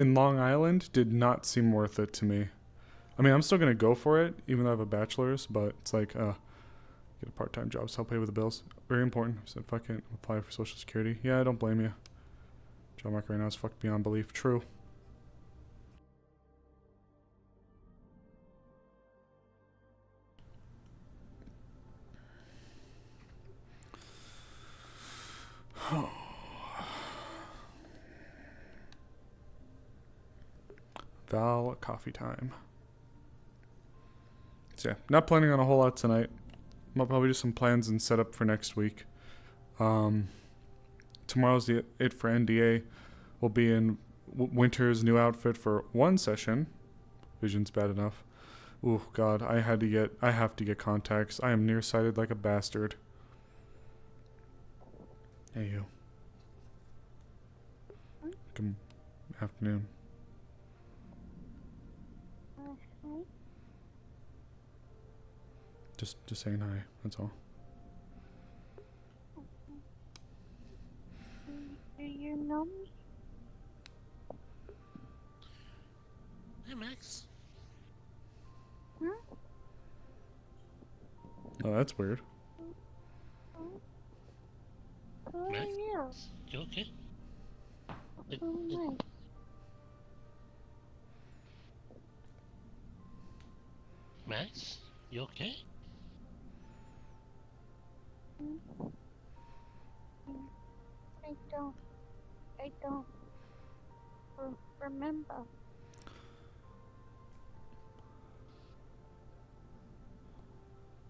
in Long Island did not seem worth it to me. I mean, I'm still gonna go for it, even though I have a bachelor's. But it's like, get a part-time job, so I'll pay with the bills. Very important. I said, fuck it, apply for Social Security. Yeah, I don't blame you. Job market right now is fucked beyond belief. True. Val, coffee time. So yeah, not planning on a whole lot tonight. I'll probably do some plans and set up for next week. Um, Tomorrow's it for NDA. We'll be in Winter's new outfit for one session. Vision's bad enough. Oh God, I have to get contacts. I am nearsighted like a bastard. Hey you. Good afternoon. Just saying hi. That's all. Do you know me? Hey, Max. Huh? Oh, that's weird. Who are Max? you? You okay? Who am I? Max? You okay? I don't remember.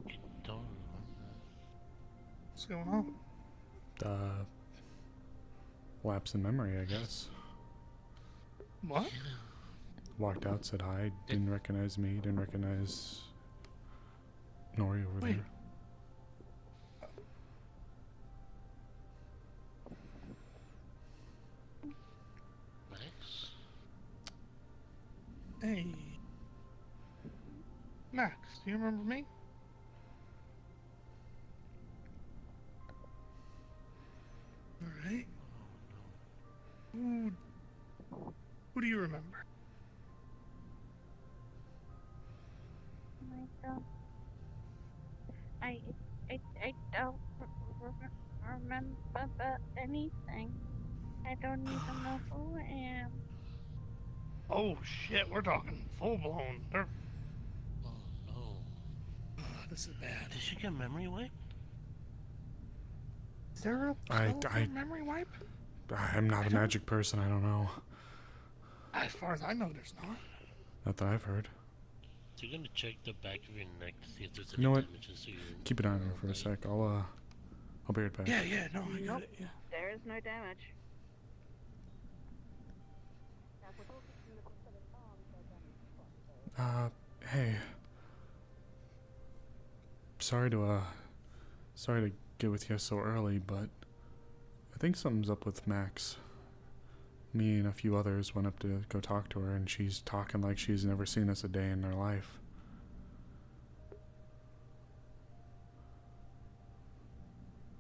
You don't remember? What's going on? Lapse in memory, I guess. What? Walked out, said hi, didn't recognize me, didn't recognize Nori over Wait. there. Max? Hey. Max, do you remember me? Alright. Who do you remember? I don't remember anything. I don't even know who I am. Oh shit, we're talking full blown. Oh no. This is bad. Did she get memory wiped? Is there a memory wipe? I'm not a magic person, I don't know. As far as I know, there's not. Not that I've heard. So you're gonna check the back of your neck to see if there's You any know what? damages to your... Keep it on her for a sec. I'll be right back. Yeah, no, I got it, yeah. There is no damage. Hey. Sorry to get with you so early, but I think something's up with Max. Me and a few others went up to go talk to her, and she's talking like she's never seen us a day in her life.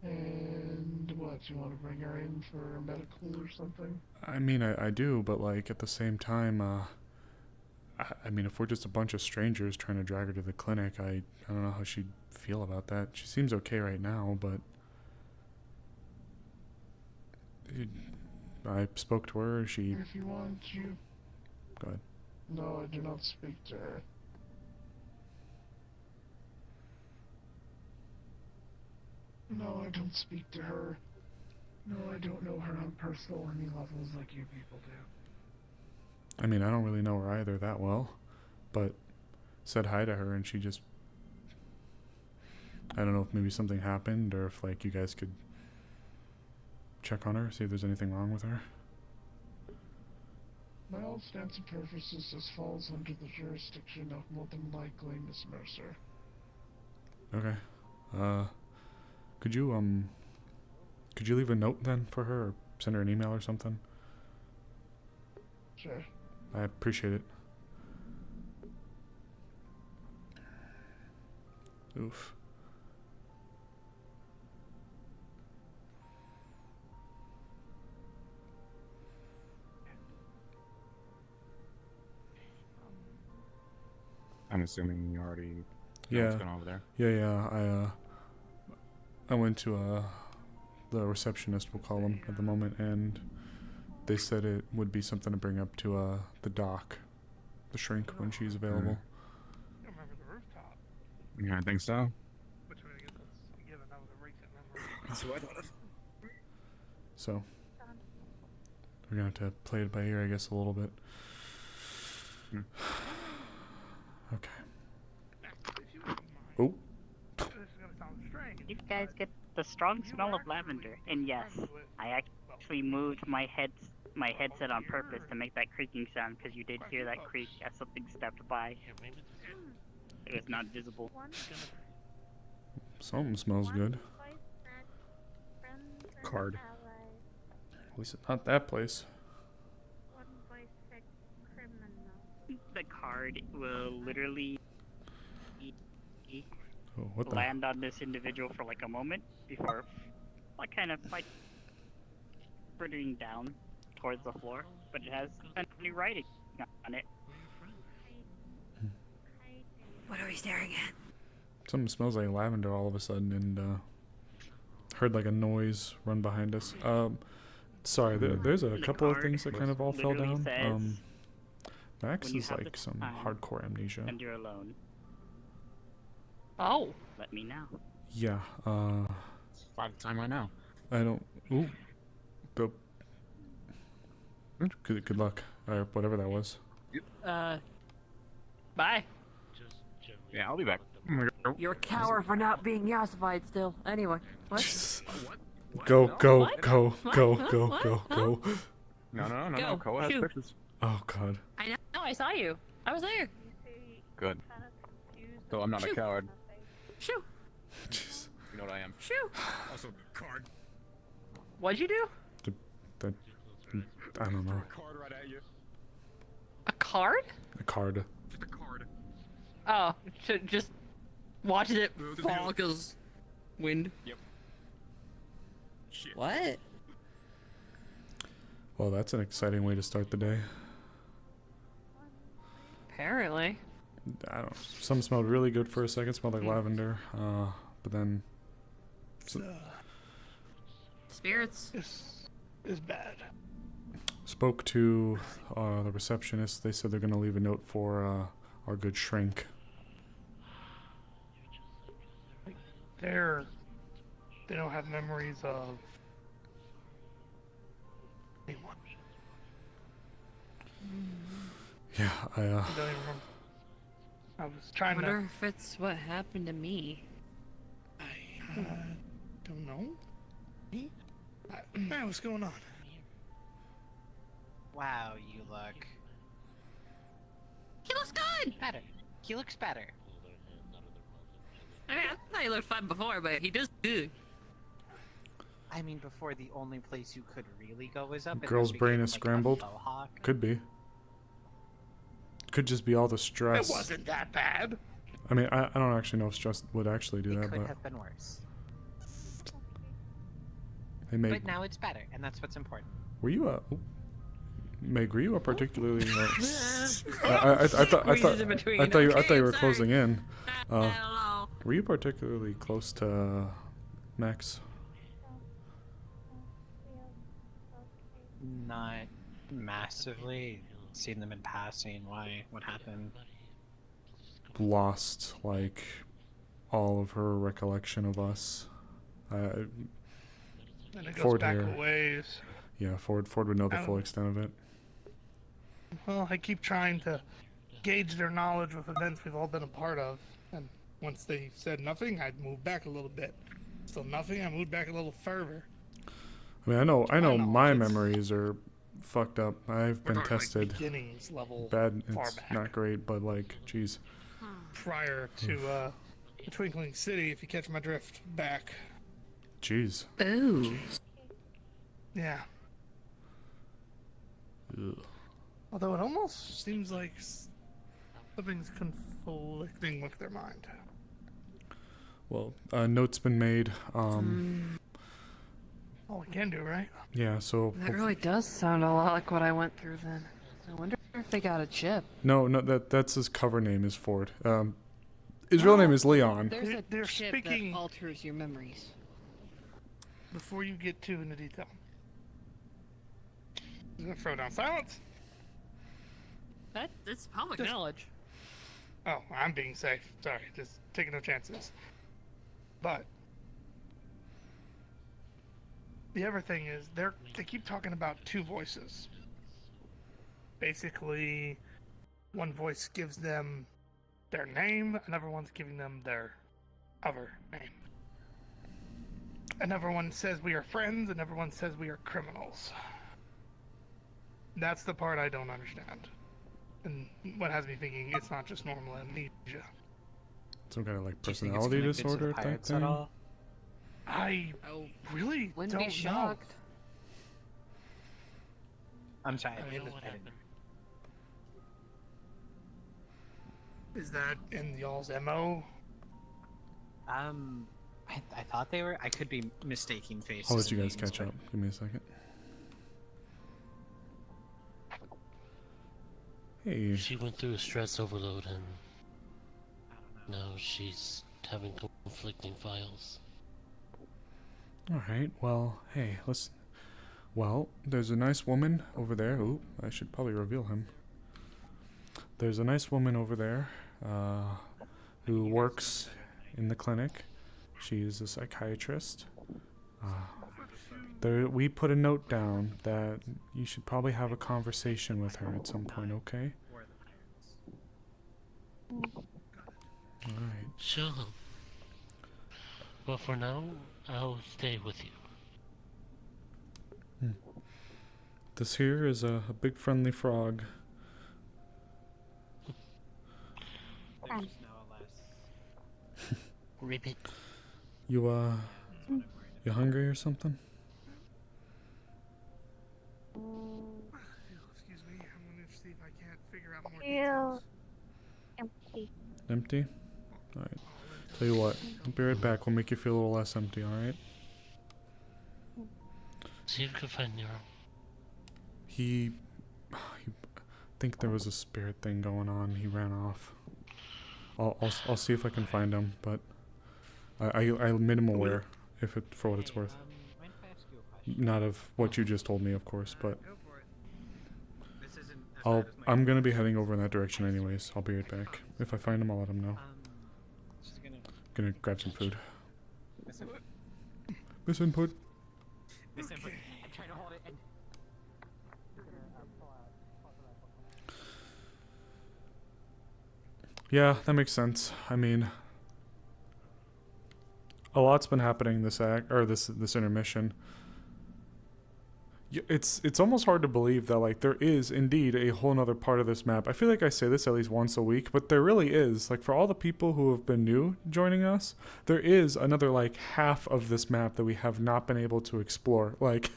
And what, you want to bring her in for a medical or something? I mean, I do, but like at the same time, I mean, if we're just a bunch of strangers trying to drag her to the clinic, I don't know how she'd feel about that. She seems okay right now, but I spoke to her. She. If you want, you. Go ahead. No, I do not speak to her. No, I don't speak to her. No, I don't know her on personal or any levels like you people do. I mean, I don't really know her either that well, but said hi to her, and she just. I don't know if maybe something happened, or if like you guys could check on her, see if there's anything wrong with her. By all intents and purposes, this falls under the jurisdiction of more than likely Miss Mercer. Okay. Could you leave a note then for her, or send her an email or something? Sure. I appreciate it. Oof. I'm assuming you already know Yeah. what's going on over there. Yeah. I went to the receptionist, we'll call him at the moment, and they said it would be something to bring up to the doc, the shrink, when she's available. I don't remember the rooftop. Yeah, I think so. Which I guess that's a given. That was a recent memory. That's what I thought of. So we're gonna have to play it by ear, I guess, a little bit. Okay. If you wouldn't mind. Oh. This is gonna sound strange. You guys get the strong smell of lavender. And yes, I actually moved my headset on purpose to make that creaking sound because you did hear that creak as something stepped by. Yeah, maybe this It was not visible. One, Something smells good. voice said friends and Card. allies. At least not that place. One voice said criminal. The card will literally Oh, what the? land on this individual for like a moment before, like, kind of like frittering down towards the floor. But it has a new writing on it. What are we staring at? Something smells like lavender all of a sudden, and heard like a noise run behind us. Sorry, there's a The couple of card things that kind of all fell literally down. says, Max when you is have like the some time hardcore amnesia. and you're alone, Oh. let me know. Yeah. By the time right now. I don't. Ooh. Go. Good luck. Or whatever that was. Bye. just generally Yeah, I'll be back. You're a coward for not being yassified still. Anyway, what? Go. What? Go. What? Go. What? Go. No. Go. Koa has Shoot. pictures. Oh God. I know. I saw you. I was there. Good. So I'm not a Shoot. coward. Shoo. Jeez. You know what I am. Shoo. Also, card. What'd you do? That. I don't know. Card right at you. A card? A card. Just a card. Oh, just watching it Well, the fall view. because wind. Yep. Shit. What? Well, that's an exciting way to start the day. Apparently. I don't. Some smelled really good for a second. Smelled like lavender. But then. Spirits. Is bad. Spoke to the receptionist. They said they're gonna leave a note for our good shrink. They don't have memories of anyone. Yeah, I don't even remember. I was I trying wonder if it's what happened to me. to. Don't know. Man, what's going on? Wow, you look He looks good! better. He looks better. pull their hands out of their mouth and I mean, I thought he looked fine before, but he does good. I mean, before the only place you could really go is up. and Girl's then brain became, is like, a scrambled. faux hawk. Could be. Could just be all the It stress. wasn't that bad. I mean, I don't actually know if stress would actually do It that, could but have been worse. hey, Meg, But now it's better, and that's what's important. were you Meg, were you a particularly? I Squeezes in between. thought you Okay, were sorry. closing in. I don't know. Were you particularly close to Max? Not massively. Seen them in passing. Why? What happened? Lost like all of her recollection of us. And it goes Ford back here. a ways. Yeah, Ford would know the full Um, extent of it. Well, I keep trying to gauge their knowledge with events we've all been a part of. And once they said nothing, I'd move back a little bit. Still nothing, I moved back a little further. I mean, I know know, my it's- memories are fucked up. I've been We're talking, like, tested. beginnings level Bad. far It's back. not great, but like, geez. Prior to the Twinkling City, if you catch my drift back. Jeez. Ooh. Yeah. Ugh. Although it almost seems like something's conflicting with their mind. Well, note's been made. All we can do, right? Yeah, so That really does sound a lot like what I went through then. I wonder Or if they got a chip. No, that's his cover name is Ford. His real name is Leon. There's a They're chip speaking- that alters your memories. Before you get too into detail. I'm gonna throw down silence. That's public Just- knowledge. Oh, I'm being safe. Sorry, just taking no chances. But the other thing is they keep talking about two voices. Basically, one voice gives them their name, another one's giving them their other name. Another one says we are friends, another one says we are criminals. That's the part I don't understand. And what has me thinking it's not just normal amnesia. Some kind of like Do you think it's personality connected to the disorder type pirates thing. at all? I Oh, really wouldn't don't be shocked. I'm sorry. I You mean, know what happened? know. Is that in y'all's MO? I thought they were. I could be mistaking faces. I'll let you and guys names, catch but- up. Give me a second. Hey, She went through a stress overload and now she's having conflicting files. alright, well, hey, listen. Well, there's a nice woman over there. Ooh, I should probably reveal him. There's a nice woman over there who works in the clinic. She's a psychiatrist. We put a note down that you should probably have a conversation with her at some point, okay? Alright. Sure. But for now, I'll stay with you. This here is a big friendly frog. There's just no less. Ribbit. You hungry or something? Excuse me, I'm gonna see if I can't figure out more Feel details. empty. Empty? Alright. Tell you what, I'll be right back. We'll make you feel a little less empty, alright? See if you can find Nero. I think there was a spirit thing going on. He ran off. I'll see if I can find him, but I made him aware, for what it's worth. Mind if I ask you a question? Not of what you just told me, of course, but Go for it. This isn't as bad as my I'm gonna be heading over in that direction anyways. I'll be right back. If I find him, I'll let him know. just Gonna grab some food. misinput. Misinput. Misinput. I'm trying to hold it and Yeah, that makes sense. I mean, a lot's been happening this intermission. It's almost hard to believe that like there is indeed a whole nother part of this map. I feel like I say this at least once a week, but there really is. Like for all the people who have been new joining us, there is another like half of this map that we have not been able to explore. Like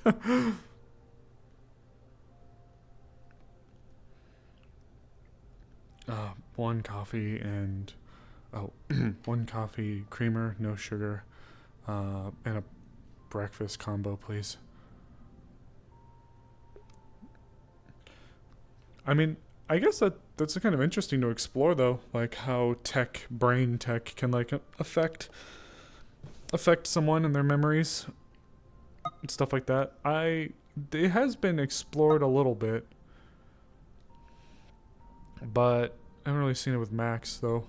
one coffee and one coffee creamer, no sugar, and a breakfast combo, please. I mean, I guess that's kind of interesting to explore, though, like how brain tech can like affect someone and their memories and stuff like that. It has been explored a little bit, but I haven't really seen it with Max though.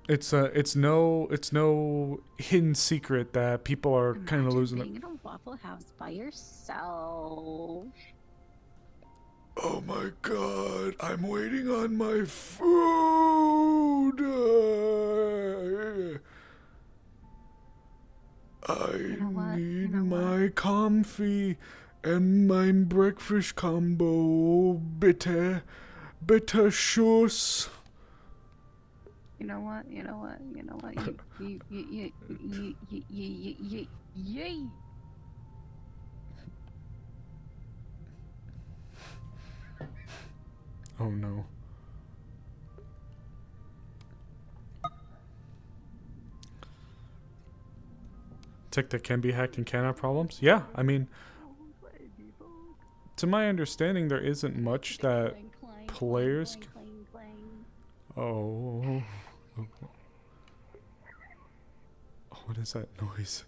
It's no hidden secret that people are kind of losing being in a Waffle House by yourself. Oh my god, I'm waiting on my food. I need my comfy and mein breakfast combo. Bitte Schuss. You know what? Yay! Oh no. Tech that can be hacked and can have problems? Yeah, I mean, to my understanding, there isn't much that players. Oh. What is that noise?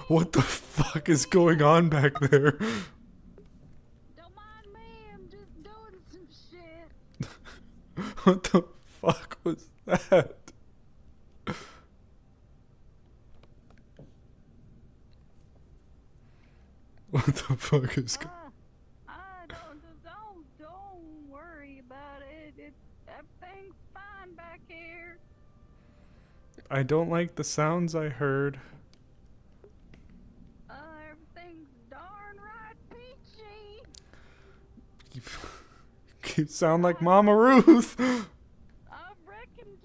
What the fuck is going on back there? Don't mind me, I'm just doing some shit. What the fuck was that? What the fuck is Don't worry about it. Everything's fine back here. I don't like the sounds I heard. Everything's darn right peachy. You sound like Mama Ruth. I reckon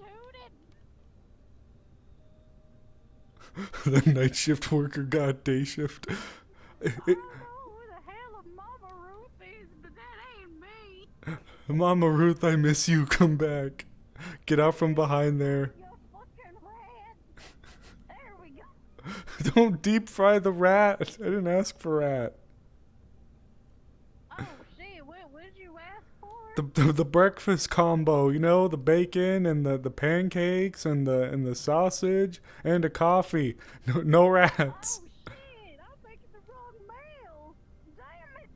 tootin'. The night shift worker got day shift. I don't know who the hell a Mama Ruth is, but that ain't me. Mama Ruth, I miss you. Come back. Get out from behind there. You fucking rat. There we go. Don't deep fry the rat. I didn't ask for rat. Oh shit, what did you ask for? The breakfast combo, you know, the bacon and the pancakes and the sausage and a coffee. No rats. Oh shit, I'm making the wrong mail. Damn it.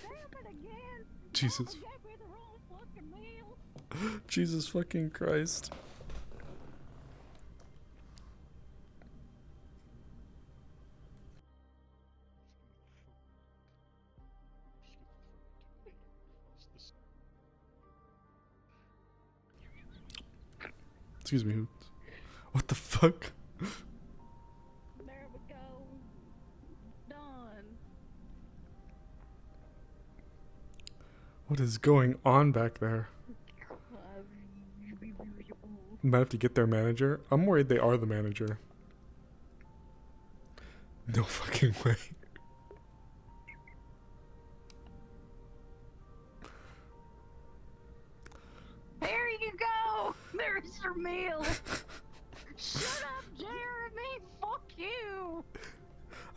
Damn it again. Jesus. I gave me the wrong fucking meal. Jesus fucking Christ. Excuse me. What the fuck? There we go. Done. What is going on back there? Might have to get their manager. I'm worried they are the manager. No fucking way. There you go. There's your meal. Shut up, Jeremy. Fuck you.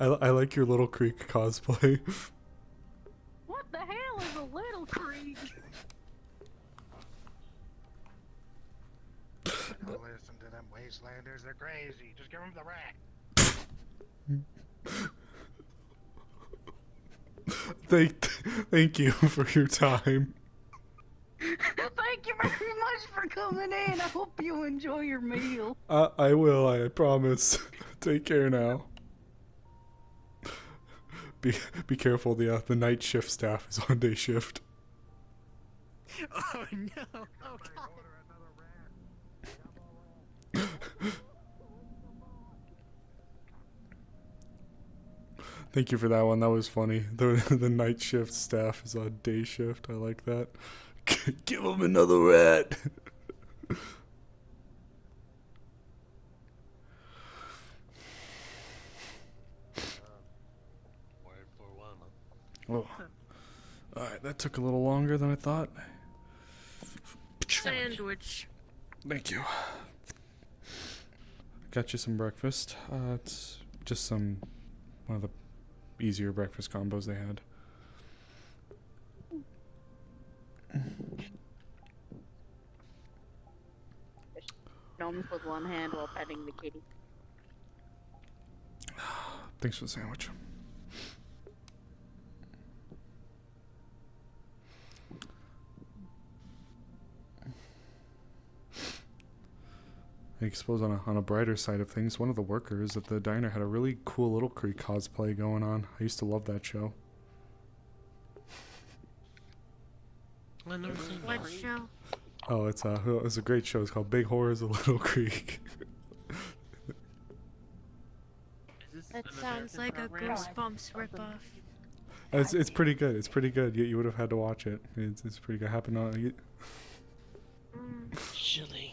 I like your Little Creek cosplay. What the hell is a little creek? Don't listen to them wastelanders. They're crazy. Just give them the rat. Thank you for your time. Thank you very much for coming in. I hope you enjoy your meal. I will, I promise. Take care now. Be careful, the night shift staff is on day shift. Oh no! Oh god! Thank you for that one. That was funny. The night shift staff is on day shift. I like that. Give him another rat. Oh. Alright, that took a little longer than I thought. Sandwich. Thank you. Got you some breakfast. It's just one of the easier breakfast combos they had. Gnomes with one hand while petting the kitty. Thanks for the sandwich. I suppose on a brighter side of things, one of the workers at the diner had a really cool Little Creek cosplay going on. I used to love that show. I've never seen What that. show? Oh, it's a great show. It's called Big Horrors of Little Creek. That sounds like a Goosebumps ripoff. It's pretty good. It's pretty good. You would have had to watch it. It's pretty good. Happened on. Chilling.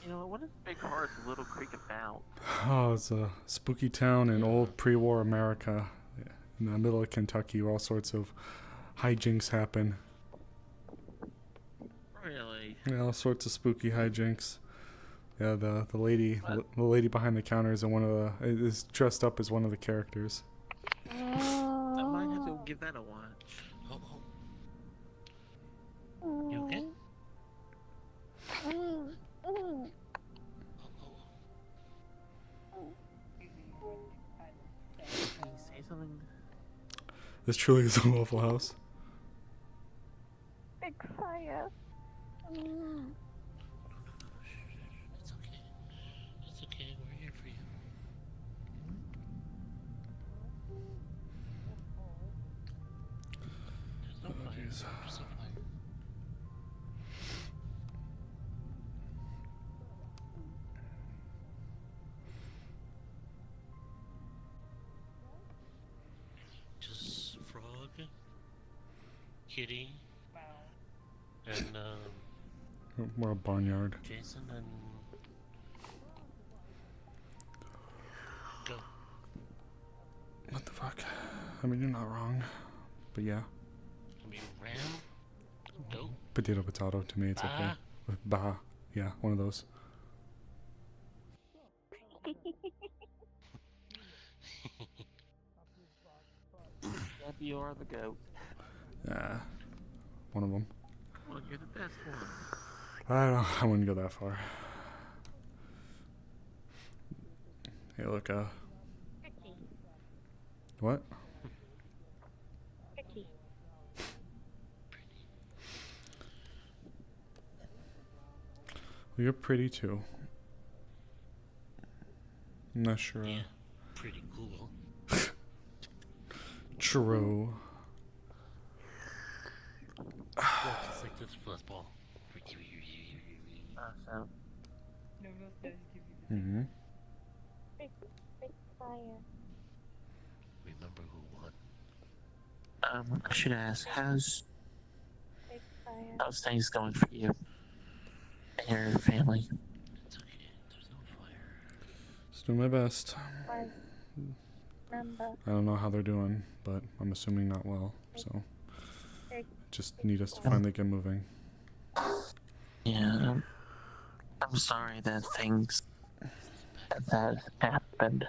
You know, what is Big Heart of Little Creek about? Oh, it's a spooky town in old pre-war America. in the middle of Kentucky where all sorts of hijinks happen. Really? Yeah, all sorts of spooky hijinks. Yeah, the lady behind the counter is dressed up as one of the characters. I might have to give that a watch. You okay? Can you say something? This truly is a Waffle House. Big fire. It's okay. It's okay. We're here for you. There's no fire. Jeez. There's no fire. Just Frog, Kitty, and We're a barnyard. Jason and go. What the fuck? I mean, you're not wrong. But yeah. I mean, Ram, go. Potato, potato. To me, it's okay. Bah. Yeah, one of those. Yep, you are the goat. Yeah. One of them. Well, you're the best one. I wouldn't go that far. Hey, look, what? Pretty. Well, you're pretty too. I'm not sure. Yeah, pretty cool. True. Yeah, just like this football. Awesome. Mm-hmm. Big fire. Remember who won? I should ask, how's Big fire. things going for you and your family? It's okay. There's no fire. Just doing my best. Remember. I don't know how they're doing, but I'm assuming not well. So just need us to finally get moving. Yeah, I'm sorry that that happened.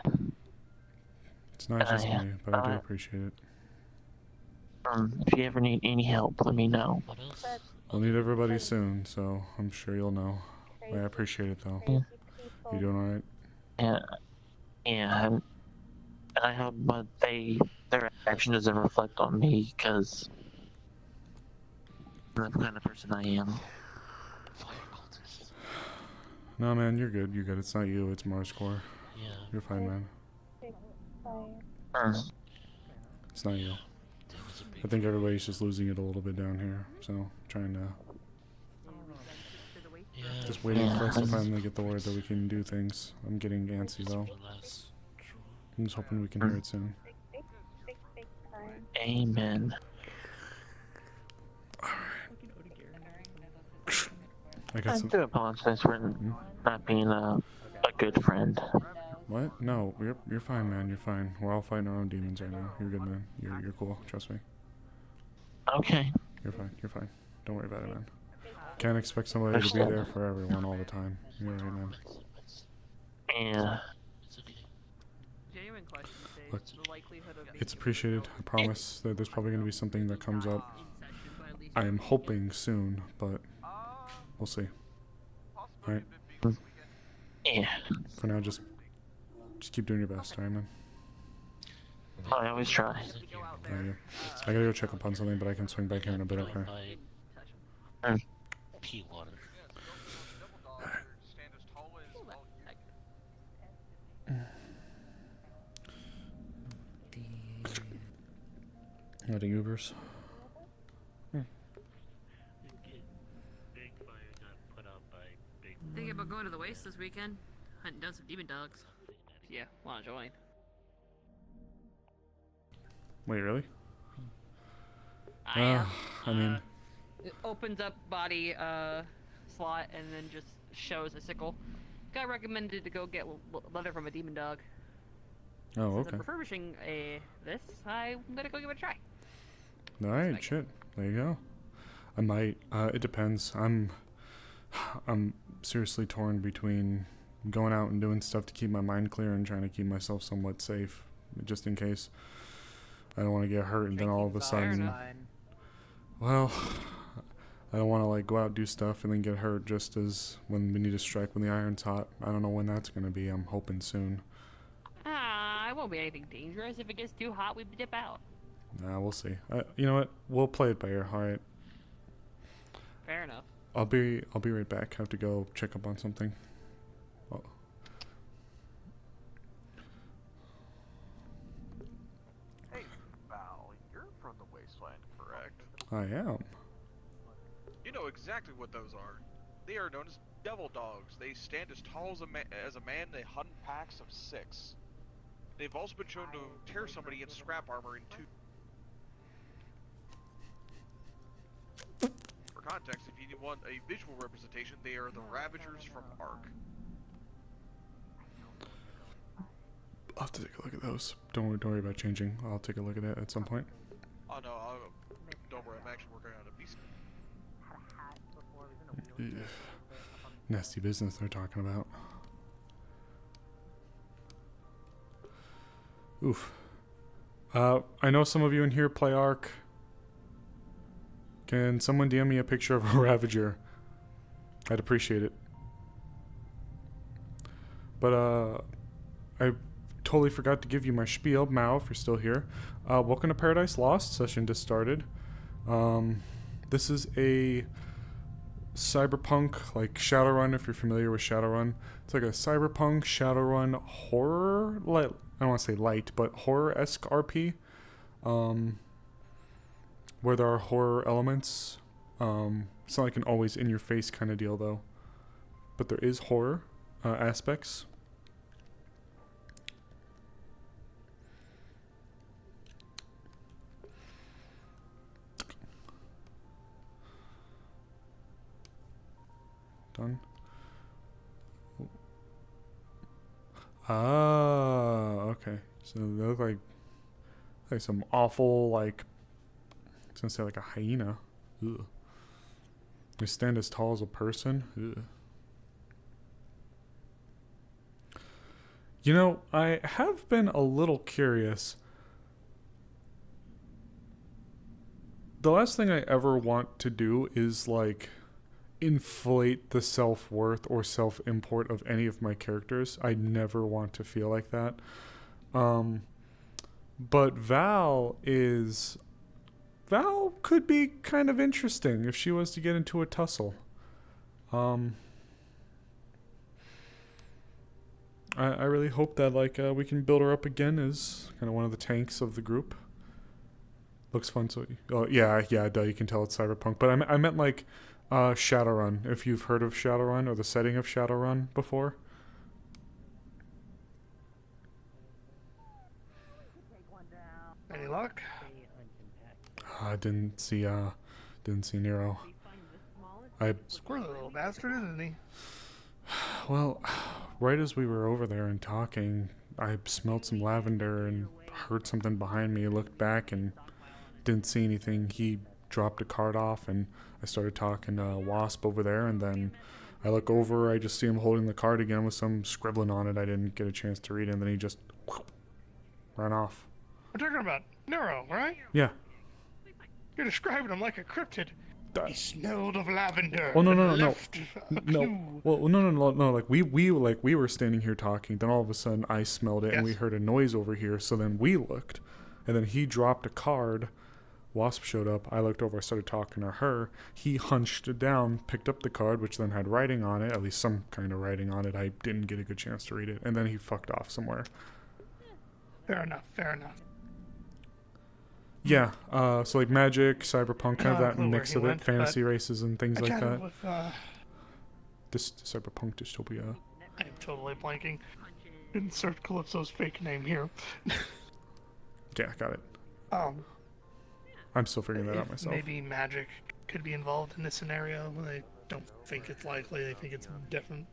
It's not just me, but I do appreciate it. If you ever need any help, let me know. What else? We'll need everybody soon, so I'm sure you'll know. I appreciate it though. Yeah. You doing alright? Yeah, and I hope their action doesn't reflect on me, because I'm the kind of person I am. Fire cultists. No, man, you're good. You're good. It's not you. It's Mars Core. Yeah. You're fine, man. Big fire. It's not you. There was a big I think everybody's just losing it a little bit down here. So trying to yeah, just waiting for us to finally get the word that we can do things. I'm getting antsy though. I'm just hoping we can hear it soon. Big fire. Amen. I got I some. do apologize for not being a good friend. What? No, you're fine, man. You're fine. We're all fighting our own demons right now. You're good, man. You're cool. Trust me. Okay. You're fine. You're fine. Don't worry about it, man. Can't expect somebody to be there for everyone all the time. You're right, man. Yeah. It's okay. Genuine question, Look, the likelihood of it's appreciated. I promise that there's probably going to be something that comes up. I am hoping soon, but we'll see. Alright? Yeah. For now, just keep doing your best, alright, man? I always try. Yeah. I gotta go check up on something, but I can swing back here in a bit, okay? Pea water. Getting Ubers. Big fire got put out by big. Thinking about going to the waste this weekend, hunting down some demon dogs. Yeah, wanna join? Wait, really? I am. I mean, It opens up body slot and then just shows a sickle. Guy recommended to go get leather from a demon dog. Oh, Since okay. I'm refurbishing this, I'm gonna go give it a try. Alright, shit. There you go. I might. It depends. I'm seriously torn between going out and doing stuff to keep my mind clear and trying to keep myself somewhat safe, just in case I don't want to get hurt and then all of a sudden. Well, I don't want to like go out do stuff and then get hurt just as when we need to strike when the iron's hot. I don't know when that's gonna be. I'm hoping soon. It won't be anything dangerous. If it gets too hot, we dip out. Nah, we'll see. You know what? We'll play it by ear. All right. Fair enough. I'll be right back. Have to go check up on something. Oh. Hey, Val, you're from the Wasteland, correct? I am. You know exactly what those are. They are known as devil dogs. They stand as tall as a man. They hunt in packs of 6. They've also been shown to tear somebody in scrap armor in 2. For context, if you want a visual representation, they are the Ravagers from Ark. I'll have to take a look at those. Don't worry about changing. I'll take a look at it at some point. Oh no, don't worry. I'm actually working on a piece. Ugh. Nasty business they're talking about. Oof. I know some of you in here play Ark. Can someone DM me a picture of a Ravager? I'd appreciate it. But, I totally forgot to give you my spiel. Mao, if you're still here. Welcome to Paradise Lost. Session just started. This is a cyberpunk, like Shadowrun, if you're familiar with Shadowrun. It's like a cyberpunk Shadowrun horror, I don't want to say light, but horror-esque RP. Where there are horror elements. It's not like an always in-your-face kind of deal, though. But there is horror aspects. Done. Ah, okay. So they look like some awful, like, I was gonna say like a hyena. Ugh. They stand as tall as a person. Ugh. You know, I have been a little curious. The last thing I ever want to do is like inflate the self-worth or self-import of any of my characters. I never want to feel like that. But Val could be kind of interesting if she was to get into a tussle. I really hope that like we can build her up again as kind of one of the tanks of the group. Looks fun. So, oh yeah, duh, you can tell it's cyberpunk. But I meant like Shadowrun. If you've heard of Shadowrun or the setting of Shadowrun before. Any luck? I didn't see Nero. Squirrely little bastard, isn't he? Well, right as we were over there and talking, I smelled some lavender and heard something behind me. I looked back and didn't see anything. He dropped a card off and I started talking to Wasp over there, and then I look over, I just see him holding the card again with some scribbling on it. I didn't get a chance to read it, and then he just ran off. We're talking about Nero, right? Yeah. You're describing him like a cryptid. He smelled of lavender. Oh no. Well, no. Like we were standing here talking. Then all of a sudden I smelled it, and we heard a noise over here. So then we looked, and then he dropped a card. Wasp showed up. I looked over. I started talking to her. He hunched down, picked up the card, which then had writing on it, at least some kind of writing on it. I didn't get a good chance to read it, and then he fucked off somewhere. Fair enough. Yeah, so like magic, cyberpunk, kind of that mix of it, went, fantasy races and things like that. With, This cyberpunk dystopia. I am totally blanking. Insert Calypso's fake name here. Yeah, got it. I'm still figuring that out myself. Maybe magic could be involved in this scenario. They don't think it's likely. They think it's different.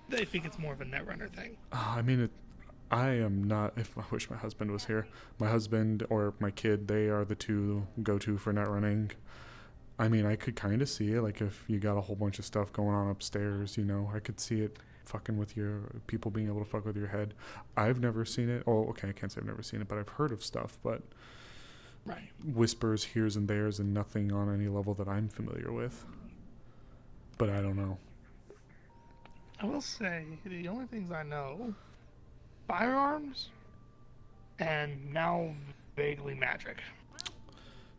They think it's more of a Netrunner thing. I mean, I am not. If I wish my husband was here, my husband or my kid, they are the two go-to for net running. I mean, I could kind of see it, like if you got a whole bunch of stuff going on upstairs, you know, I could see it fucking with your people being able to fuck with your head. I've never seen it. Oh, okay, I can't say I've never seen it, but I've heard of stuff, but Right. whispers here's and there's and nothing on any level that I'm familiar with. But I don't know. I will say the only things I know: firearms, and now vaguely magic.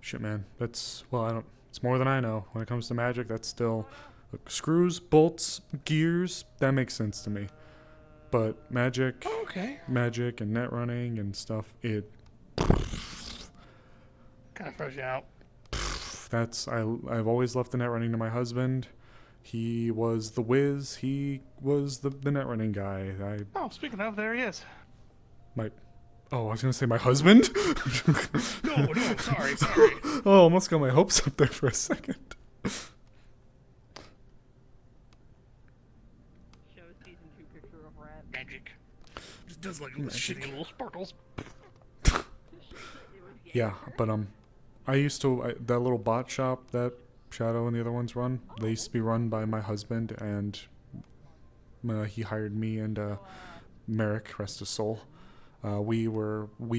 Shit, man. That's, well, I don't, it's more than I know. When it comes to magic, that's still, look, screws, bolts, gears, that makes sense to me. But magic, Okay. magic and net running and stuff, it, Kind of throws you out. that's, I've always left the net running to my husband. He was the whiz. He was the net running guy. Oh, speaking of, there he is. Oh, I was gonna say my husband? No, sorry. Oh, almost got my hopes up there for a second. Show a season 2 picture of Rat. Magic. Just does like little shitty little sparkles. Yeah, but I used to that little bot shop that Shadow and the other ones run. They used to be run by my husband, and he hired me and Merrick, rest his soul. We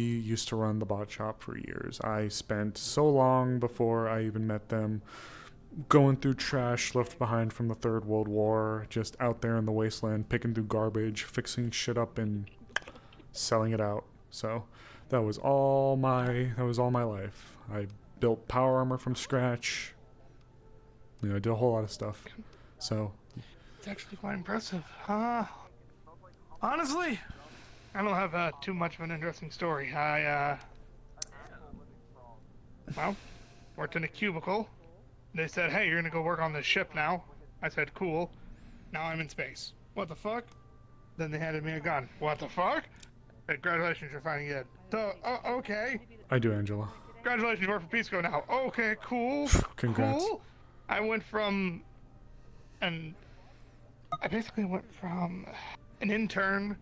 used to run the bot shop for years. I spent so long before I even met them going through trash left behind from the Third World War, just out there in the wasteland, picking through garbage, fixing shit up and selling it out. So that was all my life. I built power armor from scratch. You know, I did a whole lot of stuff. So It's actually quite impressive. Honestly, I don't have too much of an interesting story. I worked in a cubicle. They said, hey, you're gonna go work on this ship now. I said, cool. Now I'm in space. What the fuck? Then they handed me a gun. What the fuck? Congratulations, you're finding it. Okay. I do, Angela. Congratulations, you work for Peace Corps now. Okay, cool. Congrats. Cool. I basically went from an intern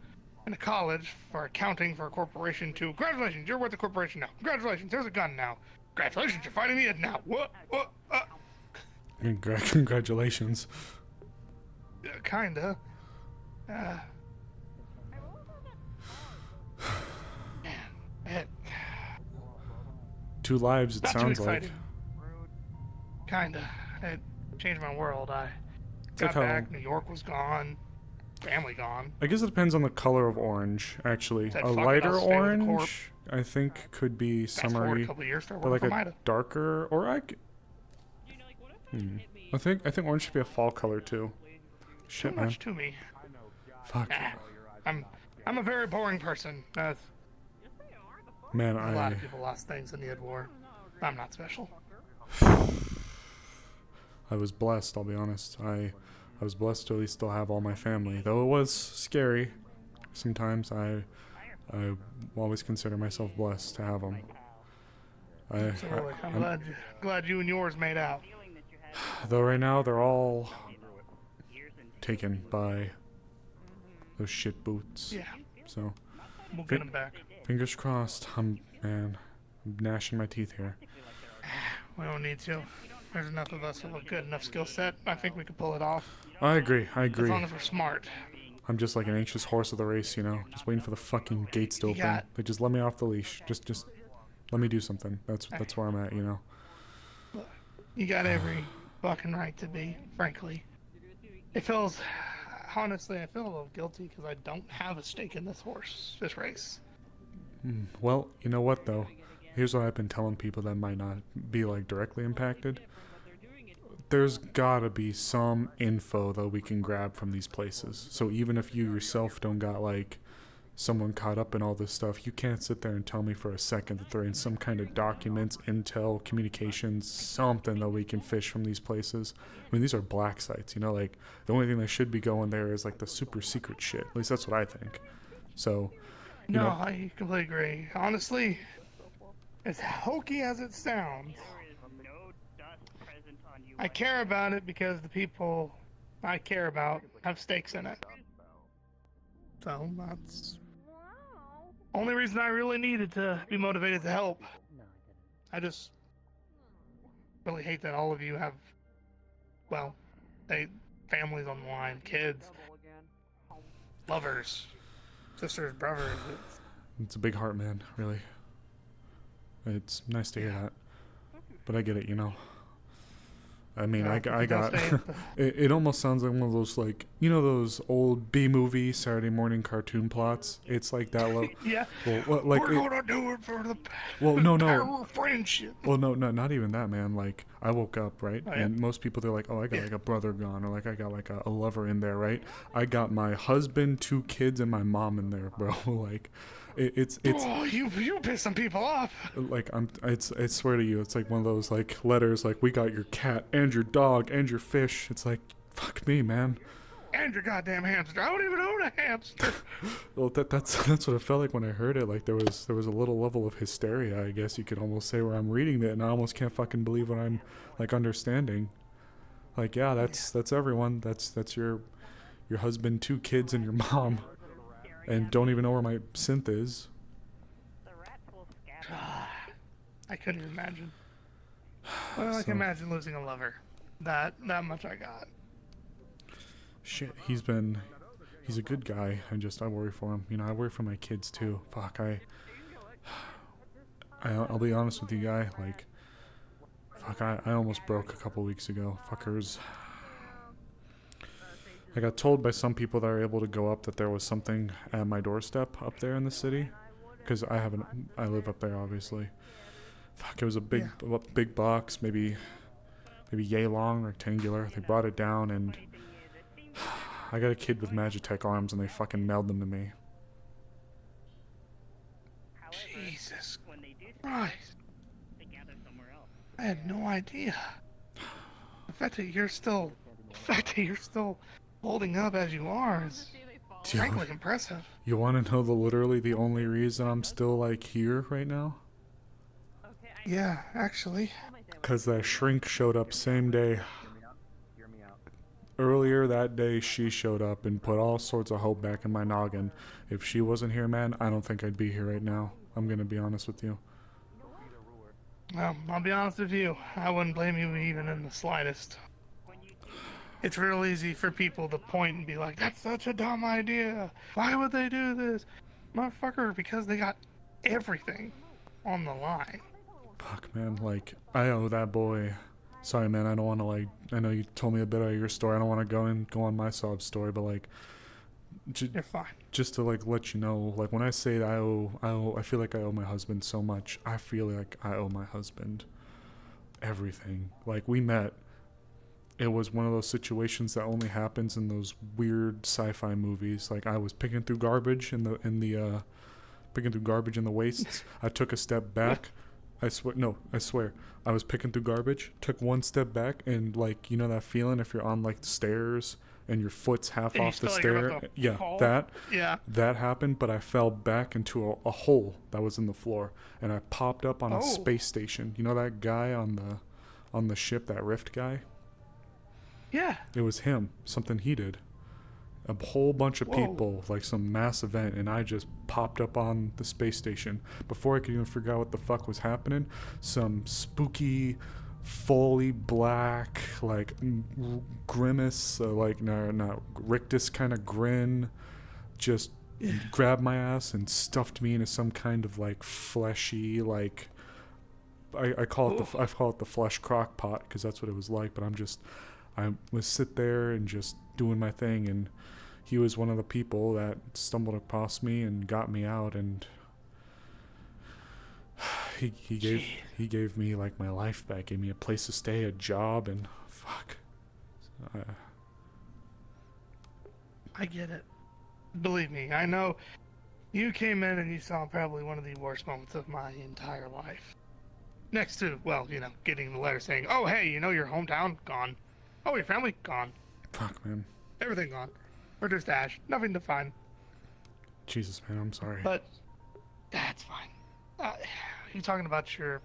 in a college for accounting for a corporation to congratulations, you're with the corporation now. Congratulations, there's a gun now. Congratulations, you're fighting it now. What? Congratulations. Kinda. Man, Two lives, it not sounds too like. exciting. Kinda. It changed my world. I It's like got how, back, New York was gone, family gone. I guess it depends on the color of orange, actually. Said, A "Fuck it, lighter I'll stay with the corp." orange, I think, could be Fast forward a summery, couple of years, start but like working a for Mida. darker, or I think orange should be a fall color too. Shit, Too man. much to me. Fuck. I'm a very boring person. Man, A lot of people lost things in the Ed War. I'm not special. I was blessed, I'll be honest. I was blessed to at least still have all my family, though it was scary. Sometimes I always consider myself blessed to have them. Absolutely. I'm glad you and yours made out. Though right now they're all taken by those shit boots. Yeah. So We'll get them back. fingers crossed. I'm gnashing my teeth here. We don't need to. There's enough of us with a good enough skill set. I think we could pull it off. I agree. As long as we're smart. I'm just like an anxious horse of the race, you know, just waiting for the fucking gates to open. They just let me off the leash. Just let me do something. That's where I'm at, you know. You got every fucking right to be, frankly. It feels, honestly, I feel a little guilty because I don't have a stake in this race. Well, you know what though? Here's what I've been telling people that might not be like directly impacted. There's gotta be some info that we can grab from these places. So even if you yourself don't got like someone caught up in all this stuff, you can't sit there and tell me for a second that they're in some kind of documents, intel, communications, something that we can fish from these places. I mean, these are black sites, you know, like the only thing that should be going there is like the super secret shit. At least that's what I think. So, you No, know, I completely agree. Honestly, as hokey as it sounds, I care about it because the people I care about have stakes in it. So Only reason I really needed to be motivated to help. I just really hate that all of you have, well, families on the line, kids, lovers, sisters, brothers. It's a big heart, man, really. It's nice to hear that. But I get it, you know. I mean, I got it almost sounds like one of those, like, you know, those old B-movie Saturday morning cartoon plots. It's like that level. Yeah. Well, like we're gonna do it for the power of friendship. Well, no, not even that, man. Like, I woke up, right? Oh, yeah. And most people, they're like, oh, I got like a brother gone, or like I got like a lover in there, right? I got my husband, 2 kids, and my mom in there, bro. Like, it's oh, you pissed some people off. like, I swear to you, it's like one of those like letters, like, we got your cat and your dog and your fish. It's like, fuck me, man. And your goddamn hamster. I don't even own a hamster. Well, that's what it felt like when I heard it. Like, there was a little level of hysteria, I guess you could almost say, where I'm reading it and I almost can't fucking believe what I'm like understanding. Like, yeah, that's everyone. That's your husband, 2 kids, and your mom, and don't even know where my synth is. I couldn't imagine. Well, I can imagine losing a lover. That much I got. Shit, he's a good guy. I worry for him. You know, I worry for my kids too. Fuck, I'll be honest with you, guy. Like, fuck, I almost broke a couple weeks ago. Fuckers. I got told by some people that are able to go up that there was something at my doorstep up there in the city, because I live up there, obviously. Fuck, it was a big box, maybe yay long, rectangular. They brought it down, and I got a kid with Magitech arms, and they fucking mailed them to me. Jesus Christ. I had no idea. The fact that you're still holding up as you are is frankly impressive. You want to know literally the only reason I'm still, like, here right now? Yeah, actually. Because that shrink showed up same day. Earlier that day, she showed up and put all sorts of hope back in my noggin. If she wasn't here, man, I don't think I'd be here right now. I'm gonna be honest with you. Well, I'll be honest with you. I wouldn't blame you even in the slightest. It's real easy for people to point and be like, that's such a dumb idea. Why would they do this? Motherfucker, because they got everything on the line. Fuck, man, like, I owe that boy. Sorry, man, I don't want to, like, I know you told me a bit of your story. I don't want to go on my sob story, but, like, you're fine. Just to, like, let you know, like, when I say that I feel like I owe my husband so much. I feel like I owe my husband everything. Like, we met. It was one of those situations that only happens in those weird sci-fi movies. Like, I was picking through garbage in the wastes. I took a step back. I swear. I was picking through garbage, took one step back, and, like, you know that feeling if you're on, like, the stairs and your foot's half off the stair? Yeah, that happened, but I fell back into a hole that was in the floor, and I popped up on a space station. You know that guy on the ship, that Rift guy? Yeah. It was him, something he did. A whole bunch of people, like some mass event, and I just popped up on the space station. Before I could even figure out what the fuck was happening, some spooky, fully black, like, grimace, like, not rictus kind of grin, just grabbed my ass and stuffed me into some kind of, like, fleshy, like, I call it the flesh crock pot, because that's what it was like. But I was sit there and just doing my thing, and he was one of the people that stumbled across me and got me out, and he gave me, like, my life back, gave me a place to stay, a job, and fuck. I get it. Believe me, I know you came in and you saw probably one of the worst moments of my entire life. Next to, well, you know, getting the letter saying, oh, hey, you know, your hometown gone. Oh, your family gone. Fuck, man. Everything gone. Reduced to ash. Nothing to find. Jesus, man, I'm sorry. But that's fine. You talking about your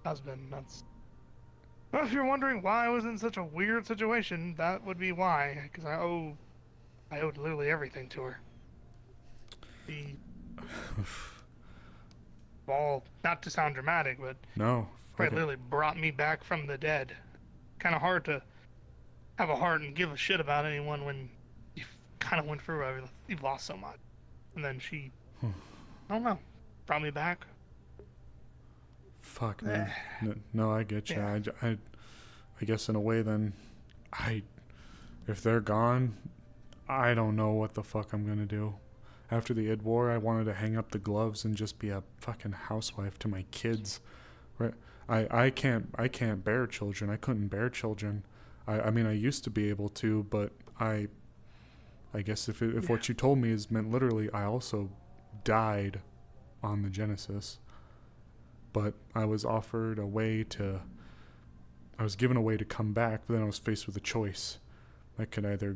husband? That's. Well, if you're wondering why I was in such a weird situation, that would be why. Because I owed literally everything to her. Val, not to sound dramatic, but No. quite fuck it. literally brought me back from the dead. Kind of hard to have a heart and give a shit about anyone when you kind of went through everything. You've lost so much. And then she, I don't know, brought me back. Fuck, man. No, I get you. Yeah. I guess in a way then, if they're gone, I don't know what the fuck I'm gonna do. After the id war, I wanted to hang up the gloves and just be a fucking housewife to my kids. Right? I can't bear children. I couldn't bear children. I mean, I used to be able to, but I guess if what you told me is meant literally, I also died on the Genesis. But I was offered a way to, I was given a way to come back, but then I was faced with a choice. I could either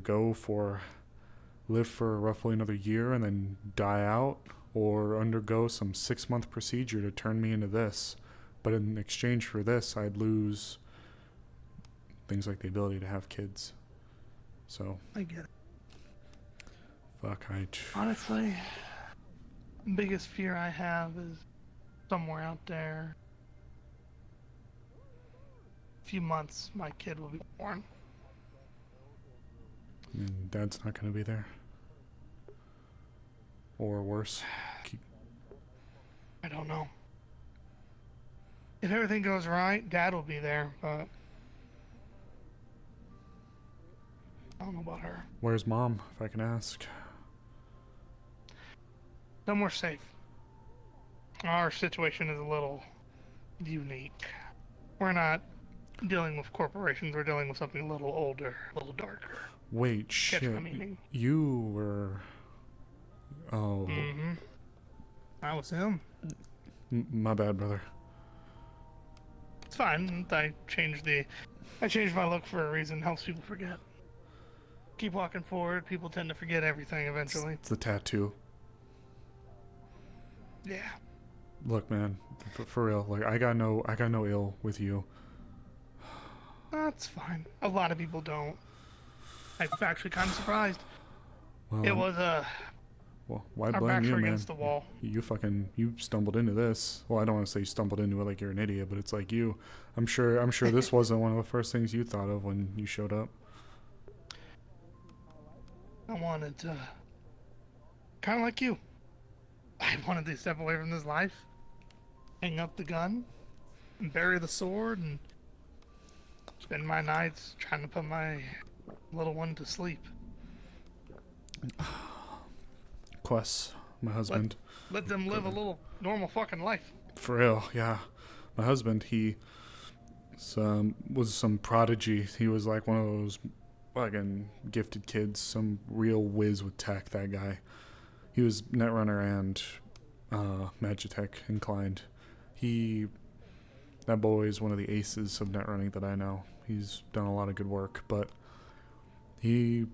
live for roughly another year and then die out, or undergo some 6-month procedure to turn me into this. But in exchange for this, I'd lose things like the ability to have kids. So. I get it. Fuck, Honestly, the biggest fear I have is somewhere out there, a few months, my kid will be born. And Dad's not going to be there. Or worse. I don't know. If everything goes right, Dad will be there, but I don't know about her. Where's Mom, if I can ask? Somewhere safe. Our situation is a little unique. We're not dealing with corporations, we're dealing with something a little older, a little darker. Wait, Catch shit. my meaning. You were... Oh. Mm-hmm. That was him. My bad, brother. It's fine. I changed my look for a reason. Helps people forget. Keep walking forward. People tend to forget everything eventually. It's the tattoo. Yeah. Look, man, for real. Like, I got no ill with you. That's fine. A lot of people don't. I'm actually kind of surprised. Well, It was well, why our blame backs you, were man? against the wall. You stumbled into this. Well, I don't want to say you stumbled into it like you're an idiot, but it's like you. I'm sure this wasn't one of the first things you thought of when you showed up. I wanted to, kind of like you. I wanted to step away from this life, hang up the gun, and bury the sword, and spend my nights trying to put my little one to sleep. Quest, my husband. Let them live a little normal fucking life. For real, yeah. My husband, he was some prodigy. He was like one of those fucking gifted kids, some real whiz with tech, that guy. He was Netrunner and Magitech inclined. That boy is one of the aces of Netrunning that I know. He's done a lot of good work, but he,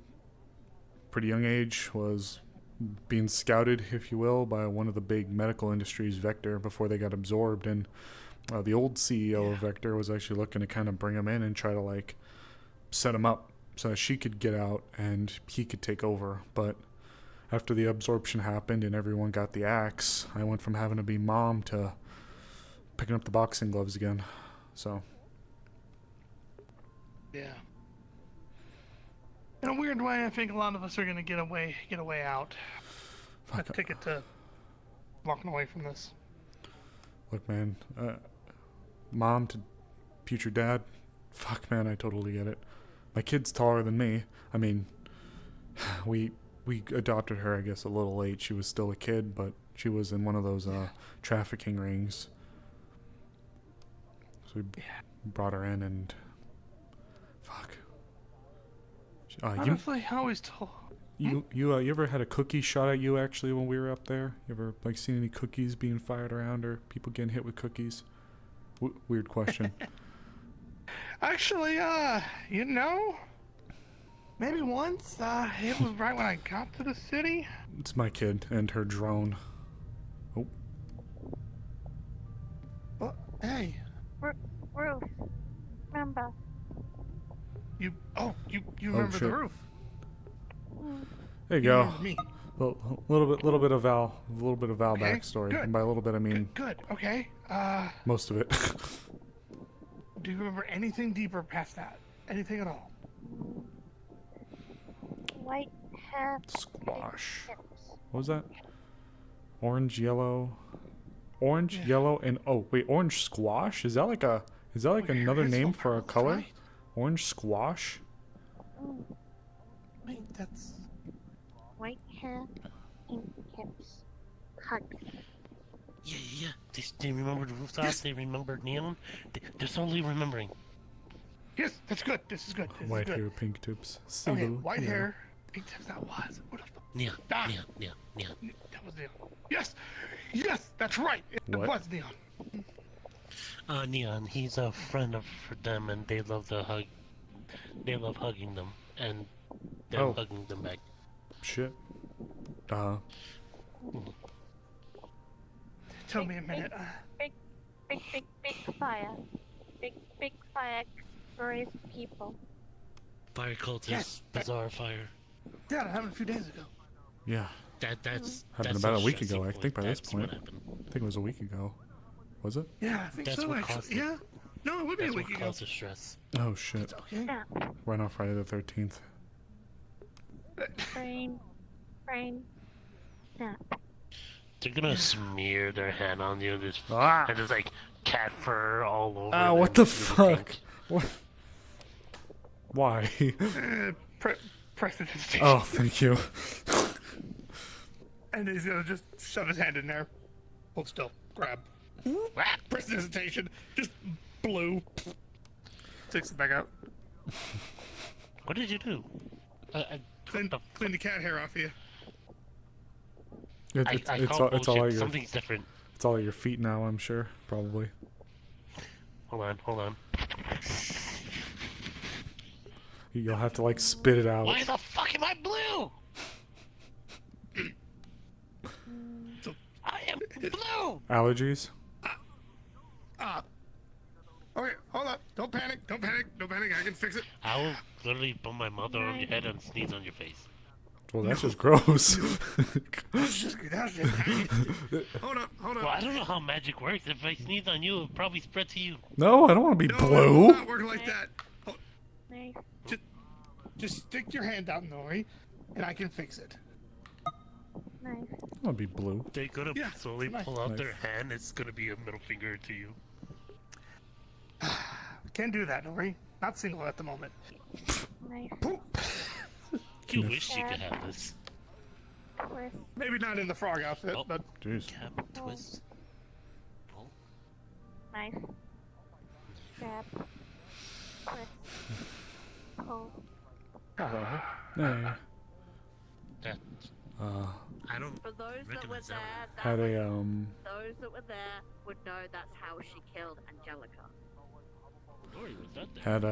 pretty young age, was being scouted, if you will, by one of the big medical industries, Vector, before they got absorbed. And the old CEO of Vector was actually looking to kind of bring him in and try to like set him up so that she could get out and he could take over. But after the absorption happened and everyone got the axe, I went from having to be mom to picking up the boxing gloves again. So. Yeah. In a weird way, I think a lot of us are gonna get a way out. A ticket to walking away from this. Look, man, mom to future dad, fuck, man, I totally get it. My kid's taller than me. I mean, we adopted her, I guess, a little late. She was still a kid, but she was in one of those trafficking rings. So we brought her in and... Fuck. Honestly, I always told... You ever had a cookie shot at you, actually, when we were up there? You ever, like, seen any cookies being fired around or people getting hit with cookies? Weird question. Actually, you know, maybe once, it was right when I got to the city. It's my kid and her drone. Oh. Well, hey. Roof. Remember. You remember the roof. There you go. Me. Little bit of Val Okay, backstory. good. And by a little bit, I mean Good. Okay. most of it. Do you remember anything deeper past that? Anything at all? White hat. Squash. What was that? Orange, yellow, yellow, and oh wait, orange squash? Is that like another name for a color? Right. Orange squash? Wait, that's White hat. Pink hips. Hug. Yeah. They remember the rooftop. Yes. They remember Neon. They're slowly remembering. yes. That's good. This is good. This is White good. hair, pink tips. Okay, Sable, white yeah. hair, pink tips. That was. What the Neon. Ah. Neon. That was Neon. Yes. Yes. That's right. It What? was Neon. Neon. He's a friend for them, and they love the hug. They love hugging them, and they're Oh. hugging them back. Shit. Tell me a minute. Big fire. Big fire destroys people. Fire cultist. Yes. Bizarre fire. Yeah, that happened a few days ago. Yeah. That's Happened that's about the a week stressing ago, I point. think by this That's point. what happened. I think it was a week ago. Was it? Yeah, I think That's so. what caused Actually, it. yeah. No, it would be That's a week what ago. caused the stress. Oh shit. Okay. Yeah. Right on Friday the 13th. Brain. Snap. They're gonna smear their hand on you. This Ah! and there's like cat fur all over. Ah, them, what the really fuck? pink. What? Why? Prestidigitation. Oh, thank you. And he's gonna just shove his hand in there. Hold still. Grab. Prestidigitation. Just blue. Takes it back out. What did you do? Clean the cat hair off you. It's I it's call all bullshit. your Something's different. it's all at your feet now. I'm sure, probably. Hold on. You'll have to like spit it out. Why the fuck am I blue? I am blue. Allergies? Okay, hold up. Don't panic. I can fix it. I will literally put my mother on your head and sneeze on your face. Well, that's just gross. That's just Hold up. Well, I don't know how magic works. If I sneeze on you, it'll probably spread to you. No, I don't want to be No, blue. it's not working like that. Nice. Just stick your hand out, Nori, and I can fix it. Nice. I want to be blue. They're gonna Yeah, slowly nice. pull out Nice. their hand. It's gonna be a middle finger to you. Can't do that, Nori. Not single at the moment. Nice. You wish you could have this. Twist. Maybe not in the frog outfit, Oh. but Jeez. Cap, twist, pull. Nice. Grab. Twist. Pull. Hey. That I don't. For those that were recommend there, that Had a those that were there would know that's how she killed Angelica. Dory was that there. had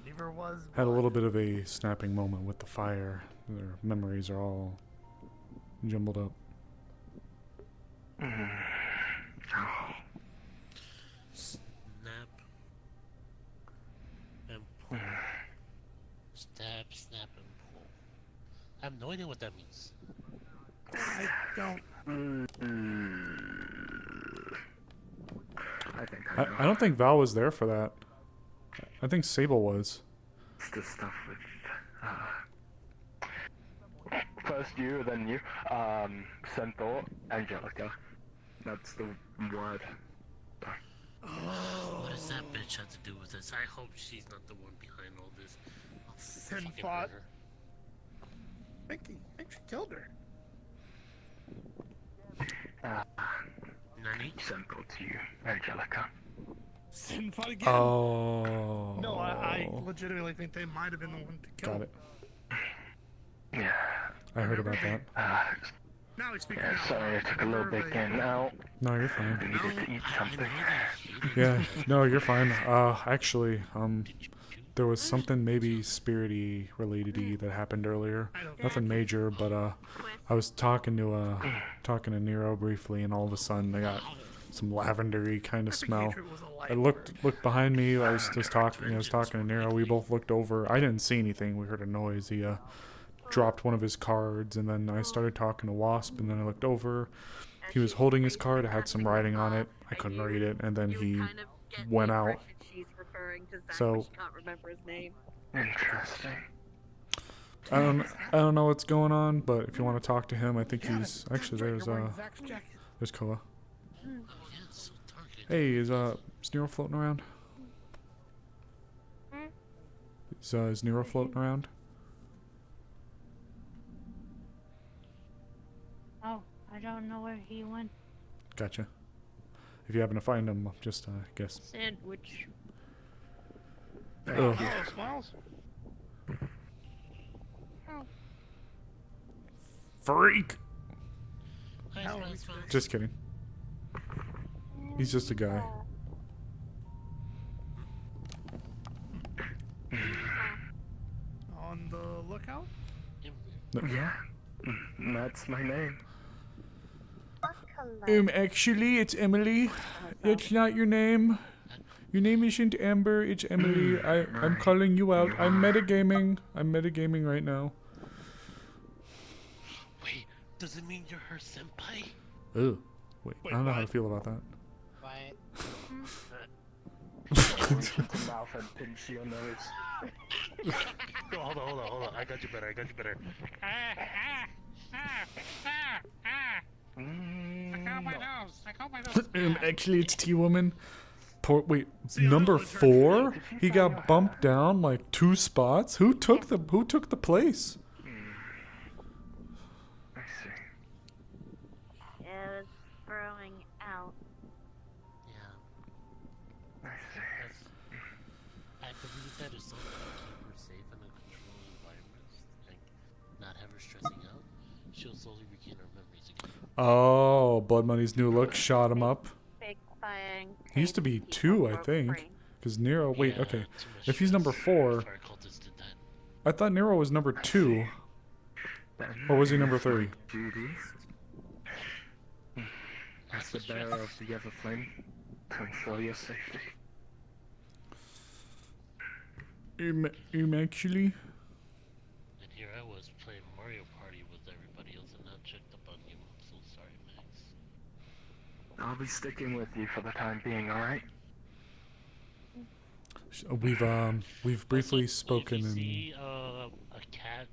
neither was. a little bit of a snapping moment with the fire. Their memories are all jumbled up. Snap and pull. Stab, snap, and pull. I have no idea what that means. I don't. I think I don't think Val was there for that. I think Sable was. It's the stuff with first you, then you, Centaur, Angelica. That's the word. What does that bitch have to do with this? I hope she's not the one behind all this. I'll Sin fucking fought. hurt her. I think she killed her. Nani? Centaur to you, Angelica. Sin fought again. Oh. No, I legitimately think they might have been the one to kill Got him. it. Yeah. I heard about that. Now he's speaking Yeah, out sorry, I loud. took a little bit in now. No, you're fine. I needed to eat something. Yeah, no, you're fine. Actually, there was something maybe spirity related-y that happened earlier. Nothing major, but I was talking to Nero briefly, and all of a sudden I got some lavendery kind of smell. I looked behind me. I was talking to Nero. We both looked over. I didn't see anything. We heard a noise. He dropped one of his cards, and then I started talking to Wasp, and then I looked over. He was holding his card. It had some writing on it. I couldn't read it, and then he went out. So Can't remember his name. Interesting. I don't know what's going on, but if you want to talk to him, I think he's actually there's Koa. Hey, is Nero floating around? Is Nero floating around? Oh, I don't know where he went. Gotcha. If you happen to find him, just guess. Sandwich. Oh. Oh, Smiles. Freak! Hi, No, Smiles. Just kidding. He's just a guy. On the lookout? Yeah, that's my name. Actually, it's Emily. It's not your name. Your name isn't Amber, it's Emily. I'm calling you out. I'm metagaming. I'm metagaming right now. Wait, does it mean you're her senpai? Ugh. Wait, I don't know how to feel about that. What? Reach into mouth and pinch your nose. No, hold on. I got you better. I caught my nose. Actually, it's T-Woman. Wait, number 4? He got bumped down like 2 spots. Who took the place? I see. Is throwing out. Yeah. I see. I believe that is something to keep her safe in a controlled environment, like not have her stressing out. She'll slowly regain her memories again. Oh, Blood Money's new look shot him up. Big thing. He used to be 2, I think. Because Nero, wait, Yeah, okay. too much If he's number stress. 4, Fire cultists did that. I thought Nero was number 2. Or was he number 3? Duties. As the bearer of the Everflame, to ensure your safety. Actually? And here I was playing Mario Party with everybody else and not checked up on you. I'm so sorry, Max. I'll be sticking with you for the time being, alright? We've briefly Also, spoken if you and see a cat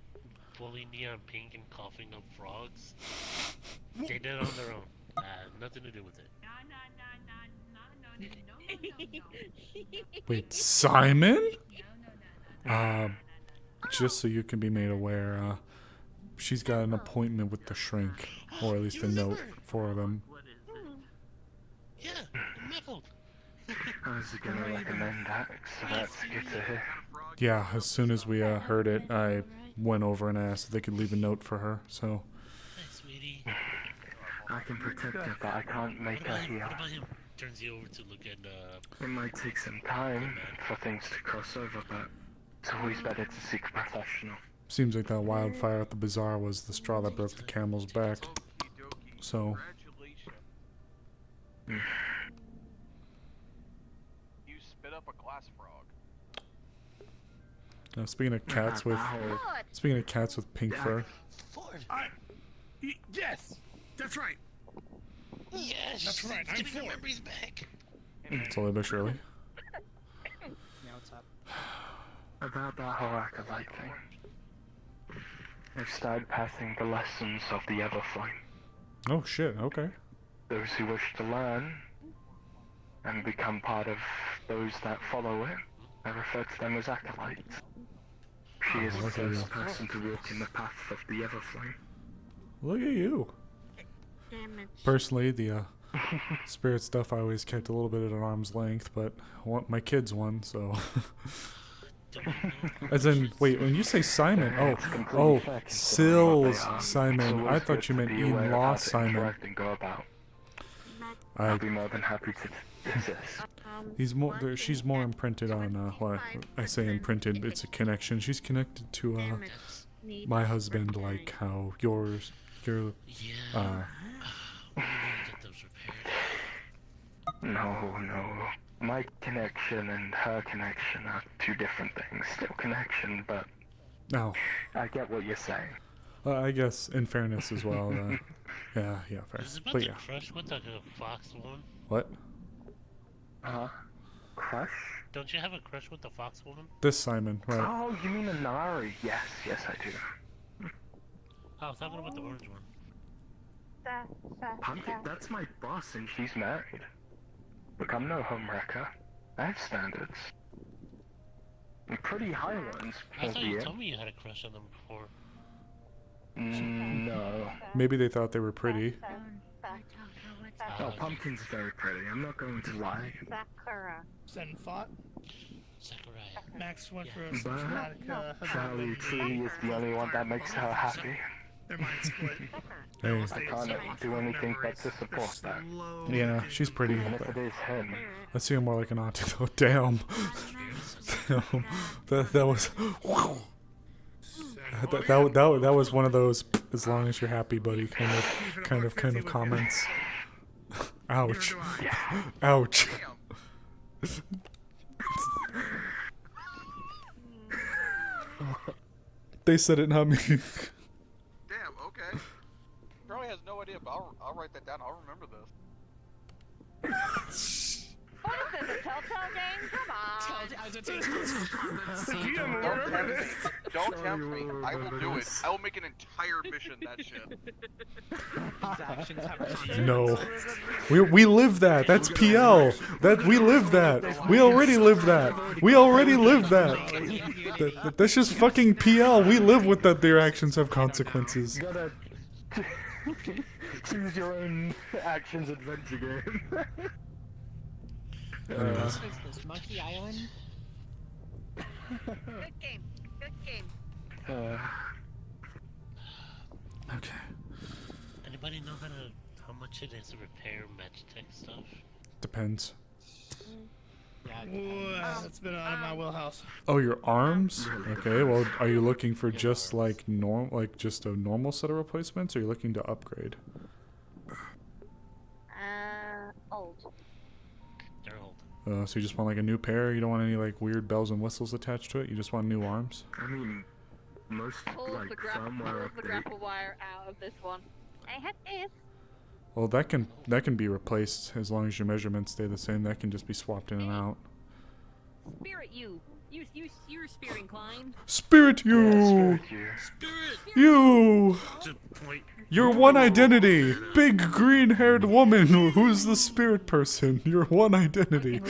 fully neon pink and coughing up frogs, they did it on their own. Nothing to do with it. wait, Simon? Just so you can be made aware, she's got an appointment with the shrink, or at least a note for them. Yeah, muffled. I was gonna recommend that, so that's good to hear. Yeah, as soon as we heard it, I went over and asked if they could leave a note for her. So Hey, sweetie. I can protect her, but I can't make her heal. What about him? Turns you over to look at It might take some time for things to cross over, but it's always better to seek a professional. seems like that wildfire at the bazaar was the straw that broke the camel's back. So You spit up a glass frog. speaking of cats with pink fur, Yes, that's right. Yes! That's right, I'm Getting her for it. memories back! slowly but surely. Yeah, what's up? About that whole acolyte thing. I've started passing the lessons of the Everflame. Oh shit, okay. Those who wish to learn and become part of those that follow it, I refer to them as acolytes. She is the look at first you. person to walk in the path of the Everflame. Look at you. Damn it. Personally, the spirit stuff I always kept a little bit at an arm's length, but I want my kids one, so. As in, wait, when you say Simon, Sills Simon. I thought you meant in-law Simon. I'll be more than happy to assist. She's more imprinted on, well, I say imprinted, it's a connection. She's connected to, my husband, like how your, Yeah. We need to get those repaired. No. My connection and her connection are two different things. Still connection, but No. I get what you're saying. I guess in fairness as well. Yeah, fair. Is it about But the yeah. crush with like a fox woman? What? Crush? Don't you have a crush with the fox woman? This Simon, right? Oh, you mean Inari? Yes, I do. I was talking about the orange one. Pumpkin, that's my boss and she's married. Look, I'm no homewrecker. I have standards. And pretty high ones, I thought you albeit. told me you had a crush on them before. No. Maybe they thought they were pretty. Oh, Pumpkin's very pretty. I'm not going to lie. Sakura. Zen fought. Sakurai. Max went for a But systematic. Charlie truly is the only one that makes her happy. Their minds split. Hey. I can't do anything but to support that. Yeah, she's pretty. And if But it is him, I see her more like an auntie though. Damn. Damn. That was. That was one of those as long as you're happy, buddy kind of comments. Ouch. Ouch. They said it, not me. Damn, okay. Charlie has no idea, but I'll write that down. I'll remember this. What is this, a Telltale game? Come on! Don't tempt me. I will do it. I will make an entire mission that shit. No. We live that. That's PL. We live that. We already live that. That's just fucking PL. We live with that their actions have consequences. you gotta choose your own actions adventure game. Anyways. Is this Monkey Island? Good game. Good game. Okay. Anybody know how much it is to repair Magitech stuff? Depends. Yeah. It's been out of my wheelhouse. Oh, your arms? Okay. Well, are you looking for just like just a normal set of replacements, or are you looking to upgrade? Old. They're old. So you just want like a new pair? You don't want any like weird bells and whistles attached to it? You just want new arms? I mean, most Pull the grapple wire out of this one. I have this. Well, that can be replaced as long as your measurements stay the same. That can just be swapped in and out. Spirit you. You're spirit inclined. Spirit you! You! Your one identity! Big green-haired woman who's the spirit person. Your one identity.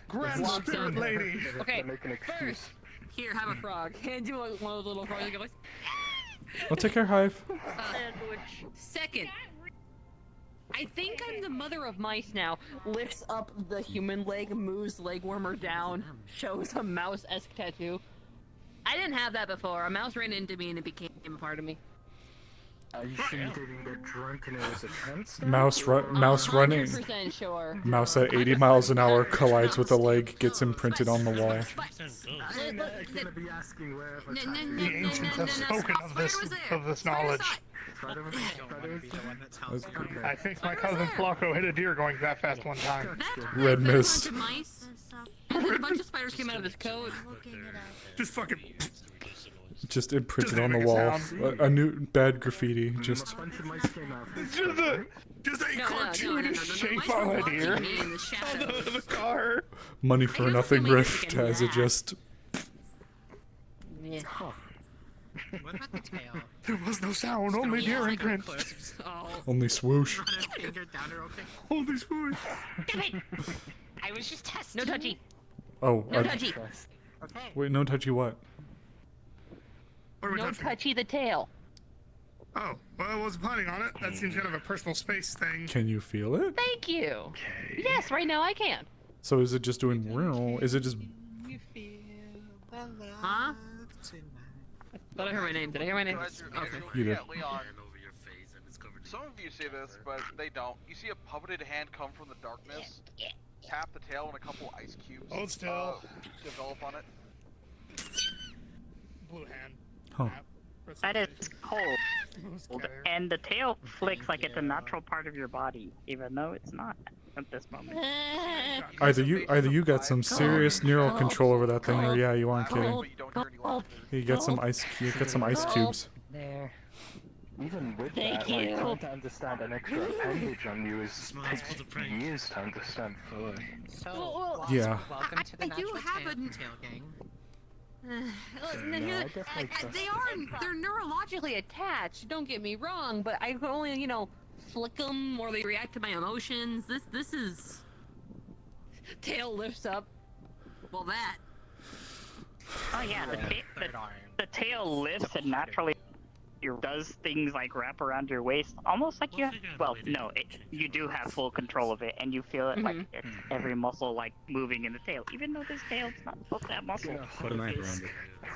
Grand spirit lady. Okay, Make an excuse. first, here, have a frog. Hand you one of those little frogs. Go like, I'll take care, Hive. Second, I think I'm the mother of mice now. Lifts up the human leg, moves leg warmer down, shows a mouse-esque tattoo. I didn't have that before. A mouse ran into me and it became a part of me. Are you sure you didn't get drunk and it was a trance? Mouse running. 100% sure. Mouse at 80 miles an hour collides with a leg, gets imprinted on the wall. I'm gonna be asking where The ancients have spoken of this knowledge. I think my cousin Flocko hit a deer going that fast one time. Red mist. And then a bunch of spiders came out of his coat. Just fucking. Just imprinted on the wall. A new bad graffiti. Just. Just a cartoonish shape on a deer. On the car. Money for nothing rift as it just. Yeah. What about the tail? There was no sound, only deer imprint. Only swoosh. Only swoosh. I was just testing. No touchy. Oh. No touchy. Okay. Wait, no touchy what? No touchy the tail. Oh, well, I wasn't planning on it. That seems kind of a personal space thing. Can you feel it? Thank you. Yes, right now I can. So is it just doing? Is it just? Huh? Thought I heard my name. Did I hear my name? Okay. You did. Yeah, Leon. Some of you see this, but they don't. You see a puppeted hand come from the darkness, tap the tail, and a couple ice cubes Hold still. Develop on it. Blue hand. Huh. That is cold. And the tail flicks like it's a natural part of your body, even though it's not at this moment. Either you got some serious neural control over that thing, or yeah, you aren't kidding. dirty lavender. You get some ice. You get some ice cubes. There. Even with Thank that, like, you. trying to understand an extra appendage on you takes years to understand fully. So, Yeah. welcome to the I do natural have a- tail gang. They're neurologically attached. Don't get me wrong, but I can only, flick them or they react to my emotions. This is. Tail lifts up. Well, that. Oh yeah, the tail lifts and naturally does things like wrap around your waist, almost like you have. Well, no, you do have full control of it, and you feel it like it's every muscle like moving in the tail, even though this tail's not supposed to have muscle. Put a knife around it.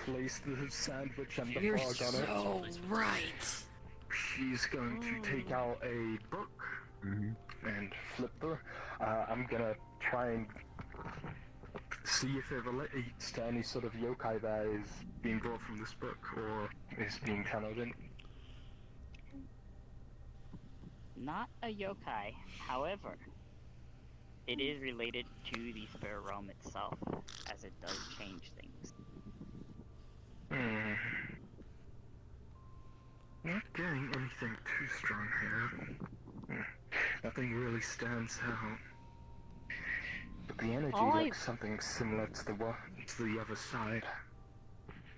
Place the sandwich and the You're frog on so it. right. She's going to take out a book and flip through. I'm gonna try and see if it relates to any sort of yokai that is being brought from this book or is being channeled in. Not a yokai, however, it is related to the spirit realm itself, as it does change things. Not getting anything too strong here. Nothing really stands out. But the energy looks something similar to the other side.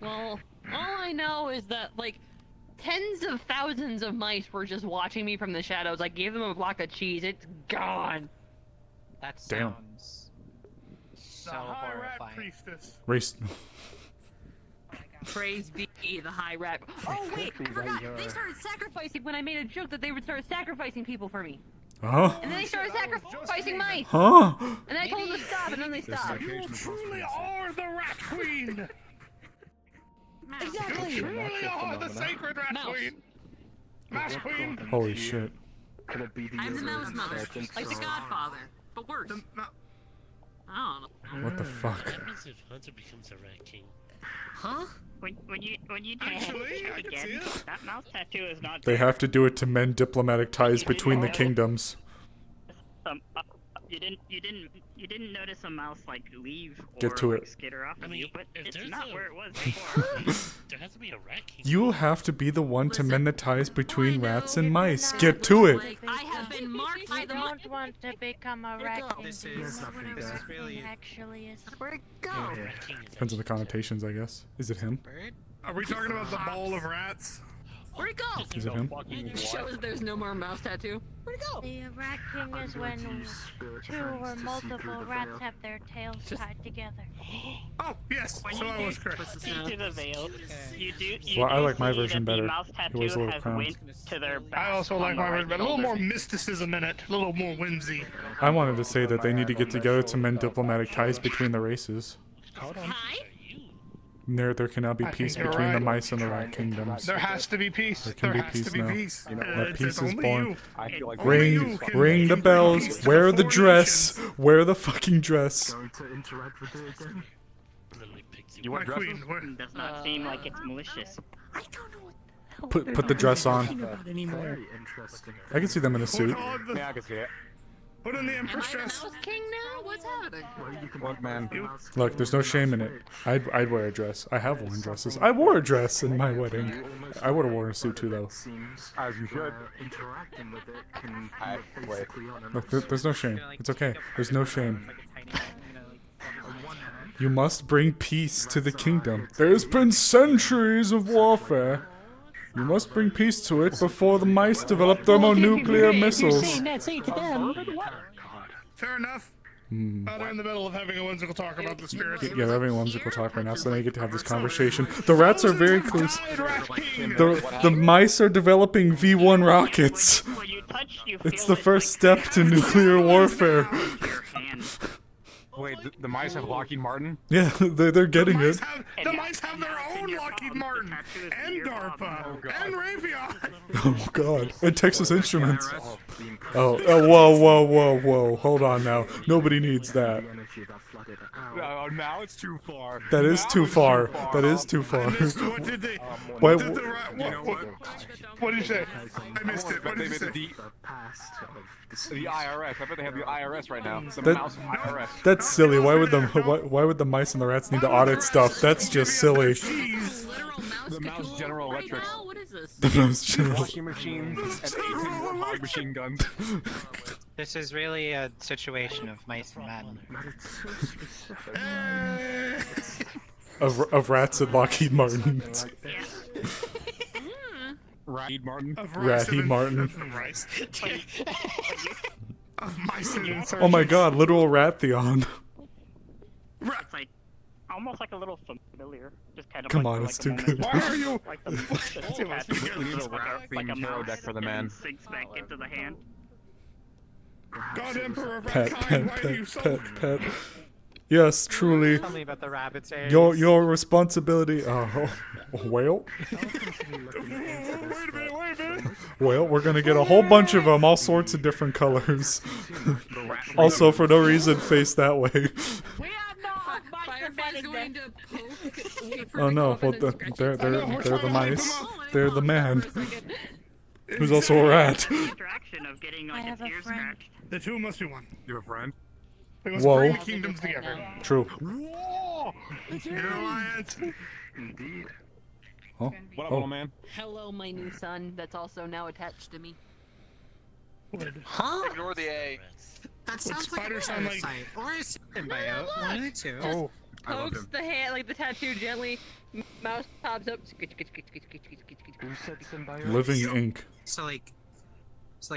Well, all I know is that, like, tens of thousands of mice were just watching me from the shadows. I gave them a block of cheese. It's gone. That Damn. sounds so The high rat horrifying. priestess. Race. Praise be the high rat. Oh wait, I forgot. They started sacrificing when I made a joke that they would start sacrificing people for me. Huh? And then they started sacrificing mice. Huh? And then I told them to stop, and then they stopped. You truly are the rat queen. Exactly. You truly are the sacred rat Mouse. queen. Mouse queen. Holy shit. Could it be the I'm the other mouse mother, insurgents like the or- Godfather, but worse. I don't know. What the fuck? What happens if Hunter becomes a rat king? Huh? When you do Actually, that I can see again, it. that mouse tattoo is not. They have to do it to mend diplomatic ties between the kingdoms. You didn't notice a mouse like leave or Get to like, it. skitter off I of mean, you, but if it's there's not a- where it was before. There has to be a rat king. You have to be the one to mend the ties between rats and mice. Get to it. I have been marked by I the don't want to become a rat king. This Do you is know what a nothing rat really- king actually is? Where'd it go? Rat king is Depends on the connotations, I guess. Is it him? Bird? Are we talking about the ball of rats? Where'd it go? Is it him? Shows there's no more mouse tattoo. Where'd it go? The rat king is when two or multiple rats have their tails tied together. Oh, yes. So I was correct. Into the veil. You do. Well, I do like my see version that the better. mouse It wears tattoo little has crowns. went to their back I also on like the my right version, but a little shoulder. more mysticism in it, a little more whimsy. I wanted to say that they need to get together to mend diplomatic ties between the races. Hi? There cannot be I peace think you're between the right. mice and the rat kingdoms. There has to be peace. There can be has peace to be now. peace. That It's peace is only born. you. I feel like Only Ring, you can ring the bring bells. peace to Wear the four dress. nations. Wear the fucking dress. Going to interact with it again? literally picks You My want dresses? queen. Where? It does not seem like it's malicious. I don't know what the hell Put the dress on. Very interesting. I can see them in a suit. Put on the, Yeah, I can see it. put on the Am empress I the dress. mouse king now? What's happening? Look, man. Look, there's no shame in it. I'd wear a dress. I have worn dresses. I wore a dress in my wedding. I would have worn a suit too, though. Seems As you should. interacting with it can I- be wait. basically on and Look, off. there's no shame. It's okay. There's no shame. Like a tiny, like, You must bring peace to the kingdom. There's been centuries of warfare. You must bring peace to it before the mice develop thermonuclear missiles. that, say it to them. Fair enough. They're in the middle of having a whimsical talk about the spirits. Yeah, they're having a whimsical talk right now, so they get to have this conversation. The rats are very close. The mice are developing V1 rockets. When you touch, you It's feel the it, first like, step to nuclear warfare. your hand. Wait, the mice have Lockheed Martin? Yeah, they're getting it. The mice have their own Lockheed Martin, and DARPA, and Raytheon. Oh god. And Texas Instruments. Oh, whoa. Hold on now. Nobody needs that. The energy that flooded out No, now it's too far. That is too far. That is too far. What did they? Why- What did the what did you say? I missed it. What did you say? The IRS. I bet they have the IRS right now. The That- mouse IRS. That's silly. Why would the mice and the rats need to audit stuff? That's just silly. The mouse General Electric. What is this? The mouse General. Washing machines and 18 warthog machine guns. This is really a situation of mice and men. Of rats and Lockheed Martin. Lockheed Martin. Lockheed Martin. Of mice and insurgents. Oh my god, literal Rattheon. It's like almost like a little familiar. Just kind of Come like, on, for, it's like, too a good. moment. Why are you? Like the cat We need a like rat-themed a tarot mouse deck for the and man. sinks back into the hand. God Emperor of Pet, Ratkind, pet, why do you pet, sulk? pet, pet. Yes, truly. Tell me about the rabbit's eggs. Your responsibility. Oh, well. Wait a minute. Well, we're gonna get a whole bunch of them, all sorts of different colors. Also, for no reason, face that way. We have no Firefly's going to poke. Oh no! Well, they're the mice. They're the man, who's also a rat. Interaction of getting like its ears scratched. The two must be one. You have a friend? They must Whoa. bring the kingdoms together. True. Whoa! An alliance. Indeed. Oh. What up, Oh. little man? Hello, my new son. That's also now attached to me. Huh? Ignore the A. That sounds like spider a sound like- parasite. Or a symbiote. One of the two. Oh. I love Pokes him. the hand, like the tattoo gently. Mouse pops up. Who said symbiote? Living ink. So like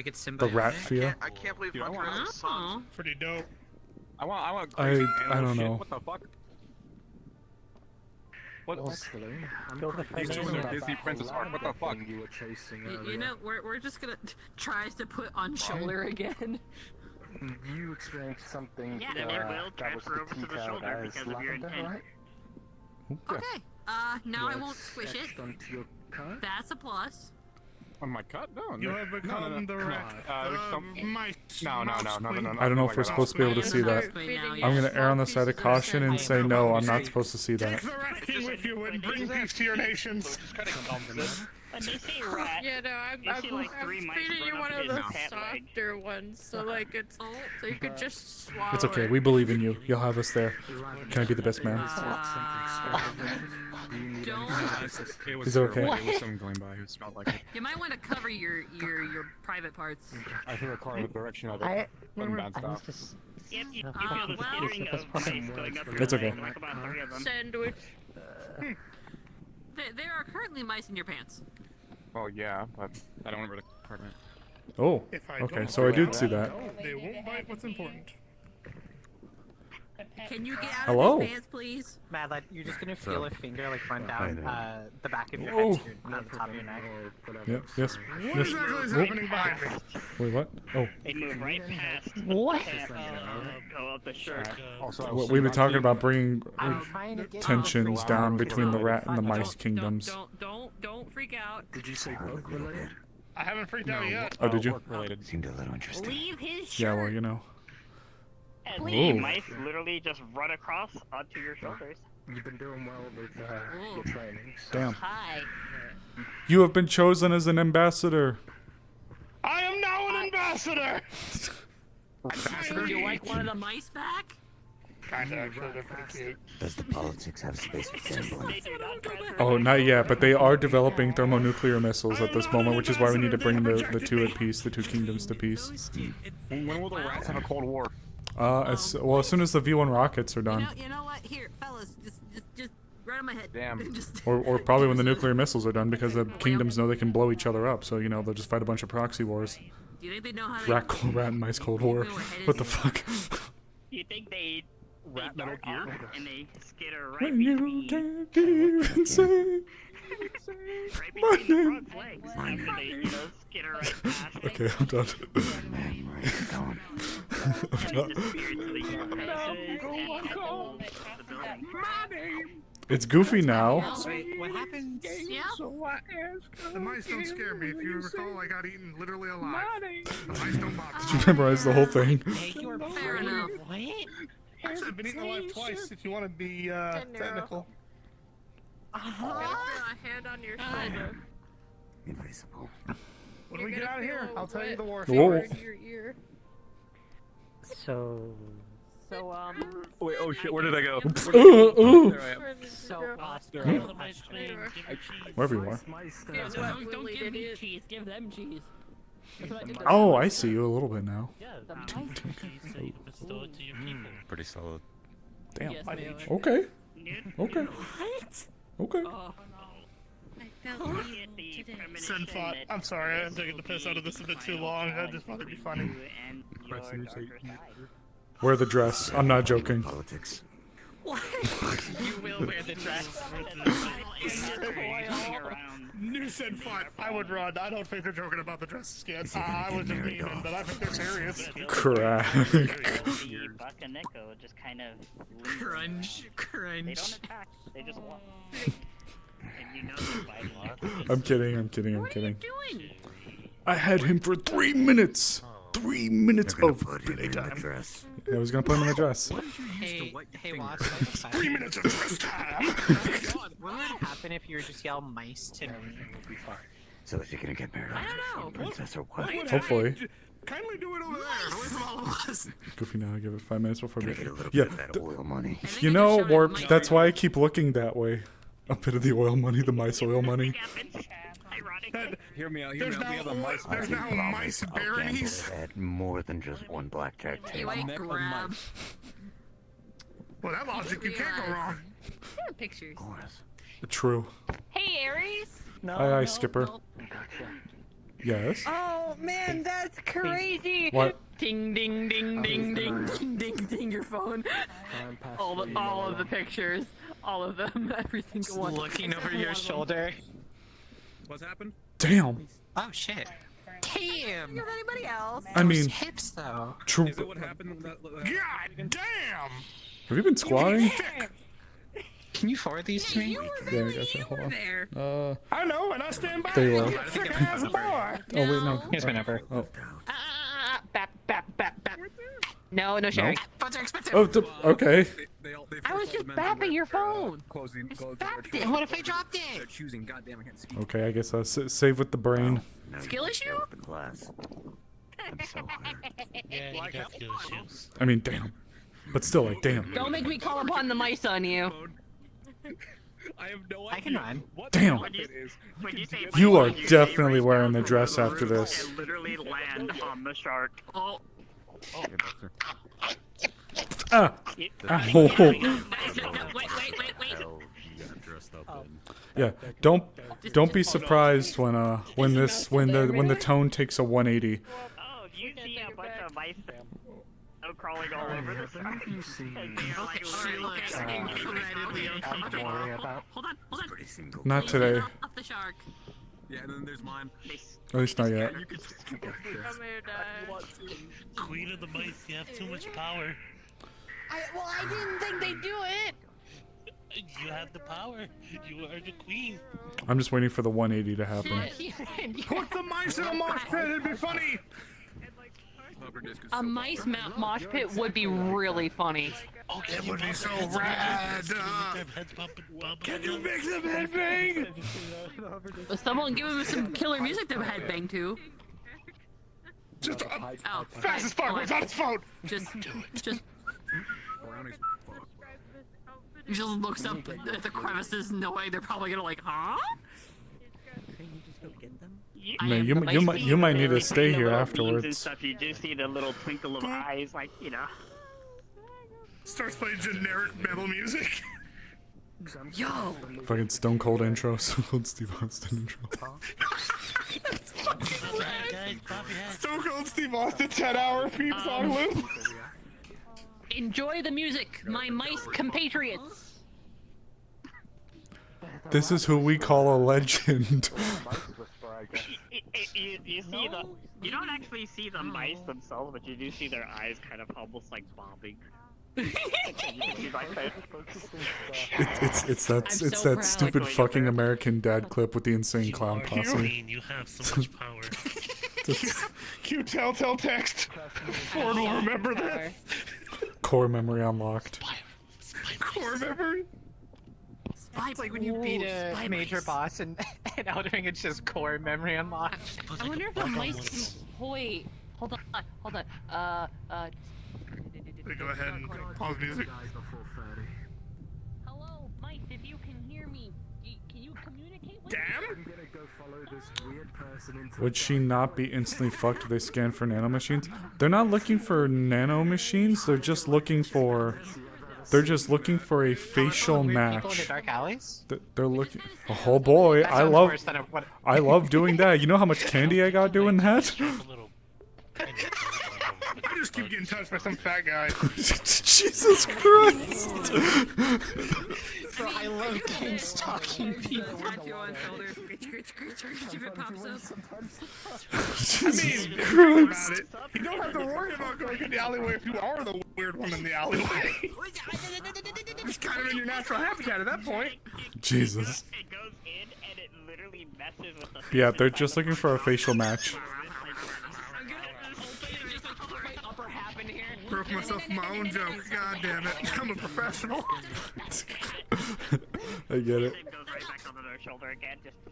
it's symbiotic. The rat fear. I can't believe Dude, I Hunter want- has a son. Pretty dope. I want I crazy don't animal shit. know. What the fuck? What? These two are Disney princess art. What the fuck? You were chasing You earlier. know, we're just gonna tries to put on shoulder again. You experienced something Yeah, and it will that was transfer over to the detailed shoulder as because of your lavender, intent. right? Okay. Now I won't squish it. Etched onto your card? That's a plus. On my cut? No. You have become the rat. Mice. No. I don't know if we're supposed to be able to see that. I'm gonna err on the side of caution and say no. I'm not supposed to see Take that. the rat king with you and bring peace to your nations. And they say rat. Yeah, no, I'm You see, like, three mice feeding you run one up of his the pant leg. softer ones, so like it's so you could just swallow. It's okay. We believe in you. You'll have us there. Can I be the best man? Don't. It was Is it okay? There was someone going by who smelled like it. You might want to cover your private parts. I threw a car in the direction of it. Wasn't bad stuff. Yep, you feel the skittering of mice going up your It's okay. leg, like about 3 of them. Sandwich. There are currently mice in your pants. Well, yeah, but I don't remember the apartment. Oh. If I Okay. don't So I feel did see that. They won't bite what's important. Can you get out Hello? of his pants, please? Mad lad, you're just gonna feel a finger like run down the back of your Whoa. head to the top of your neck. Yep. Yes. What Yes. exactly is Oh. happening behind me? Wait. What? Oh. They move right past What? go up the shirt. Also, I Well, was we've been sitting on talking about bringing I'm trying to get tensions Wow. down between the rat and the mice Don't- kingdoms. Don't freak out. Did you say book related? I haven't freaked out yet. Oh, did you? work-related. Seemed a little interesting. Leave his shirt. Yeah. Well, you know. And Ooh. the mice literally just run across onto your shoulders. You've been doing well with your training. So. Damn. Hi. You have been chosen as an ambassador. I am now an ambassador! Would you like one of the mice back? Kinda, actually, they're pretty cute. Does the politics have space for gambling? They do not transfer Oh, not yet, but they are developing thermonuclear missiles at this moment, which is why we need to bring the two at peace, the two kingdoms to peace. When will the rats have a Cold War? As soon as the V1 rockets are done, You know what? Here, fellas, just right on my head. Damn. Just- or probably when the nuclear missiles are done, because the kingdoms know they can blow each other up. So you know they'll just fight a bunch of proxy wars. Do you think they know how to? Rat and mice Cold War. What the fuck? You think they Rat Metal dart Gear? off and they skitter right When you between can't even say right my between the name. frog's legs after they, skitter right past it. Okay, I'm done. Man, where is it going? I'm done. It's Goofy now. Wait, what happens? Yeah. The mice don't scare me. If you recall, I got eaten literally alive. The mice don't bother Did you memorize the whole thing? Hey, you are Fair enough. What? Actually, I've been eaten alive twice. If you want to be technical. A hand on your shoulder. Invisible. When we get out of here, I'll tell you the war. Whoa. In your ear. So, Wait, oh shit, where did I go? Ooh. There I am. So, Wherever you are. don't give me cheese, give them cheese. That's what I did. Oh, I see you a little bit now. Yeah, cheese so you can bestow it to your people. Pretty solid. Damn. Yes, Mailer. Okay. Okay. What? Okay. I felt evil today. Send thought. I'm sorry, I'm taking the piss out of this a bit too long. I just wanted to be funny. Wear the dress. I'm not joking. Politics. What? You will wear the dress. New said thought. I would run. I don't think they're joking about the dress skin. I was just memeing, but I think they're serious. Crack. The Buckaneko just kind of Crunch. They don't attack. They just walk. And you know this by law. I'm kidding. I'm kidding. I'm kidding. Doing? I had him for 3 minutes. 3 minutes of playtime. I was gonna put him in the dress. Hey, Watson. 3 minutes of dress time. What would happen if you were just yell mice to me? So is he gonna get married off to princess or what? Hopefully. Kindly do it over there, away from all of us. Goofy, now I give it 5 minutes before we Get a little yeah. bit of that oil money. You know, Warped, that's why I keep looking that way. A bit of the oil money, the mice oil money. Hear me out, There's now, there's now mice baronies. At more than just one blackjack You table. ain't grab. Well, that logic, you can't go wrong. Yeah, pictures. True. Hey, Aries. Aye, aye, Skipper. Yes? Oh man, that's crazy! What? Ding ding ding ding ding ding ding ding your phone. All of the pictures, all of them, every single one. Looking over your shoulder. What's happened? Damn. Oh shit. Damn. You have anybody else? I mean, Hips though. true. Is it what happened? God damn! Have you been squatting? Can you forward these to me? Yeah, I gotcha. Hold on. I know, and I stand by There you are. you, thick ass boy. Oh, wait, no. Here's my number. Oh. Bap bap bap bap. No sharing. Oh, okay. I was just bapping your phone. Closing. Bapped it. What if I dropped They're it? choosing. Goddamn, I can't speak. Okay, I guess I'll save with the brain. Skill issue? The glass. I'm so hurt. Yeah, you got skill issues. I mean, damn. But still, like, damn. Don't make me call upon the mice on you. I have no idea. I can run. What Damn. the fuck it is. When you say You are definitely wearing the dress after this. and literally land on the shark. Oh. Ah! You- Ah. Wait. Yeah, don't be surprised when the tone takes a 180. Oh, you see a bunch of mice crawling all over the shark. Hold on. Not today. Off the shark. Yeah, and then there's mine. At least not yet. Come here, Dad. Queen of the mice, you have too much power. I didn't think they'd do it. You have the power. You are the queen. I'm just waiting for the 180 to happen. Put the mice in a mosh pit, it'd be funny. A mice mosh pit would be really funny. It would be so rad. Can you make them headbang? Someone give him some killer music to headbang to. Just Oh, fast as fuck without his phone. Just he just looks up at the crevices knowing they're probably gonna like, huh? Man, you might need to stay here afterwards. And stuff, you do see the little twinkle of eyes, like, you know. Starts playing generic metal music. Yo! Fucking Stone Cold intro, Stone Cold Steve Austin intro. Stone Cold Steve Austin 10-hour theme song loop. Enjoy the music, my mice compatriots. This is who we call a legend. You see you don't actually see the mice themselves, but you do see their eyes kind of almost like bobbing. It's that stupid fucking American Dad clip with the insane clown posse. Queen, you have so much power. Cute telltale text. Ford will remember this. Core memory unlocked. Core memory? It's like when you beat a major boss and Elden Ring, it's just core memory unlocked. I wonder if the mice can... Wait, hold on. Go ahead and pause music. Hello, mice, if you can hear me, can you communicate with Damn! me? Would she not be instantly fucked if they scan for nanomachines? They're not looking for nanomachines. They're just looking for a facial People in match. the dark alleys? They're looking. Oh boy, That I sounds love. worse than what- I love doing that. You know how much candy I got doing that? I just keep getting touched by some fat guy. Jesus Christ! Bro, I love getting stalking people. Tattoo on shoulder, screech if it pops up. I mean, think about it. You don't have to worry about going in the alleyway if you are the weird one in the alleyway. It's kind of in your natural habitat at that point. Jesus. It goes in and it literally messes with the. Yeah, they're just looking for a facial match. Broke myself in my own joke. God damn it. I'm a professional. I get it.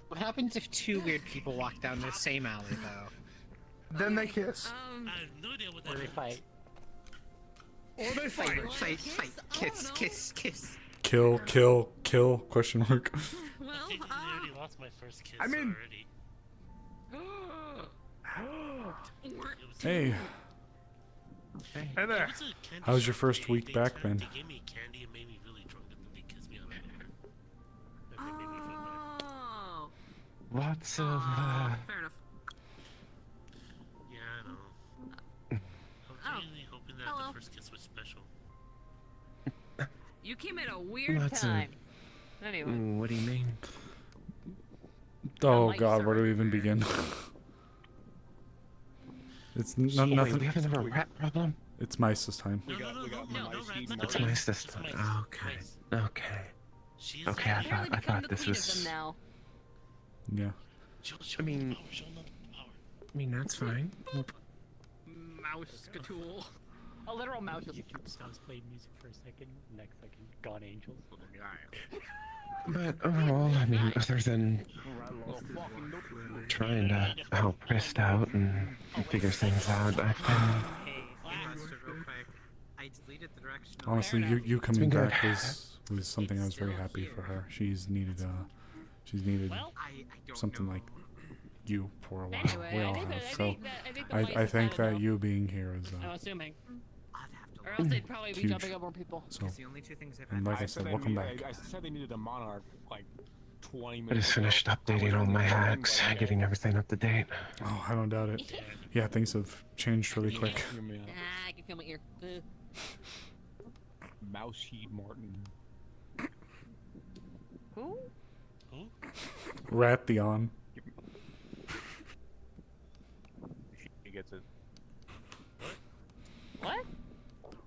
What happens if two weird people walk down the same alley, though? Then they kiss. I have no idea what that Or they fight. Or they fight. Fight. Kiss. Kill. Question mark. I think I already lost my first kiss I mean- already. Hey, Hey there. how's your first week back been? They gave me candy and made me really drunk and then they kissed me on the hair. And they made me feel bad. Oh. Lots of, Fair enough. Yeah, I know. I was really hoping that Hello. the first kiss was special. You came at a weird Lots of- time. Anyway. what do you mean? Oh mice God, are where do we even begin? It's Wait, nothing. we have another rat problem? It's mice this time. It's nice this time. Okay. Okay, I thought this was... Yeah. I mean, that's fine. Mouse Catool. A literal mouse. Sounds played music for a second, next second, Gone Angels. But overall, I mean, other than trying to help Rist out and figure things out, I've been... Honestly, you coming been good. back was something I was very happy for her. She's needed something like you for a while. Anyway, We I all think have. that- I So think that- I think the I mice think have that enough. you being here is I'm assuming. Or else they'd probably be huge. jumping up more people. So, and like I said, welcome back. I said they needed a monarch like 20 I minutes just finished updating all my hacks, getting everything up to date. Oh, I don't doubt it. Yeah, things have changed really quick. Ah, I can feel my ear. Mouse Heed Martin. Who? Ration. He gets it. What?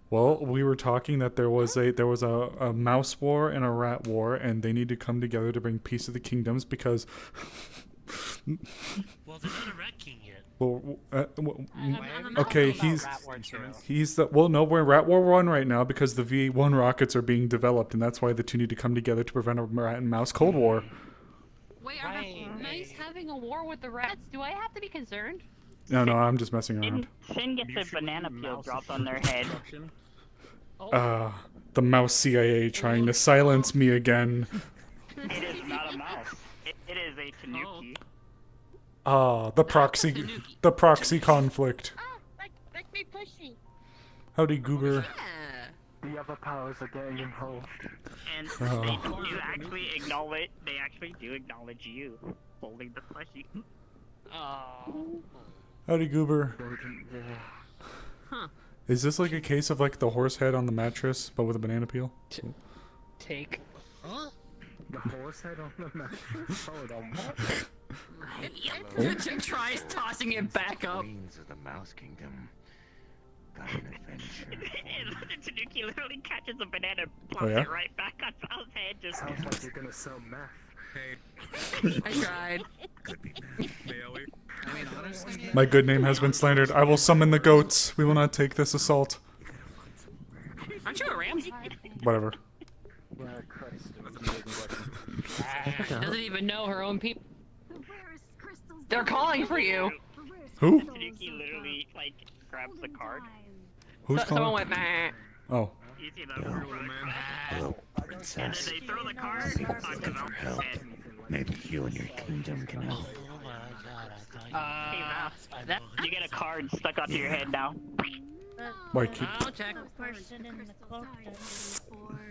Well, we were talking that there was a mouse war and a rat war, and they need to come together to bring peace to the kingdoms because. Well, they're not a rat king yet. Well, I'm okay, talking he's about Rat War 2. we're in Rat War 1 right now because the V1 rockets are being developed, and that's why the two need to come together to prevent a rat and mouse cold war. Wait, are the mice having a war with the rats? Do I have to be concerned? No, I'm just messing around. Sin gets a banana peel dropped on their head. The mouse CIA trying to silence me again. It is not a mouse. It is a tanuki. The proxy conflict. Let me push you. Howdy, Goober. The other powers are getting involved. And Oh. they do actually acknowledge. They actually do acknowledge you holding the plushie. Oh. Howdy, Goober. Huh. Is this like a case of like the horse head on the mattress, but with a banana peel? Take. Huh? The horse head on the mattress? Hold on, what? Tries tossing it back up. Queens of the Mouse Kingdom. Got an adventure. The tanuki literally catches a banana, plops Oh, yeah? it right back on Val's head. Just Sounds like you're gonna sell meth. I tried. Could be meth. I mean, honestly, My good name has been slandered. I will summon the goats. We will not take this assault. Aren't you a Ramsey? Whatever. Doesn't even know her own people. They're calling for you. Who? Tanuki literally like grabs the card. Who's Someone calling? went bah. Oh. You see the Hello, princess. and then they throw the card Seek onto for them. help. Maybe you and your kingdom can help. Hey Val, you get a card stuck onto your head now. Wait, keep. The person in the cloak does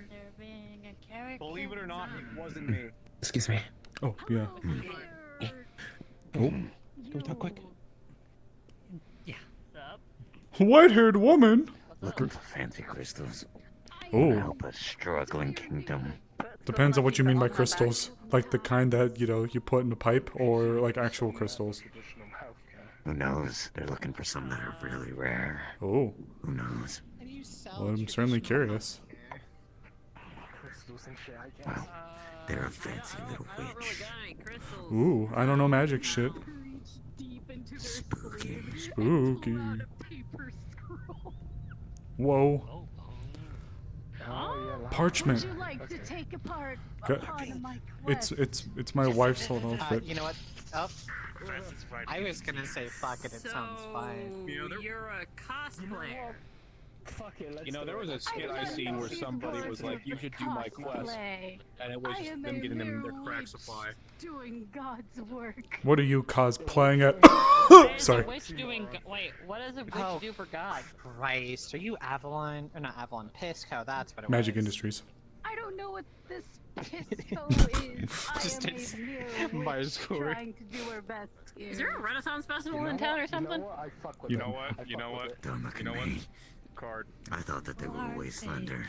they're being a character. Believe it or not, it wasn't me. Excuse me. Oh, yeah. Oh. Can we talk quick? White-haired woman. Looking for fancy crystals. Oh. Help a struggling kingdom. Depends on what you mean by crystals. Like the kind that, you know, you put in a pipe, or like actual crystals. Who knows? They're looking for some that are really rare. Oh. Who knows? Well, I'm certainly curious. Well, they're a fancy little witch. Ooh, I don't know magic shit. Spooky. Spooky. Whoa. Parchment. Would you like to take apart Go- part of my It's my wife's old outfit. You know what? Oh. I was gonna say fuck it, it sounds fine. You're a cosplayer. You know, there was a skit I seen where somebody was like, "You should do my quest," and it was just them getting them their crack supply. doing God's work. What are you cosplaying at? What is Sorry. a witch doing? Wait, what does a witch Oh, do for God? Christ, are you Avalon? Or not Avalon, Pisco, that's what it Magic was. Industries. I don't know what this Pisco is. Just I am it's a mere Mars witch Corey. trying to do her best here. Is there a Renaissance festival in town or something? You know what? You know what? Don't look You know at what? me. Card. I thought that they were Wastelander.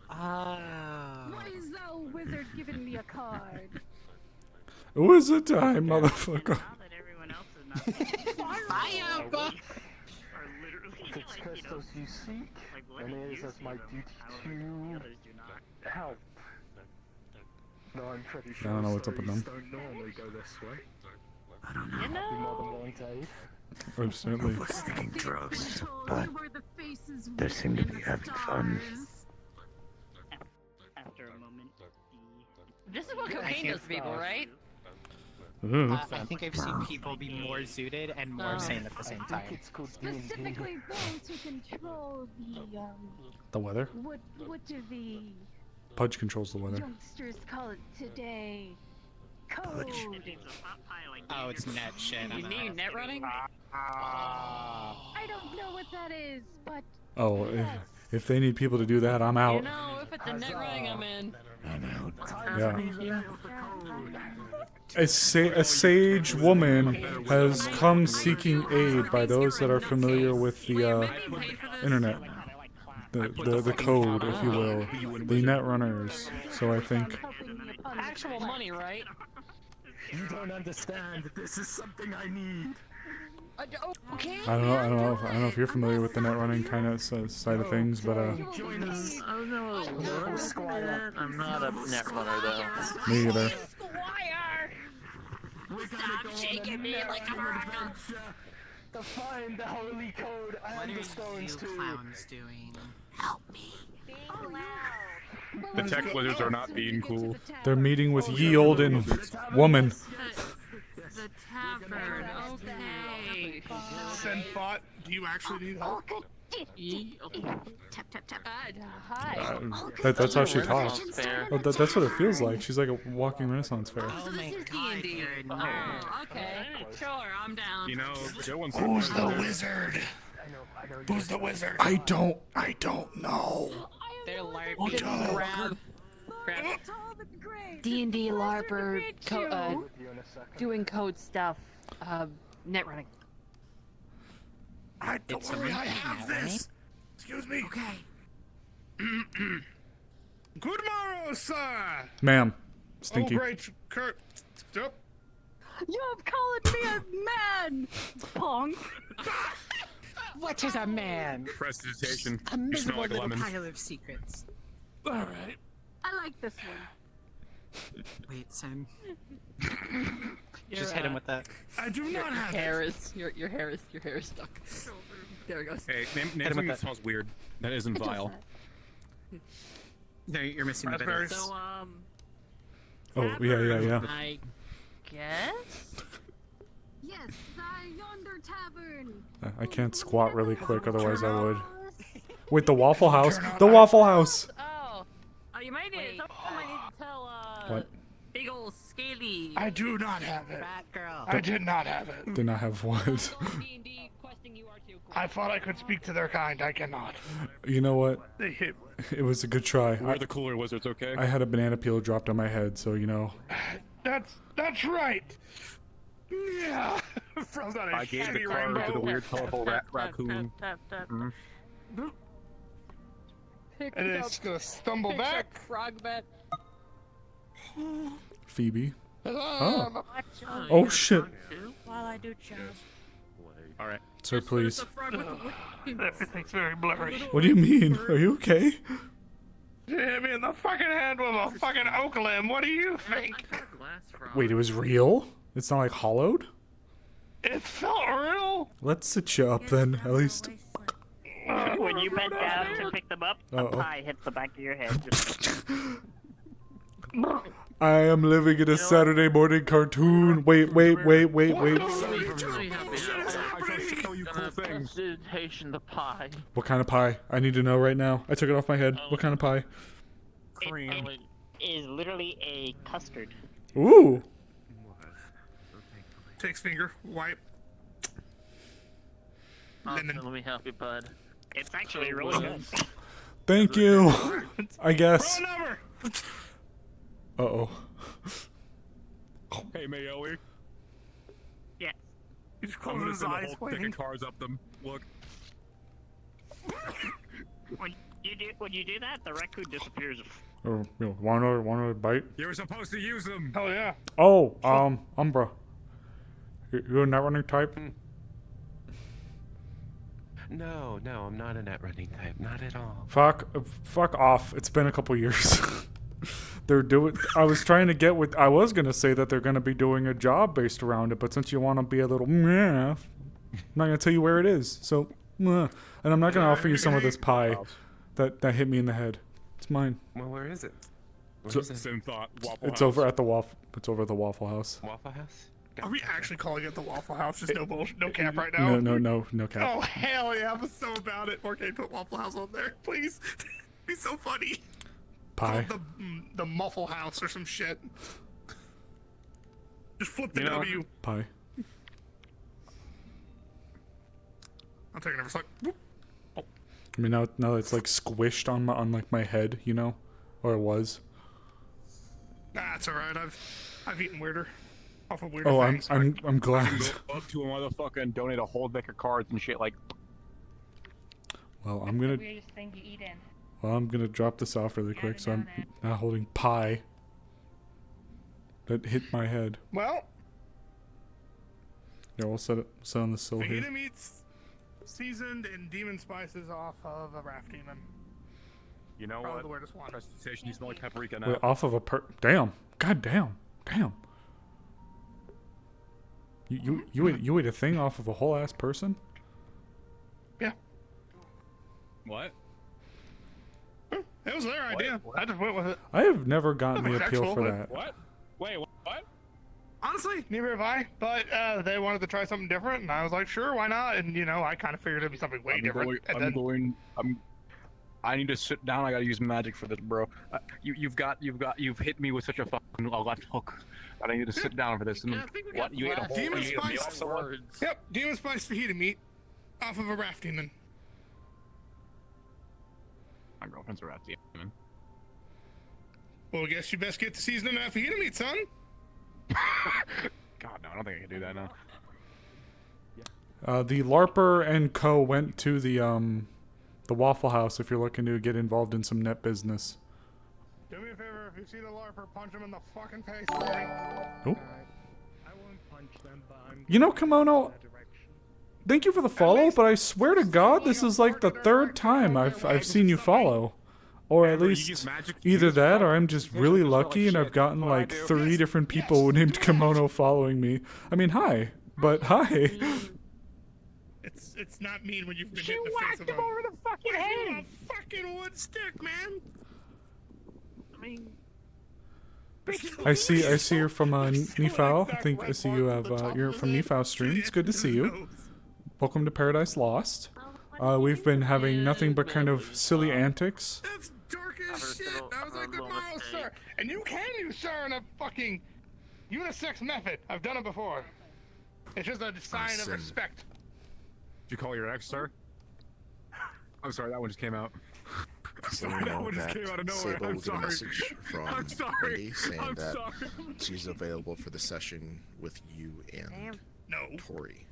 Ah. Why is that wizard giving me a card? It was a time, motherfucker. The crystals you seek, and it is as my duty to help. No, I'm pretty sure I don't know what's up with them. don't normally go this way. I don't know. I'd be more than willing to aid. I'm certainly. I was thinking drugs, but they seem to be having fun. After a moment, This is what cocaine does to people, right? Ooh. I think I've seen people be more zooted and more sane at the same time. Specifically those who control The weather? what do the Pudge controls the weather. youngsters call it today? Code. Oh, it's net shit. You need net running? I don't know what that is, but Oh, if they need people to do that, I'm out. You know, if it's a net running, I'm in. I'm out. Yeah. A sage woman has come seeking aid by those that are familiar with the internet. The code, if you will. The net runners. So I think. Actual money, right? You don't understand. This is something I need. Okay. I don't know if you're familiar with the net running kind of side of things, but Join us. I know a little bit. I'm not a net runner though. me either. Stop shaking me like a rocket. To find the holy code and the stones too. Clowns doing? Help me. The tech wizards are not being cool. They're meeting with ye olden woman. The tavern, okay. Senfot, do you actually need help? Tap, tap, tap. Hi. That's how she talks. Well, that's what it feels like. She's like a walking Renaissance fair. So this is D&D. Oh, okay. Sure, I'm down. You know, Joe wants Who's the wizard? Who's the wizard? I don't know. They're like Grab. D&D LARPer doing code stuff. Net running. I don't worry, I have this. Excuse me. Okay. Good morrow, sir. Ma'am. Stinky. Oh, great, Kurt. Yep. You've called me a man, punk. What is a man? Prestidigitation. A You smell miserable like a little lemon. pile of secrets. All right. I like this one. Wait, Sam. Just hit him with that. I do not have Hair is your hair is stuck. There it goes. Hey, name something that smells weird. That isn't vile. No, you're missing the bitters. So, Oh, yeah. I guess? Yes, thy yonder tavern. I can't squat really quick, otherwise I would. Wait, the Waffle House. The Waffle House. Oh, you might need. Someone might need to tell. What? Big ol' scaly. I do not have it. Rat girl. I did not have it. Did not have what? I thought I could speak to their kind. I cannot. You know what? They hit. It was a good try. We're the cooler wizards, okay? I had a banana peel dropped on my head, so you know. That's right. Yeah. Froze on a I gave the shitty card rainbow. to the weird, colorful raccoon. Mhm. And it's just gonna stumble back. Frog bat. Phoebe. Oh. Oh shit. While I do chores. All right. Sir, please. Everything's very blurry. What do you mean? Are you okay? You hit me in the fucking head with a fucking oak limb. What do you think? Wait, it was real? It's not like hollowed? It felt real. Let's sit you up then, at least. When you bent down to pick them up, a Uh-oh. pie hits the back of your head. Just... I am living in a Saturday morning cartoon. Wait. Presentation to pie. What kind of pie? I need to know right now. I took it off my head. What kind of pie? It is literally a custard. Ooh. Takes finger, wipe. Let me help you, bud. It's actually really good. Thank you. I guess. Uh-oh. Hey, Mayoe. Yeah. He just I'm closes gonna his send the eyes, whole waiting. thick of cars up them. Look. When you do that, the raccoon disappears. Oh, want another bite? You were supposed to use them. Hell yeah. Oh, Umbra. You're a net running type? No, I'm not a net running type. Not at all. Fuck off. It's been a couple years. I was trying to get with. I was gonna say that they're gonna be doing a job based around it, but since you want to be a little meh, I'm not gonna tell you where it is. So, meh. And I'm not gonna offer you some of this pie that hit me in the head. It's mine. Well, where is it? So- Where is it? It's over at the Waffle House. Waffle House? Are we actually calling it the Waffle House? Just no bullshit, no cap right now. No cap. Oh hell yeah! I'm so about it. Morgan, put Waffle House on there, please. Be so funny. Pie. Call it the Muffle House or some shit. Just flip the W. Pie. I'm taking it for a sec. Whoop. I mean now it's like squished on like my head, you know, or it was. Nah, it's alright. I've eaten weirder. Off of weirder Oh, things. I'm glad. Go up to a motherfucker and donate a whole deck of cards and shit like. Well, I'm gonna. The weirdest thing you eat in. Well, I'm gonna drop this off really quick, so I'm not holding pie. That hit my head. Well, Yeah, we'll set on the sill here. fajita meats seasoned in demon spices off of a raft demon. You know Probably what? the weirdest one. Presentation, you smell like paprika Wait, now. off of a damn. God damn. You ate a thing off of a whole ass person? Yeah. What? It was their idea. I just went with it. I have never gotten the Nothing appeal sexual, for but- that. What? Wait, what? Honestly, neither have I. But they wanted to try something different, and I was like, sure, why not? And I kind of figured it'd be something way different. I need to sit down. I gotta use magic for this, bro. You've hit me with such a fucking left hook. I need to sit down for this. What? You ate a whole Demon you ate a meal spice. off someone? Yep, demon spice fajita meat off of a raft demon. My girlfriend's a rat demon. Well, I guess you best get to seasoning that fajita meat, son. God, no, I don't think I can do that now. The LARPer and co went to the Waffle House if you're looking to get involved in some net business. Do me a favor, if you see the LARPer, punch him in the fucking face for me. Oh. I won't punch them, but I'm You know, Kimono, thank you for the follow, but I swear to God, this is like the third time I've seen you follow. Or at least either that or I'm just really lucky and I've gotten like 3 different people named Kimono following me. I mean, hi, but hi. It's not mean when you've been You hit in the face whacked of him over the fucking head! a fucking wood stick, man. I mean, I see you're from Nifao. I think I see you have you're from Nifao stream. It's good to see you. Welcome to Paradise Lost. We've been having nothing but kind of silly antics. That's dark as shit. That was like the mile, sir. And you can use sir in a fucking unisex method. I've done it before. It's just a sign of respect. Did you call your ex, sir? I'm sorry, that one just came out. Sorry, that one just came out of nowhere. Sable I'm will get a sorry. message from I'm sorry. Wendy saying I'm that sorry. she's available for the session with you and Tori.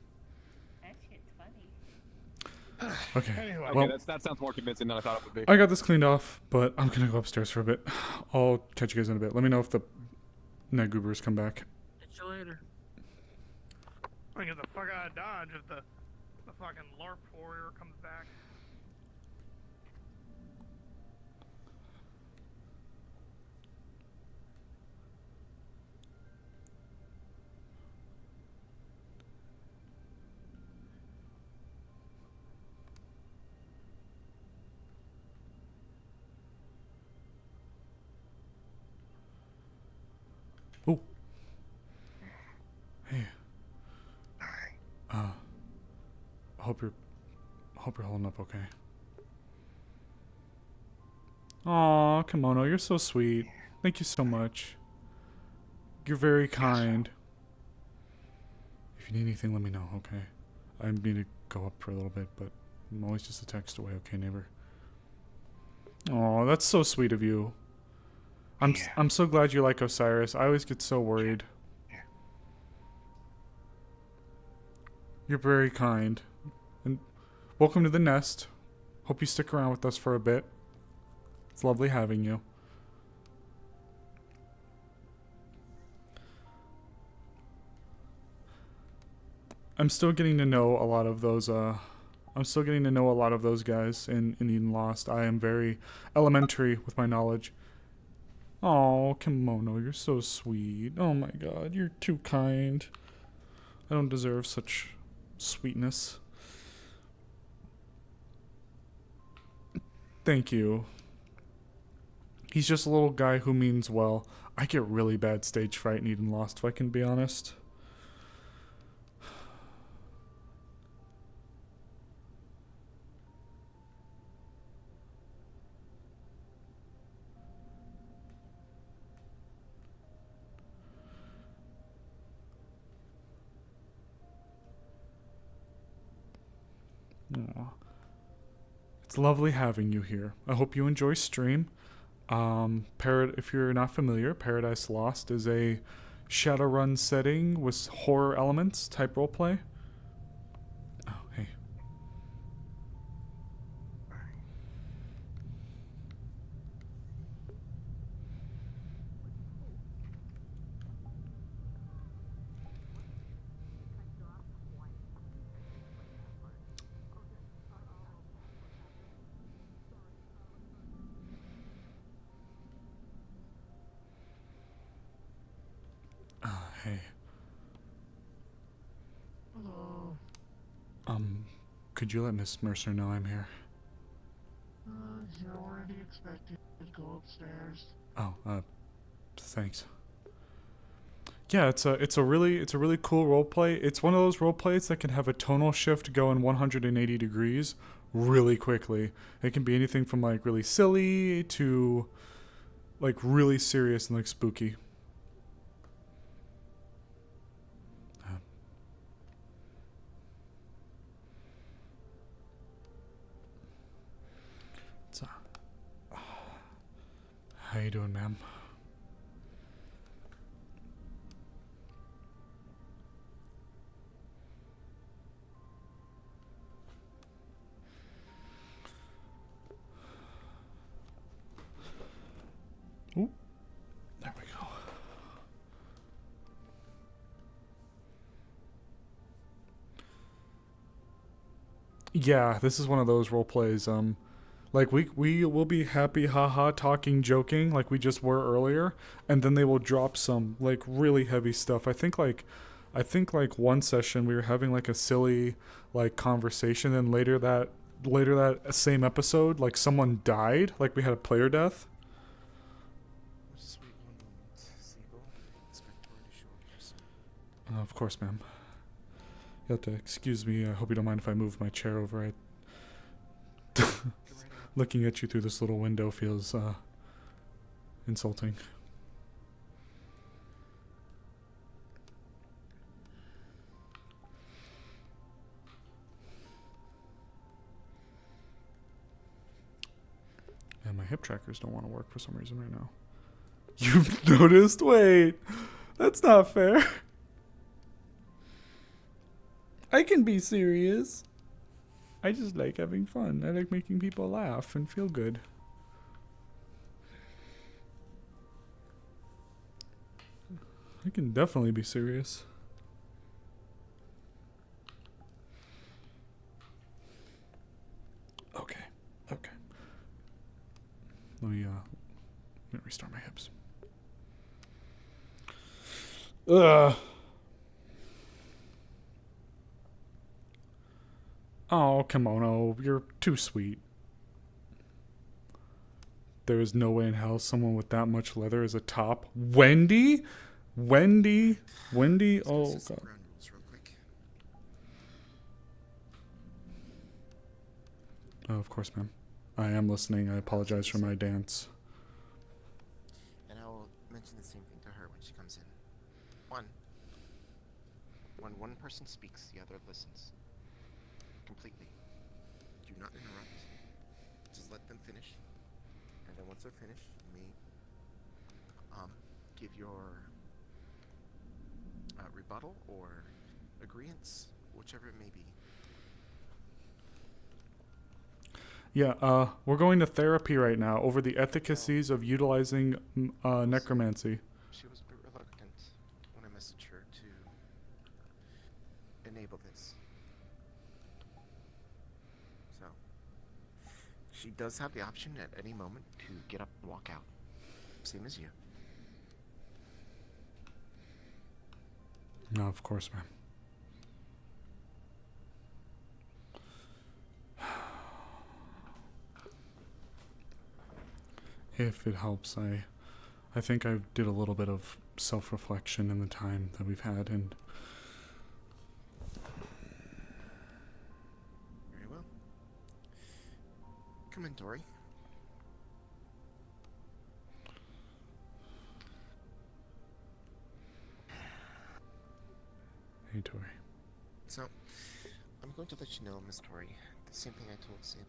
That shit's funny. Okay. Anyway. Well, that sounds more convincing than I thought it would be. I got this cleaned off, but I'm gonna go upstairs for a bit. I'll catch you guys in a bit. Let me know if the night goobers come back. catch you later. I get the fuck out of Dodge if the fucking LARP warrior comes back. Oh. Hey. Hope you're holding up okay. Aw, Kimono, you're so sweet. Thank you so much. You're very kind. If you need anything, let me know, okay? I need to go up for a little bit, but I'm always just a text away, okay, neighbor? Aw, that's so sweet of you. I'm so glad you like Osiris. I always get so worried. You're very kind. And welcome to the nest. Hope you stick around with us for a bit. It's lovely having you. I'm still getting to know a lot of those guys in Eden Lost. I am very elementary with my knowledge. Oh, Kimono, you're so sweet. Oh my god, you're too kind. I don't deserve such sweetness. Thank you. He's just a little guy who means well. I get really bad stage fright in Eden Lost, if I can be honest. Aw. It's lovely having you here. I hope you enjoy stream. If you're not familiar, Paradise Lost is a Shadowrun setting with horror elements type roleplay. Oh, hey. Hey. Hello. Could you let Miss Mercer know I'm here? You're already expected to go upstairs. Oh, thanks. Yeah, it's a really cool roleplay. It's one of those roleplays that can have a tonal shift going 180 degrees really quickly. It can be anything from like really silly to like really serious and like spooky. How you doing, ma'am? Ooh, there we go. Yeah, this is one of those role plays. Like we will be happy, haha, talking, joking, like we just were earlier, and then they will drop some like really heavy stuff. I think like I think like one session we were having like a silly like conversation, and later that same episode, like someone died, like we had a player death. Just wait 1 moment. Sable, expect Tori to show up here soon. Of course, ma'am. You have to excuse me. I hope you don't mind if I move my chair over. Looking at you through this little window feels insulting. And my hip trackers don't want to work for some reason right now. You've noticed? Wait. That's not fair. I can be serious. I just like having fun. I like making people laugh and feel good. I can definitely be serious. Okay. Okay. Let me restart my hips. Ugh. Oh, kimono, you're too sweet. There is no way in hell someone with that much leather is a top. Wendy? Wendy? Wendy? Oh, God. Oh, of course, ma'am. I am listening. I apologize for my dance. And I will mention the same thing to her when she comes in. When one person speaks, the other listens. Completely. Do not interrupt. Just let them finish. And then once they're finished, you may give your rebuttal or agreeance, whichever it may be. Yeah, we're going to therapy right now over the efficacies of utilizing necromancy. She was a bit reluctant when I messaged her to enable this. So, she does have the option at any moment to get up and walk out. Same as you. No, of course, ma'am. If it helps, I think I did a little bit of self-reflection in the time that we've had, and very well. Come in, Tori. Hey, Tori. So, I'm going to let you know, Miss Tori, the same thing I told Sable.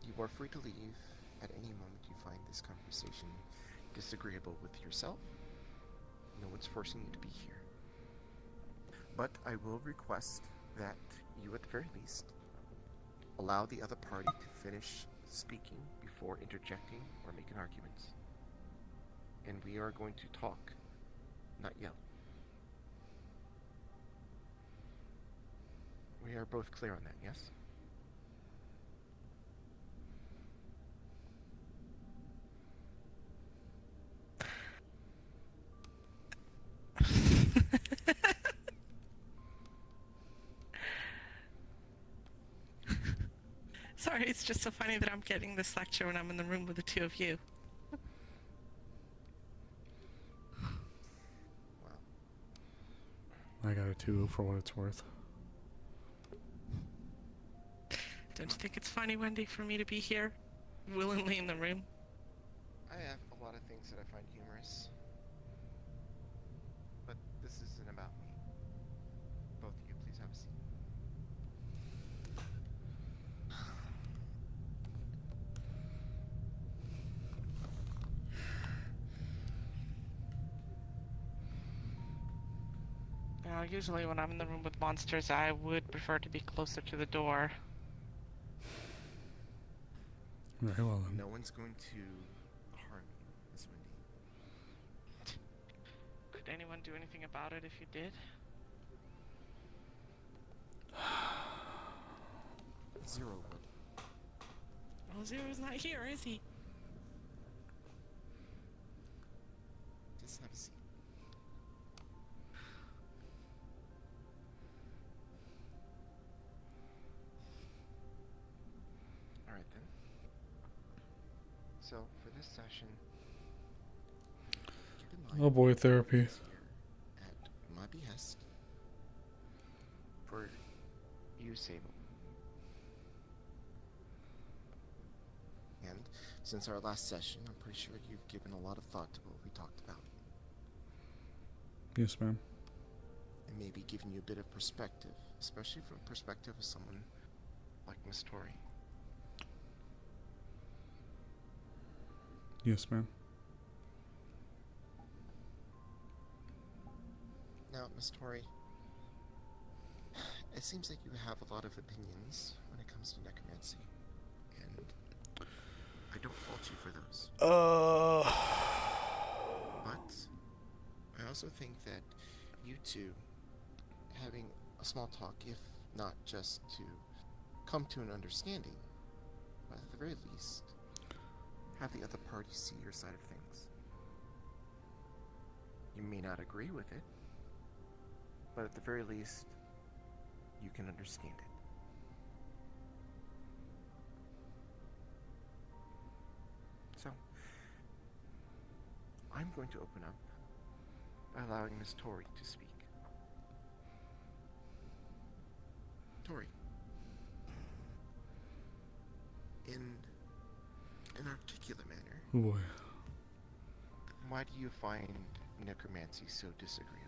You are free to leave at any moment you find this conversation disagreeable with yourself. No one's forcing you to be here. But I will request that you, at the very least, allow the other party to finish speaking before interjecting or making arguments. And we are going to talk, not yell. We are both clear on that, yes? Sorry, it's just so funny that I'm getting this lecture when I'm in the room with the two of you. I got a 2 for what it's worth. Don't you think it's funny, Wendy, for me to be here, willingly in the room? I have a lot of things that I find humorous. But this isn't about me. Both of you, please have a seat. Now, usually when I'm in the room with monsters, I would prefer to be closer to the door. Very well, then. No one's going to harm you, Miss Wendy. Could anyone do anything about it if you did? Zero would. Well, Zero's not here, is he? Just have a seat. So, for this session, keep in Oh boy, therapy. Here at my behest for you, Sable. And since our last session, I'm pretty sure you've given a lot of thought to what we talked about. Yes, ma'am. And maybe given you a bit of perspective, especially from the perspective of someone like Miss Tori. Yes, ma'am. Now, Miss Tori, it seems like you have a lot of opinions when it comes to necromancy, and I don't fault you for those. But I also think that you two having a small talk, if not just to come to an understanding, but at the very least, have the other party see your side of things. You may not agree with it, but at the very least, you can understand it. So, I'm going to open up by allowing Miss Tori to speak. Tori, in an articulate manner, Oh boy. why do you find necromancy so disagreeable?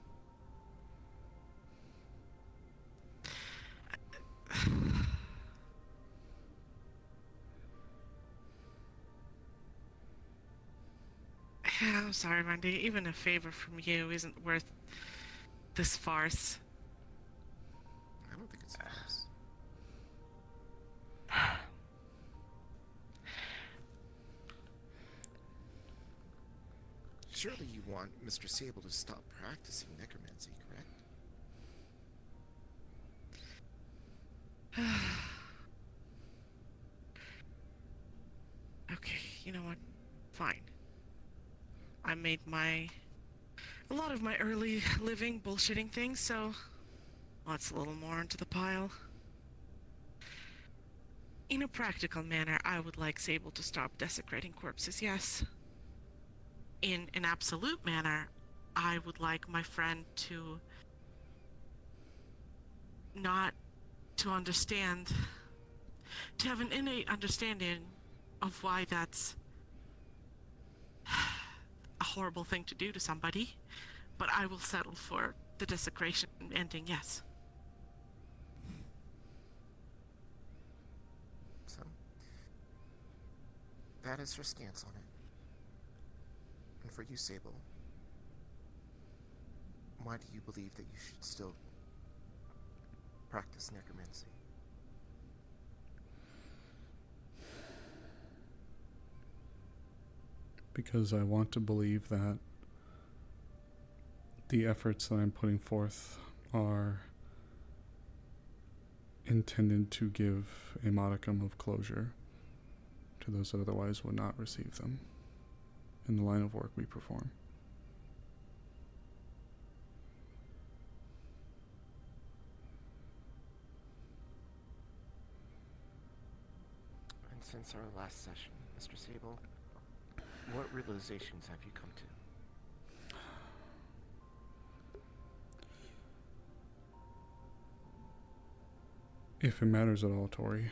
I'm sorry, Randy. Even a favor from you isn't worth this farce. I don't think it's a farce. Surely you want Mr. Sable to stop practicing necromancy, correct? Okay, you know what? Fine. I made a lot of my early living bullshitting things, so let's a little more into the pile. In a practical manner, I would like Sable to stop desecrating corpses, yes. In an absolute manner, I would like my friend to not to understand, to have an innate understanding of why that's a horrible thing to do to somebody, but I will settle for the desecration ending, yes. So, that is her stance on it. And for you, Sable, why do you believe that you should still practice necromancy? Because I want to believe that the efforts that I'm putting forth are intended to give a modicum of closure to those that otherwise would not receive them in the line of work we perform. And since our last session, Mr. Sable, what realizations have you come to? If it matters at all, Tori,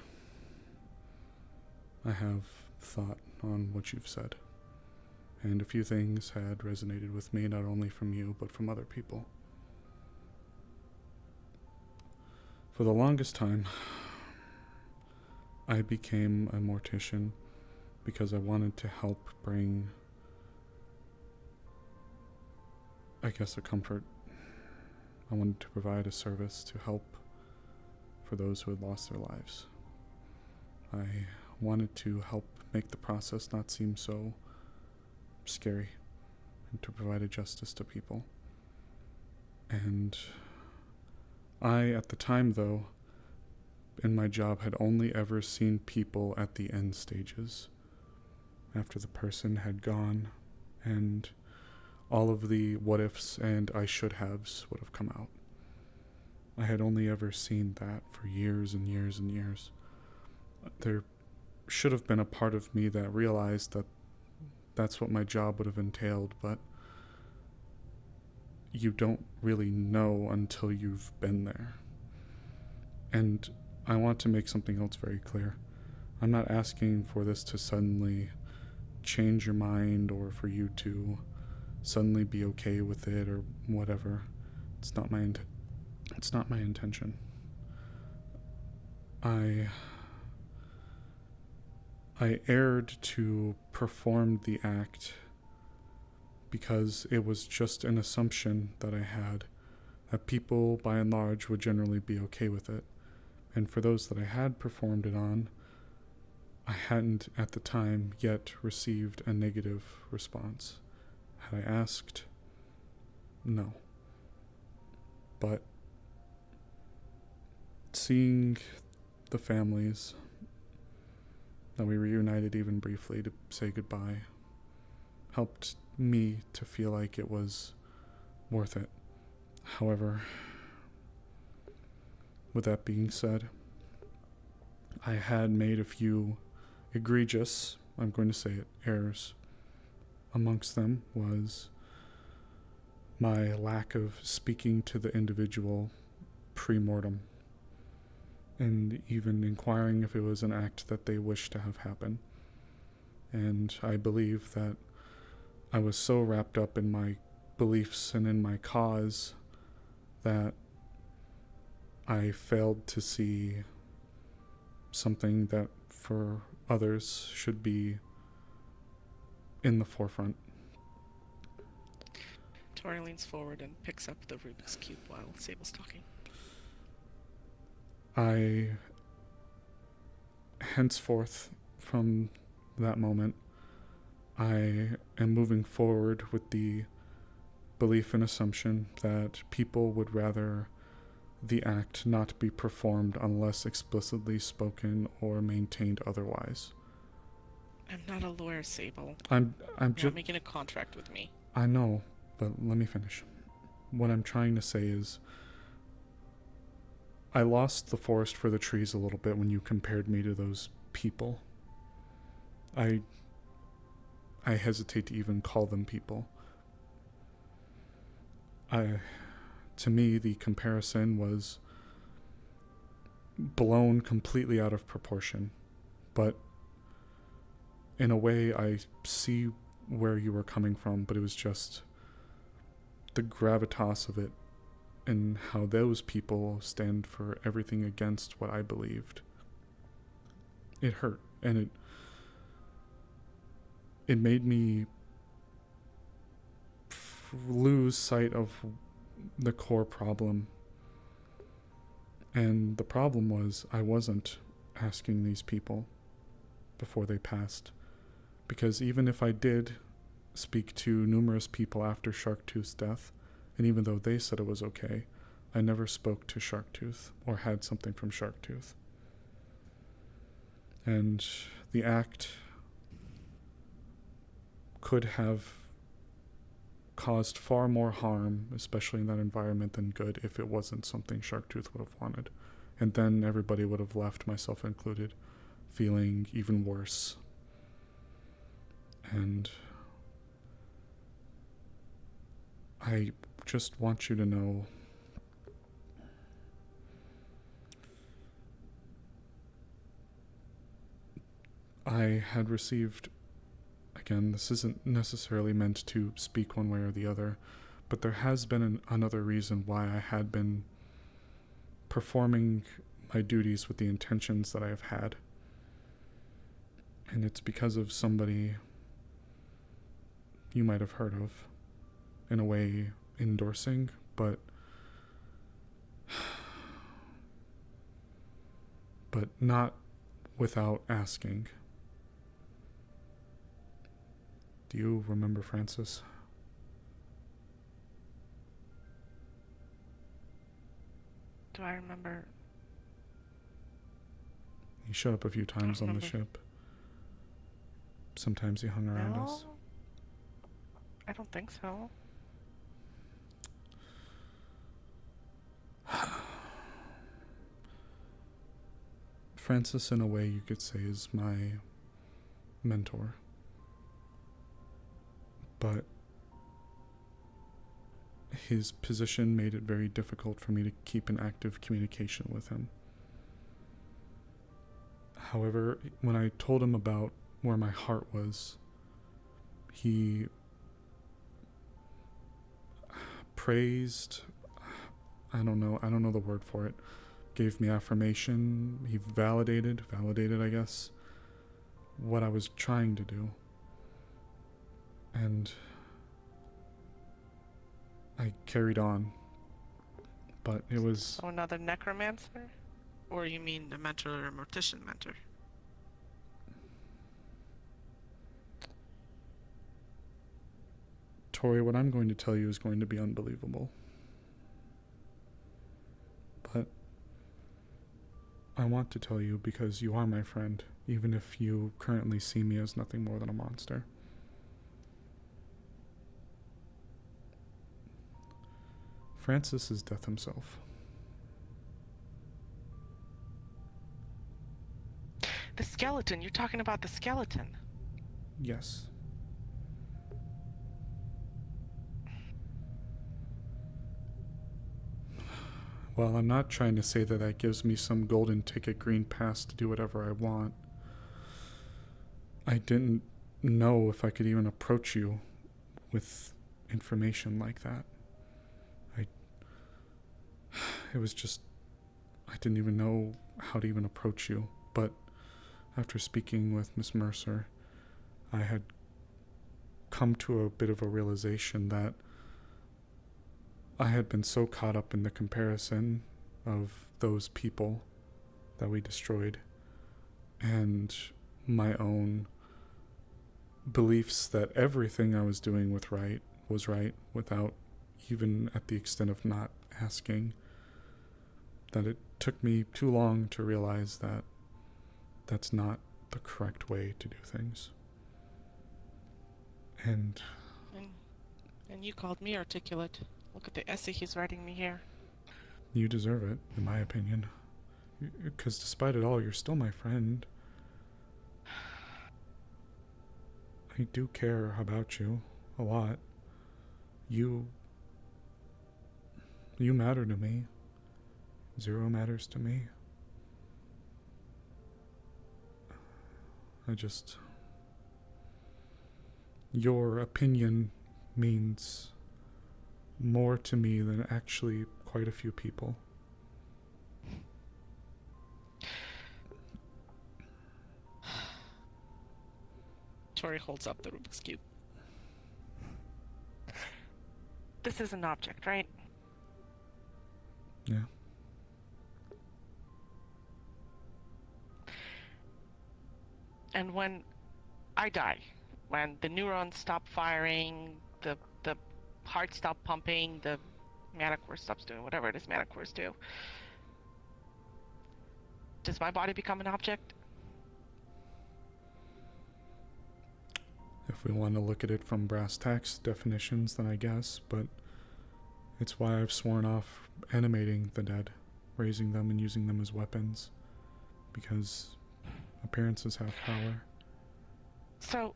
I have thought on what you've said, and a few things had resonated with me, not only from you, but from other people. For the longest time, I became a mortician because I wanted to help bring, I guess, a comfort. I wanted to provide a service to help for those who had lost their lives. I wanted to help make the process not seem so scary and to provide a justice to people. And I, at the time though, in my job had only ever seen people at the end stages, after the person had gone and all of the what ifs and I should haves would have come out. I had only ever seen that for years and years and years. There should have been a part of me that realized that that's what my job would have entailed, but you don't really know until you've been there. And I want to make something else very clear. I'm not asking for this to suddenly change your mind or for you to suddenly be okay with it or whatever. It's not my intention. I erred to perform the act because it was just an assumption that I had that people by and large would generally be okay with it. And for those that I had performed it on, I hadn't at the time yet received a negative response. Had I asked? No. But seeing the families that we reunited even briefly to say goodbye helped me to feel like it was worth it. However, with that being said, I had made a few egregious, I'm going to say it, errors. Amongst them was my lack of speaking to the individual pre-mortem and even inquiring if it was an act that they wished to have happen. And I believe that I was so wrapped up in my beliefs and in my cause that I failed to see something that for others should be in the forefront. Tori leans forward and picks up the Rubik's Cube while Sable's talking. I, henceforth, from that moment, I am moving forward with the belief and assumption that people would rather the act not be performed unless explicitly spoken or maintained otherwise. I'm not a lawyer, Sable. I'm You're just not making a contract with me. I know, but let me finish. What I'm trying to say is I lost the forest for the trees a little bit when you compared me to those people. I hesitate to even call them people. To me, the comparison was blown completely out of proportion. But in a way, I see where you were coming from, but it was just the gravitas of it and how those people stand for everything against what I believed. It hurt, and it made me lose sight of the core problem. And the problem was I wasn't asking these people before they passed. Because even if I did speak to numerous people after Sharktooth's death, and even though they said it was okay, I never spoke to Sharktooth or had something from Sharktooth. And the act could have caused far more harm, especially in that environment, than good if it wasn't something Sharktooth would have wanted. And then everybody would have left, myself included, feeling even worse. And I just want you to know I had received, again, this isn't necessarily meant to speak one way or the other, but there has been another reason why I had been performing my duties with the intentions that I have had. And it's because of somebody you might have heard of, in a way endorsing, but not without asking. Do you remember Francis? Do I remember? He showed up a few times on the ship. Sometimes he hung around us. I don't think so. Francis, in a way you could say, is my mentor. but his position made it very difficult for me to keep in active communication with him. However, when I told him about where my heart was, he praised, I don't know the word for it, gave me affirmation, he validated, I guess, what I was trying to do. And I carried on, but it was... So another necromancer? Or you mean the mentor or mortician mentor? Tori, what I'm going to tell you is going to be unbelievable. But I want to tell you because you are my friend, even if you currently see me as nothing more than a monster. Francis is death himself. The skeleton, you're talking about the skeleton. Yes. Well, I'm not trying to say that that gives me some golden ticket green pass to do whatever I want. I didn't know if I could even approach you with information like that. It was just, I didn't even know how to even approach you. But after speaking with Miss Mercer, I had come to a bit of a realization that I had been so caught up in the comparison of those people that we destroyed and my own beliefs that everything I was doing was right without even at the extent of not asking, that it took me too long to realize that that's not the correct way to do things. And you called me articulate. Look at the essay he's writing me here. You deserve it, in my opinion. Because despite it all, you're still my friend. I do care about you a lot. You matter to me. Zero matters to me. Your opinion means more to me than actually quite a few people. Tori holds up the Rubik's Cube. This is an object, right? Yeah. And when I die, when the neurons stop firing, the heart stop pumping, the manicore stops doing whatever it is manicores do, does my body become an object? If we want to look at it from brass tacks definitions, then I guess, but it's why I've sworn off animating the dead, raising them and using them as weapons, because appearances have power. So,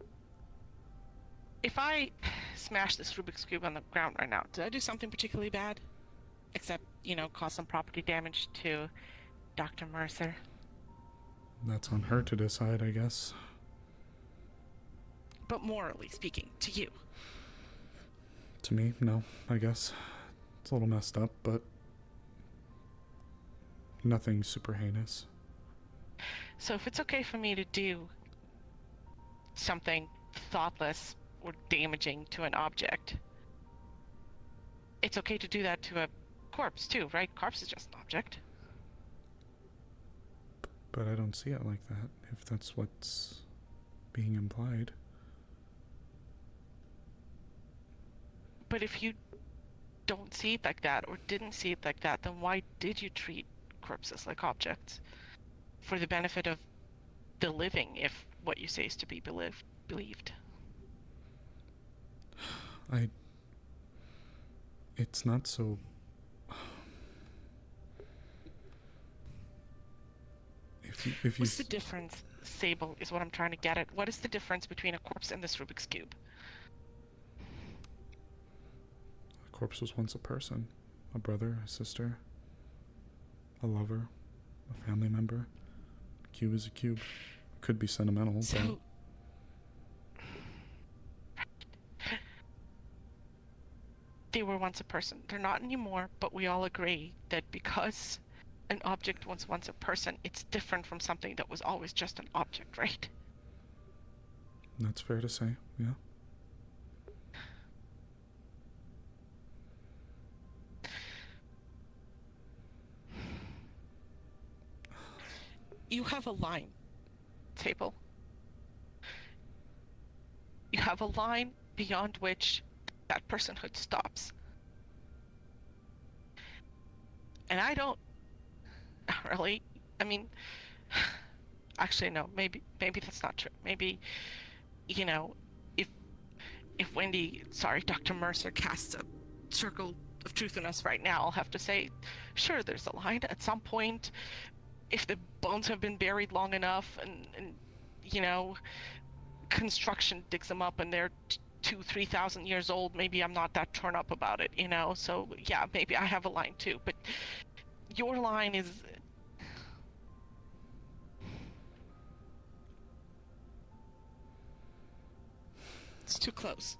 if I smash this Rubik's Cube on the ground right now, did I do something particularly bad? Except, cause some property damage to Dr. Mercer? That's on her to decide, I guess. But morally speaking, to you. To me, no, I guess. It's a little messed up, but nothing super heinous. So if it's okay for me to do something thoughtless or damaging to an object, it's okay to do that to a corpse too, right? Corpse is just an object. But I don't see it like that, if that's what's being implied. But if you don't see it like that, or didn't see it like that, then why did you treat corpses like objects? For the benefit of the living, if what you say is to be believed. It's not so... If you What's the difference, Sable, is what I'm trying to get at. What is the difference between a corpse and this Rubik's Cube? corpse was once a person. A brother, a sister, a lover, a family member. A cube is a cube. Could be sentimental, but... They were once a person. They're not anymore, but we all agree that because an object was once a person, it's different from something that was always just an object, right? That's fair to say, yeah. You have a line, Sable. You have a line beyond which that personhood stops. And I don't really, I mean, actually no, maybe that's not true. Maybe, you know, if Wendy, sorry, Dr. Mercer casts a circle of truth in us right now, I'll have to say, sure, there's a line at some point. If the bones have been buried long enough and you know, construction digs them up and they're 2,000-3,000 years old, maybe I'm not that torn up about it, you know? So yeah, maybe I have a line too, but your line is... It's too close.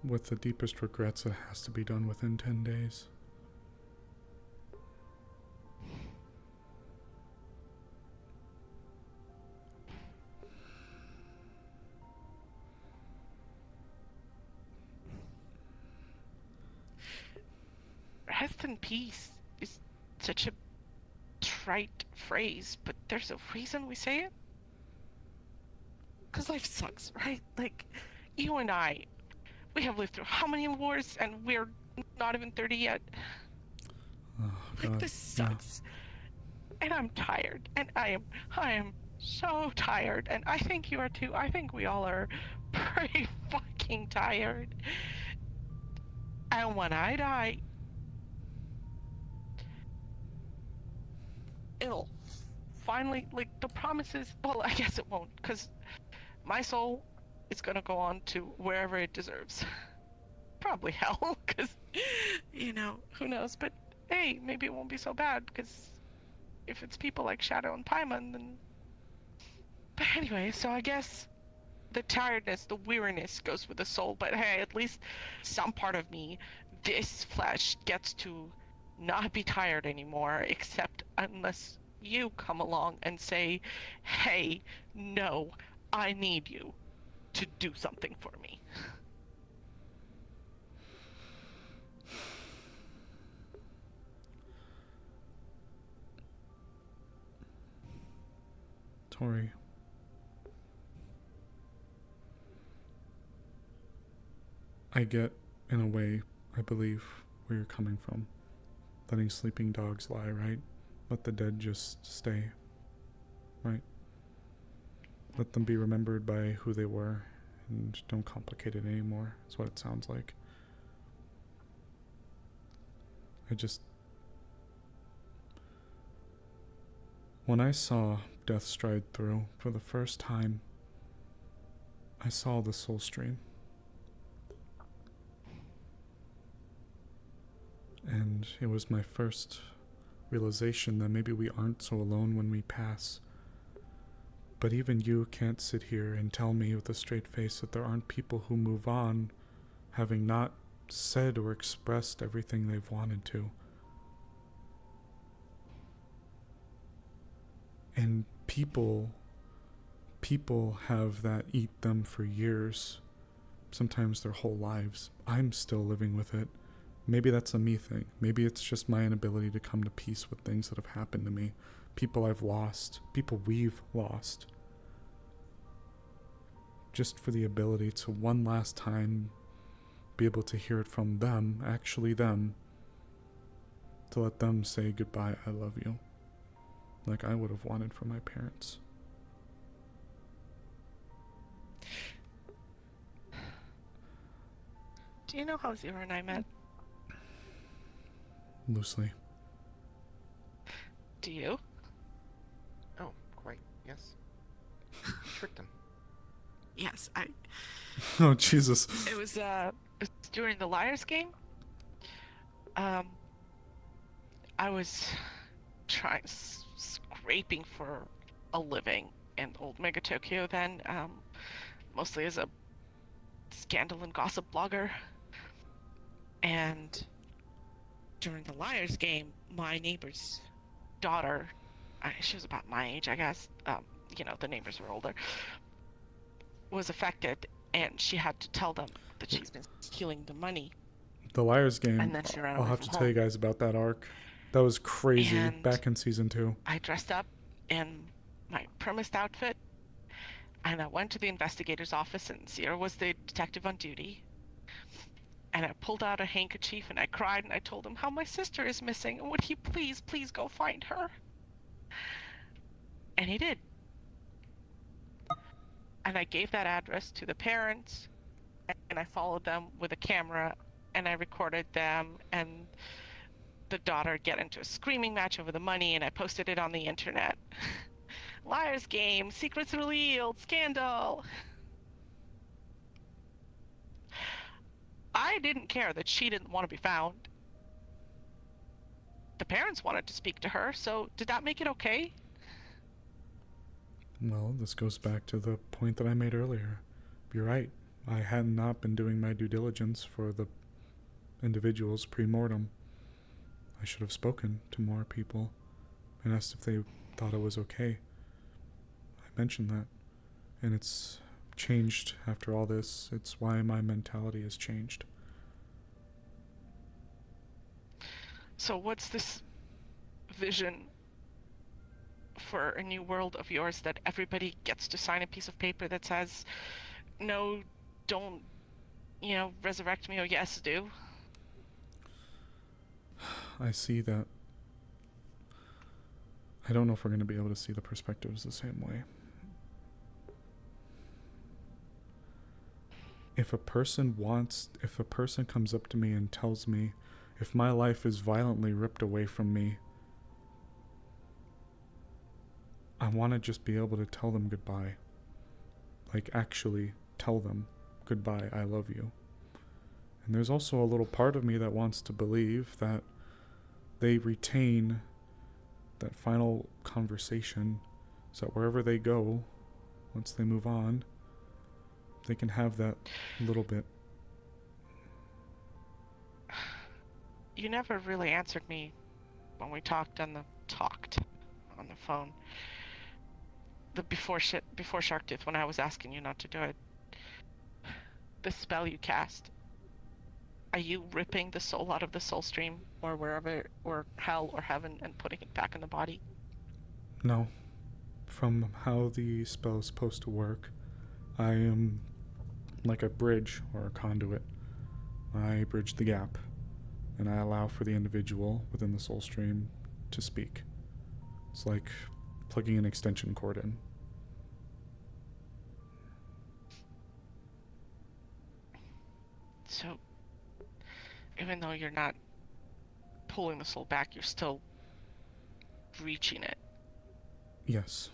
With the deepest regrets, it has to be done within 10 days. Rest in peace is such a trite phrase, but there's a reason we say it. Because life sucks, right? Like, you and I, we have lived through how many wars, and we're not even 30 yet. Oh, like, God. this sucks. Yeah. And I'm tired, and I am so tired, and I think you are too. I think we all are pretty fucking tired. And when I die, it'll finally, like, the promises, well, I guess it won't, because my soul is gonna go on to wherever it deserves. Probably hell, because, you know, who knows, but hey, maybe it won't be so bad, because if it's people like Shadow and Paimon, then... But anyway, so I guess the tiredness, the weariness goes with the soul, but hey, at least some part of me, this flesh, gets to not be tired anymore, except unless you come along and say, hey, no, I need you to do something for me. Tori. I get, in a way, I believe, where you're coming from. Letting sleeping dogs lie, right? Let the dead just stay, right? Let them be remembered by who they were, and don't complicate it anymore, is what it sounds like. When I saw Death stride through for the first time, I saw the soul stream. And it was my first realization that maybe we aren't so alone when we pass. But even you can't sit here and tell me with a straight face that there aren't people who move on having not said or expressed everything they've wanted to. And people have that eat them for years, sometimes their whole lives. I'm still living with it. Maybe that's a me thing. Maybe it's just my inability to come to peace with things that have happened to me. People I've lost. People we've lost. Just for the ability to one last time be able to hear it from them, actually them, to let them say goodbye, I love you, like I would have wanted from my parents. Do you know how Zero and I met? Loosely. Do you? Oh, quite, yes. Tricked him. Yes, Oh, Jesus. It was, It was during the Liars game. I was scraping for a living in old Mega Tokyo then, mostly as a scandal and gossip blogger. And during the Liars game, my neighbor's daughter, she was about my age, I guess, the neighbors were older, was affected, and she had to tell them that she's been stealing the money. The Liars game, And then she ran I'll away have from to tell you home. guys about that arc. That was crazy, And back in season 2. I dressed up in my primest outfit, and I went to the investigator's office, and Sierra was the detective on duty. And I pulled out a handkerchief, and I cried, and I told him how my sister is missing, and would he please go find her? And he did. And I gave that address to the parents, and I followed them with a camera, and I recorded them, and the daughter get into a screaming match over the money, and I posted it on the internet. Liar's game, secrets revealed, scandal. I didn't care that she didn't want to be found. The parents wanted to speak to her, so did that make it okay? Well, this goes back to the point that I made earlier. You're right. I had not been doing my due diligence for the individuals pre-mortem. I should have spoken to more people and asked if they thought it was okay. I mentioned that. And it's changed after all this. It's why my mentality has changed. So what's this vision for a new world of yours that everybody gets to sign a piece of paper that says, no, don't, resurrect me, or yes, do? I see that. I don't know if we're going to be able to see the perspectives the same way. If a person comes up to me and tells me if my life is violently ripped away from me, I want to just be able to tell them goodbye. Like, actually tell them goodbye, I love you. And there's also a little part of me that wants to believe that they retain that final conversation, so that wherever they go, once they move on, they can have that little bit. You never really answered me when we talked on the phone. Before Shark Tooth, when I was asking you not to do it. The spell you cast. Are you ripping the soul out of the soul stream, or wherever, or hell, or heaven, and putting it back in the body? No. From how the spell is supposed to work, I am like a bridge or a conduit. I bridge the gap, and I allow for the individual within the soul stream to speak. It's like plugging an extension cord in. So, even though you're not pulling the soul back, you're still reaching it. Yes.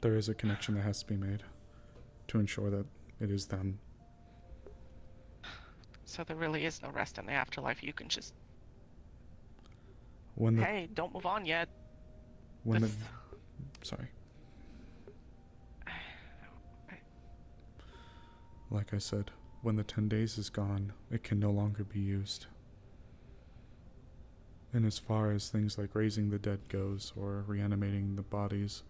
There is a connection that has to be made to ensure that it is them. So there really is no rest in the afterlife. You can just... When the, hey, don't move on yet. When the... Sorry. Like I said, when the 10 days is gone, it can no longer be used. And as far as things like raising the dead goes, or reanimating the bodies,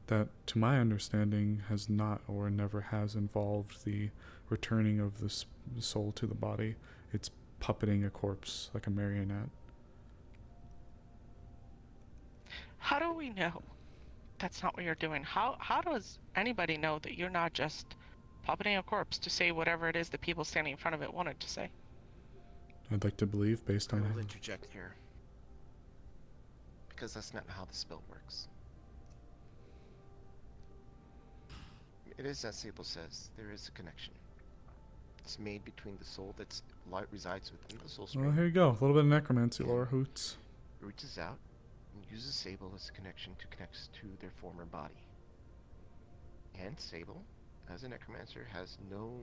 that, to my understanding, has not or never has involved the returning of the soul to the body. It's puppeting a corpse like a marionette. How do we know that's not what you're doing? How does anybody know that you're not just puppeting a corpse to say whatever it is the people standing in front of it wanted to say? I'd like to believe, based on... I will interject here. Because that's not how the spell works. It is as Sable says, there is a connection. It's made between the soul that resides within the soul stream. Well, here you go. A little bit of necromancy, Laura Hoots. Reaches out and uses Sable as a connection to connect to their former body. And Sable, as a necromancer, has no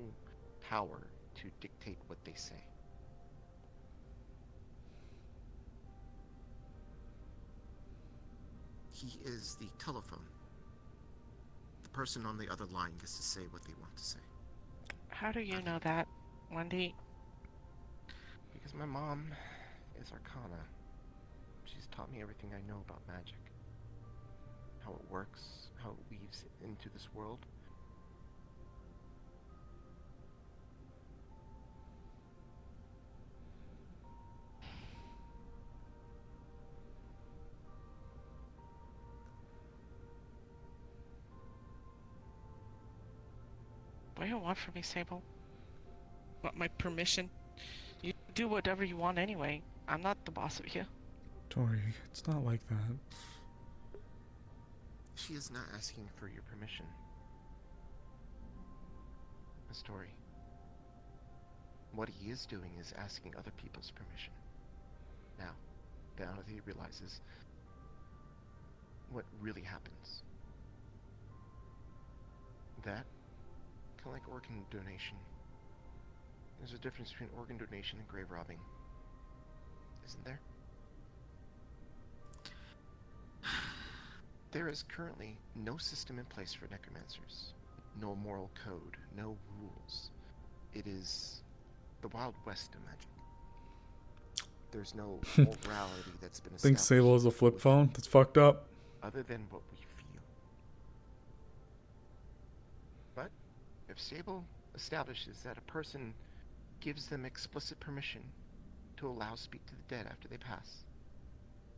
power to dictate what they say. He is the telephone. The person on the other line gets to say what they want to say. How do you know that, Wendy? Because my mom is Arcana. She's taught me everything I know about magic. How it works, how it weaves into this world. What do you want from me, Sable? Want my permission? You do whatever you want anyway. I'm not the boss of you. Tori, it's not like that. She is not asking for your permission. Miss Tori. What he is doing is asking other people's permission. Now that he realizes what really happens. That, kind of like organ donation. There's a difference between organ donation and grave robbing. Isn't there? There is currently no system in place for necromancers. No moral code, no rules. It is the Wild West of magic. There's no morality that's been established. Think Sable is a flip phone? That's fucked up. Other than what we feel. But if Sable establishes that a person gives them explicit permission to allow speak to the dead after they pass,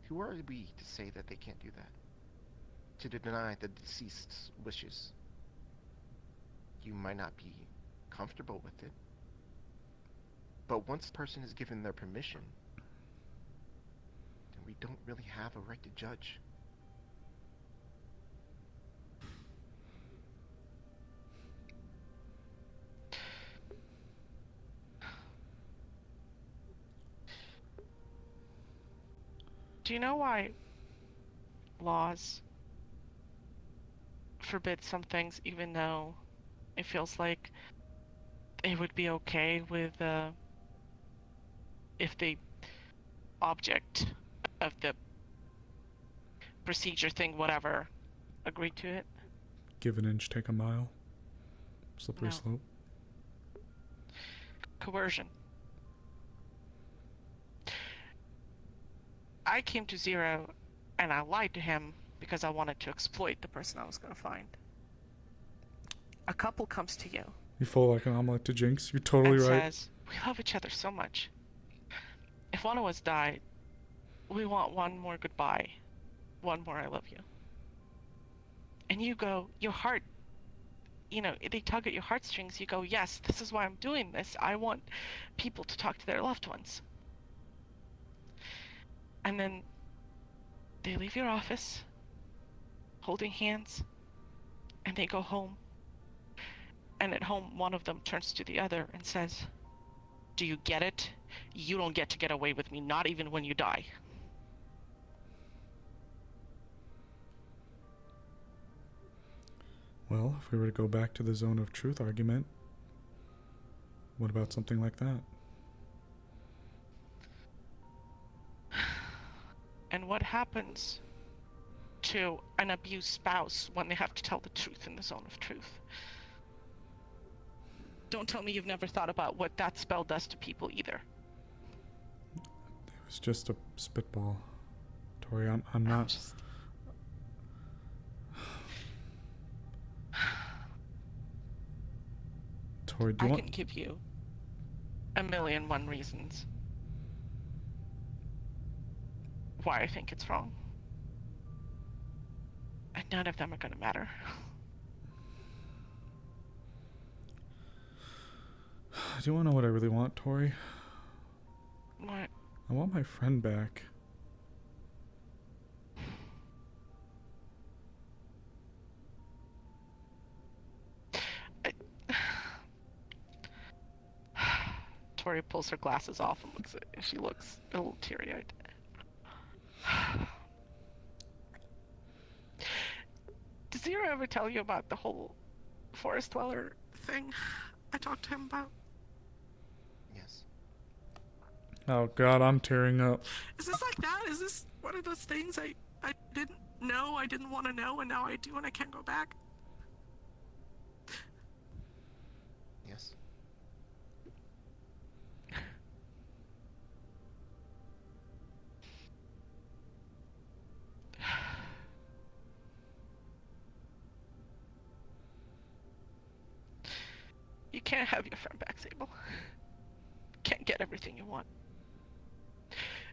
who are we to say that they can't do that? To deny the deceased's wishes. You might not be comfortable with it, but once a person is given their permission, then we don't really have a right to judge. Do you know why laws forbid some things even though it feels like it would be okay with if the object of the procedure thing, whatever, agreed to it? Give an inch, take a mile. Slippery No. slope. Coercion. I came to Zero and I lied to him because I wanted to exploit the person I was going to find. A couple comes to you You fall like an omelet to Jinx. You're totally and right. says, we love each other so much. If one of us died, we want one more goodbye. One more I love you. And you go, your heart, you know, they tug at your heartstrings. You go, yes, this is why I'm doing this. I want people to talk to their loved ones. And then they leave your office, holding hands, and they go home. And at home, one of them turns to the other and says, do you get it? You don't get to get away with me, not even when you die. Well, if we were to go back to the zone of truth argument, what about something like that? And what happens to an abused spouse when they have to tell the truth in the zone of truth? Don't tell me you've never thought about what that spell does to people either. It was just a spitball. Tori, I'm not... Tori, do you I want... can give you 1,000,001 reasons why I think it's wrong. And none of them are gonna matter. Do you want to know what I really want, Tori? What? I want my friend back. Tori pulls her glasses off and looks at it, and she looks a little teary-eyed. Does Zero ever tell you about the whole forest dweller thing I talked to him about? Oh God, I'm tearing up. Is this like that? Is this one of those things I didn't know, I didn't want to know, and now I do and I can't go back? Yes. You can't have your friend back, Sable. Can't get everything you want.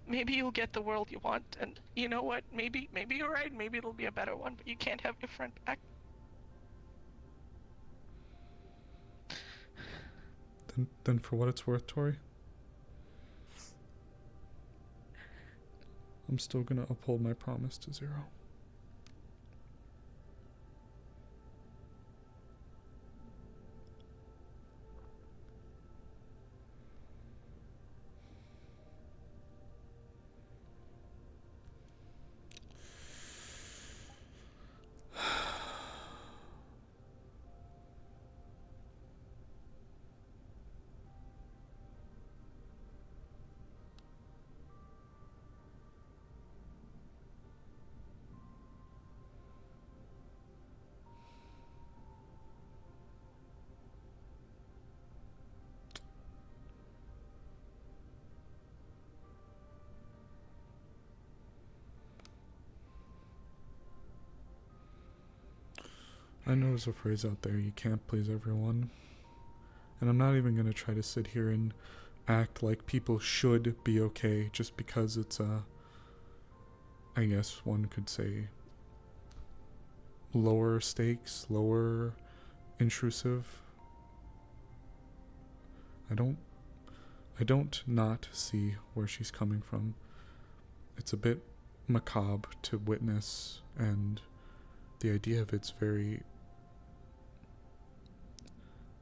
Maybe you'll get the world you want, and you know what? Maybe you're right. Maybe it'll be a better one, but you can't have your friend back. Then for what it's worth, Tori, I'm still gonna uphold my promise to Zero. I know there's a phrase out there, you can't please everyone. And I'm not even going to try to sit here and act like people should be okay just because it's I guess one could say, lower stakes, lower intrusive. I don't not see where she's coming from. It's a bit macabre to witness, and the idea of it's very...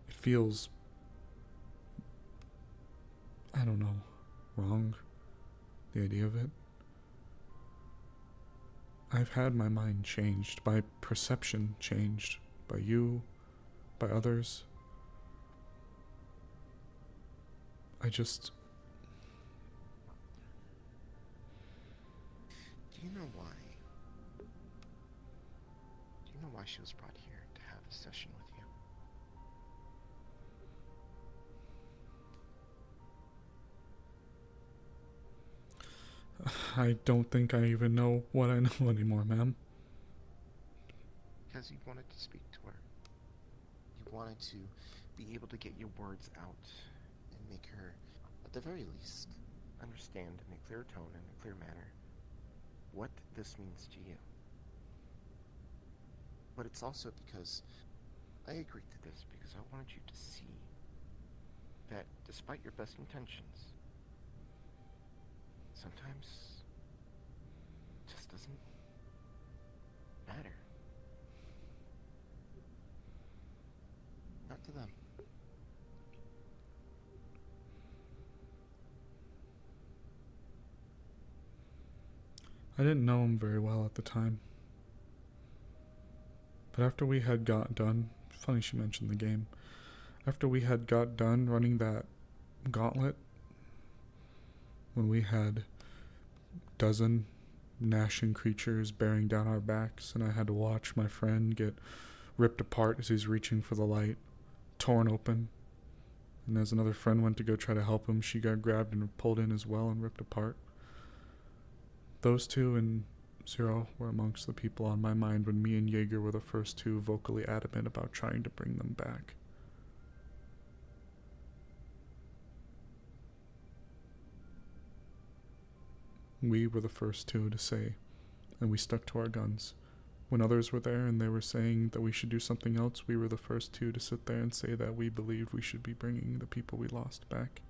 It feels... I don't know, wrong, the idea of it. I've had my mind changed, my perception changed, by you, by others. I just... Do you know why? Do you know why she was brought here to have a session with you? I don't think I even know what I know anymore, ma'am. Because you wanted to speak to her. You wanted to be able to get your words out and make her, at the very least, understand in a clear tone and a clear manner what this means to you. But it's also because I agreed to this because I wanted you to see that despite your best intentions, sometimes it just doesn't matter. Not to them. I didn't know him very well at the time. But after we had got done, funny she mentioned the game, after we had got done running that gauntlet, when we had dozen gnashing creatures bearing down our backs, and I had to watch my friend get ripped apart as he's reaching for the light, torn open, and as another friend went to go try to help him, she got grabbed and pulled in as well and ripped apart. Those two and Zero were amongst the people on my mind when me and Jaeger were the first two vocally adamant about trying to bring them back. We were the first two to say, and we stuck to our guns. When others were there and they were saying that we should do something else, we were the first two to sit there and say that we believed we should be bringing the people we lost back.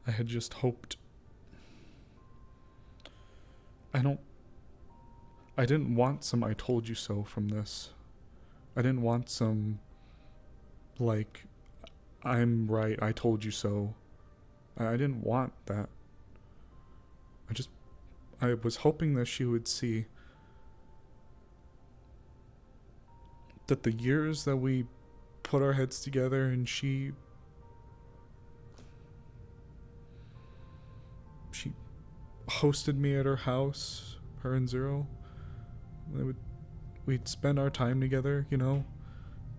I had just hoped... I didn't want some I told you so from this. I didn't want some, like, I'm right, I told you so. I didn't want that. I was hoping that she would see that the years that we put our heads together, and she hosted me at her house, her and Zero. We'd spend our time together, you know,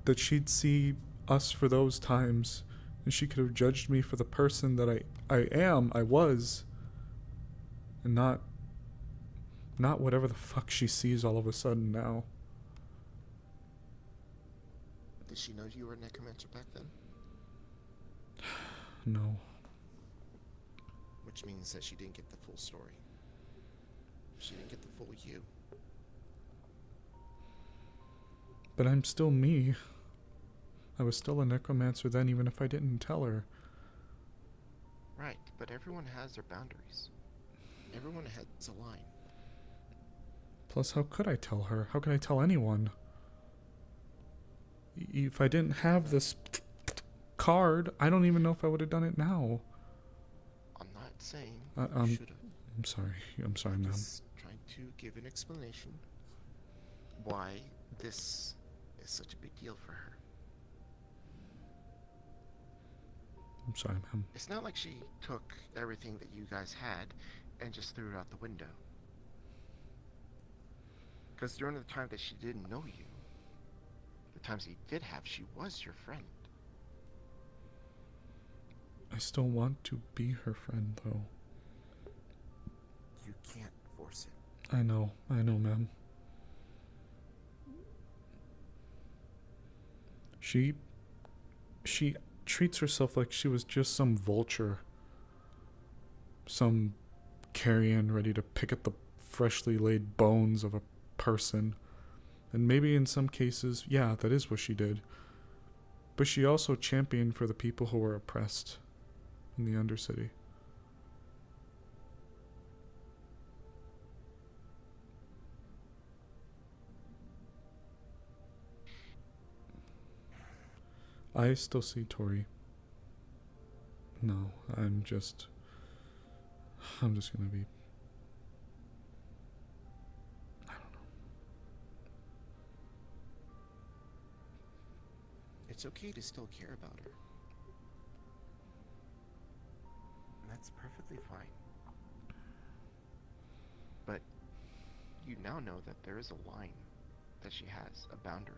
that she'd see us for those times, and she could have judged me for the person that I was, and not whatever the fuck she sees all of a sudden now. Did she know you were a necromancer back then? No. Which means that she didn't get the full story. She didn't get the full you. But I'm still me. I was still a necromancer then, even if I didn't tell her. Right, but everyone has their boundaries. Everyone has a line. Plus, how could I tell her? How can I tell anyone? If I didn't have this card, I don't even know if I would have done it now. I'm not saying you should have. I'm sorry. I'm sorry, ma'am. Just trying to give an explanation why this is such a big deal for her. I'm sorry, ma'am. It's not like she took everything that you guys had and just threw it out the window. Because during the time that she didn't know you, the times that you did have, she was your friend. I still want to be her friend, though. You can't force it. I know, ma'am. She treats herself like she was just some vulture. Some carrion ready to pick at the freshly laid bones of a person. And maybe in some cases, yeah, that is what she did. But she also championed for the people who were oppressed in the Undercity. I still see Tori. No, I'm just gonna be... I don't know. It's okay to still care about her. And that's perfectly fine. But you now know that there is a line that she has, a boundary.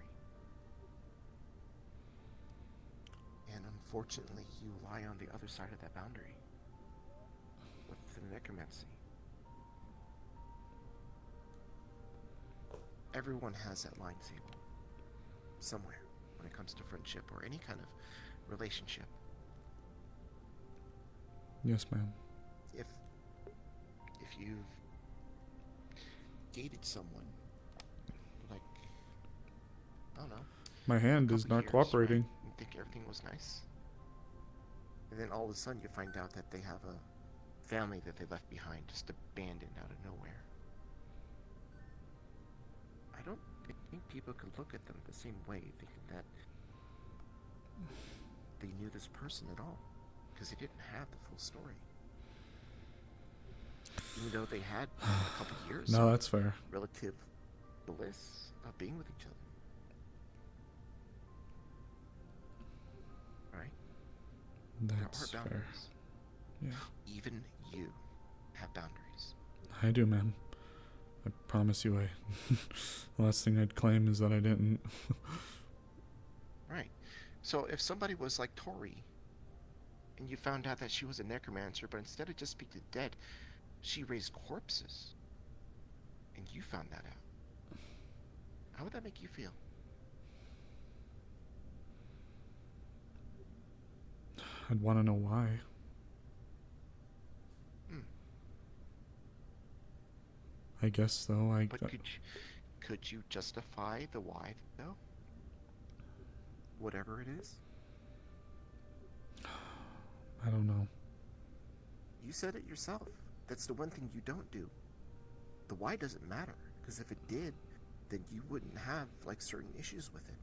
And unfortunately, you lie on the other side of that boundary with the necromancy. Everyone has that line, Sable. Somewhere, when it comes to friendship or any kind of relationship. Yes, ma'am. If you've dated someone, like, I don't know. My hand is not cooperating. Right? You think everything was nice. And then all of a sudden you find out that they have a family that they left behind, just abandoned out of nowhere. I don't think people could look at them the same way, thinking that they knew this person at all, because they didn't have the full story. Even though they had a couple years No, that's fair. relative bliss of being with each other. Right? That's there are fair. boundaries. Yeah. Even you have boundaries. I do, ma'am. I promise you, the last thing I'd claim is that I didn't. Right. So if somebody was like Tori, and you found out that she was a necromancer, but instead of just speak to the dead, she raised corpses, and you found that out, how would that make you feel? I'd want to know why. I guess, though, But could you justify the why, though? Whatever it is? I don't know. You said it yourself. That's the one thing you don't do. The why doesn't matter, because if it did, then you wouldn't have, like, certain issues with it.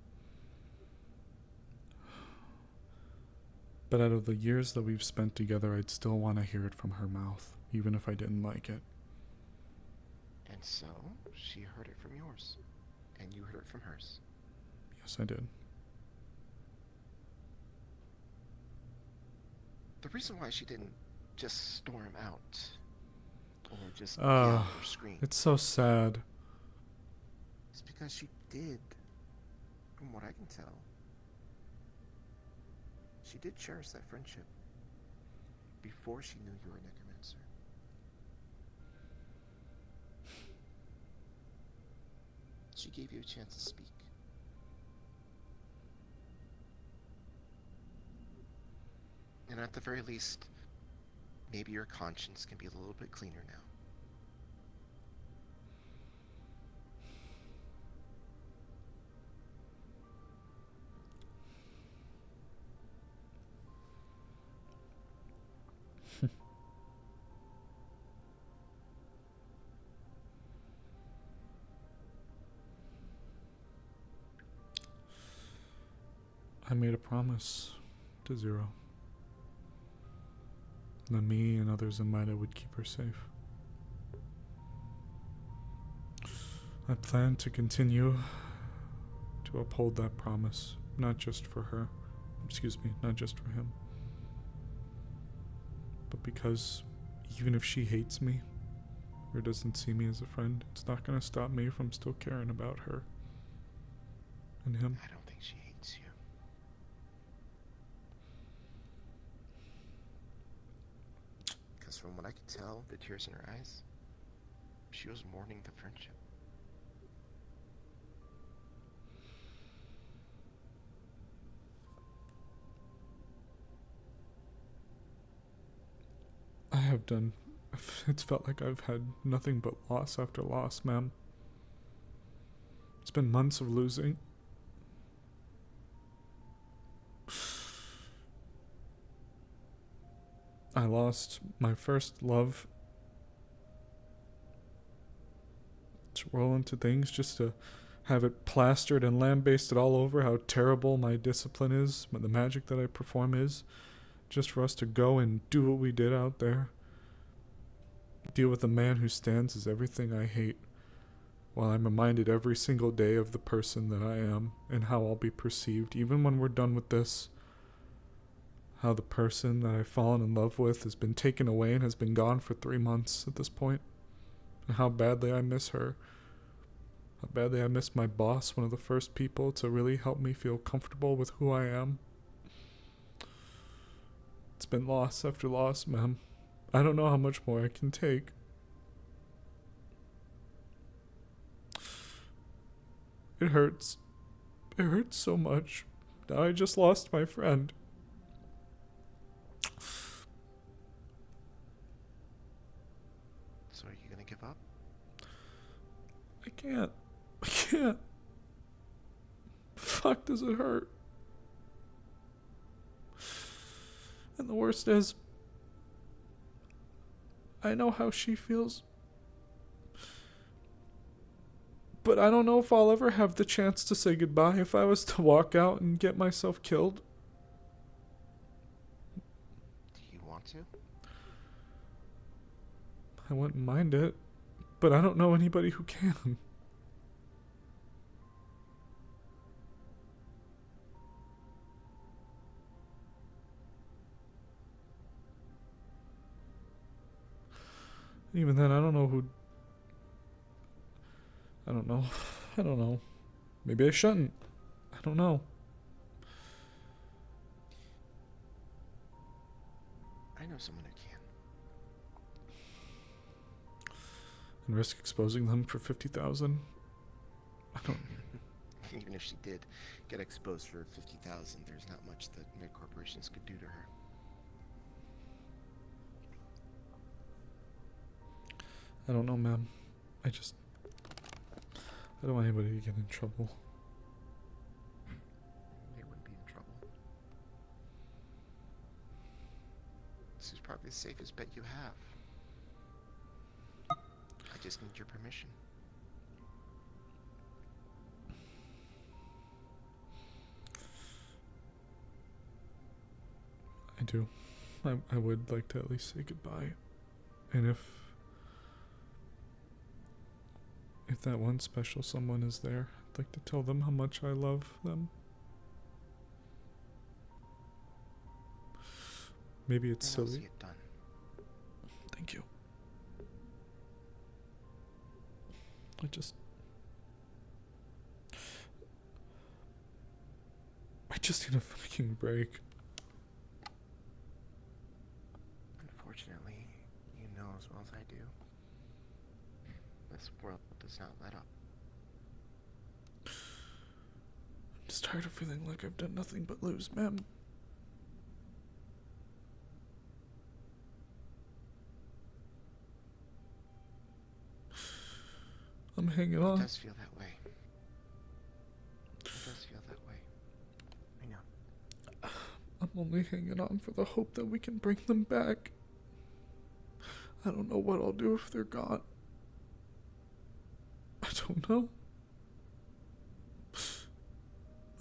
But out of the years that we've spent together, I'd still want to hear it from her mouth, even if I didn't like it. And so, she heard it from yours, and you heard it from hers. Yes, I did. The reason why she didn't just storm out, or just yell or scream, it's so sad. is because she did, from what I can tell, she did cherish that friendship before she knew you were a necromancer. She gave you a chance to speak. And at the very least, maybe your conscience can be a little bit cleaner now. I made a promise to Zero that me and others in Mida would keep her safe. I plan to continue to uphold that promise, not just for her, not just for him, but because even if she hates me or doesn't see me as a friend, it's not going to stop me from still caring about her and him. I don't think she hates you. Because from what I could tell, the tears in her eyes, she was mourning the friendship. It's felt like I've had nothing but loss after loss, ma'am. It's been months of losing. I lost my first love to roll into things, just to have it plastered and lambasted all over how terrible my discipline is, the magic that I perform is, just for us to go and do what we did out there. Deal with a man who stands as everything I hate, while I'm reminded every single day of the person that I am and how I'll be perceived, even when we're done with this. How the person that I've fallen in love with has been taken away and has been gone for 3 months at this point. And how badly I miss her. How badly I miss my boss, one of the first people to really help me feel comfortable with who I am. It's been loss after loss, ma'am. I don't know how much more I can take. It hurts. It hurts so much. Now I just lost my friend. So are you gonna give up? I can't. I can't. Fuck, does it hurt? And the worst is, I know how she feels. But I don't know if I'll ever have the chance to say goodbye if I was to walk out and get myself killed. Do you want to? I wouldn't mind it, but I don't know anybody who can. Even then, I don't know who... I don't know. Maybe I shouldn't. I don't know. I know someone who can. And risk exposing them for 50,000? I don't... Even if she did get exposed for 50,000, there's not much that mid corporations could do to her. I don't know, ma'am. I don't want anybody to get in trouble. They wouldn't be in trouble. This is probably the safest bet you have. I just need your permission. I do. I would like to at least say goodbye. And if that one special someone is there, I'd like to tell them how much I love them. Maybe it's and I'll silly. see it done. Thank you. I just need a fucking break. Unfortunately, you know as well as I do, this world does not let up. I'm just tired of feeling like I've done nothing but lose, ma'am. I'm hanging on. It does feel that way. It does feel that way. I know. I'm only hanging on for the hope that we can bring them back. I don't know what I'll do if they're gone. I don't know.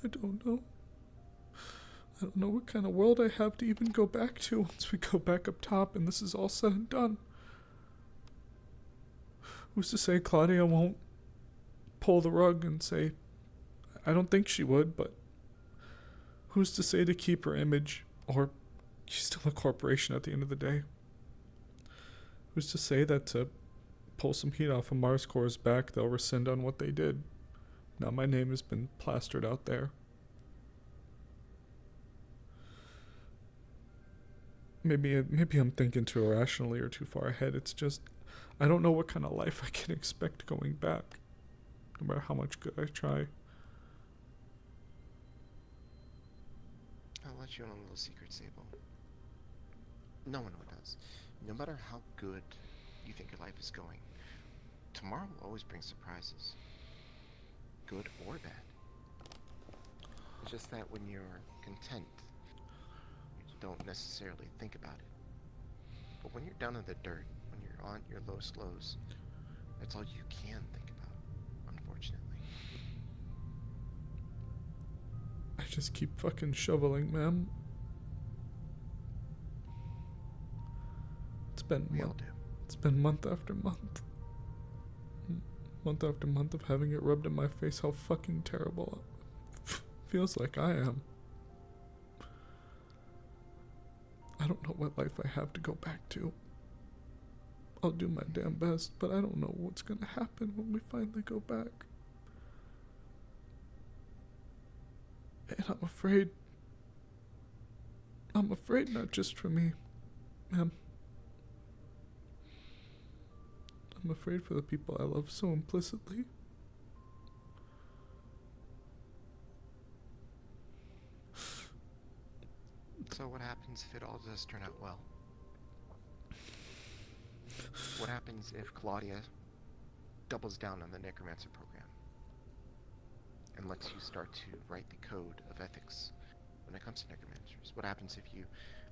I don't know. I don't know what kind of world I have to even go back to once we go back up top and this is all said and done. Who's to say Claudia won't pull the rug and say, I don't think she would, but who's to say to keep her image, or she's still a corporation at the end of the day? Who's to say that to pull some heat off of MarsCore's back, they'll rescind on what they did? Now my name has been plastered out there. Maybe I'm thinking too irrationally or too far ahead. It's just, I don't know what kind of life I can expect going back, no matter how much good I try. I'll let you in on a little secret, Sable. No one does. No matter how good you think your life is going, tomorrow will always bring surprises. Good or bad. It's just that when you're content, you don't necessarily think about it. But when you're down in the dirt, when you're on your lowest lows, that's all you can think about, unfortunately. I just keep fucking shoveling, ma'am. It's been month after month. Month after month of having it rubbed in my face how fucking terrible it feels like I am. I don't know what life I have to go back to. I'll do my damn best, but I don't know what's gonna happen when we finally go back. And I'm afraid not just for me, ma'am. I'm afraid for the people I love so implicitly. So what happens if it all does turn out well? What happens if Claudia doubles down on the Necromancer program and lets you start to write the code of ethics when it comes to Necromancers? What happens if you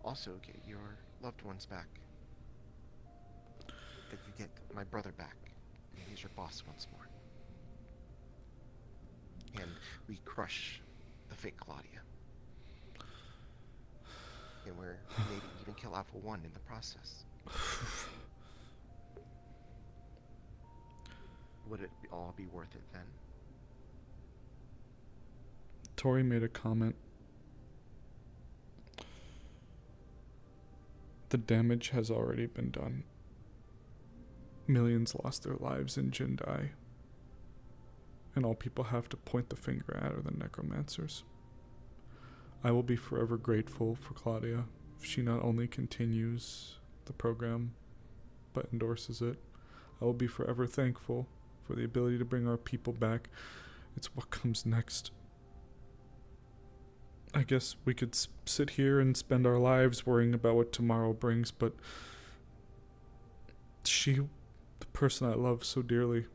also get your loved ones back? That you get my brother back, and he's your boss once more. And we crush the fake Claudia. And we're maybe even kill Alpha 1 in the process. Would it all be worth it then? Tori made a comment. The damage has already been done. Millions lost their lives in Jindai. And all people have to point the finger at are the Necromancers. I will be forever grateful for Claudia if she not only continues the program, but endorses it. I will be forever thankful for the ability to bring our people back. It's what comes next. I guess we could sit here and spend our lives worrying about what tomorrow brings, but she, the person I love so dearly,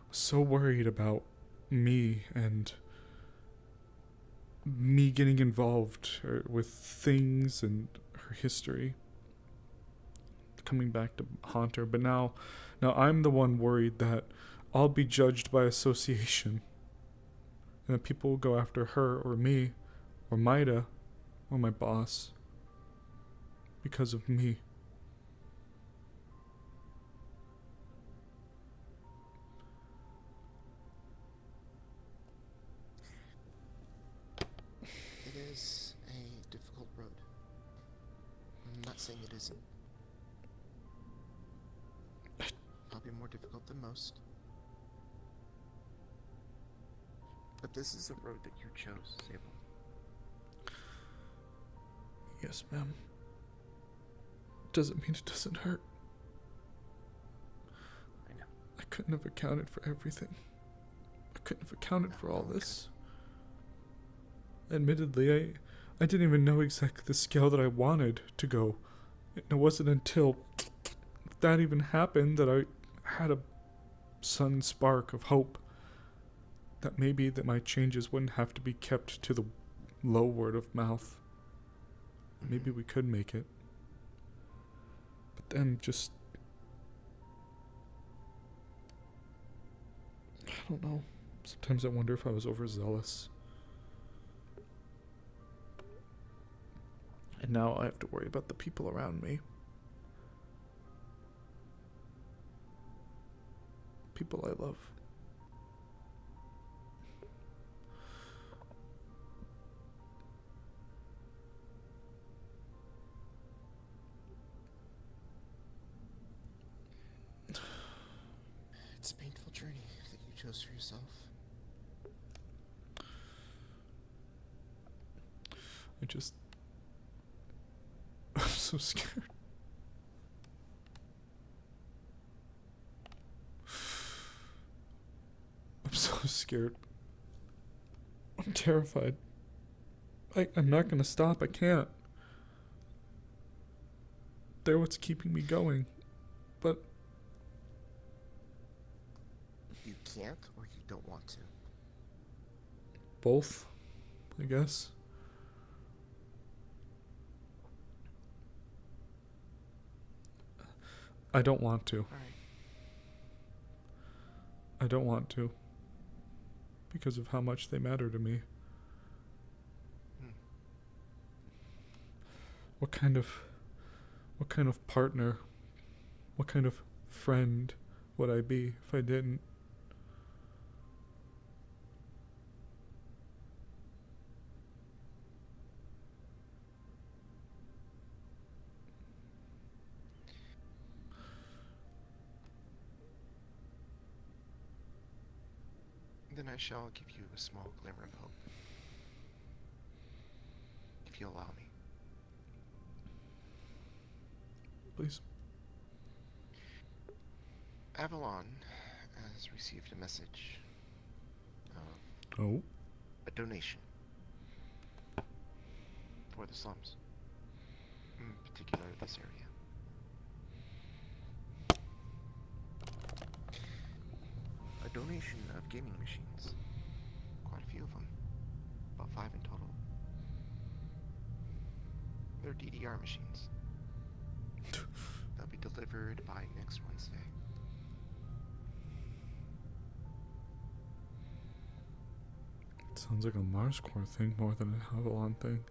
was so worried about me and me getting involved with things and her history coming back to haunt her. But now I'm the one worried that I'll be judged by association and that people will go after her or me or Maida or my boss because of me. It is a difficult road. I'm not saying it isn't. Probably more difficult than most. But this is a road that you chose, Sable. Yes, ma'am. Doesn't mean it doesn't hurt. I know. I couldn't have accounted for everything. I couldn't have accounted for all this. Admittedly, I didn't even know exactly the scale that I wanted to go. And it wasn't until that even happened that I had a sudden spark of hope that maybe that my changes wouldn't have to be kept to the low word of mouth. Maybe we could make it. But then just... I don't know. Sometimes I wonder if I was overzealous. And now I have to worry about the people around me. People I love. It's a painful journey that you chose for yourself. I'm so scared. I'm so scared. I'm terrified. I'm not gonna stop. I can't. They're what's keeping me going. But... You can't, or you don't want to? both, I guess. I don't want to. I don't want to. Because of how much they matter to me. What kind of partner, what kind of friend would I be if I didn't? Then I shall give you a small glimmer of hope. If you allow me. Please. Avalon has received a message of a donation for the slums, in particular this area. A donation of gaming machines, quite a few of them, about 5 in total. They're DDR machines. They'll be delivered by next Wednesday. It sounds like a Mars Core thing more than an Avalon thing.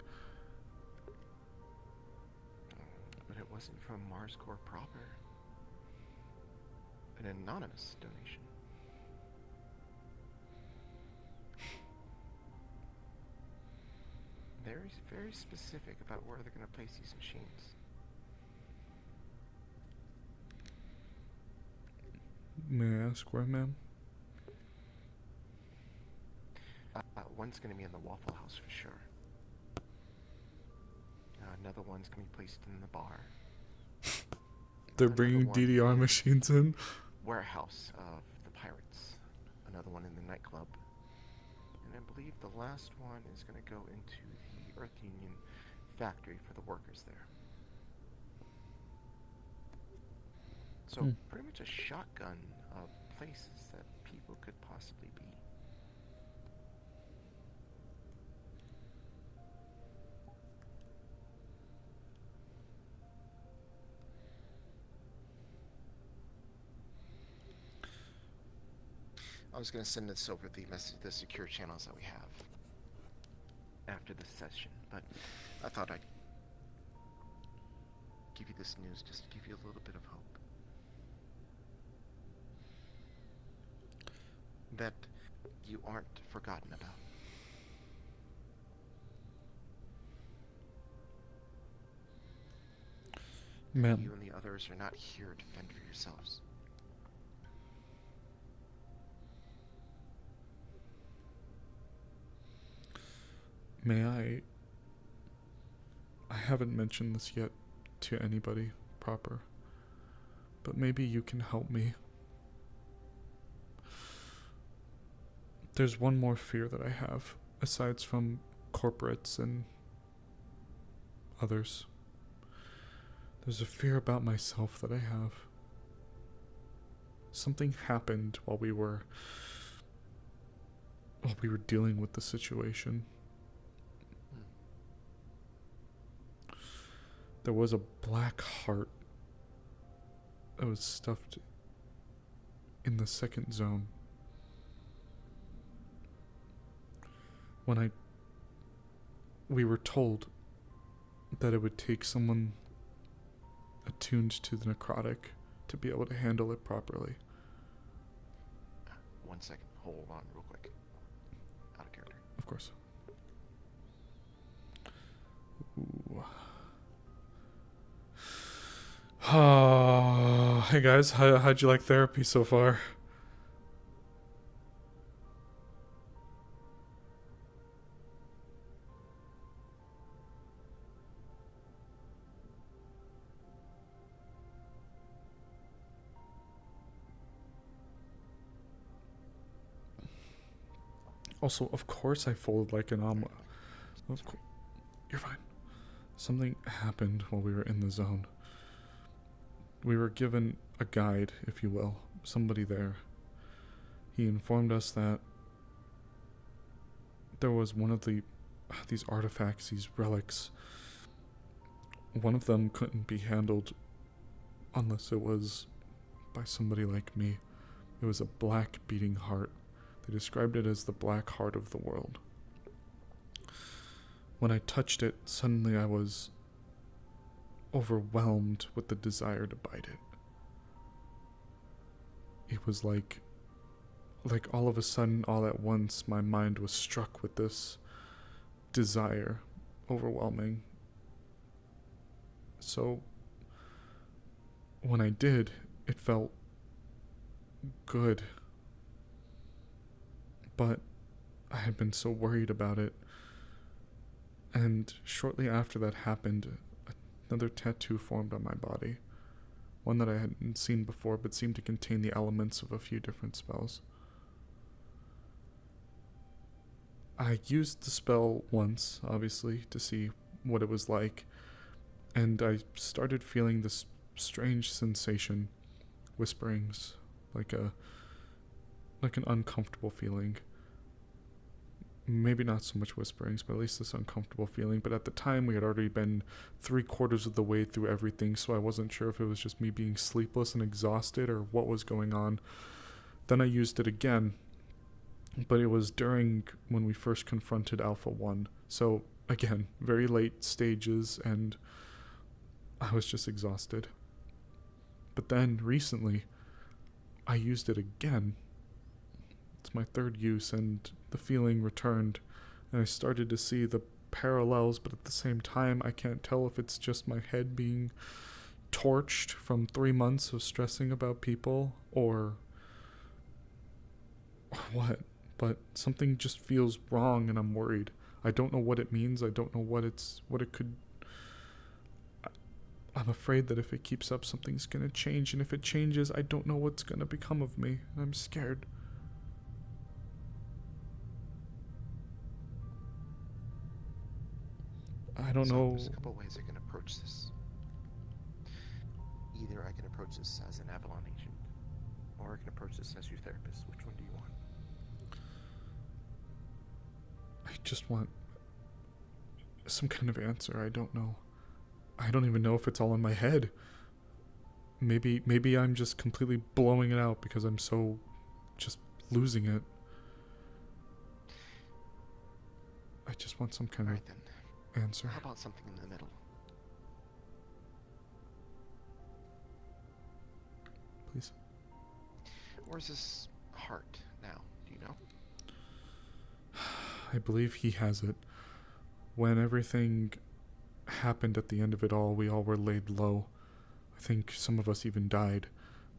But it wasn't from Mars Core proper. An anonymous donation. Very specific about where they're going to place these machines. May I ask where, ma'am? One's going to be in the Waffle House for sure. Another one's going to be placed in the bar. They're bringing DDR machines in? Warehouse of the Pirates. Another one in the nightclub. And I believe the last one is going to go into the Earth Union factory for the workers there. So pretty much a shotgun of places that people could possibly be. I was going to send this over the secure channels that we have after this session, but I thought I'd give you this news just to give you a little bit of hope. That you aren't forgotten about. Ma'am. You and the others are not here to fend for yourselves. May I haven't mentioned this yet to anybody proper, but maybe you can help me. There's one more fear that I have, aside from corporates and others. There's a fear about myself that I have. Something happened while we were dealing with the situation. There was a black heart that was stuffed in the second zone. We were told that it would take someone attuned to the necrotic to be able to handle it properly. 1 second, hold on real quick. Out of character. Of course. Ooh. Hey guys, how'd you like therapy so far? Also, of course I folded like an omelet. You're fine. Something happened while we were in the zone. We were given a guide, if you will, somebody there. He informed us that there was one of these artifacts, these relics. One of them couldn't be handled unless it was by somebody like me. It was a black beating heart. They described it as the black heart of the world. When I touched it, suddenly I was overwhelmed with the desire to bite it. It was like all of a sudden, all at once, my mind was struck with this desire, overwhelming. So, when I did, it felt good. But I had been so worried about it. And shortly after that happened, another tattoo formed on my body. One that I hadn't seen before, but seemed to contain the elements of a few different spells. I used the spell once, obviously, to see what it was like. And I started feeling this strange sensation, whisperings, like an uncomfortable feeling. Maybe not so much whisperings, but at least this uncomfortable feeling. But at the time, we had already been 3/4 of the way through everything, so I wasn't sure if it was just me being sleepless and exhausted or what was going on. Then I used it again, but it was during when we first confronted Alpha 1. So, again, very late stages, and I was just exhausted. But then, recently, I used it again. It's my third use, and the feeling returned, and I started to see the parallels, but at the same time, I can't tell if it's just my head being torched from 3 months of stressing about people, or what, but something just feels wrong, and I'm worried. I don't know what it means. I don't know what it could... I'm afraid that if it keeps up, something's gonna change, and if it changes, I don't know what's gonna become of me. I'm scared. I don't know. There's a couple ways I can approach this. Either I can approach this as an Avalon agent, or I can approach this as your therapist. Which one do you want? I just want some kind of answer. I don't know. I don't even know if it's all in my head. Maybe I'm just completely blowing it out because I'm so just losing it. I just want some kind of answer. How about something in the middle? Please. Where's this heart now? Do you know? I believe he has it. When everything happened at the end of it all, we all were laid low. I think some of us even died,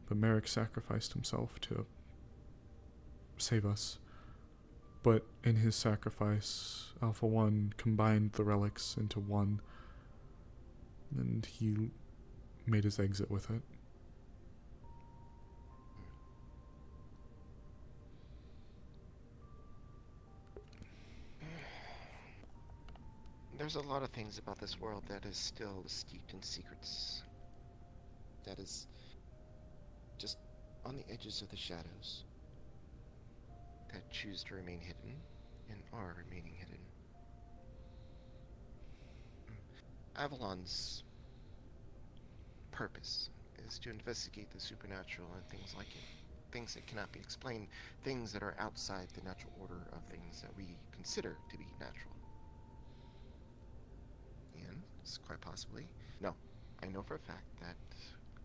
but Merrick sacrificed himself to save us. But in his sacrifice, Alpha 1 combined the relics into one, and he made his exit with it. There's a lot of things about this world that is still steeped in secrets. That is just on the edges of the shadows. That choose to remain hidden and are remaining hidden. Avalon's purpose is to investigate the supernatural and things like it. Things that cannot be explained, things that are outside the natural order of things that we consider to be natural. And, quite possibly, no, I know for a fact that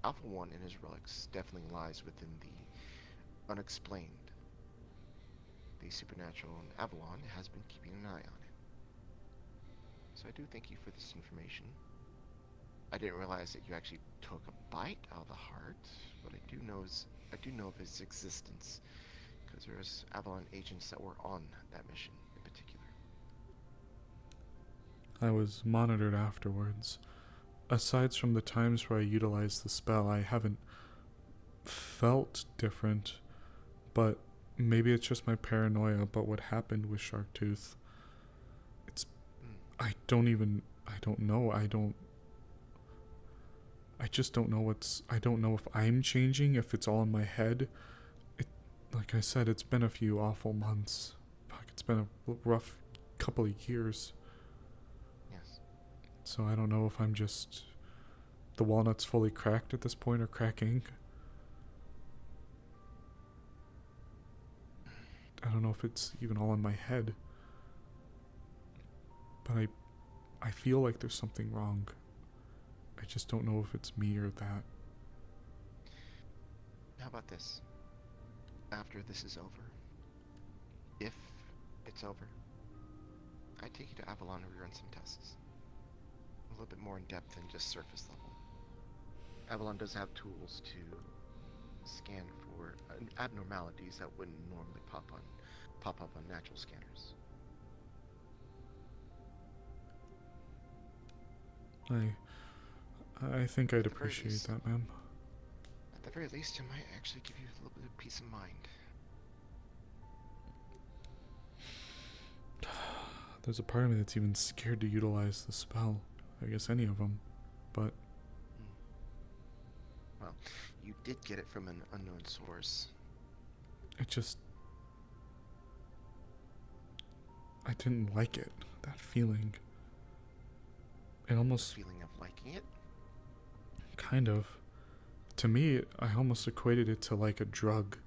Alpha 1 and his relics definitely lies within the unexplained. The supernatural, and Avalon has been keeping an eye on it. So I do thank you for this information. I didn't realize that you actually took a bite out of the heart, but I do know of its existence, because there's Avalon agents that were on that mission in particular. I was monitored afterwards. Aside from the times where I utilized the spell, I haven't felt different, but maybe it's just my paranoia about what happened with Sharktooth. I just don't know I don't know if I'm changing, if it's all in my head. Like I said, it's been a few awful months. Fuck, it's been a rough couple of years. Yes. So I don't know if I'm just... the walnut's fully cracked at this point, or cracking. I don't know if it's even all in my head. But I feel like there's something wrong. I just don't know if it's me or that. How about this? After this is over, if it's over, I take you to Avalon and we run some tests. A little bit more in depth than just surface level. Avalon does have tools to scan for abnormalities that wouldn't normally pop up on natural scanners. I think I'd appreciate that, ma'am. At the very least, it might actually give you a little bit of peace of mind. There's a part of me that's even scared to utilize the spell. I guess any of them, but... Well, you did get it from an unknown source. It just... I didn't like it. That feeling. It almost... The feeling of liking it? Kind of. To me, I almost equated it to like a drug.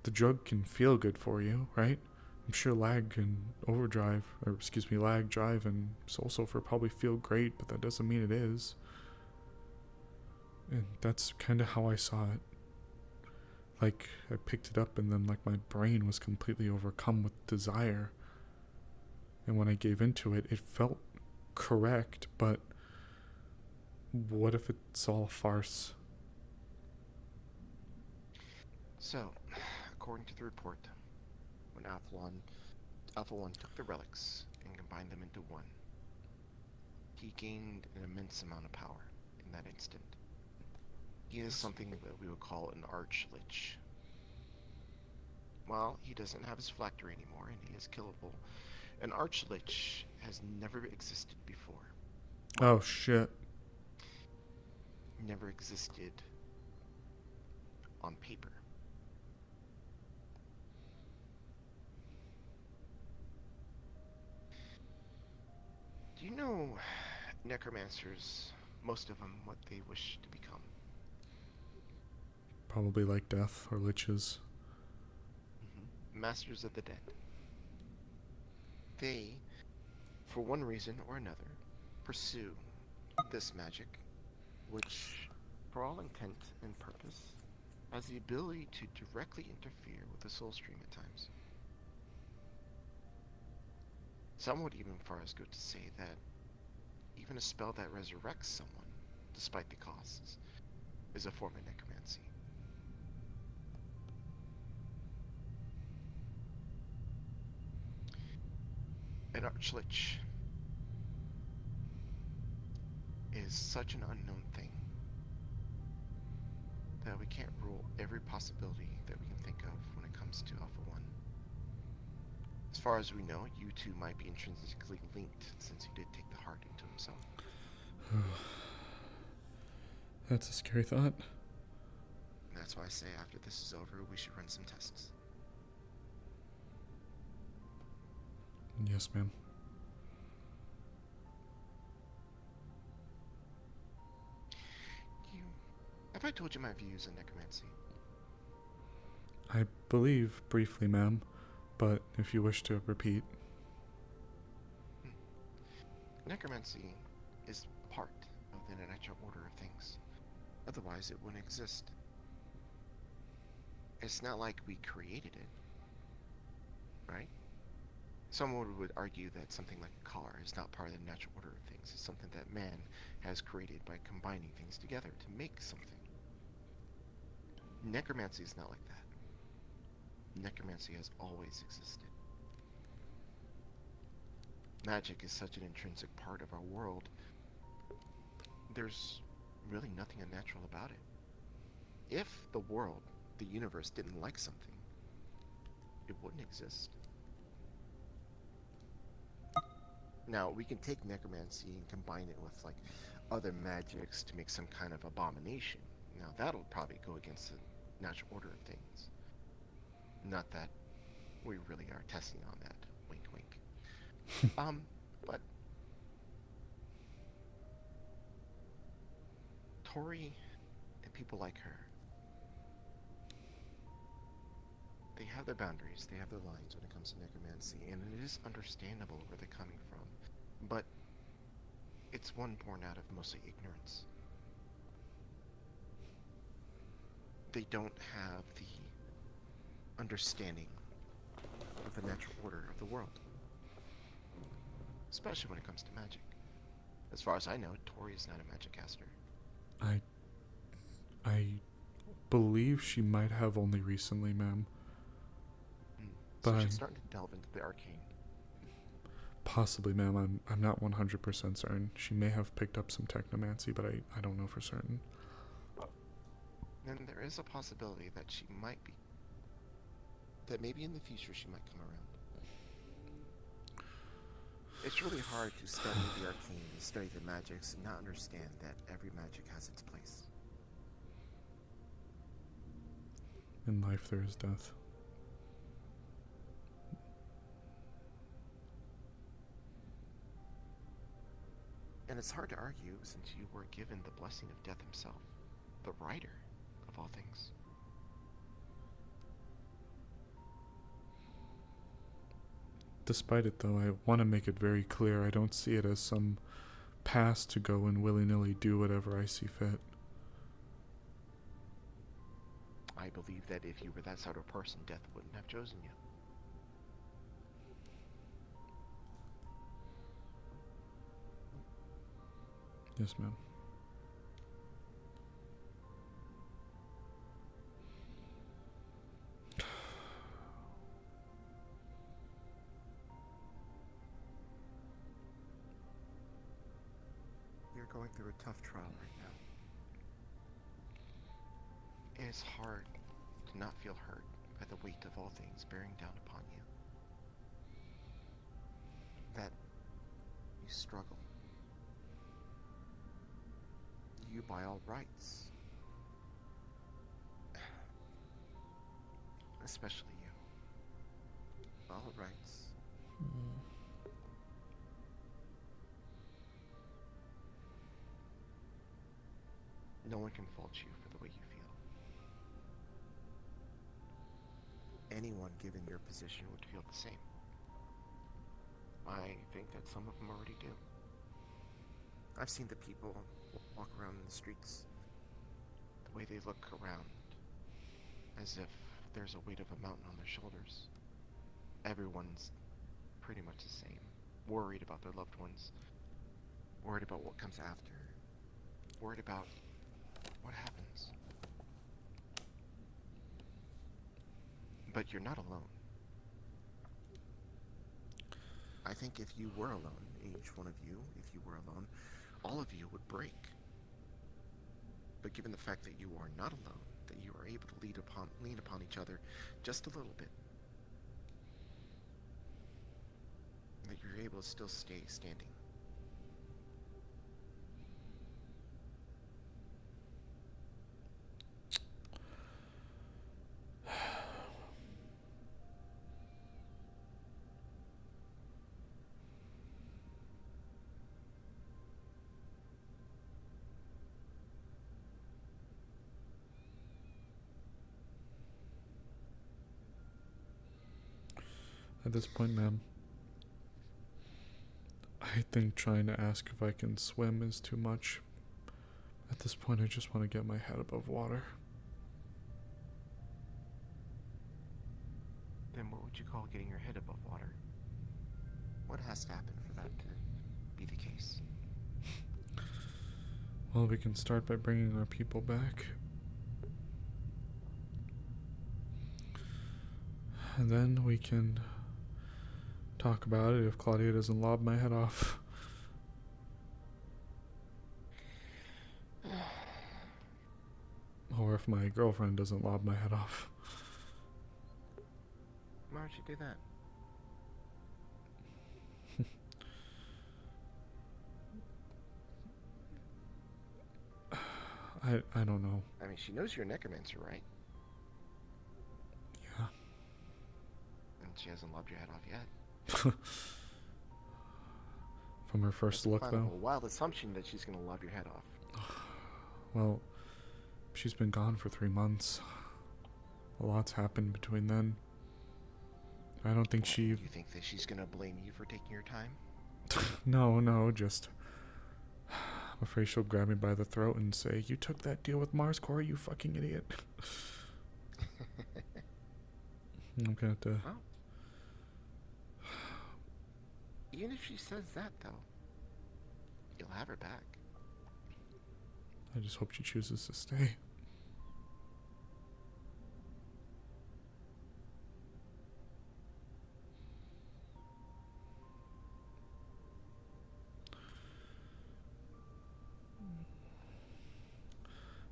The drug can feel good for you, right? I'm sure lag and lag, drive, and soul sulfur probably feel great, but that doesn't mean it is. And that's kind of how I saw it. Like, I picked it up and then like my brain was completely overcome with desire. And when I gave into it, it felt correct, but what if it's all a farce? So, according to the report, when Alpha 1 took the relics and combined them into one, he gained an immense amount of power in that instant. He is something that we would call an arch-lich. While he doesn't have his phylactery anymore and he is killable, an arch-lich has never existed before. Oh shit. Never existed on paper. Do you know necromancers, most of them, what they wish to become? Probably like death or liches. Masters of the dead. They, for one reason or another, pursue this magic, which, for all intent and purpose, has the ability to directly interfere with the soul stream at times. Some would even far as go to say that even a spell that resurrects someone, despite the costs, is a form of necromancy. An archlich is such an unknown thing that we can't rule every possibility that we can think of when it comes to Alpha 1. As far as we know, you two might be intrinsically linked since he did take the heart into himself. That's a scary thought. That's why I say after this is over, we should run some tests. Yes, ma'am. Have I told you my views on necromancy? I believe briefly, ma'am, but if you wish to repeat. Necromancy is part of the natural order of things. Otherwise, it wouldn't exist. It's not like we created it, right? Someone would argue that something like a car is not part of the natural order of things. It's something that man has created by combining things together to make something. Necromancy is not like that. Necromancy has always existed. Magic is such an intrinsic part of our world. There's really nothing unnatural about it. If the world, the universe, didn't like something, it wouldn't exist. Now, we can take necromancy and combine it with, like, other magics to make some kind of abomination. Now, that'll probably go against the natural order of things. Not that we really are testing on that. Wink, wink. But Tori and people like her, they have their boundaries, they have their lines when it comes to necromancy, and it is understandable where they're coming from. But it's one born out of mostly ignorance. They don't have the understanding of the natural order of the world. Especially when it comes to magic. As far as I know, Tori is not a magic caster. I believe she might have only recently, ma'am. So But she's starting to delve into the arcane. Possibly, ma'am. I'm not 100% certain. She may have picked up some technomancy, but I don't know for certain. Then there is a possibility that she might be. That maybe in the future she might come around. It's really hard to study the arcane and study the magics and not understand that every magic has its place. In life there is death. And it's hard to argue since you were given the blessing of death himself, the writer of all things. Despite it, though, I want to make it very clear I don't see it as some pass to go and willy-nilly do whatever I see fit. I believe that if you were that sort of person, death wouldn't have chosen you. Yes, ma'am. You're going through a tough trial right now. It is hard to not feel hurt by the weight of all things bearing down upon you. That you struggle. You by all rights. Especially you. By all rights. No one can fault you for the way you feel. Anyone given your position would feel the same. I think that some of them already do. I've seen the people walk around in the streets, the way they look around, as if there's a weight of a mountain on their shoulders. Everyone's pretty much the same, worried about their loved ones, worried about what comes after, worried about what happens. But you're not alone. I think if you were alone, each one of you, if you were alone, all of you would break. But given the fact that you are not alone, that you are able to lean upon each other just a little bit, that you're able to still stay standing. At this point, ma'am, I think trying to ask if I can swim is too much. At this point, I just want to get my head above water. Then what would you call getting your head above water? What has to happen for that to be the case? Well, we can start by bringing our people back. And then we can talk about it if Claudia doesn't lob my head off. Or if my girlfriend doesn't lob my head off. Why don't you do that? I don't know. I mean, she knows you're a necromancer, right? Yeah. And she hasn't lobbed your head off yet. From her first look, Kind of though. a wild assumption that she's going to lob your head off. Well, she's been gone for 3 months. A lot's happened between then. I don't think she... You think that she's going to blame you for taking your time? No, just... I'm afraid she'll grab me by the throat and say, "You took that deal with Mars Core, you fucking idiot." I'm gonna have to... Well, even if she says that, though, you'll have her back. I just hope she chooses to stay.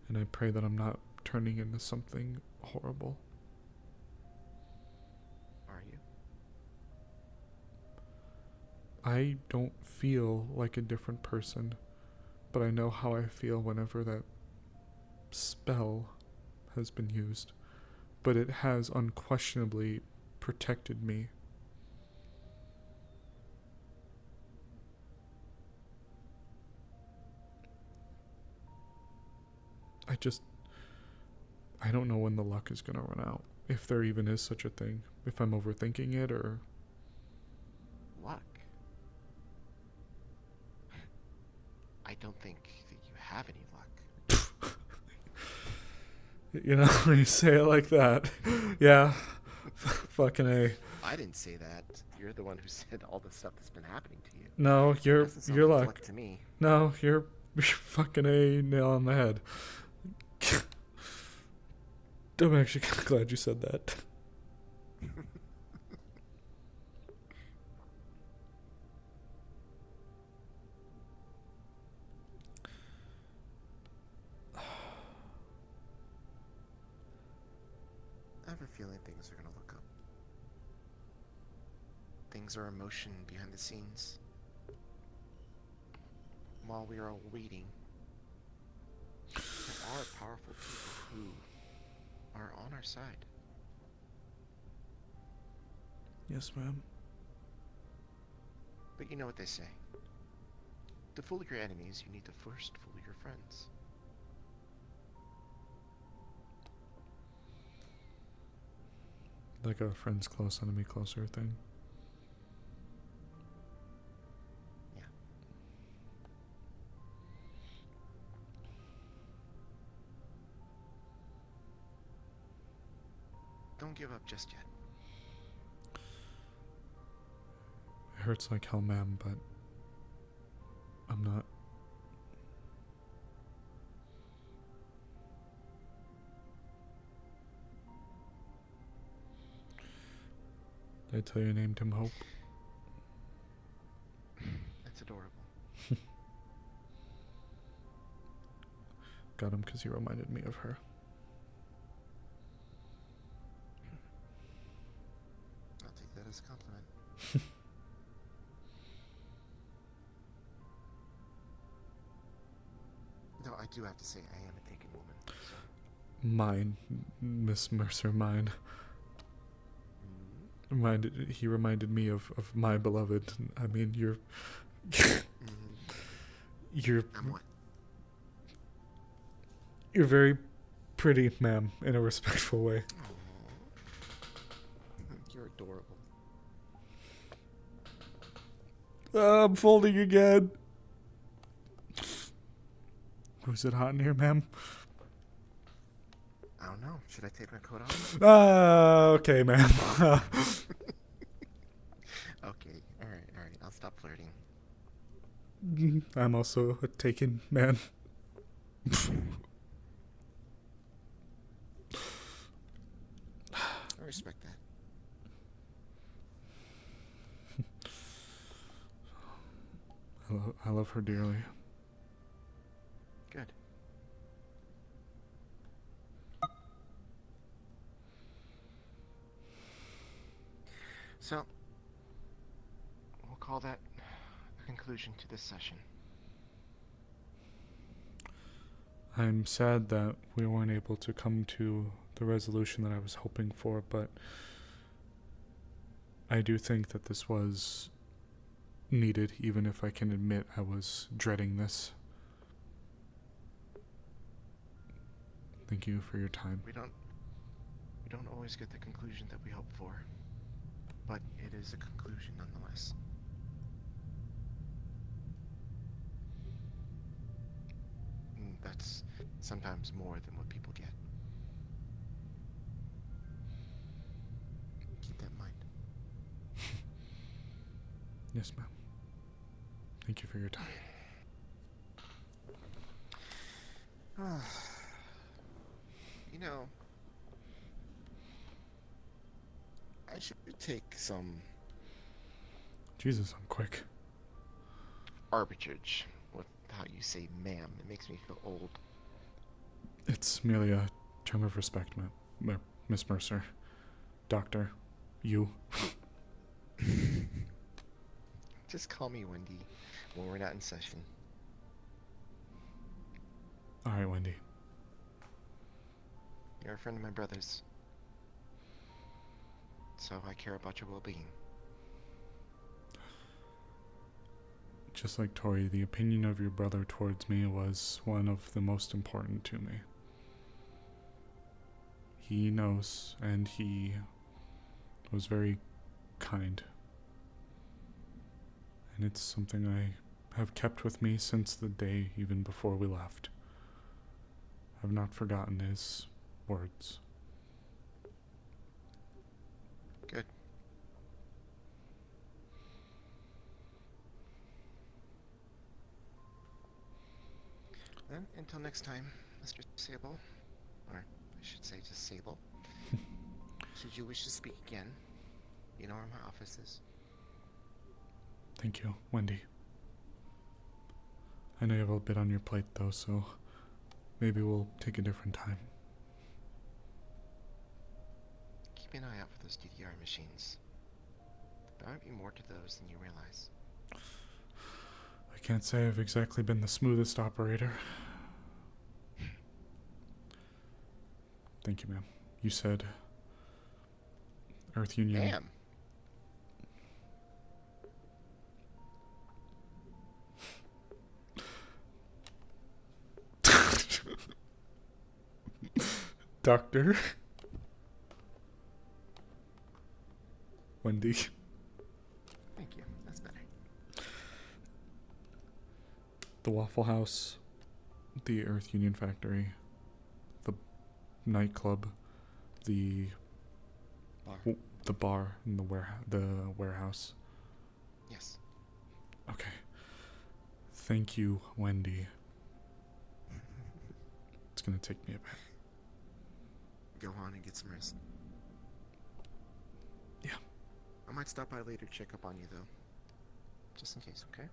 And I pray that I'm not turning into something horrible. Are you? I don't feel like a different person, but I know how I feel whenever that spell has been used. But it has unquestionably protected me. I don't know when the luck is gonna run out. If there even is such a thing. If I'm overthinking it or... Luck? I don't think that you have any luck. You know, when you say it like that. Yeah. Fucking A. I didn't say that. You're the one who said all the stuff that's been happening to you. No, you're like luck. To me. No, you're fucking A, nail on the head. I'm actually kind of glad you said that. I have a feeling things are going to look up. Things are in motion behind the scenes. While we are all waiting, there are powerful people who are on our side. Yes, ma'am. But you know what they say. To fool your enemies, you need to first fool your friends. Like a friends close, enemy closer thing. Yeah. Don't give up just yet. It hurts like hell, ma'am, but I'm not. I tell you I named him Hope? That's adorable. Got him because he reminded me of her. I'll take that as a compliment. No, I do have to say, I am a taken woman. So. Mine, Miss Mercer, mine. He reminded me of my beloved. I mean, you're... You're... I'm what? You're very pretty, ma'am, in a respectful way. Aww. You're adorable. I'm folding again. Was it hot in here, ma'am? I don't know. Should I take my coat off? Okay, ma'am. Okay, alright. I'll stop flirting. I'm also a taken man. I respect that. I love her dearly. Good. So, we'll call that a conclusion to this session. I'm sad that we weren't able to come to the resolution that I was hoping for, but I do think that this was needed, even if I can admit I was dreading this. Thank you for your time. We don't always get the conclusion that we hope for, but it is a conclusion nonetheless. And that's sometimes more than what people get. Keep that in mind. Yes, ma'am. Thank you for your time. You know, I should take some Jesus, I'm quick. arbitrage with how you say ma'am. It makes me feel old. It's merely a term of respect, Miss Mercer. Doctor. You. Just call me Wendy when we're not in session. Alright, Wendy. You're a friend of my brother's, so I care about your well-being. Just like Tori, the opinion of your brother towards me was one of the most important to me. He knows, and he was very kind. And it's something I have kept with me since the day even before we left. I've not forgotten his words. Good. Then, until next time, Mr. Sable, or I should say just Sable, should you wish to speak again, you know where my office is. Thank you, Wendy. I know you have a bit on your plate, though, so maybe we'll take a different time. Keep an eye out for those DDR machines. There might be more to those than you realize. I can't say I've exactly been the smoothest operator. Thank you, ma'am. You said Earth Union. Ma'am. Doctor. Wendy. Thank you. That's better. The Waffle House, the Earth Union Factory, the nightclub, the bar and the warehouse. Yes. Okay. Thank you, Wendy. It's gonna take me a bit. Go on and get some rest. Yeah. I might stop by later to check up on you, though. Just in case, okay?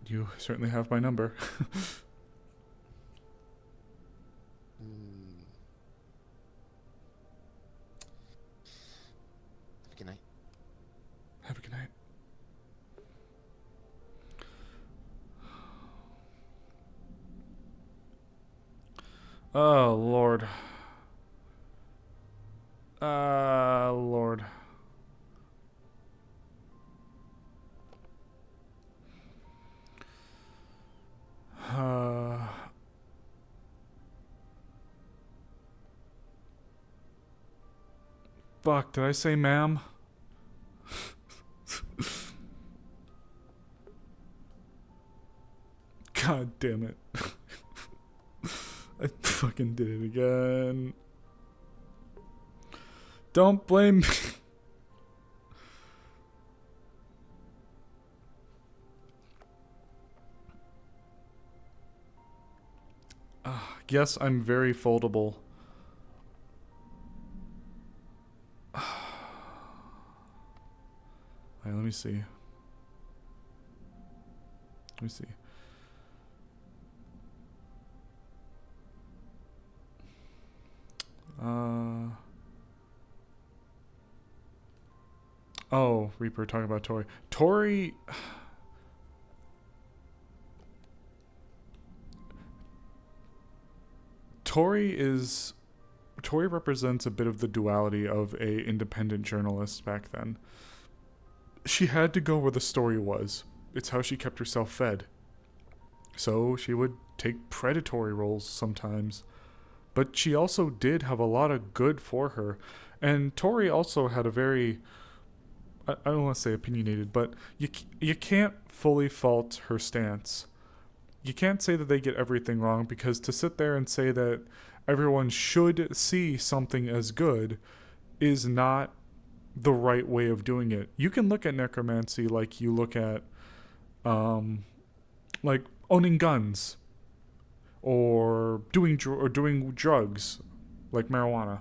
You certainly have my number. Have a good night. Have a good night. Oh, Lord. Lord. Fuck, did I say ma'am? God damn it. I fucking did it again. Don't blame me. Yes, I'm very foldable. Alright, let me see. Let me see. Oh, Reaper talking about Tori. Tori represents a bit of the duality of a independent journalist back then. She had to go where the story was. It's how she kept herself fed. So she would take predatory roles sometimes. But she also did have a lot of good for her. And Tori also had a very, I don't want to say opinionated, but you can't fully fault her stance. You can't say that they get everything wrong, because to sit there and say that everyone should see something as good is not the right way of doing it. You can look at necromancy like you look at like owning guns or doing drugs like marijuana.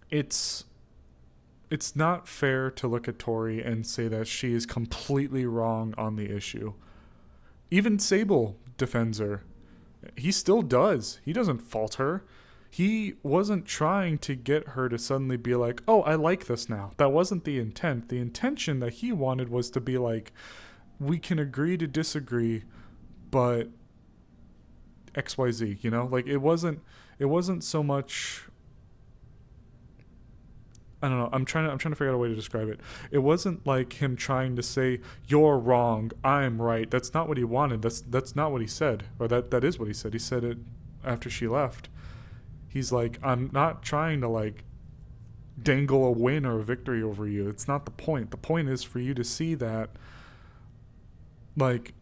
It's not fair to look at Tori and say that she is completely wrong on the issue. Even Sable defends her. He still does. He doesn't fault her. He wasn't trying to get her to suddenly be like, oh, I like this now. That wasn't the intent. The intention that he wanted was to be like, we can agree to disagree, but XYZ, you know? Like, it wasn't so much, I don't know. I'm trying to figure out a way to describe it. It wasn't like him trying to say, you're wrong, I'm right. That's not what he wanted. That's not what he said. Or that is what he said. He said it after she left. He's like, I'm not trying to like dangle a win or a victory over you. It's not the point. The point is for you to see that like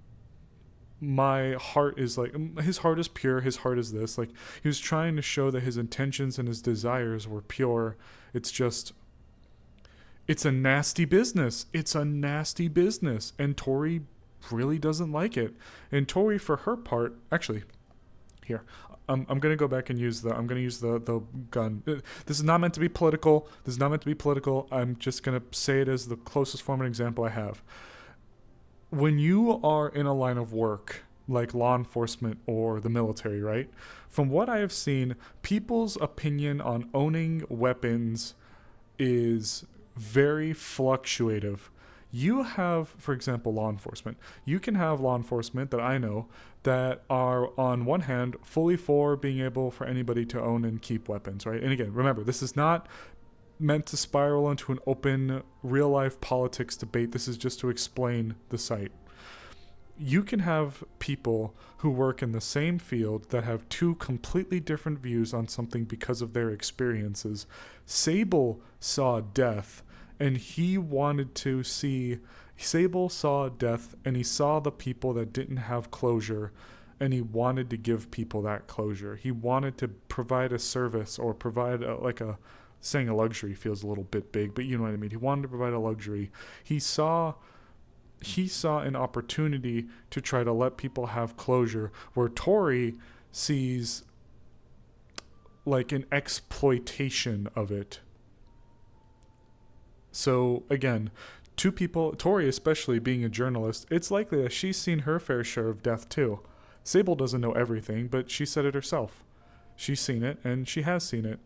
my heart is like, his heart is pure, his heart is this. Like, he was trying to show that his intentions and his desires were pure. It's just, it's a nasty business. It's a nasty business. And Tori really doesn't like it. And Tori, for her part, actually, here, I'm going to go back and use the gun. This is not meant to be political. I'm just going to say it as the closest form and example I have. When you are in a line of work, like law enforcement or the military, right? From what I have seen, people's opinion on owning weapons is very fluctuative. You have, for example, law enforcement. You can have law enforcement that I know that are, on one hand, fully for being able for anybody to own and keep weapons, right? And again, remember, this is not meant to spiral into an open, real-life politics debate. This is just to explain the site. You can have people who work in the same field that have two completely different views on something because of their experiences. Sable saw death, and he wanted to see... Sable saw death, and he saw the people that didn't have closure, and he wanted to give people that closure. He wanted to provide a service or provide saying a luxury feels a little bit big, but you know what I mean. He wanted to provide a luxury. He saw an opportunity to try to let people have closure, where Tori sees like an exploitation of it. So again, two people, Tori especially being a journalist, it's likely that she's seen her fair share of death too. Sable doesn't know everything, but she said it herself. She's seen it, and she has seen it.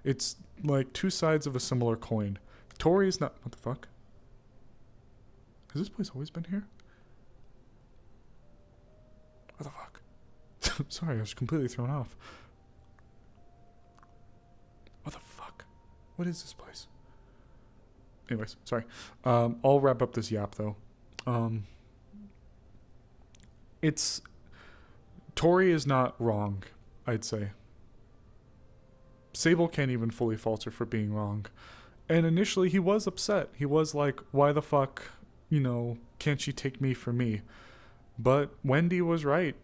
It's like two sides of a similar coin. Tori's not... What the fuck? Has this place always been here? What the fuck? Sorry, I was completely thrown off. What the fuck? What is this place? Anyways, sorry. I'll wrap up this yap, though. It's... Tori is not wrong, I'd say. Sable can't even fully fault her for being wrong. And initially he was upset. He was like, why the fuck, you know, can't she take me for me? But Wendy was right.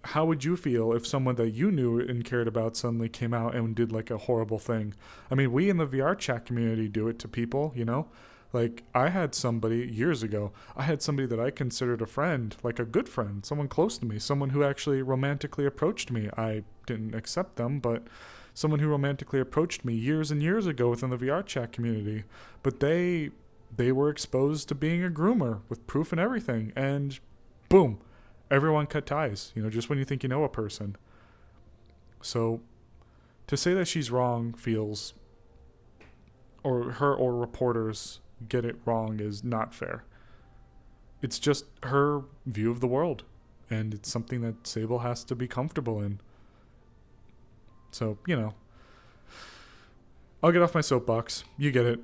How would you feel if someone that you knew and cared about suddenly came out and did like a horrible thing? I mean, we in the VR chat community do it to people, you know? Like, I had somebody, years ago, I had somebody that I considered a friend, like a good friend, someone close to me, someone who actually romantically approached me. I didn't accept them, but someone who romantically approached me years and years ago within the VR chat community. But they were exposed to being a groomer with proof and everything, and boom, everyone cut ties, you know, just when you think you know a person. So, to say that she's wrong feels, or her or reporters get it wrong is not fair. It's just her view of the world, and it's something that Sable has to be comfortable in. So, you know, I'll get off my soapbox. You get it.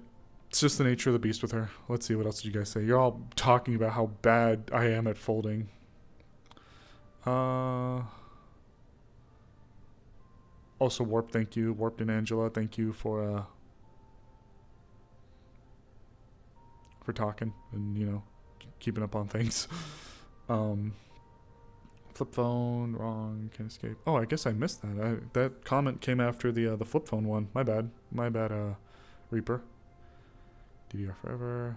It's just the nature of the beast with her. Let's see, what else did you guys say? You're all talking about how bad I am at folding. Also, Warp, thank you. Warped and Angela, thank you for talking and, you know, keeping up on things. Flip phone, wrong, can't escape. Oh, I guess I missed that. That comment came after the flip phone one. My bad, Reaper. DDR forever.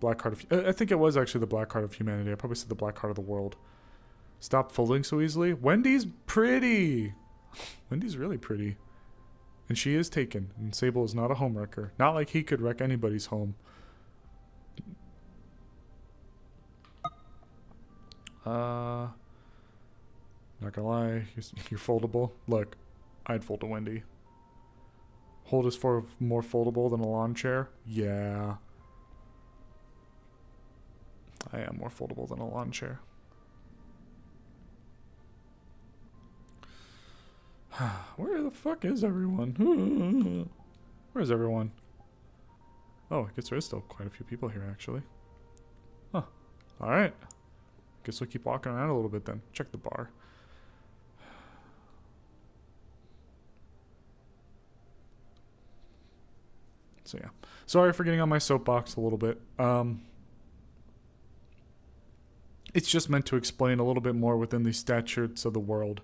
Black Heart of... I think it was actually the Black Heart of Humanity. I probably said the Black Heart of the World. Stop folding so easily. Wendy's pretty. Wendy's really pretty. And she is taken. And Sable is not a home wrecker. Not like he could wreck anybody's home. Not gonna lie. You're foldable. Look, I'd fold a Wendy. Hold is for more foldable than a lawn chair? Yeah. I am more foldable than a lawn chair. Where the fuck is everyone? Where's everyone? Oh, I guess there is still quite a few people here, actually. Huh. Alright. Guess we'll keep walking around a little bit then. Check the bar. So yeah. Sorry for getting on my soapbox a little bit. It's just meant to explain a little bit more within the statutes of the world.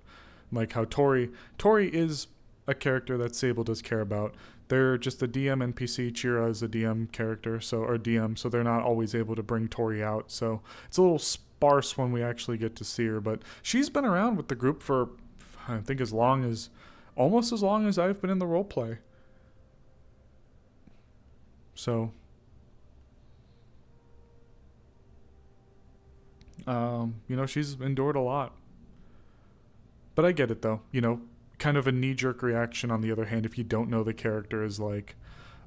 Like how Tori is a character that Sable does care about. They're just a DM NPC. Chira is a DM character, or DM, so they're not always able to bring Tori out. So it's a little sparse when we actually get to see her. But she's been around with the group for, I think, almost as long as I've been in the roleplay. So, you know, she's endured a lot. But I get it, though. You know, kind of a knee-jerk reaction, on the other hand, if you don't know the character, is like,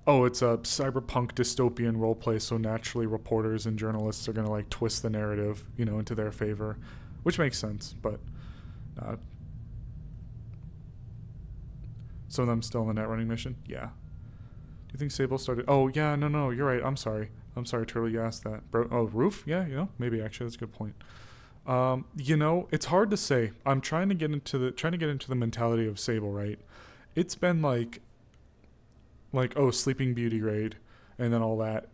oh, it's a cyberpunk dystopian roleplay, so naturally reporters and journalists are going to, like, twist the narrative, you know, into their favor. Which makes sense, but... some of them still on the net running mission? Yeah. Do you think Sable started... Oh, yeah, no, you're right. I'm sorry, Turtle, you asked that. Bro, oh, Roof? Yeah, you know, maybe, actually, that's a good point. You know, it's hard to say. I'm trying to get into the mentality of Sable, right? It's been like, oh, Sleeping Beauty raid, and then all that.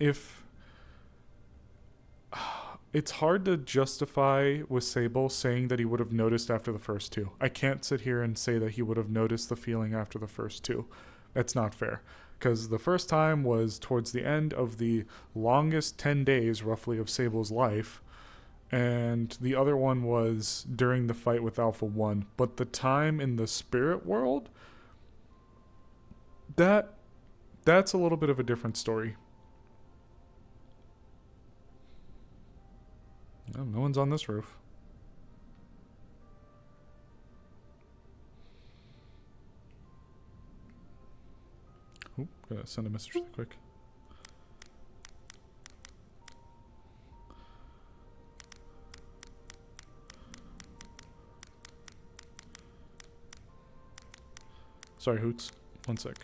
It's hard to justify with Sable saying that he would have noticed after the first two. I can't sit here and say that he would have noticed the feeling after the first two. That's not fair. Because the first time was towards the end of the longest 10 days, roughly, of Sable's life. And the other one was during the fight with Alpha 1. But the time in the spirit world, that That's a little bit of a different story. Oh, no one's on this roof. Oop, gotta send a message really quick. Sorry, Hoots. One sec.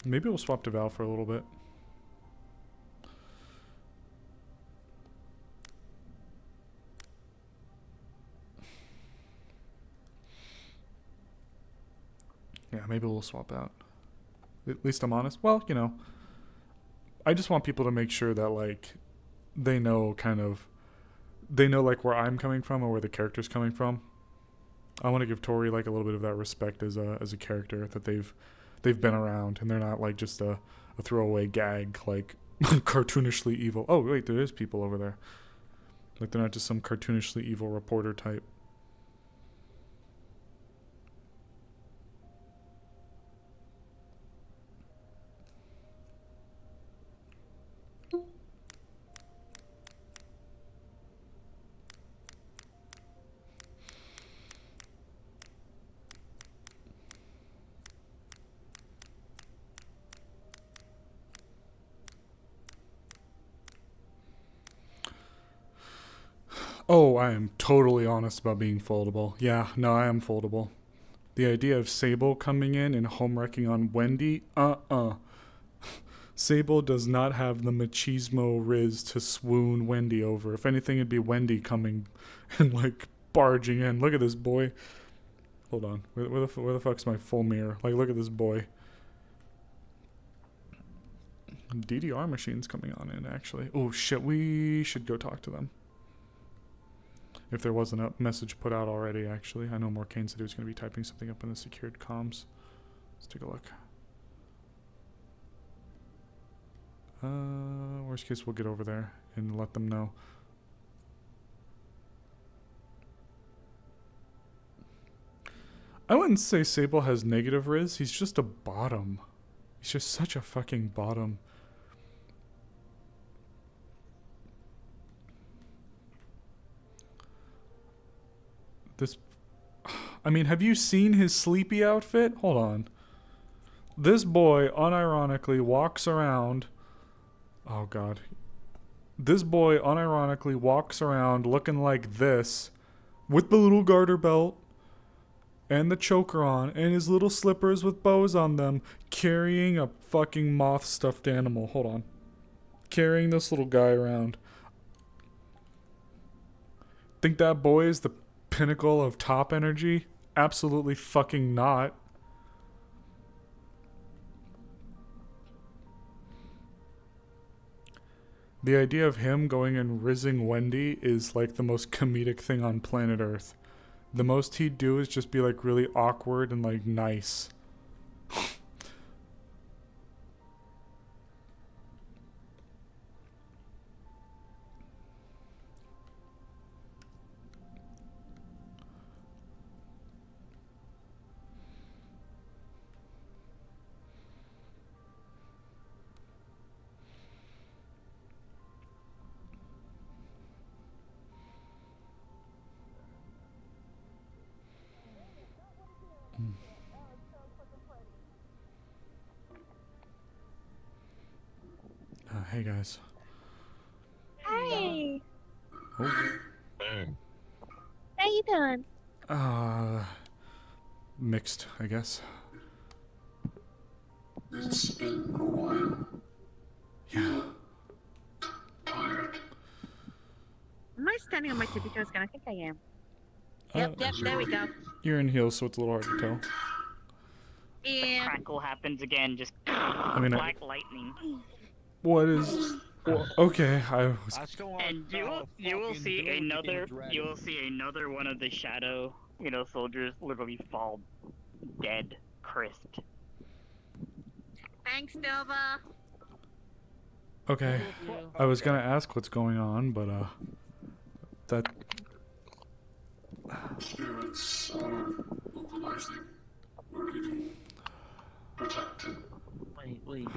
Maybe we'll swap to Val for a little bit. Yeah, maybe we'll swap out. At least I'm honest. Well, you know, I just want people to make sure that, like, they know like where I'm coming from or where the character's coming from. I want to give Tori like a little bit of that respect as a character, that they've been around and they're not like just a throwaway gag, like cartoonishly evil. Oh wait, there is people over there. Like they're not just some cartoonishly evil reporter type. Oh, I am totally honest about being foldable. Yeah, no, I am foldable. The idea of Sable coming in and home wrecking on Wendy, Sable does not have the machismo riz to swoon Wendy over. If anything, it'd be Wendy coming and like barging in. Look at this boy. Hold on, where the fuck's my full mirror? Like, look at this boy. DDR machine's coming on in, actually. Oh shit, we should go talk to them. If there wasn't a message put out already, actually. I know Morcane said he was going to be typing something up in the secured comms. Let's take a look. Worst case, we'll get over there and let them know. I wouldn't say Sable has negative riz. He's just a bottom. He's just such a fucking bottom. This, I mean, have you seen his sleepy outfit? Hold on. This boy unironically walks around. Oh god. This boy unironically walks around looking like this with the little garter belt and the choker on and his little slippers with bows on them, carrying a fucking moth stuffed animal. Hold on. Carrying this little guy around. Think that boy is the pinnacle of top energy? Absolutely fucking not. The idea of him going and rizzing Wendy is like the most comedic thing on planet Earth. The most he'd do is just be like really awkward and like nice. Hey guys. Hey, Oh. how you doing? Mixed, I guess. It's been a while. Yeah. Am I standing on my tippy toes again? I think I am. Yep, There we go. You're in heels, so it's a little hard to tell. Yeah. Crackle happens again, just mean, black lightning. What is... Well, okay, I was... And you will see another one of the shadow, soldiers literally fall dead, crisped. Thanks, Nova. Okay. I was gonna ask what's going on, but, that... Spirits are localizing. We're getting protected. Wait.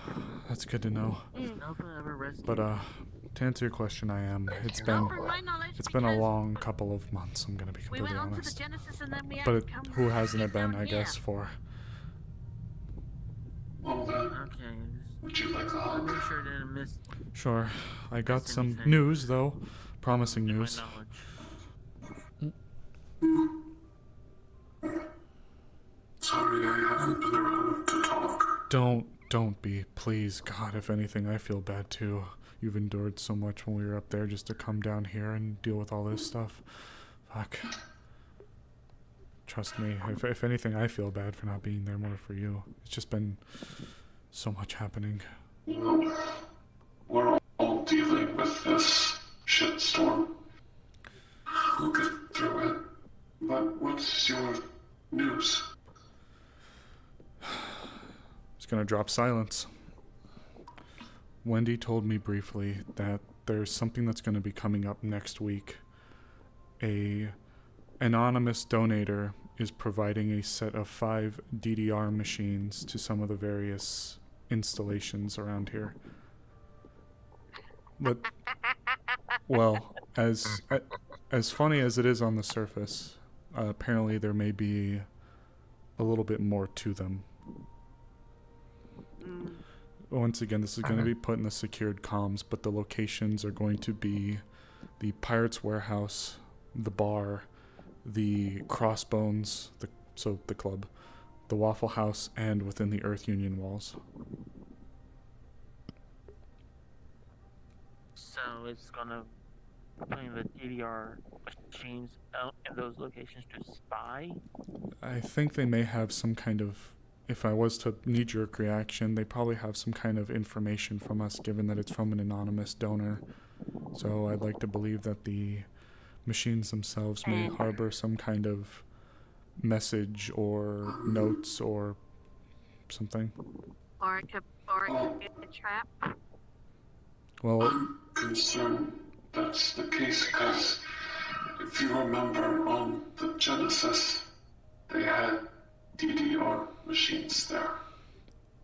That's good to know. Nova ever rescued? But to answer your question, I am. It's been a long couple of months. I'm gonna be We completely went on to the honest. Genesis and then we had But to it, come who hasn't it back been? down I here. guess for. Well then, Okay. would you like a Make hug? sure I didn't miss. Sure. I got Miss some anything. news though. Promising My news. knowledge. Sorry, I haven't been around to talk. Don't be, please. God, if anything, I feel bad too. You've endured so much when we were up there just to come down here and deal with all this stuff. Fuck. Trust me, if anything, I feel bad for not being there more for you. It's just been so much happening. You know, we're all dealing with this shitstorm. We'll get through it. But what's your news? It's gonna drop silence. Wendy told me briefly that there's something that's gonna be coming up next week. A anonymous donator is providing a set of 5 DDR machines to some of the various installations around here. But, well, as funny as it is on the surface, apparently there may be a little bit more to them. Once again, this is going to be put in the secured comms, but the locations are going to be the Pirates Warehouse, the bar, the Crossbones, the club, the Waffle House, and within the Earth Union walls. So it's gonna putting the DDR machines out in those locations to spy. I think they may have some kind of, if I was to knee-jerk reaction, they probably have some kind of information from us, given that it's from an anonymous donor. So I'd like to believe that the machines themselves may harbor some kind of message or notes or something. Or it could be a trap. Well, I'm concerned that's the case because if you remember on the Genesis, they had DDR machines there.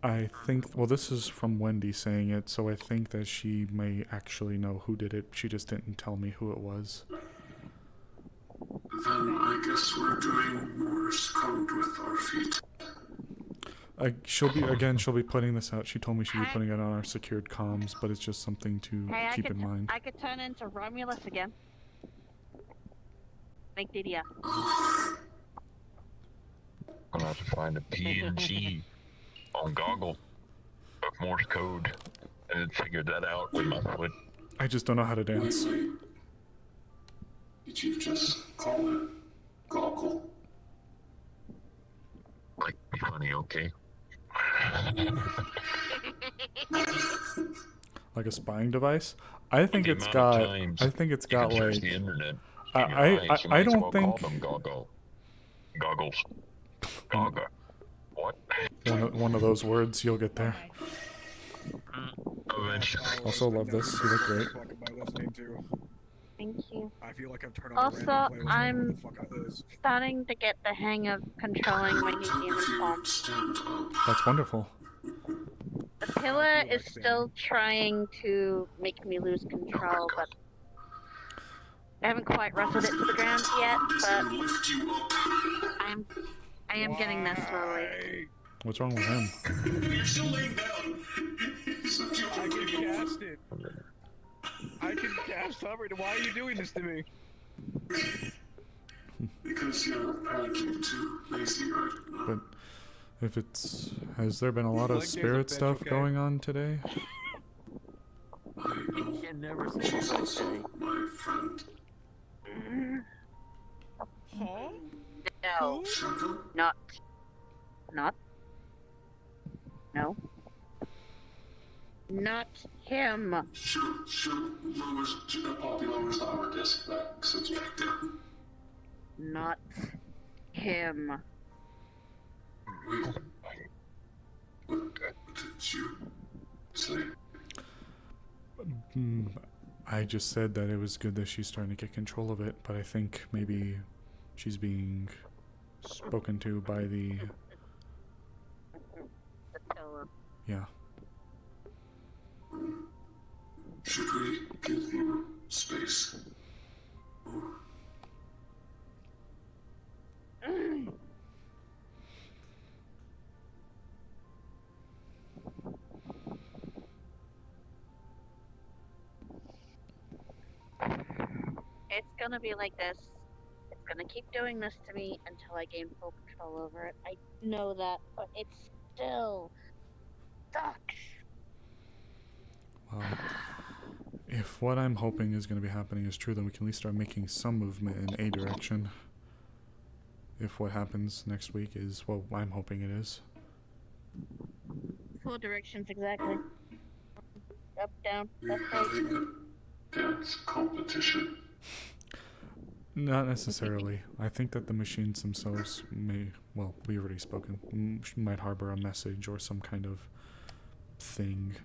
I think, well, this is from Wendy saying it, so I think that she may actually know who did it. She just didn't tell me who it was. Then I guess we're doing Morse code with our feet. She'll be putting this out. She told me she'd be putting it on our secured comms, but it's just something to keep in mind. I could turn into Romulus again. Make DDR. I'm gonna have to find a PNG on Goggle of Morse code and then figure that out with my foot. I just don't know how to dance. Wait. Did you just call it Goggle? Like, be funny, okay? Like a spying device? I think it's The got. amount of times I think it's you got can search like. the internet. I don't think. Goggles. Goggle. What? One of those words, you'll get there. Eventually. Also love this. You look great. Thank you. I feel like I've turned on Also, I'm is. starting to get the hang of controlling my new human form. That's wonderful. The pillar is still trying to make me lose control, but I haven't quite wrestled it to the ground yet, but I am getting there slowly. What's wrong with him? You're still laying down. I can cast it. I can cast hover. Why are you doing this to me? Because you're apparently too lazy right now. But if it's, has there been a lot of spirit stuff going on today? I know. can never say She's it's also okay. my friend. Huh? No. Not. No. Not him. Poppy lowers the armor disc back, sits back down. Not him. Wait. What did you say? I just said that it was good that she's starting to get control of it, but I think maybe she's being spoken to by the Yeah. Should we give you space? Or It's gonna be like this. It's gonna keep doing this to me until I gain full control over it. I know that, but it still sucks. Well, if what I'm hoping is going to be happening is true, then we can at least start making some movement in a direction. If what happens next week is what I'm hoping it is. 4 directions exactly. Up, down, we're left, right. having a dance competition. Not necessarily. I think that the machines themselves may, well, we've already spoken, might harbor a message or some kind of thing.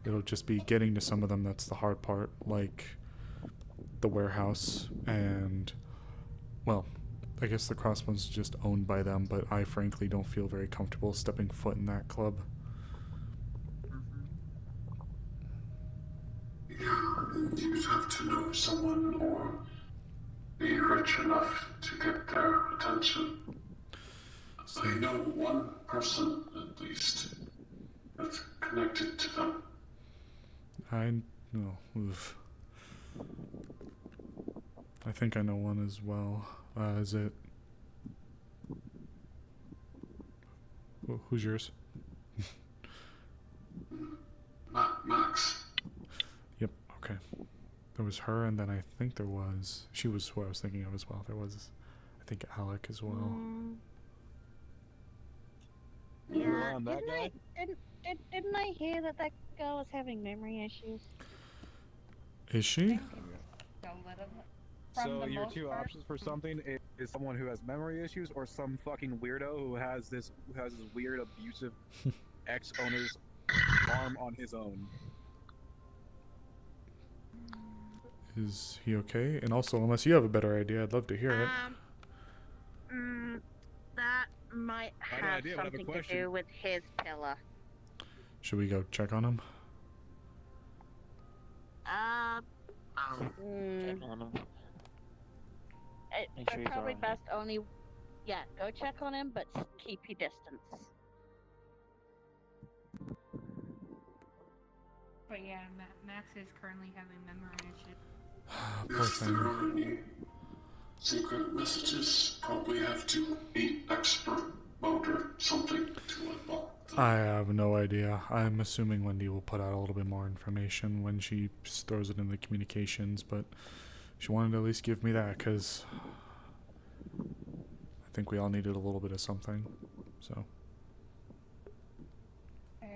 It'll just be getting to some of them that's the hard part, like the warehouse and, well, I guess the Crossbones is just owned by them, but I frankly don't feel very comfortable stepping foot in that club. Yeah, and you'd have to know someone or be rich enough to get their attention. I know one person, at least, that's connected to them. I think I know one as well. Is it... Who's yours? Max. Yep, okay. There was her, and then I think there was... She was who I was thinking of as well. There was, I think, Alec as well. Yeah, that guy? didn't I hear that that girl was having memory issues? Is she? A little. So your two options for something is someone who has memory issues or some fucking weirdo who has this weird abusive ex-owner's arm on his own. Is he okay? And also, unless you have a better idea, I'd love to hear it. That might have something to do with his pillar. Should we go check on him? Check on him. Make sure he's Probably alright. best only... Yeah, go check on him, but keep your distance. But yeah, Max is currently having memory issues. Poor If there thing. are any secret messages, probably have to be expert mode or something to unlock them. I have no idea. I'm assuming Wendy will put out a little bit more information when she throws it in the communications, but she wanted to at least give me that because I think we all needed a little bit of something. So.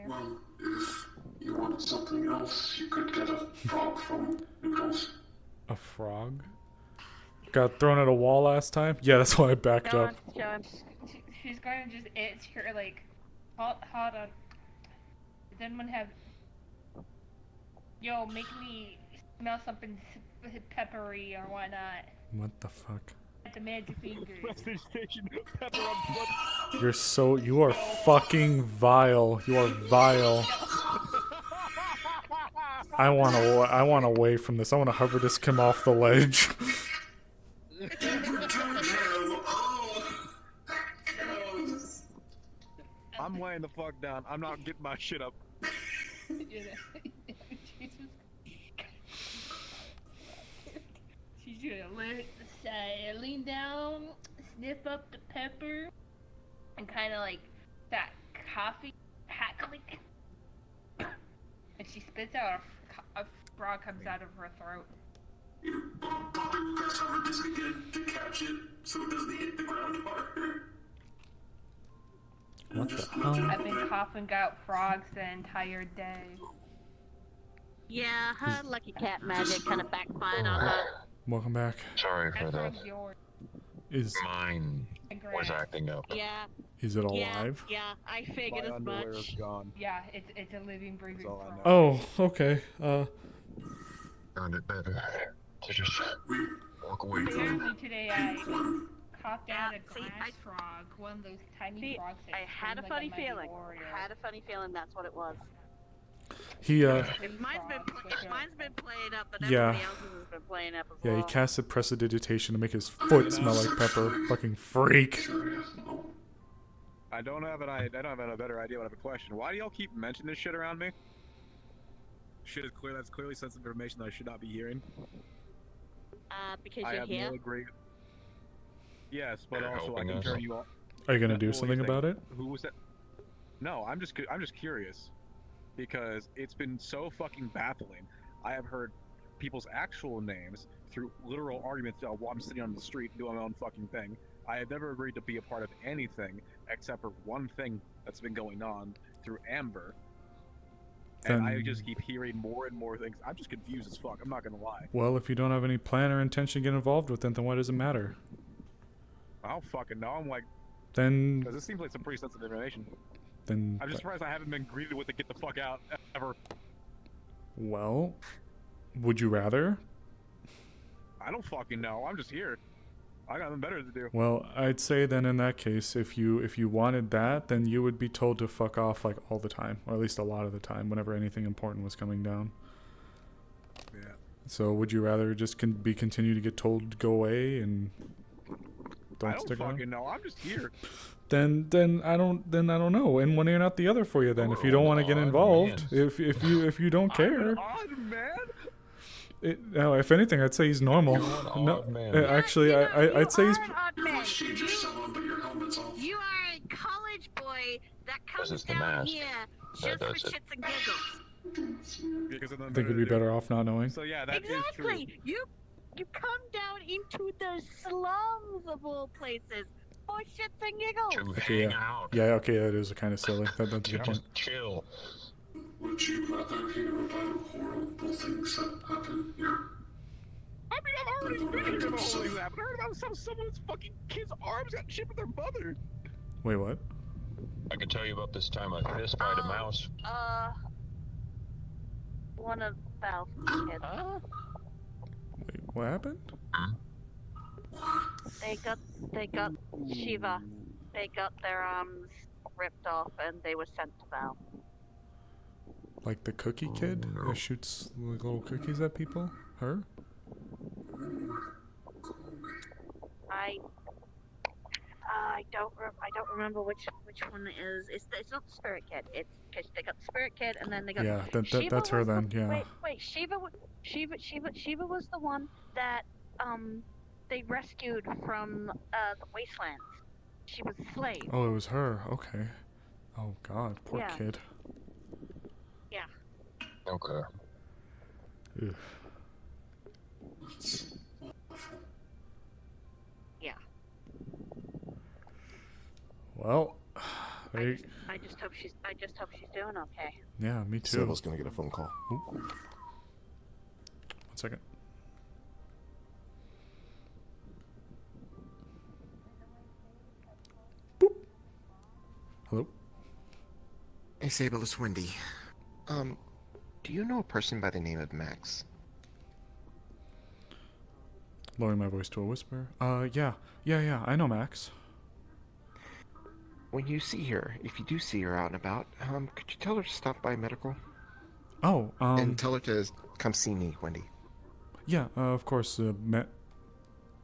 Well, if you want something else, you could get a frog from Noodles. A frog? Got thrown at a wall last time? Yeah, that's why I backed up. She's going to just itch her, like, hold on. Does anyone have... Yo, make me smell something peppery or whatnot. What the fuck? At the magic finger. Message station, pepper on foot. You are fucking vile. You are vile. I want away from this. I want to hover this Kim off the ledge. I'm laying the fuck down. I'm not getting my shit up. She's gonna lean down, sniff up the pepper, and kind of like that coffee hackling. And she spits out a frog comes out of her throat. Press hover disc again to catch it so it doesn't hit the ground harder. What the hell? I've been coughing out frogs the entire day. Yeah, her lucky cat magic kind of backfired on her. Welcome back. Sorry for that. Is Mine was acting up. Yeah. Is it alive? Yeah, I figured as much. Yeah, it's a living, breathing frog. Oh, okay. Found it better to just walk away from. Apparently today I popped out a glass frog, one of those tiny frogs that I had a scream funny like a mighty feeling. warrior. I had a funny feeling that's what it was. He If mine's been playing up, then Yeah. everybody else's has been playing up as Yeah, he well. casted prestidigitation to make his foot smell like pepper. Fucking freak. I don't have a better idea, but I have a question. Why do y'all keep mentioning this shit around me? Shit is clear. That's clearly sensitive information that I should not be hearing. Because I you're have here. no great. Yes, but You're also I helping can us. turn you all. Are you gonna What do were you something saying? about it? Who was that? No, I'm just curious, because it's been so fucking baffling. I have heard people's actual names through literal arguments while I'm sitting on the street doing my own fucking thing. I have never agreed to be a part of anything except for one thing that's been going on through Amber. And I Then- just keep hearing more and more things. I'm just confused as fuck. I'm not gonna lie. Well, if you don't have any plan or intention to get involved with it, then why does it matter? I don't fucking know. I'm like, Then, because this seems like some pretty sensitive information. then. I'm just surprised I haven't been greeted with the "get the fuck out" ever. Well, would you rather? I don't fucking know. I'm just here. I got nothing better to do. Well, I'd say then in that case, if you wanted that, then you would be told to fuck off like all the time, or at least a lot of the time, whenever anything important was coming down. Yeah. So would you rather just continue to get told to go away and I don't don't stick fucking around? know. I'm just here. Then I don't know. And one ear not the other for you. Then if you don't want to get involved, if you don't care. Odd man. No, if anything, I'd say he's normal. No, actually, I'd say he's. You are a college boy that comes This is the down mask. here That just for does it. shits and giggles. I think it'd be better off not knowing. So yeah, that is Exactly. true. You come down into the slums of all places for shits and giggles. Okay, yeah, okay, that is kind of silly. That's a good point. Chill. Would you rather hear about horrible things that happen here? I mean, I've already been here about all these happened. I heard about someone's fucking kid's arms got chipped with their mother. Wait, what? I can tell you about this time I fist fight a mouse. One of Val's kids. Wait, what happened? They got Shiva. They got their arms ripped off and they were sent to Val. Like the cookie kid that shoots like little cookies at people? Her? I don't remember which one it is. It's not the Spirit Kid. It's because they got the Spirit Kid and then they got Yeah, Shiva that's her was the- then. Yeah. Wait, Shiva was the one that they rescued from the wastelands. She was a slave. Oh, it was her. Okay. Oh God, poor Yeah. kid. Yeah. Okay. Ugh. Yeah. Well, they, I just hope she's doing okay. yeah, me too. Sable's gonna get a phone call. Ooh. 1 second. Boop. Hello. Hey Sable, it's Wendy. Do you know a person by the name of Max? Lowering my voice to a whisper. Yeah, I know Max. When you see her, if you do see her out and about, could you tell her to stop by medical? Oh, And tell her to come see me, Wendy. yeah, of course,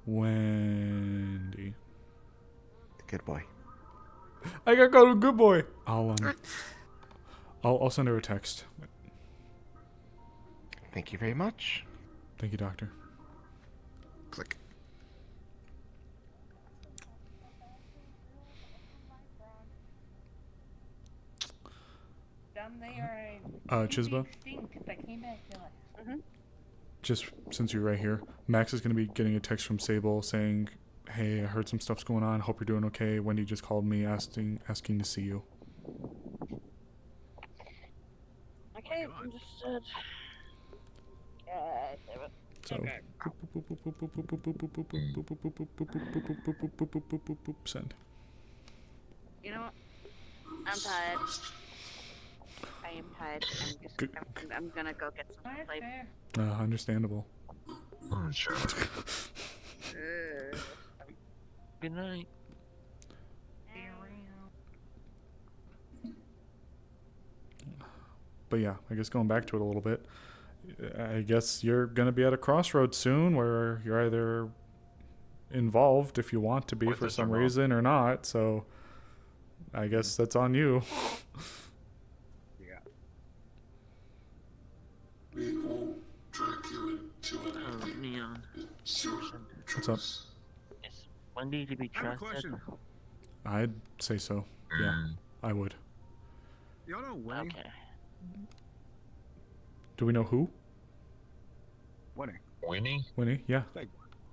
Wendy. Good boy. I gotta go to good boy. I'll send her a text. Thank you very much. Thank you, doctor. Click. Down there, Chisba? extinct, 'cause I came back to life. Just since you're right here, Max is gonna be getting a text from Sable saying, "Hey, I heard some stuff's going on. Hope you're doing okay. Wendy just called me asking to see you." Okay, understood. So. Send. You know what? I'm tired. I am tired. I'm gonna go get some sleep. Understandable. Sure. Good night. But yeah, I guess going back to it a little bit, I guess you're gonna be at a crossroads soon where you're either involved if you want to be With for us or some not. reason or not. So I guess that's on you. Yeah. We won't drag you into anything. Neon. It's your What's up? choice. Is Wendy to be I have a trusted? question. I'd say so. Yeah, I would. Y'all know Winnie? Okay. Do we know who? Winnie. Winnie? Winnie? Yeah. Like,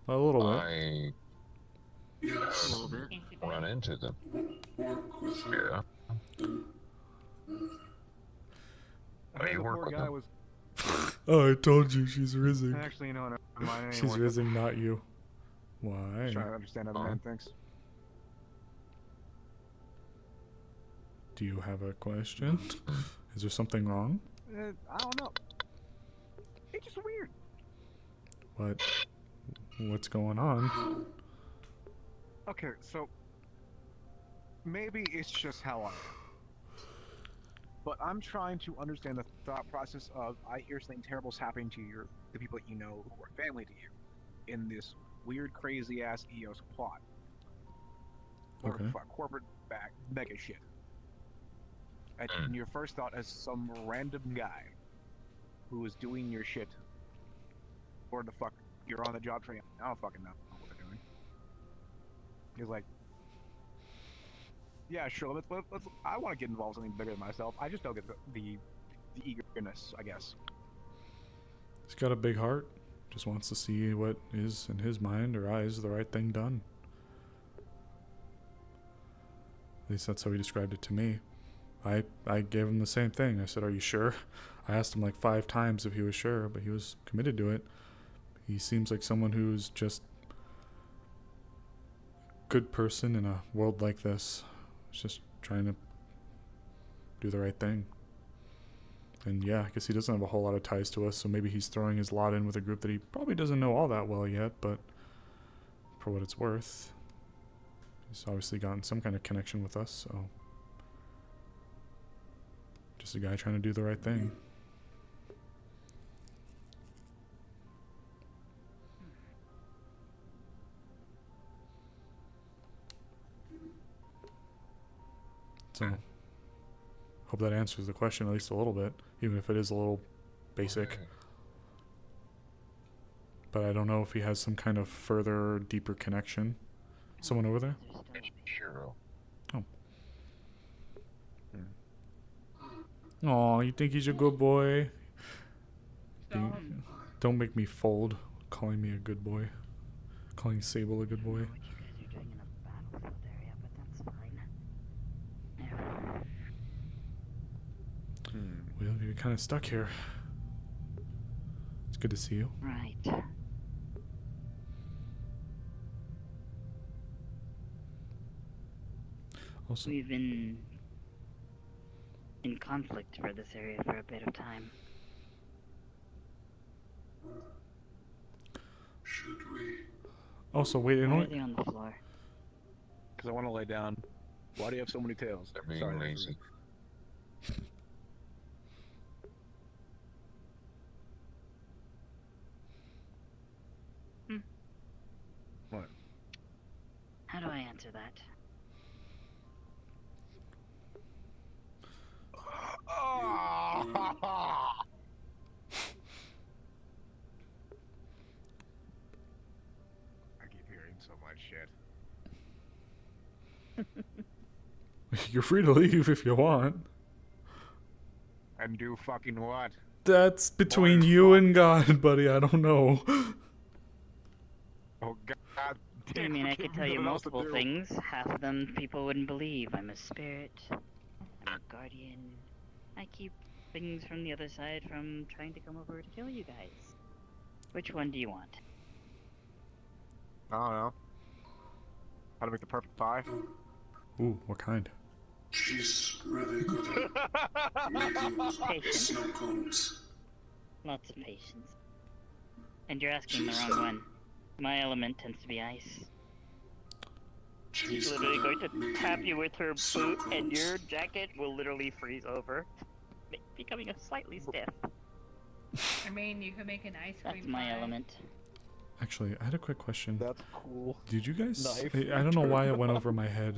A little bit. I Yes. A little bit. run into them. Work with her. Yeah. I Oh, heard you the work poor with guy them? was. Oh, I told you she's rising. Actually, no, never mind. She's rising, not you. Why? Trying to understand how the man thinks. Do you have a question? Is there something wrong? I don't know. It's just weird. What's going on? Okay, so maybe it's just how I am. But I'm trying to understand the thought process of I hear something terrible's happening to the people that you know who are family to you in this weird, crazy ass EOS plot. Or Okay. corporate back mega shit. And your first thought is some random guy who is doing your shit. Or the fuck you're on the job training. I don't fucking know what they're doing. He's like, yeah, sure. Let's I want to get involved in something bigger than myself. I just don't get the eagerness, I guess. He's got a big heart. Just wants to see what is in his mind or eyes the right thing done. At least that's how he described it to me. I gave him the same thing. I said, "Are you sure?" I asked him like 5 times if he was sure, but he was committed to it. He seems like someone who's just a good person in a world like this. He's just trying to do the right thing. And yeah, I guess he doesn't have a whole lot of ties to us, so maybe he's throwing his lot in with a group that he probably doesn't know all that well yet, but for what it's worth, he's obviously gotten some kind of connection with us, so just a guy trying to do the right thing. So, hope that answers the question at least a little bit, even if it is a little basic. But I don't know if he has some kind of further, deeper connection. Someone over there? Sure. Oh. Aw, you think he's a good boy? Don't make me fold, calling me a good boy. Calling Sable a good boy. Well, you're kind of stuck here. It's good to see you. Right. Also, We've been in conflict for this area for a bit of time. Should we? also, wait, you know Why are what? they on the floor? Because I want to lay down. Why do you have so many tails? They're being Sorry, lazy. What? How do I answer that? I keep hearing so much shit. You're free to leave if you want. And do fucking what? That's between you and God, buddy. I don't know. Oh god. I mean, I forgive could tell me, you what else to multiple do? things. Half of them people wouldn't believe. I'm a spirit. I'm a guardian. I keep things from the other side from trying to come over to kill you guys. Which one do you want? I don't know. How to make the perfect pie? Ooh, what kind? She's really good at making Patience. snow cones. Lots of patience. And you're asking the wrong one. My element tends to be ice. She's literally going to tap you with her boot, and your jacket will literally freeze over, becoming a slightly stiff. I mean, you could make an ice cream. That's my pie. element. Actually, I had a quick question. That's cool. Did you guys? Knife I don't know why it went over my head.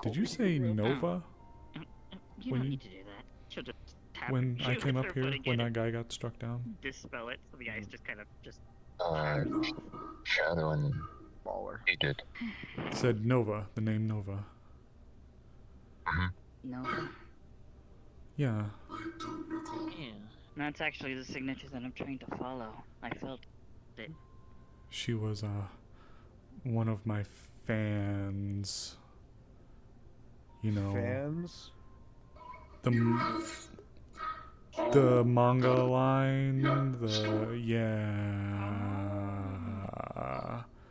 Did you say Nova? You When don't you- need to do that. She'll just tap When you I with came her up here, foot when again that guy got struck down? and dispel it, so the ice just kind of just. Shadow and Baller. he did. It said Nova, the name Nova. No. Yeah. Yeah. That's actually the signature that I'm trying to follow. I felt it. She was one of my fans. You know. Fans? The manga line, yeah.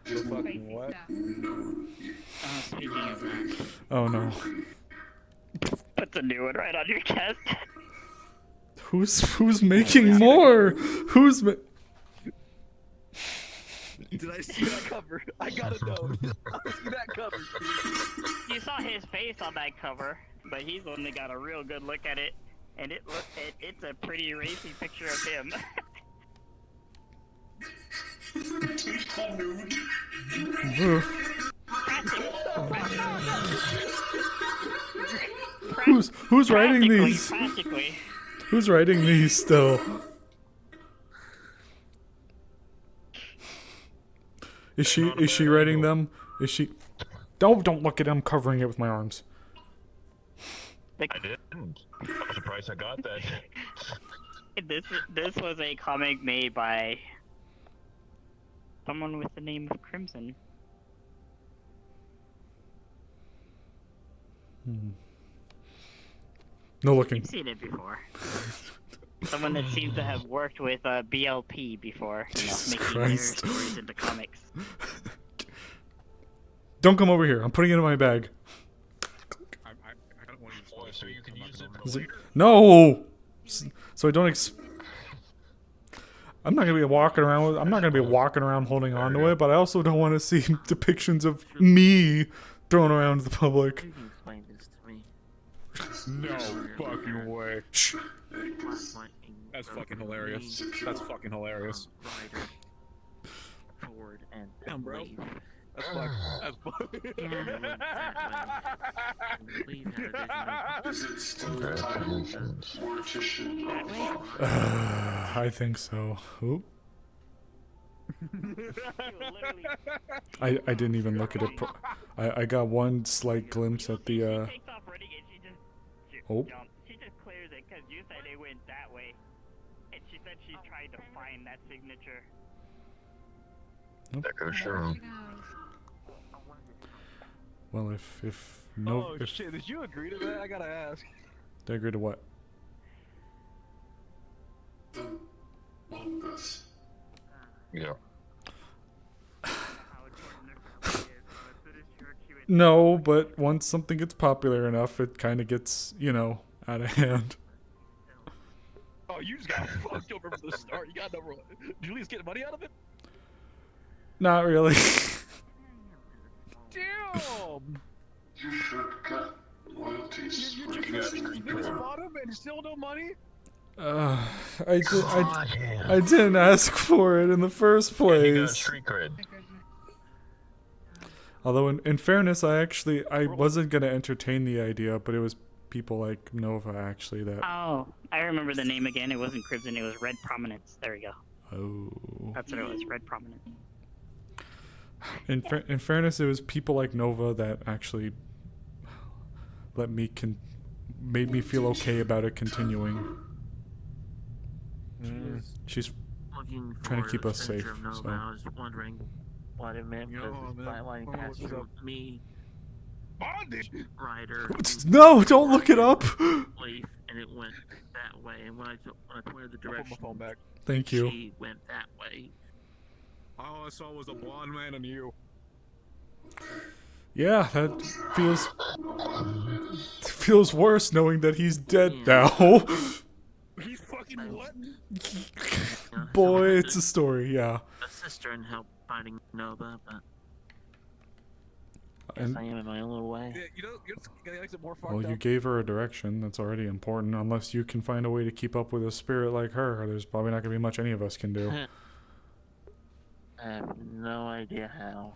The fucking what? Speaking of that. Oh no. Put the new one right on your chest. Who's making more? Who's Did I see that cover? I gotta know. I see that cover. You saw his face on that cover, but he's only got a real good look at it, and it's a pretty racy picture of him. Who's writing these? Practically. Who's writing these still? Is she writing them? Is she? Don't look at him covering it with my arms. I didn't. I'm surprised I got that. This was a comic made by someone with the name of Crimson. No looking. You've seen it before. Someone that seems to have worked with BLP before, Jesus making Christ. their stories into comics. Don't come over here. I'm putting it in my bag. I don't want to use So you can use it Is for it- later? No. So I don't. I'm not gonna be walking around. I'm not gonna be walking around holding on to it. But I also don't want to see depictions of me thrown around to the public. You can explain this to me. No fucking way. Shh. That's fucking hilarious. That's fucking hilarious. Rider, forward, and Damn, bro. leave. That's fucking. That's fucking. Is it still the time that mortician I think so. Oop. I didn't even look at it. I got one slight glimpse at the. Oh. She just clears it because you said it went that way, and she said she's trying to find that signature. That goes sure. Well, if no. Oh if shit! Did you agree to that? I gotta ask. They agree to what? Yeah. No, but once something gets popular enough, it kind of gets, out of hand. Oh, you just got fucked over from the start. You got no. Did you at least get money out of it? Not really. Damn! You should get royalties You for just using bought him and still no money? I didn't ask for it in the first place. You got street cred. Although in fairness, I wasn't gonna entertain the idea, but it was people like Nova actually that. Oh, I remember the name again. It wasn't Crimson. It was Red Prominence. There we go. Oh. That's what it was. Red Prominence. In fairness, it was people like Nova that actually made me feel okay about it continuing. She's Looking trying to for keep the us safe. signature of Nova. So. I was wondering what it meant because the flatline passed through me, Ryder. No, don't look it up. Leaf, and it went that way. And when I pointed the direction, Put my phone back. Thank you. She went that way. All I saw was a blonde man and you. Yeah, that feels worse knowing that he's dead now. He's fucking what? Boy, it's a story. Yeah. A sister and help finding Nova, but Guess I am in my own little way. Yeah, you know, it makes it more fucked Well, you up. gave her a direction. That's already important. Unless you can find a way to keep up with a spirit like her, there's probably not going to be much any of us can do. I have no idea how.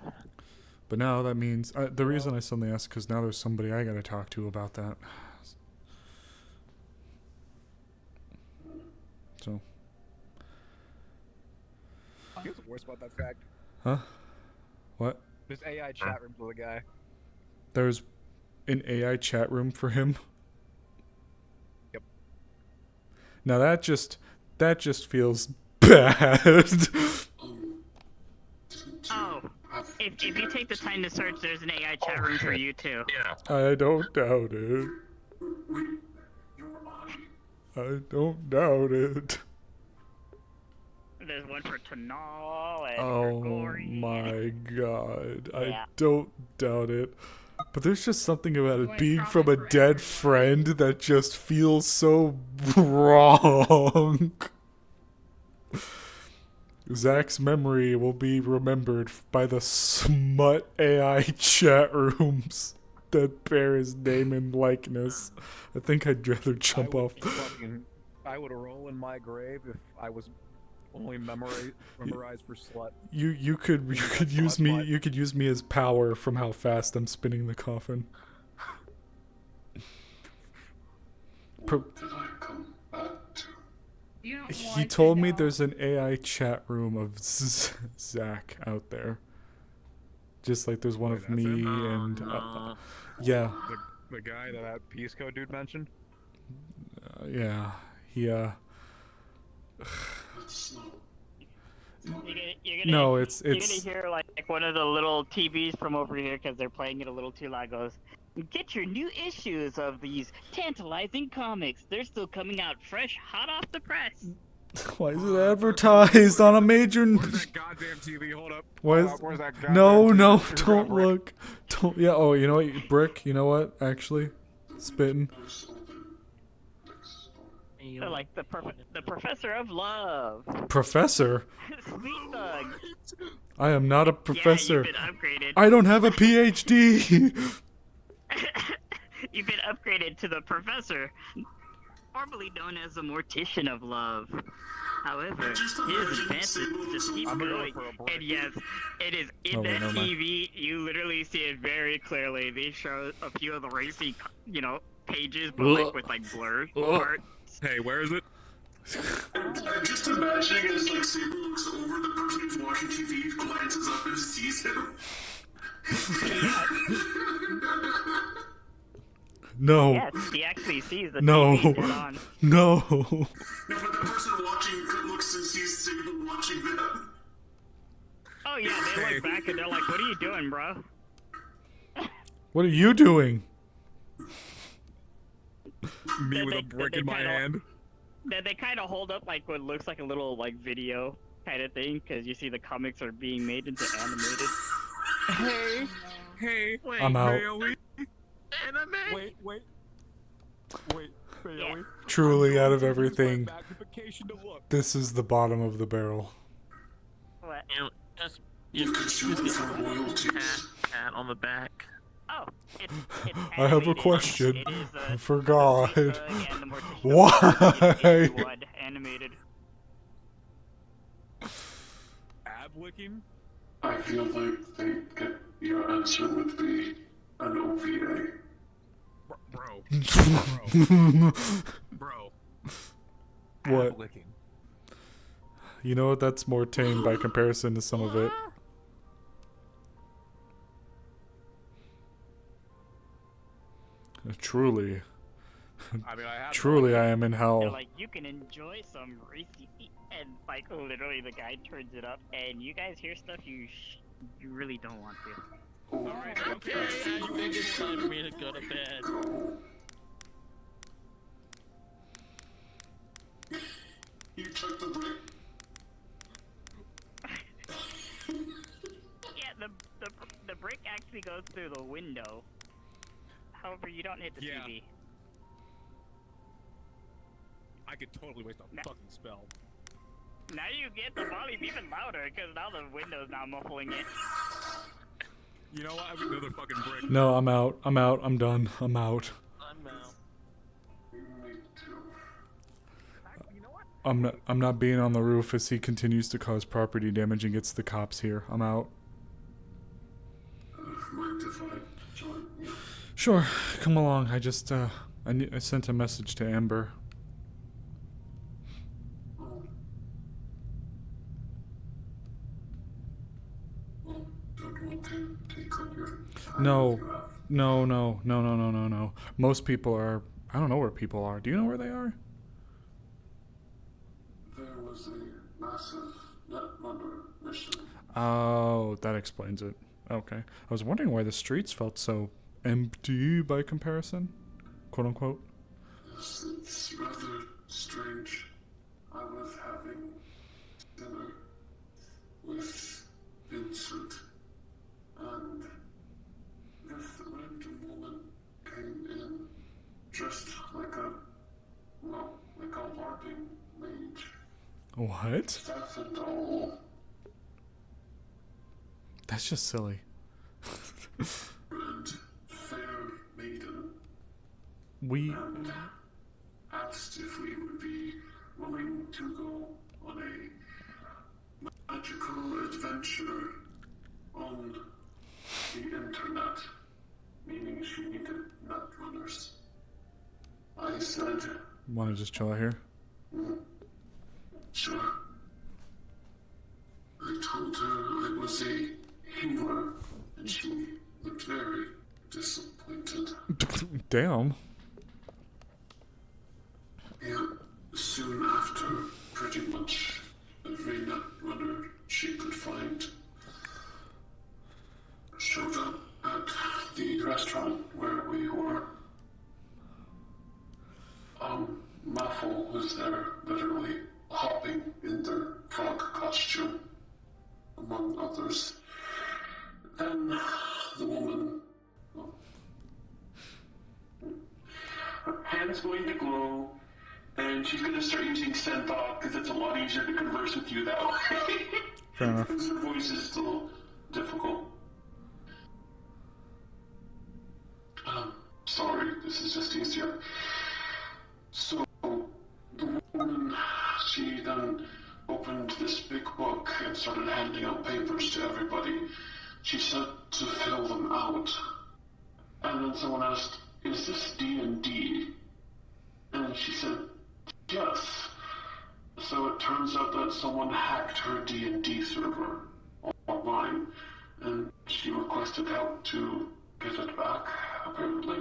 But now that means... the reason I suddenly asked because now there's somebody I got to talk to about that. So... Here's the worst about that fact. Huh? What? There's AI chat room for the guy. There's an AI chat room for him? Yep. Now that just feels bad. Oh, if you take the time to search, there's an AI chat room for you too. Yeah. I don't doubt it. I don't doubt it. There's one for Tanal and Oh Grigori. my god. Yeah. I don't doubt it. But there's just something about it being from a dead friend that just feels so wrong. Zach's memory will be remembered by the smut AI chat rooms that bear his name and likeness. I think I'd rather jump off. I would roll in my grave if I was only memorized for slut. You could use me. You could use me as power from how fast I'm spinning the coffin. He told me there's an AI chat room of Zach out there. Just like there's one of me and yeah. The guy that Peace Code dude mentioned. Yeah, he No, You're it's gonna hear like one of the little TVs from over here because they're playing it a little too loud. Goes, get your new issues of these tantalizing comics. They're still coming out fresh, hot off the press. Why is it advertised on a major? Where's that goddamn TV? Hold up. Where's that goddamn No, TV? no, don't look. Don't. Yeah. Oh, you know what, Brick? You know what? Actually, spitting. They're like the professor of love. Professor? Sweet thug. I am not a professor. Yeah, you've been upgraded. I don't have a PhD. You've been upgraded to the professor, formerly known as the mortician of love. However, his advances just keep growing. And yes, it is in that TV. You literally see it very clearly. They show a few of the racing, pages, but like with like blur parts. Hey, where is it? I'm just imagining as like Sable looks over, the person who's watching TV glances up and sees him. No. Yes, he actually sees the No. TV dead on. No. No, but the person watching looks and sees Sable watching them. Oh yeah, they look back and they're like, "What are you doing, bro?" What are you doing? Me with a brick in my hand. They kind of hold up like what looks like a little like video kind of thing, because you see the comics are being made into animated. Hey, wait, I'm out. Bailey. Wait, Bailey. Truly, out of everything, Magnification to look. this is the bottom of the barrel. What? You could sue them for royalties. Pat on the back. Oh, it's I have a animated. question. It is, I forgot. and the Mortician Why? blood animated. Ab licking? I feel like your answer would be an OVA. Bro. What? Ab licking. You know what? That's more tame by comparison to some of it. Truly. I mean, Truly, I am in They're hell. like, you can enjoy some racy, and like literally the guy turns it up, and you guys hear stuff you really don't want to. Alright, okay, I think it's time for me to go to bed. You check the brick. Yeah, the brick actually goes through the window. However, you don't hit the TV. I could totally waste a fucking spell. Now you get the volume even louder, because now the window's now muffling it. You know what? I have another fucking brick. No, I'm out. I'm out. I'm done. I'm out. I'm out. I'm not being on the roof as he continues to cause property damage and gets the cops here. I'm out. Mind if I join you? Sure, come along. I just I sent a message to Amber. Don't want to take on your time No. if you have. No. Most people are. I don't know where people are. Do you know where they are? There was a massive netrunner mission. Oh, that explains it. Okay. I was wondering why the streets felt so empty by comparison. Quote unquote. Yes, it's rather strange. I was having dinner with Vincent, and this random woman came in dressed like a LARPing mage. What? Staff and all. That's just silly. And fair maiden. We. And asked if we would be willing to go on a magical adventure on the internet, meaning she needed netrunners. I said, Want to just chill out here? sure. I told her I was a healer, and she looked very disappointed. Damn. Yeah, soon after, pretty much every netrunner she could find showed up at the restaurant where we were. Muffle was there, literally hopping in their frog costume, among others. Then the woman, her hand's going to glow, and she's going to start using Senthought because it's a lot easier to converse with you that way. Fair enough. Because her voice is still difficult. Sorry, this is just easier. So, the woman, she then opened this big book and started handing out papers to everybody. She said to fill them out. And then someone asked, is this D&D? And she said, yes. So it turns out that someone hacked her D&D server online, and she requested help to get it back, apparently.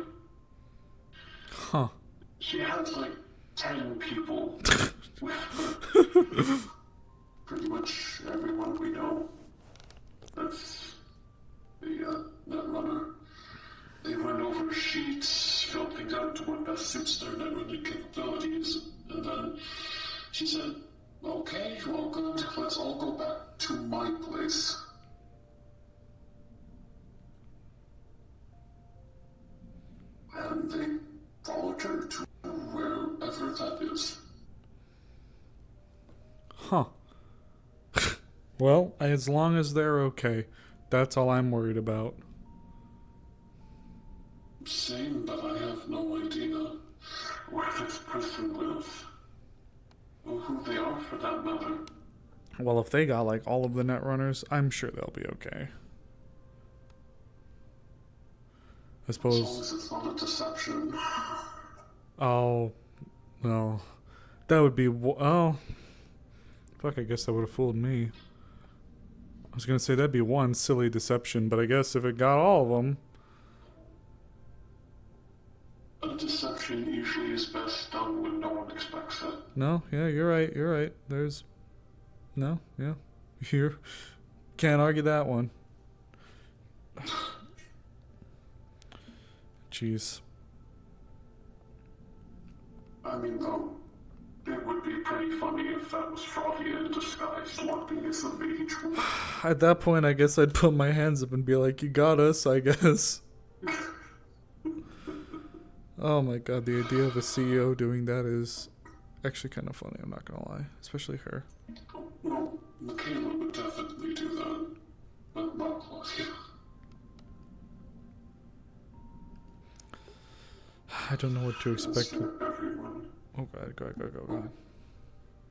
Huh. She had like 10 people with her. Pretty much everyone we know. That's the netrunner. They went over sheets, filled things out to what best suits their netrunning capabilities, and then she said, okay, well good, let's all go back to my place. And they followed her to wherever that is. Huh. Well, as long as they're okay, that's all I'm worried about. Same, but I have no idea where this person lives. Or who they are, for that matter. Well, if they got like all of the netrunners, I'm sure they'll be okay. I As long suppose. as it's not a deception. Oh, well, that would be. Oh, fuck! I guess that would have fooled me. I was gonna say that'd be one silly deception, but I guess if it got all of them. A deception usually is best done when no one expects it. No, yeah, you're right. You're right. There's. No, yeah, you can't argue that one. Jeez. I mean, though, it would be pretty funny if that was Fravia in disguise, LARPing as a mage. At that point, I guess I'd put my hands up and be like, you got us, I guess. Oh my god, the idea of a CEO doing that is actually kind of funny, I'm not gonna lie. Especially her. Well, Michaela would definitely do that, but not Claudia. I don't know what to expect. Everyone. Oh god, go ahead.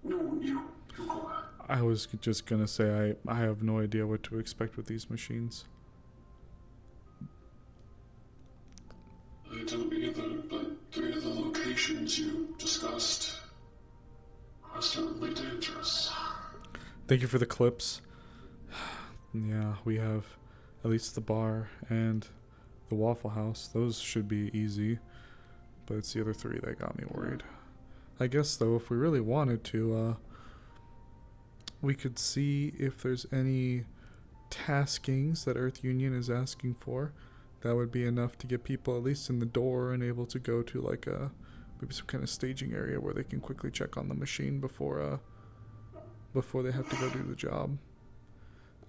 No, you go ahead. I was just gonna say I have no idea what to expect with these machines. I don't either, but three of the locations you discussed are certainly dangerous. Thank you for the clips. Yeah, we have at least the bar and the Waffle House. Those should be easy, but it's the other three that got me worried. I guess though, if we really wanted to, we could see if there's any taskings that Earth Union is asking for. That would be enough to get people at least in the door and able to go to like maybe some kind of staging area where they can quickly check on the machine before they have to go do the job.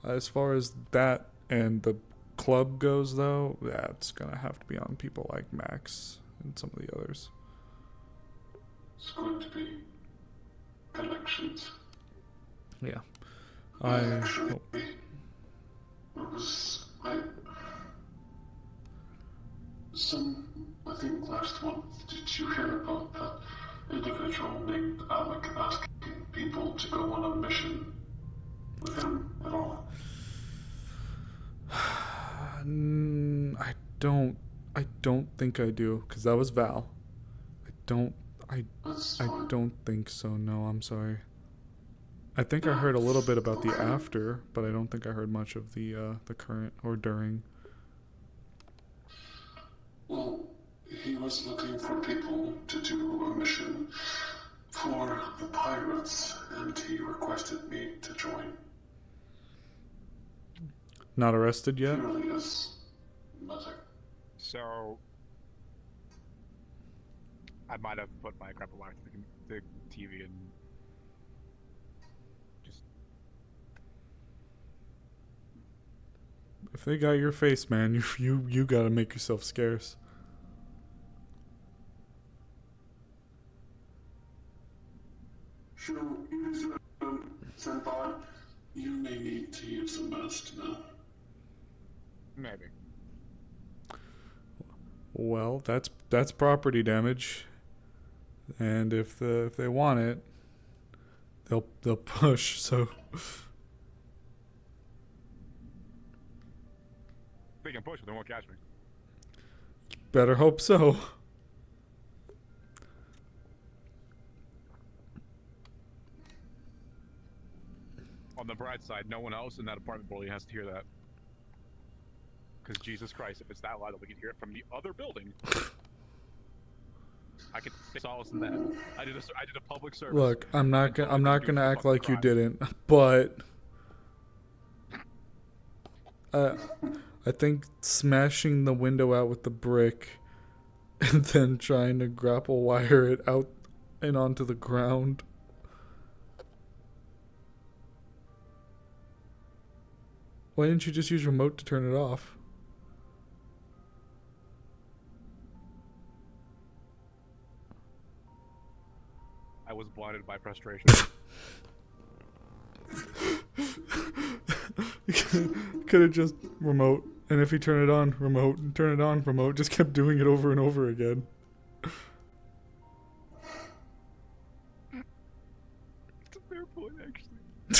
As far as that and the club goes though, that's gonna have to be on people like Max and some of the others. It's going to be connections. Yeah. Actually, it was I think last month, did you hear about that individual named Alec asking people to go on a mission with him at all? I don't think I do, because that was Val. I don't think so, no, I'm sorry. I think I heard a little bit about the after, but I don't think I heard much of the current or during. Well, he was looking for people to do a mission for the pirates, and he requested me to join. Not arrested yet? Purely as medic. So, I might have put my grapple wire to the TV and just... If they got your face, man, you gotta make yourself scarce. Sure, use Senpai. You may need to use a mask now. Maybe. Well, that's property damage, and if they want it, they'll push. So they can push, but they won't catch me. better hope so. On the bright side, no one else in that apartment building has to hear that. Because Jesus Christ, if it's that loud that we can hear it from the other building, I can take solace in that. I did a public service. Look, I'm not gonna act like you didn't, but I think smashing the window out with the brick and then trying to grapple wire it out and onto the ground. Why didn't you just use remote to turn it off? I was blinded by frustration. Could have just remote, and if you turn it on, remote, and turn it on, remote, just kept doing it over and over again. It's a fair point, actually. It's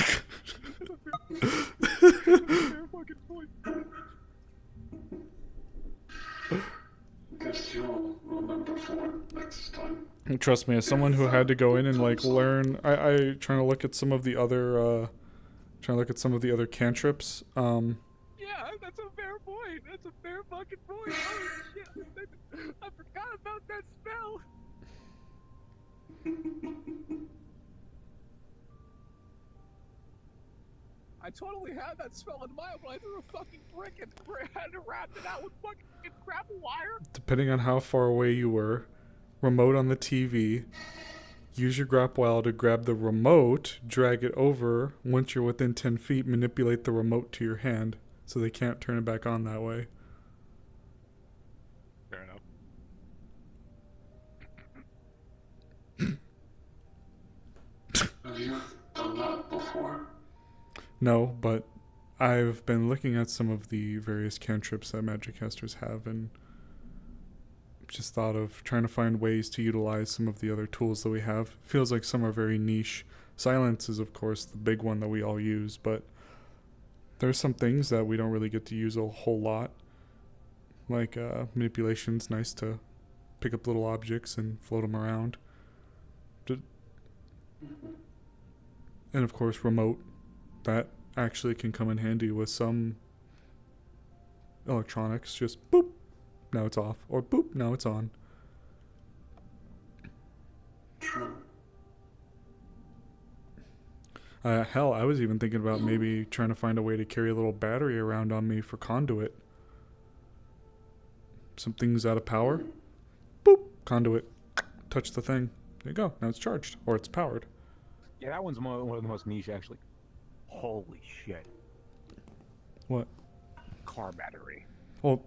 a fair fucking point. Guess you'll remember for next time. Trust me, as someone who had to go in and like learn, I trying to look at some of the other, cantrips. Yeah, that's a fair point. That's a fair fucking point. Holy shit! I forgot about that spell. I totally had that spell in mind, but I threw a fucking brick and had to wrap it out with fucking grapple wire. Depending on how far away you were, remote on the TV, use your grapple wire to grab the remote, drag it over. Once you're within 10 feet, manipulate the remote to your hand so they can't turn it back on that way. Fair enough. Have you done that before? No, but I've been looking at some of the various cantrips that magic casters have, and just thought of trying to find ways to utilize some of the other tools that we have. Feels like some are very niche. Silence is, of course, the big one that we all use, but there's some things that we don't really get to use a whole lot. Like manipulation's nice to pick up little objects and float them around. And of course, remote. That actually can come in handy with some electronics. Just boop, now it's off. Or boop, now it's on. True. Hell, I was even thinking about maybe trying to find a way to carry a little battery around on me for conduit. Some things out of power. Boop, conduit. Touch the thing. There you go. Now it's charged. Or it's powered. Yeah, that one's one of the most niche, actually. Holy shit. What? Car battery. Well,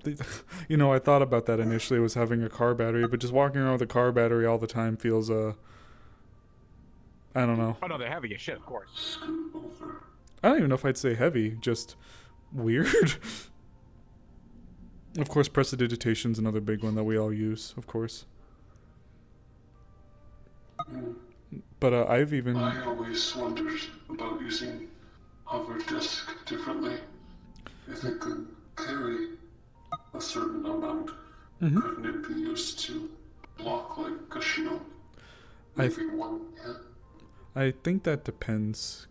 you know, I thought about that initially, was having a car battery, but just walking around with a car battery all the time feels, I don't know. Oh no, they're heavy as shit, of course. I don't even know if I'd say heavy, just weird. Of course, prestidigitation's another big one that we all use, of course. But I've even... I always wondered about using hover disk differently. If it could carry a certain amount, couldn't it be used to block like a shield? Maybe one hit? I think that depends.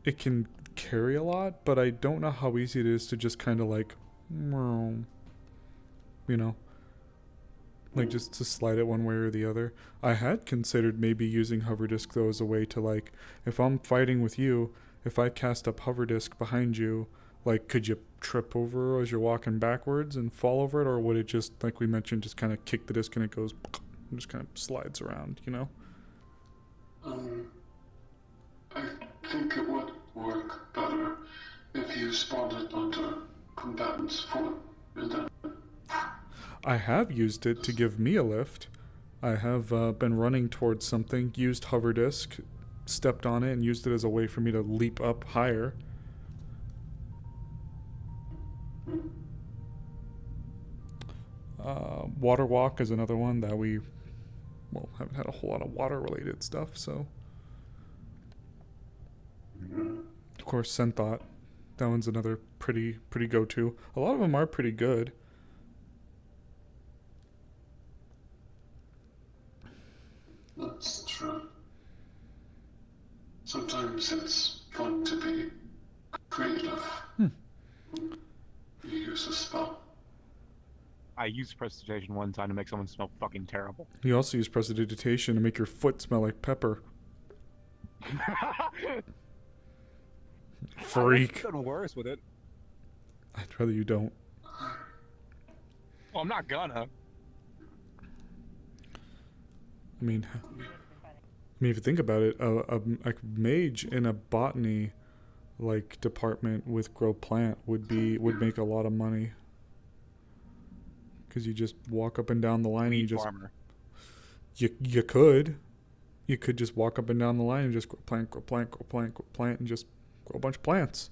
It can carry a lot, but I don't know how easy it is to just kind of like, you know, like just to slide it one way or the other. I had considered maybe using hover disk though as a way to, like, if I'm fighting with you, if I cast up hover disk behind you, like, could you trip over as you're walking backwards and fall over it, or would it just, like we mentioned, just kind of kick the disc and it goes and just kind of slides around, you know? I think it would work better if you spawned it under combatant's foot and then... I have used it to give me a lift. I have been running towards something, used hover disk, stepped on it, and used it as a way for me to leap up higher. Water walk is another one that we, well, haven't had a whole lot of water related stuff, so. Of course, Scent Thought. That one's another pretty go-to. A lot of them are pretty good. That's true. Sometimes it's fun to be creative. You use a spell. I used prestidigitation one time to make someone smell fucking terrible. You also use prestidigitation to make your foot smell like pepper. Freak. I've done worse with it. I'd rather you don't. Well, I'm not gonna. I mean, if you think about it, a mage in a botany like department with grow plant would make a lot of money. Because you just walk up and down the line and you just farmer. You could just walk up and down the line and just grow plant, and just grow a bunch of plants.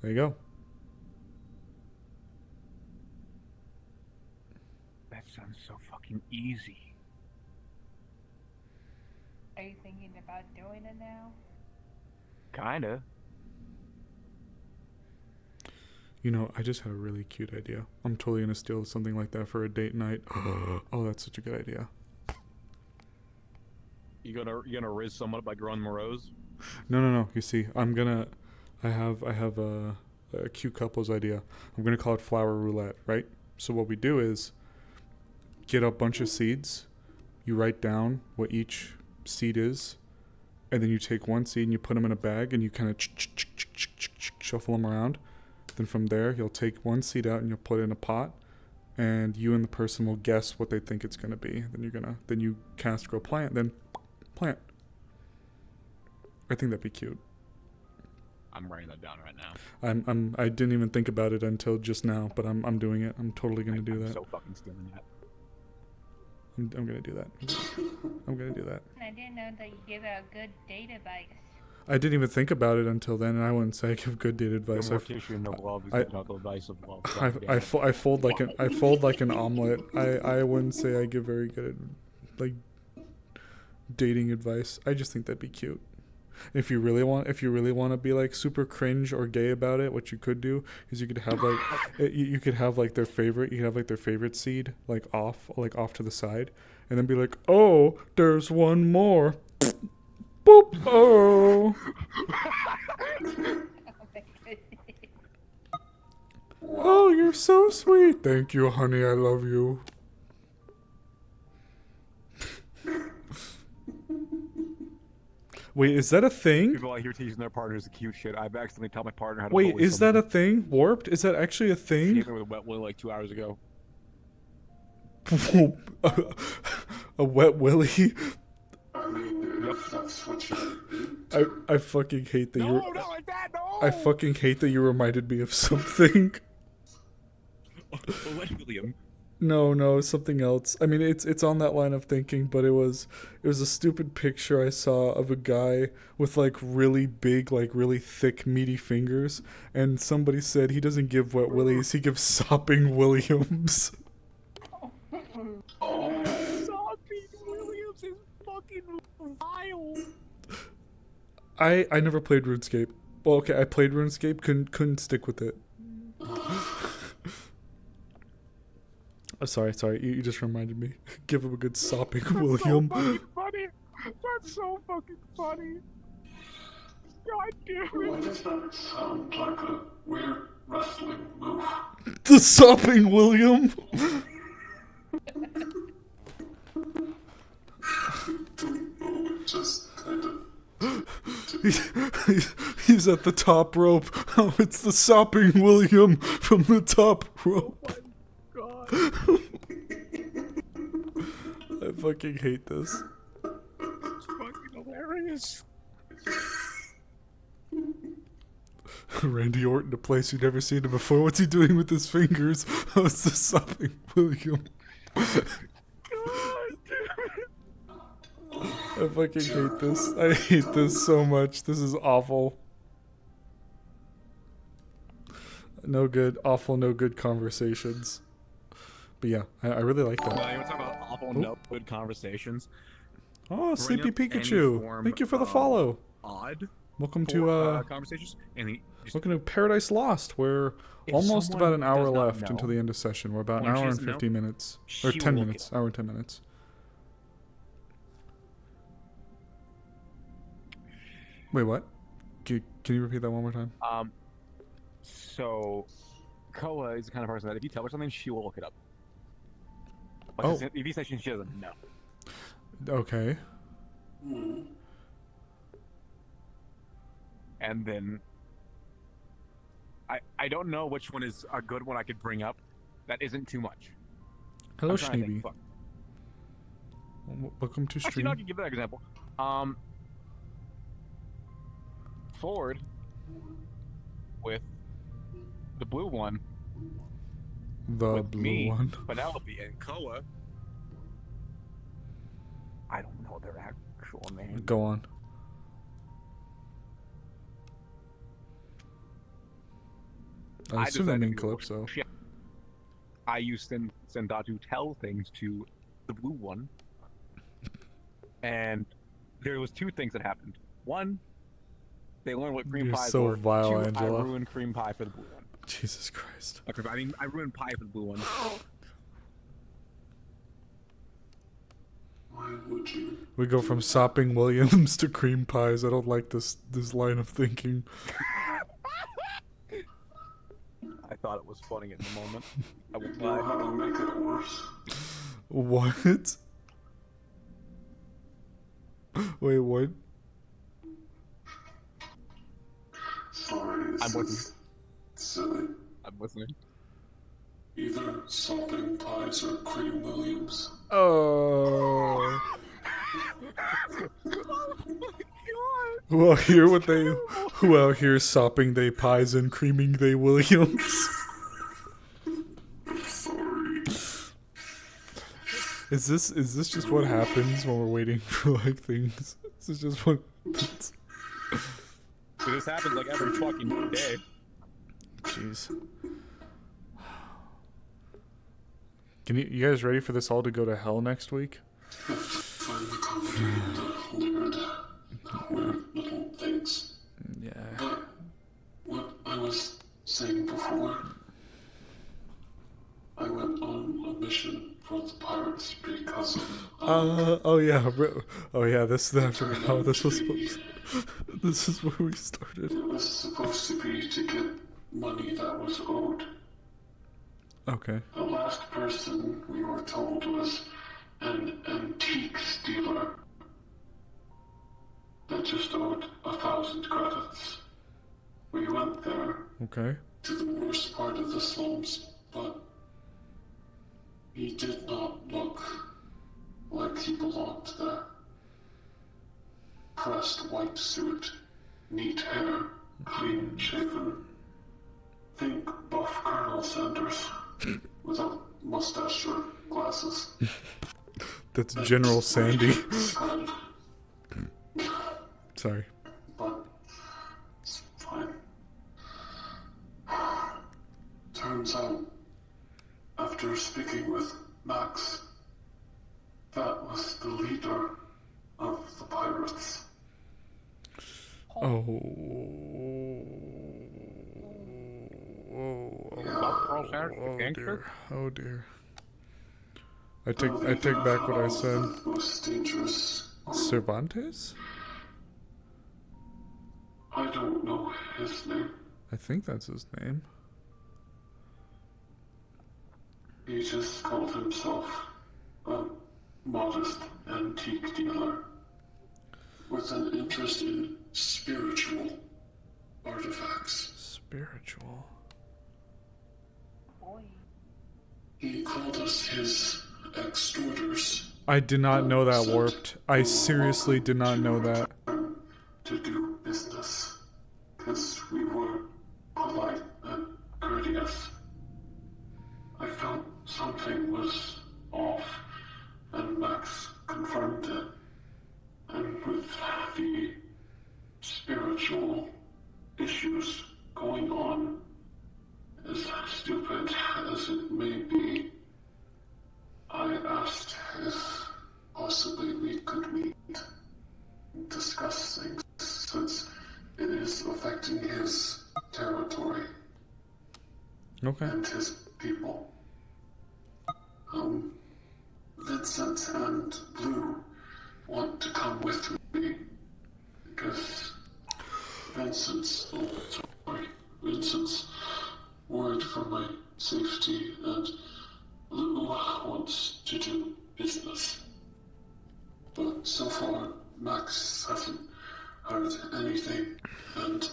There you go. That sounds so fucking easy. Are you thinking about doing it now? Kinda. You know, I just had a really cute idea. I'm totally gonna steal something like that for a date night. Oh, that's such a good idea. You gonna riz someone up by growing morose? No. You see, I have a cute couples idea. I'm gonna call it flower roulette, right? So what we do is get a bunch of seeds. You write down what each seed is, and then you take one seed and you put them in a bag and you kind of shuffle them around. Then from there, you'll take one seed out and you'll put it in a pot, and you and the person will guess what they think it's gonna be. Then you cast grow plant, then plant. I think that'd be cute. I'm writing that down right now. I didn't even think about it until just now, but I'm doing it. I'm totally gonna do that. I'm so fucking stealing that. I'm gonna do that. I'm gonna do that. I didn't know that you give out good date advice. I didn't even think about it until then, and I wouldn't say I give good date advice. No more tissue, no gloves, not the advice of love. I fold like an omelet. I wouldn't say I give very good like dating advice. I just think that'd be cute. If you really want to be like super cringe or gay about it, what you could do is you could have like you could have like their favorite seed like off to the side, and then be like, oh, there's one more. Boop. Oh. Oh, you're so sweet. Thank you, honey. I love you. Wait, is that a thing? People out here teasing their partners the cute shit. I've accidentally taught my partner how to. Wait, is that a thing? Warped? Is that actually a She thing? hit me with a wet willy like 2 hours ago. A wet willy? Yep. I fucking hate that No, you. not like that. No. I fucking hate that you reminded me of something. Wet William. No, something else. I mean, it's on that line of thinking, but it was a stupid picture I saw of a guy with like really big, like really thick, meaty fingers, and somebody said he doesn't give wet willies, he gives sopping Williams. Sopping Williams is fucking vile. I never played RuneScape. Well, okay, I played RuneScape, couldn't stick with it. Oh, sorry, you just reminded me. Give him a good sopping William. So fucking funny. That's so fucking funny. God damn it. Why does that sound like a weird wrestling move? The sopping William. Just kind of. He's at the top rope. Oh, it's the sopping William from the top rope. God. I fucking hate this. It's fucking hilarious. Randy Orton, a place you've never seen him before. What's he doing with his fingers? Oh, it's the sopping William. I fucking hate this. I hate this so much. This is awful. No good, awful, no good conversations. But yeah, I really like that. You want to talk about awful, no good conversations? Oh, Bring Sleepy up any Pikachu. form Thank you for the of follow. Odd. Welcome for, to conversations. And welcome to Paradise Lost. We're If almost about an someone hour does not left know, until the end of session. We're about an or she hour and doesn't know, 50 minutes. she Or will 10 look minutes. it Hour and 10 minutes. Wait, what? Can you repeat that one more time? So Koa is the kind of person that if you tell her something, she will look it up. But Oh. if you say she doesn't know. Okay. And then I don't know which one is a good one I could bring up that isn't too much. Hello, I'm trying to think. Schneeby. Fuck. Welcome to Actually, stream. no, I can give that example. Ford with the blue one. The with blue me, one. Penelope, and Koa. I don't know their actual name. Go on. I assume they decided mean to go Calypso. shit. I used Senda to tell things to the blue one, and there was two things that happened. One, they learned what cream You're pies so were. vile, Two, Angela. I ruined cream pie for the blue one. Jesus Christ. Okay, I mean, I ruined pie for the blue one. Why would you? We go from sopping Williams to cream pies. I don't like this line of thinking. I thought it was funny at the moment. I won't Know lie. how to make it worse? What? Wait, what? Sorry, I'm this listening. is silly. I'm listening. Either sopping pies or cream Williams. Oh. Well, here what they. Well, here's sopping they pies and creaming they Williams. Sorry. Is this just what happens when we're waiting for like things? Is this just what? This happens like every fucking day. Jeez. You guys ready for this all to go to hell next week? Find the comedy in the weird little things. Yeah. But what I was saying before, I went on a mission for the pirates because of... Oh yeah, this I forgot how this was supposed. This is where we started. It was supposed to be to get money that was owed. Okay. The last person we were told was an antiques dealer that just owed 1,000 credits. We went there Okay. to the worst part of the slums, but he did not look like he belonged there. Pressed white suit, neat hair, clean shaven. Think buff Colonel Sanders without mustache or glasses. That's General Sandy. Sorry. But it's fine. Turns out, after speaking with Max, that was the leader of the pirates. Oh. Dear. Oh dear. I take back what I said. Most dangerous. Cervantes? I don't know his name. I think that's his name. He just called himself a modest antique dealer with an interest in spiritual artifacts. Spiritual. He called us his extorters. I did not know that, Warped. I seriously did not know that. To do business, because we were polite and courteous. I felt something was off, and Max confirmed it. And with the spiritual issues going on, as stupid as it may be, I asked if possibly we could meet and discuss things, since it is affecting his territory and his people. Vincent and Blue want to come with me because Vincent's worried for my safety, and Blue wants to do business. But so far, Max hasn't heard anything, and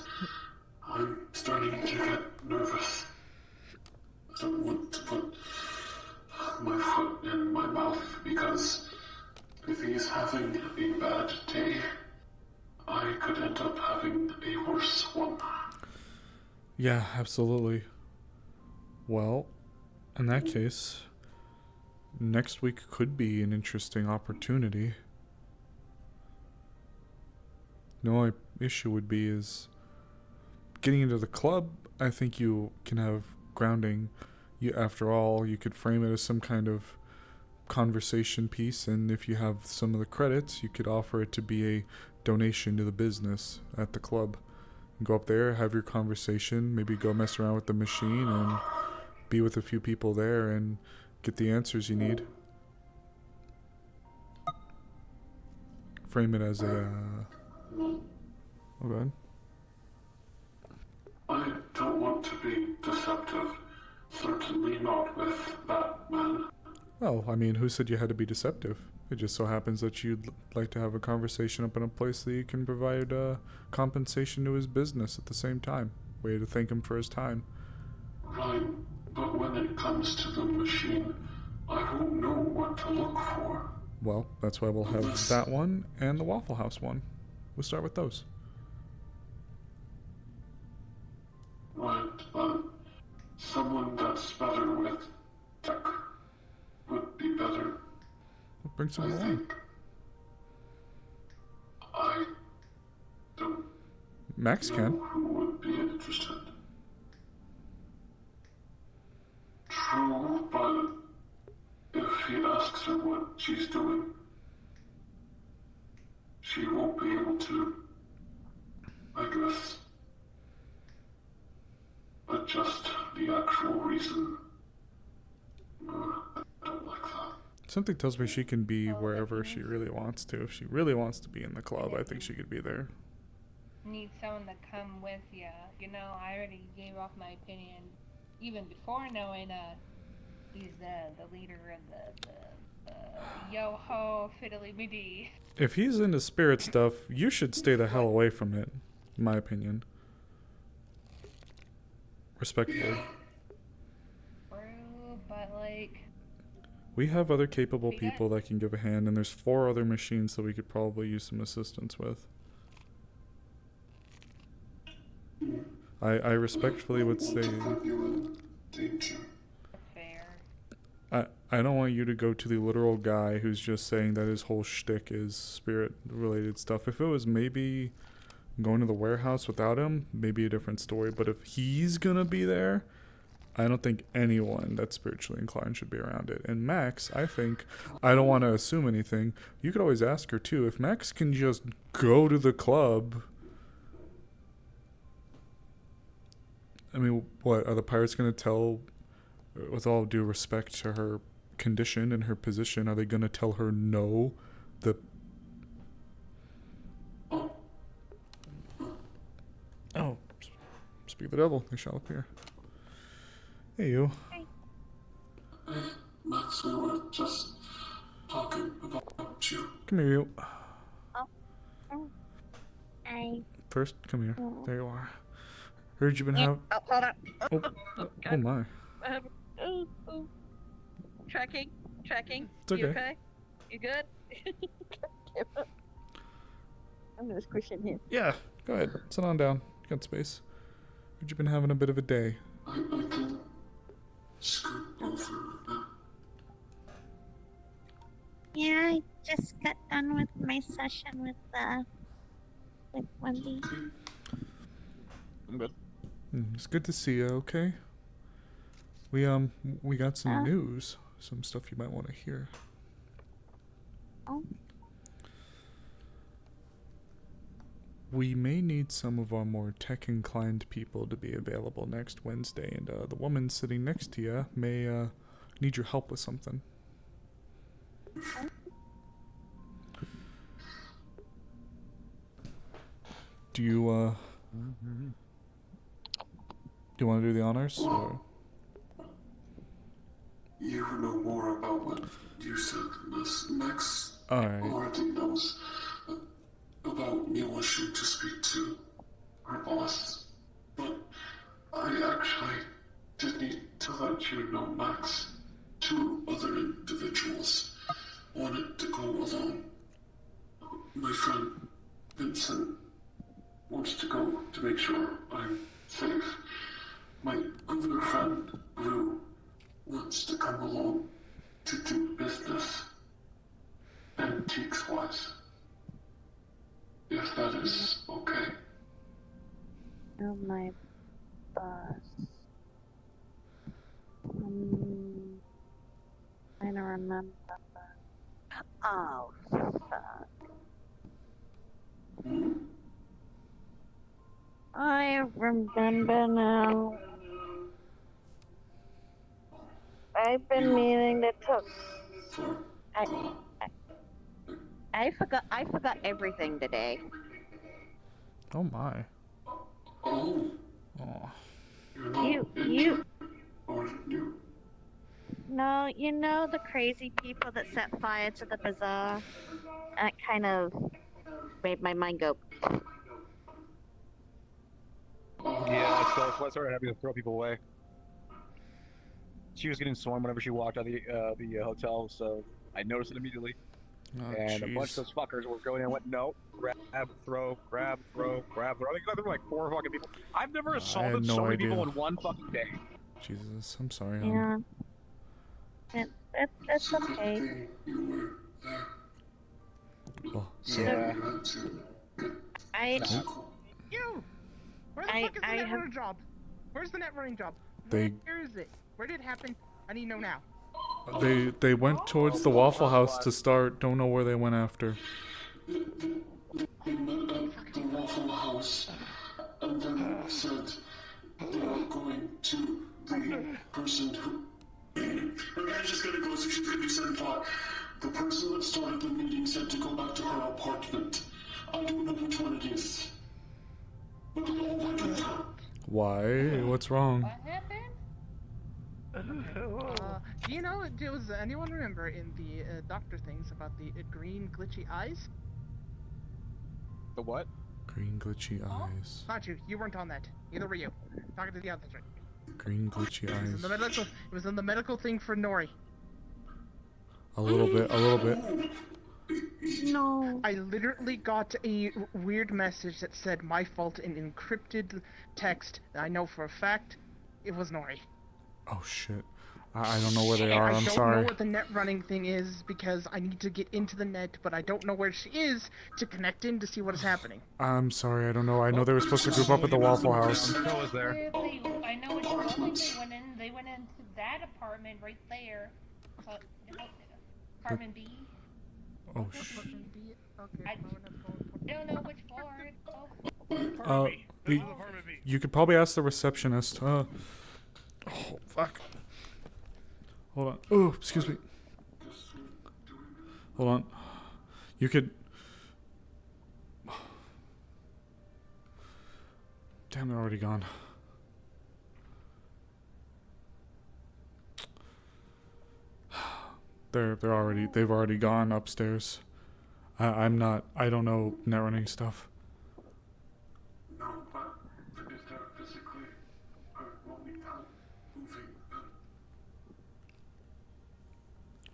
I'm starting to get nervous. I don't want to put my foot in my mouth, because if he's having a bad day, I could end up having a worse one. Yeah, absolutely. Well, in that case, next week could be an interesting opportunity. The only issue would be is getting into the club. I think you can have grounding. After all, you could frame it as some kind of conversation piece, and if you have some of the credits, you could offer it to be a donation to the business at the club. Go up there, have your conversation, maybe go mess around with the machine and be with a few people there and get the answers you need. Frame it as a oh, go ahead. I don't want to be deceptive. Certainly not with Batman. Well, I mean, who said you had to be deceptive? It just so happens that you'd like to have a conversation up in a place that you can provide compensation to his business at the same time. Way to thank him for his time. Right, but when it comes to the machine, I won't know what to look for. Well, that's why we'll have that one and the Waffle House one. We'll start with those. Right, but someone that's better with tech would be better. We'll bring someone I along. think. I don't Max can. who would be interested. True, but if he asks her what she's doing, she won't be able to, I guess, adjust the actual reason. I don't like that. Something tells me she can be wherever she really wants to. If she really wants to be in the club, I think she could be there. Need someone to come with you. You know, I already gave off my opinion even before knowing he's the leader of the yo-ho fiddly-biddy. If he's into spirit stuff, you should stay the hell away from it, in my opinion. Respectfully. True, but like... We have other capable people that can give a hand, and there's 4 other machines that we could probably use some assistance with. I respectfully would say... I don't want you to go to the literal guy who's just saying that his whole shtick is spirit-related stuff. If it was maybe going to the warehouse without him, maybe a different story. But if he's gonna be there, I don't think anyone that's spiritually inclined should be around it. And Max, I think, I don't want to assume anything. You could always ask her too. If Max can just go to the club... I mean, what, are the pirates gonna tell, with all due respect to her condition and her position, are they gonna tell her no? Oh, speak of the devil, they shall appear. Hey, you. Hey, Max, we were just talking about you. Come here, you. I... First, come here. There you are. Heard you've been having... Oh, hold on. Oh my. Tracking. It's okay. You okay? You good? I'm gonna squish in here. Yeah, go ahead. Sit on down. You got space. Heard you've been having a bit of a day. I can scoot over a Yeah, I just got done with my session with Wendy. I'm good. It's good to see you, okay? We got some news. Some stuff you might want to hear. Oh. We may need some of our more tech-inclined people to be available next Wednesday, and the woman sitting next to you may need your help with something. Do you want to do the honors? Or? You know more about what you said than this. Max Alright. already knows about me wishing to speak to her boss. But I actually did need to let you know, Max. 2 other individuals wanted to go along. My friend Vincent wants to go to make sure I'm safe. My other friend, Rue, wants to come along to do business, antiques-wise. If that is okay. Oh, my boss. I don't remember. Oh, fuck. I remember now. I've been meaning to talk. I forgot everything today. Oh my. Oh. Oh. You. No, you know the crazy people that set fire to the bazaar? That kind of made my mind go. Yeah, so I started having to throw people away. She was getting swarmed whenever she walked out of the hotel, so I noticed it immediately. Oh, and a bunch of those fuckers were going in and went, no, grab, throw. I think there were like 4 fucking people. I've never assaulted so many people in one fucking day. Jesus, I'm sorry. Yeah. That's okay. Oh. Yeah. You! Where the fuck is the net runner job? Where's the net running job? They Where is it? Where did it happen? I need to know now. they went towards the Waffle House to start. Don't know where they went after. They met at the Waffle House and then said they were going to the person who. Her guy's just gonna go so she's gonna be sent off. The person that started the meeting said to go back to her apartment. I don't know which one it is. But they all went with her. Why? What's wrong? Do you know, does anyone remember in the doctor things about the green glitchy eyes? The what? Green glitchy eyes. Not you. You weren't on that. Neither were you. Talking to the others, right? Green glitchy It was in eyes. the medical. It was in the medical thing for Nori. A little bit. A little bit. No. I literally got a weird message that said my fault in encrypted text. I know for a fact it was Nori. Oh shit. I don't know where they And are. I I'm don't sorry. know what the net running thing is because I need to get into the net, but I don't know where she is to connect in to see what is happening. I'm sorry. I don't know. I know they were supposed to group up at the Waffle House. I know which building they went in. They went into that apartment right there. Apartment B. Oh shit. I don't know which floor. You could probably ask the receptionist. Oh fuck. Hold on. Oh, excuse me. Hold on. You could. Damn, they're already gone. They've already gone upstairs. I don't know net running stuff. No, but if they're physically rolling out, moving, then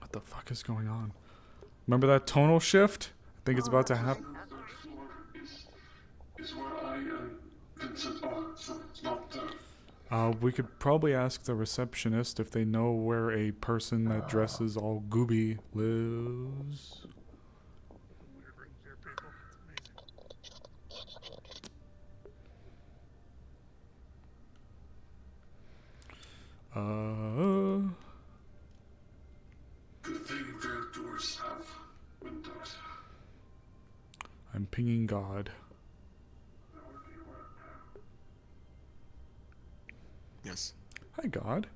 What the fuck is going on? Remember that tonal shift? I think it's about to happen. the third floor is where I and Vincent are, so it's not there. We could probably ask the receptionist if they know where a person that dresses all gooby lives. Good thing their doors have windows. I'm pinging God. Yes. Hi, God.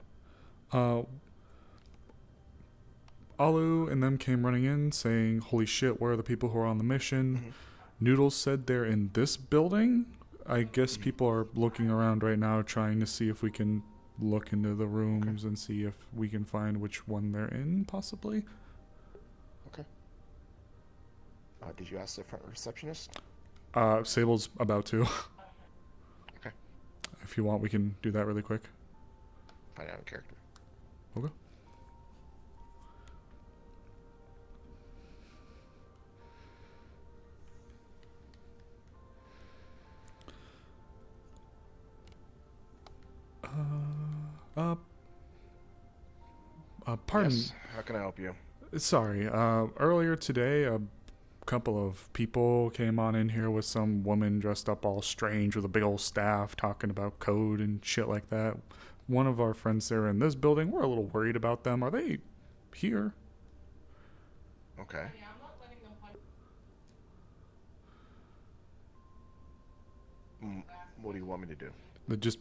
Alu and them came running in saying, holy shit, where are the people who are on the mission? Noodles said they're in this building. I guess people are looking around right now trying to see if we can look into the rooms and see if we can find which one they're in, possibly. Okay. Did you ask the front receptionist? Sable's about to. Okay. If you want, we can do that really quick. Find out in character. Okay. Pardon. Yes. How can I help you? Sorry. Earlier today, a couple of people came on in here with some woman dressed up all strange with a big old staff talking about code and shit like that. One of our friends there in this building, we're a little worried about them. Are they here? Okay. What do you want me to do? They just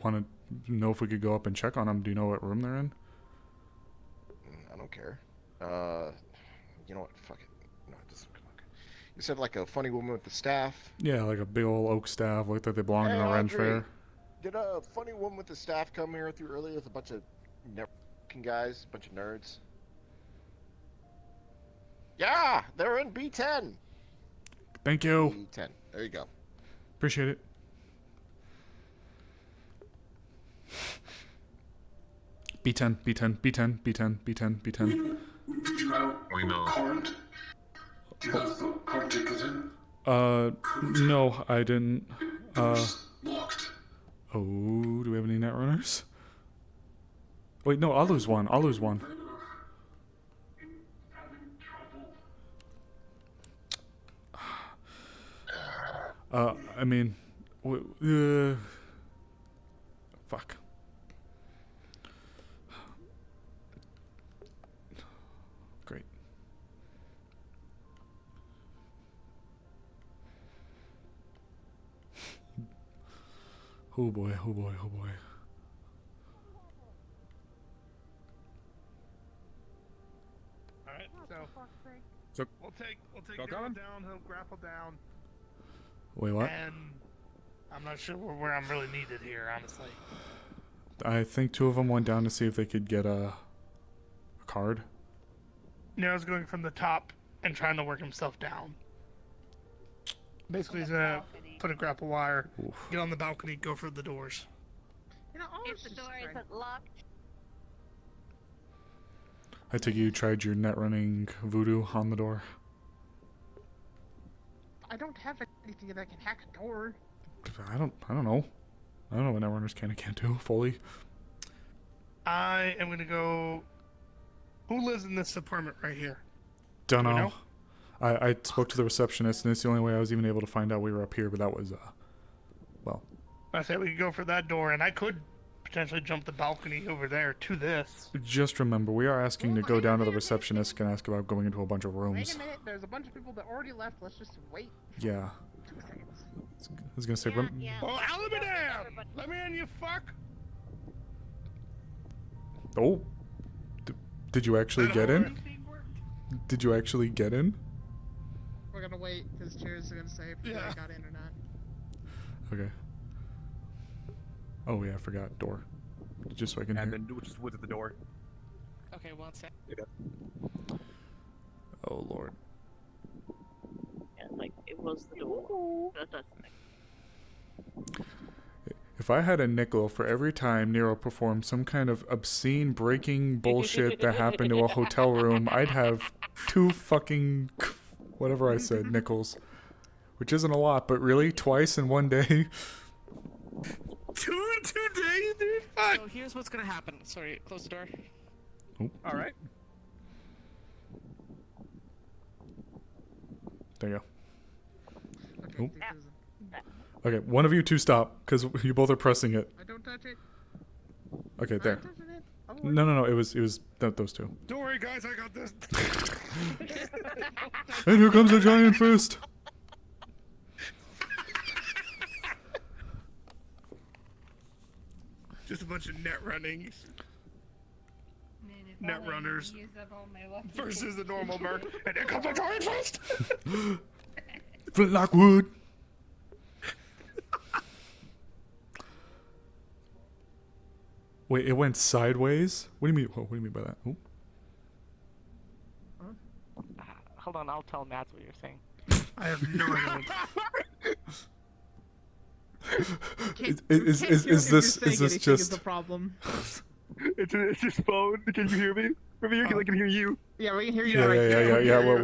want to know if we could go up and check on them. Do you know what room they're in? I don't care. You know what? Fuck it. No, it doesn't look. You said like a funny woman with the staff. Yeah, like a big old oak staff, like that they belonged in a Ren Audrey, fair. Did a funny woman with the staff come here with you earlier with a bunch of networking guys, a bunch of nerds? Yeah, they're in B10. Thank you. B10. There you go. Appreciate it. B10, B10, B10, B10, B10, B10. Did you have a card? Do you have the card ticket in? No, I didn't. Locked. Oh, do we have any netrunners? Wait, no, I'll lose one. I'll lose one. I mean, Fuck. Great. Oh boy, oh boy, oh boy. Alright, So we'll take Go Nero coming? down, he'll grapple down. Wait, what? And I'm not sure where I'm really needed here, honestly. I think two of them went down to see if they could get a card. Nero's going from the top and trying to work himself down. Basically, he's gonna put a grapple wire, get on the balcony, go for the doors. You know, If the door isn't locked, I take it you tried your net running voodoo on the door. I don't have anything that can hack a door. I don't know. I don't know what net runners can and can't do fully. I am gonna go. Who lives in this apartment right here? Don't Do we know. know? I spoke to the receptionist, and it's the only way I was even able to find out we were up here. But that was, well, I said we could go for that door, and I could potentially jump the balcony over there to this. just remember we are asking to go down to the receptionist and ask about going into a bunch of Wait rooms. a minute, there's a bunch of people that already left. Let's just wait. Yeah, 2 seconds. I was gonna say. Oh, Alabama! Let me in, you fuck! Oh, did you actually get in? Did you actually get in? We're gonna wait because Cheers are gonna say if Yeah. I got in or not. Okay. Oh yeah, I forgot door. Just so I can hear. And then just what's at the door? Okay, one sec. Oh lord. Yeah, like it was the door. If I had a nickel for every time Nero performed some kind of obscene breaking bullshit that happened to a hotel room, I'd have 2 fucking whatever I said nickels, which isn't a lot, but really twice in one day. 2 in 2 days, dude. Fuck. So here's what's gonna happen. Sorry, close the door. Oh. All right. There you go. Oh. Okay, one of you two stop, because you both are pressing it. I don't touch it. Okay, there. touching it. No, it was those two. Don't worry, guys, I got this. And here comes a giant fist. Just a bunch of net runnings. Net runners versus the normal merc. And here comes a giant fist! Flintlock wood. Wait, it went sideways? What do you mean? What do you mean by that? Oh. Hold on, I'll tell Mads what you're saying. I have no idea. Is this just the problem? It's his phone. Can you hear me? From here, I can hear you. Yeah, we can hear you. Yeah.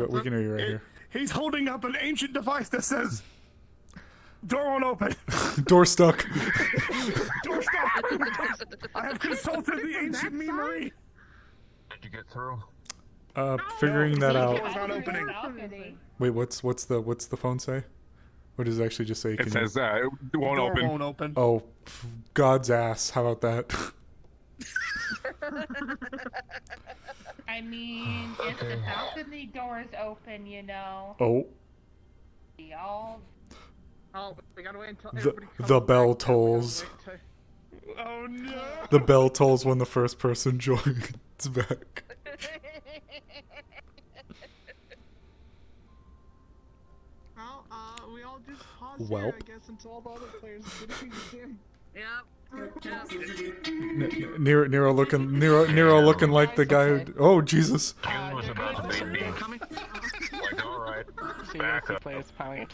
We can hear you right here. He's holding up an ancient device that says, "Door won't open." Door stuck. Door stuck. I have consulted the ancient memory. Did you get through? Figuring that out. Door's not opening. Wait, what's the phone say? Or does it actually just say? It says it won't Door open. won't open. Oh, God's ass! How about that? I mean, if the balcony door is open, you know. Oh. We all. Oh, we gotta wait until everybody comes The back. bell tolls. Oh no! The bell tolls when the first person joins back. Well, we all just pause Welp. here, I guess, until all the other players get in. Yep. Nero looking like the guy who. Oh Jesus! June was about to make me. Like, alright, back up. Players piling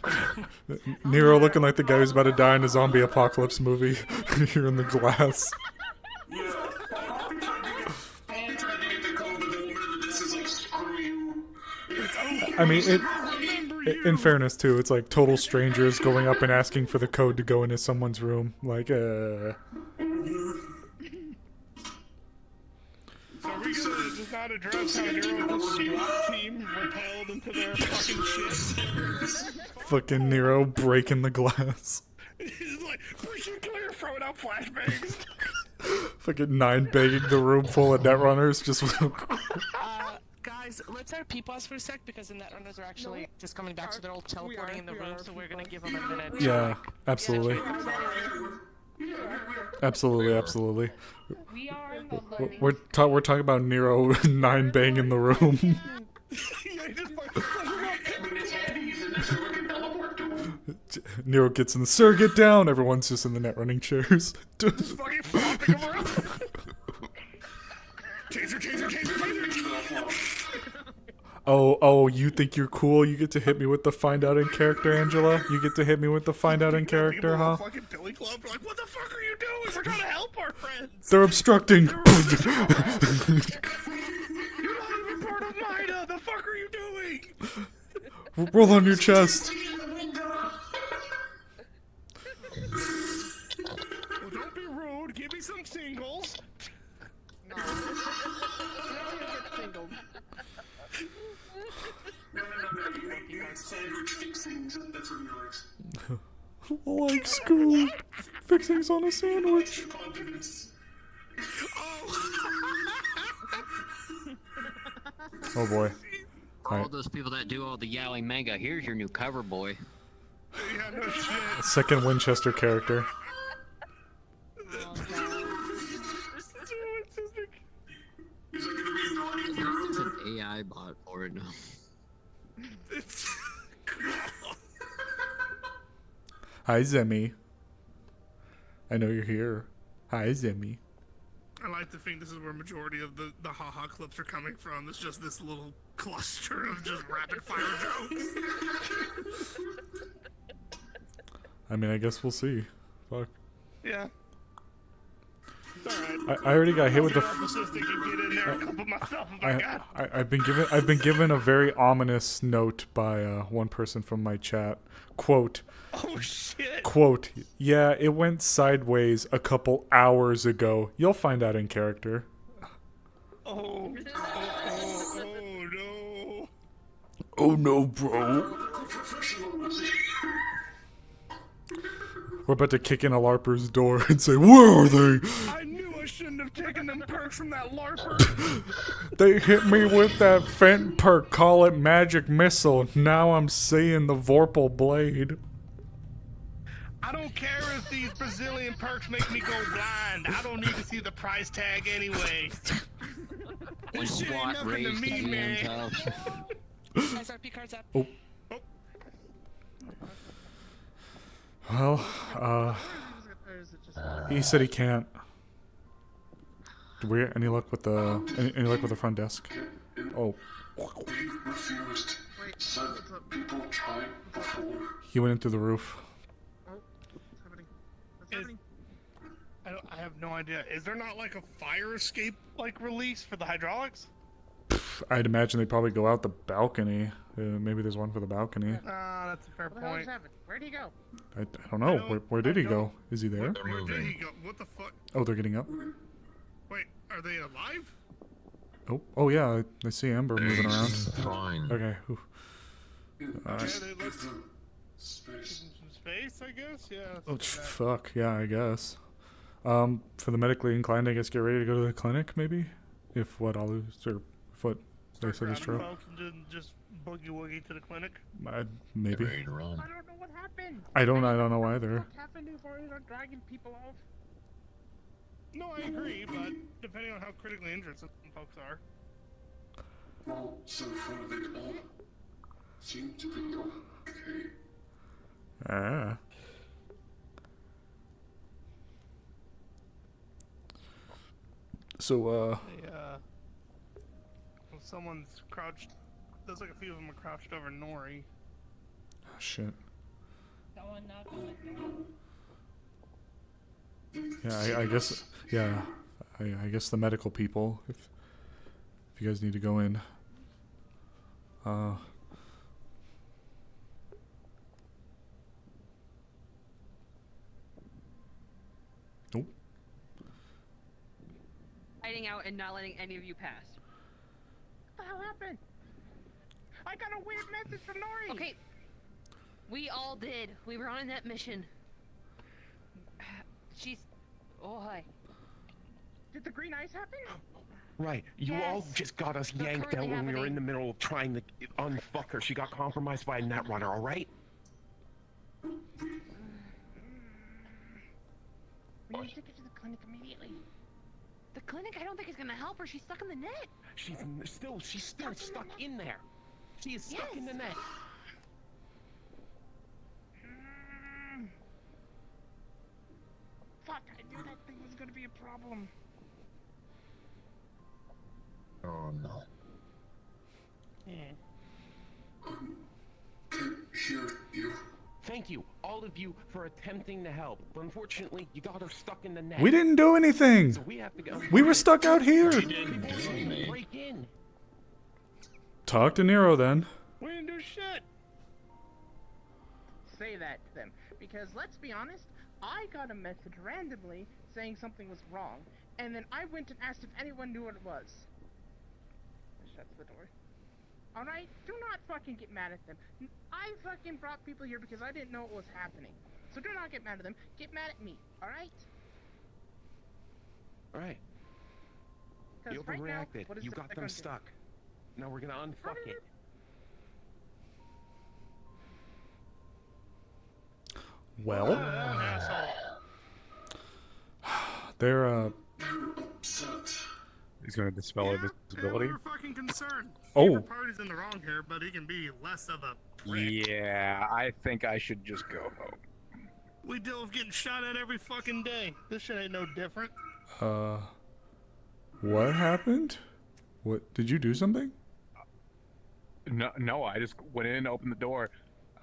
into Nero looking like the guy who's about to die in a zombie apocalypse movie. Here in the glass. I mean, in fairness too, it's like total strangers going up and asking for the code to go into someone's room. Like, So are we gonna just not address how Nero just SWAT team repelled into their fucking shit? fucking Nero breaking the glass. He's like, push it clear, throwing out flashbangs. Fucking 9 banging the room full of netrunners. Just. Guys, let's have pause for a sec because the netrunners are actually just coming back, so they're all teleporting in the room. So we're gonna give them a minute. Yeah, absolutely. Absolutely, absolutely. We are in the loading. We're talking about Nero 9 bang in the room. Nero gets in the sir, get down. Everyone's just in the net running chairs. Just fucking flopping around. Taser, taser, taser, taser. Oh, you think you're cool? You get to hit me with the find out in character, Angela? You get to hit me with the find out in character, huh? Fucking Billy Club, like, what the fuck are you doing? We're trying to help our friends. They're obstructing. You're not even part of MIDA. The fuck are you doing? Roll on your chest. Well, don't be rude. Give me some singles. No. You don't even get singled. No. You had sandwich fixings. That's what he likes. Like school. Fixings on a sandwich. Oh boy. All those people that do all the yowling manga, here's your new cover boy. Yeah, no shit. Second Winchester character. There's an AI bot for it now. Hi, Zemi. I know you're here. Hi, Zemi. I like to think this is where majority of the haha clips are coming from. It's just this little cluster of just rapid fire jokes. I mean, I guess we'll see. Fuck. Yeah. It's alright. I already got hit with the. I've been given a very ominous note by one person from my chat. Quote. Oh shit. Quote. Yeah, it went sideways a couple hours ago. You'll find out in character. Oh no. Oh no, bro. We're about to kick in a LARPer's door and say, where are they? I knew I shouldn't have taken them perks from that LARPer. They hit me with that Fent perk, call it magic missile. Now I'm seeing the Vorpal blade. I don't care if these Brazilian perks make me go blind. I don't need to see the price tag anyway. This shit ain't nothing to me, man. SRP cards up. Oh. Well, he said he can't. Do we any luck with the any luck with the front desk? Oh. Refused. Said people tried before. He went in through the roof. I have no idea. Is there not like a fire escape like release for the hydraulics? I'd imagine they'd probably go out the balcony. Maybe there's one for the balcony. That's a fair point. Where'd he go? I don't know. Where did he go? Is he there? Where did he go? What the fuck? Oh, they're getting up. Wait, are they alive? Oh yeah, I see Amber moving around. Fine. Okay. Space, I guess. Yeah. Oh fuck yeah, I guess. For the medically inclined, I guess get ready to go to the clinic, maybe. If what I'll lose or if what they said is true. Folks and just boogie woogie to the clinic. Maybe. I don't know what happened. I don't know either. What happened is already not dragging people off. No, I agree, but depending on how critically injured some folks are. Well, so far they all seem to be okay. Ah. So, Well, someone's crouched. There's like a few of them are crouched over Nori. Oh, shit. Someone knocked on the door. Yeah, I guess. Yeah, I guess the medical people. If you guys need to go in. Nope. Hiding out and not letting any of you pass. What the hell happened? I got a weird message from Nori. Okay. We all did. We were on that mission. She's. Oh, hi. Did the green eyes happen? Right. You all just got us They're yanked out currently when we were in happening. the middle of trying to unfuck her. She got compromised by a netrunner, alright? We need to take her to the clinic immediately. The clinic? I don't think is gonna help her. She's stuck in the net. She's still stuck in there. She is stuck in the net. Fuck, I knew that thing was gonna be a problem. Oh no. Thank you, all of you, for attempting to help. But unfortunately, you got her stuck in the net. We didn't do anything. So we have to go. We were stuck out here. Break in. Talk to Nero then. We didn't do shit. Say that to them, because let's be honest, I got a message randomly saying something was wrong, and then I went and asked if anyone knew what it was. Shuts the door. Alright, do not fucking get mad at them. I fucking brought people here because I didn't know what was happening. So do not get mad at them, get mad at me, alright? Alright. You Right now, overreacted. what is You the got fuck them I'm stuck. Now we're gonna unfuck it. Well, they're He's gonna dispel invisibility. We're fucking concerned. Oh. Either party's in the wrong here, but he can be less of a prick. Yeah, I think I should just go home. We deal with getting shot at every fucking day. This shit ain't no different. What happened? What did you do something? No, I just went in, opened the door.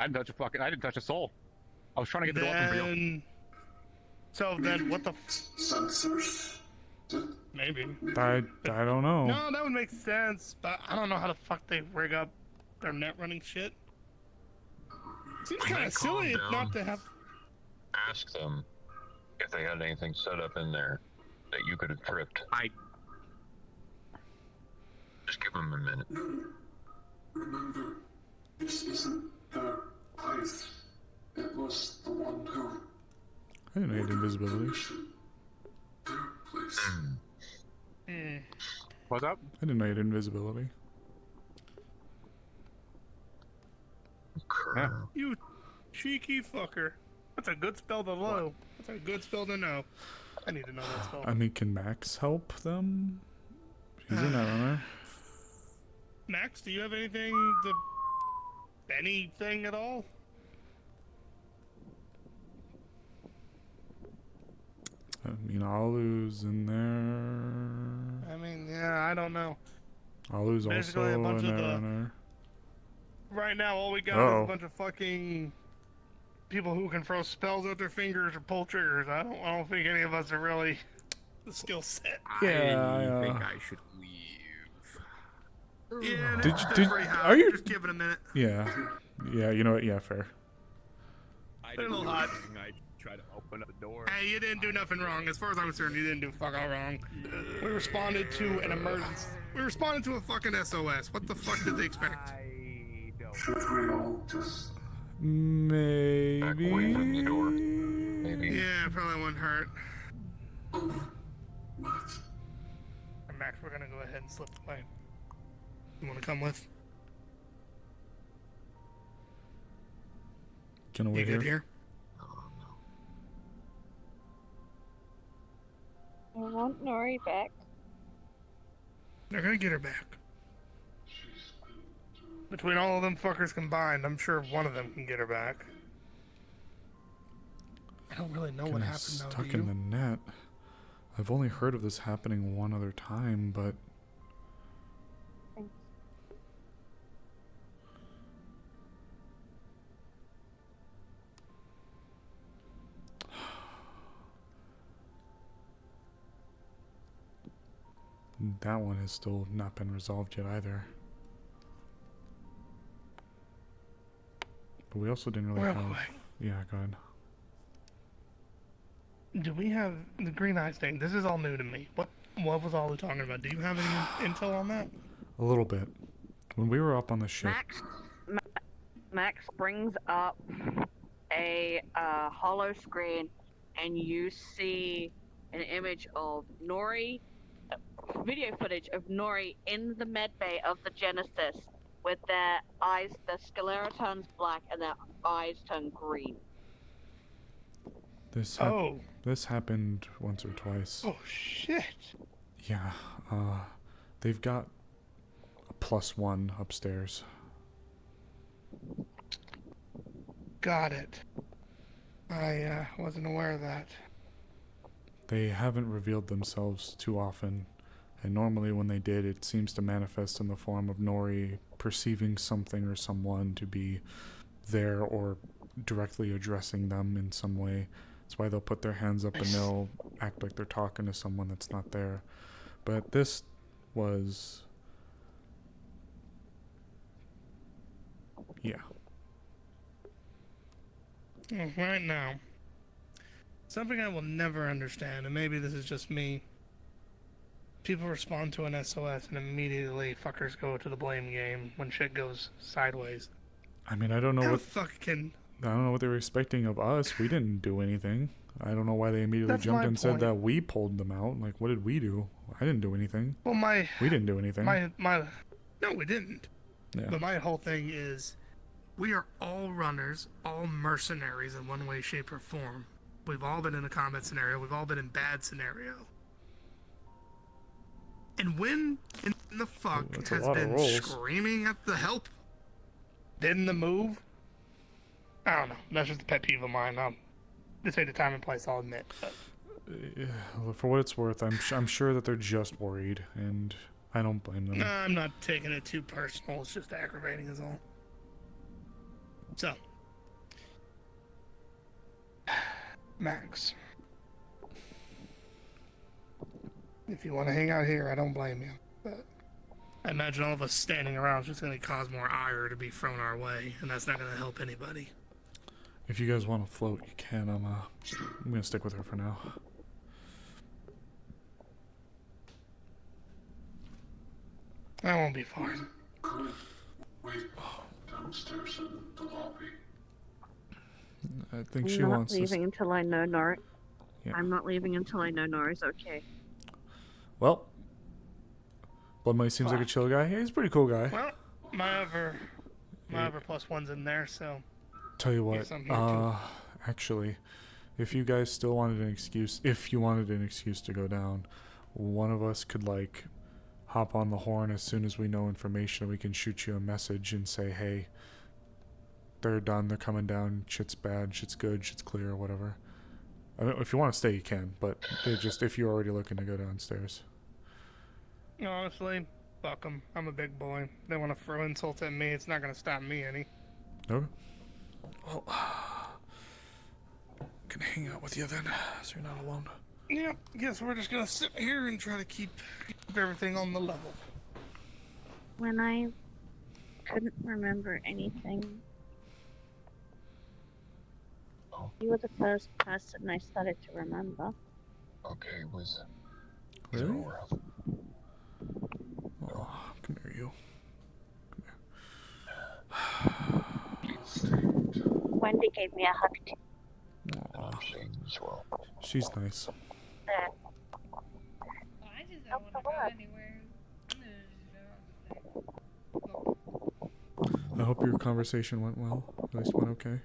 I didn't touch a soul. I was trying to get the door open for you. So then, what the? Sensors? Maybe. I don't know. No, that would make sense, but I don't know how the fuck they rig up their net running shit. Seems When kind they of silly calm not down, to have. Ask them if they had anything set up in there that you could have tripped. Just give them a minute. Remember, this isn't her place. It was the one who I didn't know you had invisibility. please. What's up? I didn't know you had invisibility. Yeah. You cheeky fucker. That's a good spell to know. That's a good spell to know. I need to know that spell. I mean, can Max help them? He's a netrunner. Max, do you have anything anything at all? I mean, Alu's in there. I mean, yeah, I don't know. Alu's Basically also a bunch a of the- netrunner. Right now, all we got is Uh-oh. a bunch of fucking people who can throw spells out their fingers or pull triggers. I don't think any of us are really the skill set. Yeah, I think yeah. I should leave. Yeah, Did- that's did- pretty hot. are you- Just give it a minute. Yeah. Yeah, you know what? Yeah, fair. I Been a little hot. I tried to open up the door. Hey, you didn't do nothing wrong. As far as I'm concerned, you didn't do fuck all wrong. We responded to an emergency. We responded to a fucking SOS. What the fuck did they expect? Should we all just Maybe. Yeah, probably wouldn't hurt. Max, we're gonna go ahead and slip away. You wanna come with? Can I You wait good here? here? I want Nori back. They're gonna get her back. Between all of them fuckers combined, I'm sure one of them can get her back. I don't really know what Getting happened though, stuck do in you? the net. I've only heard of this happening one other time, but that one has still not been resolved yet either. But we also didn't really Real have. quick. Yeah, go ahead. Do we have the green eyes thing? This is all new to me. What was Ollie talking about? Do you have any intel on that? A little bit. When we were up on the ship, Max brings up a hollow screen and you see an image of Nori, video footage of Nori in the medbay of the Genesis with their eyes, their sclera turns black and their eyes turn green. This happened once or twice. Oh shit. Yeah, they've got a +1 upstairs. Got it. I wasn't aware of that. They haven't revealed themselves too often, and normally when they did, it seems to manifest in the form of Nori perceiving something or someone to be there or directly addressing them in some way. That's why they'll put their hands up and they'll act like they're talking to someone that's not there. But this was... yeah. Right now, something I will never understand, and maybe this is just me. People respond to an SOS and immediately fuckers go to the blame game when shit goes sideways. I mean, I don't know How what... fucking... I don't know what they were expecting of us. We didn't do anything. I don't know why they immediately That's jumped my and said point. that we pulled them out. Like, what did we do? I didn't do anything. Well, We didn't do anything. No, we didn't. Yeah. But my whole thing is, we are all runners, all mercenaries in one way, shape, or form. We've all been in a combat scenario. We've all been in bad scenario. And when in the fuck That's a has lot of been rolls. screaming at the help? Didn't the move? I don't know. That's just a pet peeve of mine. This ain't the time and place, I'll admit. But For what it's worth, I'm sure that they're just worried, and I don't blame them. no, I'm not taking it too personal. It's just aggravating is all. So, Max, if you want to hang out here, I don't blame you. But I imagine all of us standing around is just going to cause more ire to be thrown our way, and that's not going to help anybody. If you guys want to float, you can. I'm gonna stick with her for now. That won't be far. Wait downstairs in the lobby. I think I'm she not wants leaving until I know Nori. Yeah. I'm not leaving until I know Nori's okay. Well, Blood Money seems like a chill guy. Yeah, he's a pretty cool guy. Well, my other +1's in there, so. Tell you what, Yes, I'm here too. actually, if you guys still wanted an excuse, to go down, one of us could like hop on the horn as soon as we know information. We can shoot you a message and say, hey, they're done, they're coming down, shit's bad, shit's good, shit's clear, whatever. I mean, if you want to stay, you can, but if you're already looking to go downstairs. Honestly, fuck them. I'm a big boy. They want to throw insults at me. It's not going to stop me any. Okay. Well, can hang out with you then, so you're not alone. Yeah, guess we're just going to sit here and try to keep everything on the level. When I couldn't remember anything, you were the first person I started to remember. Okay, was Really? Zora. Oh, come here, you. Wendy gave me a hug too. I'm saying as well. She's nice. There. I just don't want to go anywhere. I hope your conversation went well. At least went okay.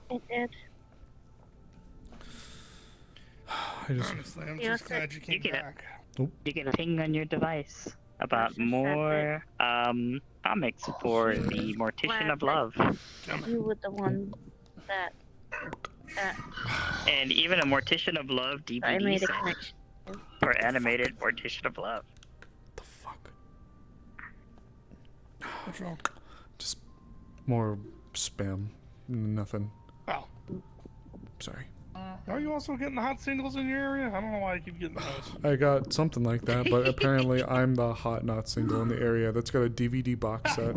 It did. I just... Honestly, I'm Yeah, just glad you came back. Oh. You get a ping on your device about more comics for the Mortician of Love. You were the one that And even a Mortician of Love I DVD made a set connection. for animated Mortician of Love. What's wrong? Just more spam. Nothing. Oh. Sorry. Are you also getting the hot singles in your area? I don't know why I keep getting those. I got something like that, but apparently I'm the hot not single in the area that's got a DVD box set.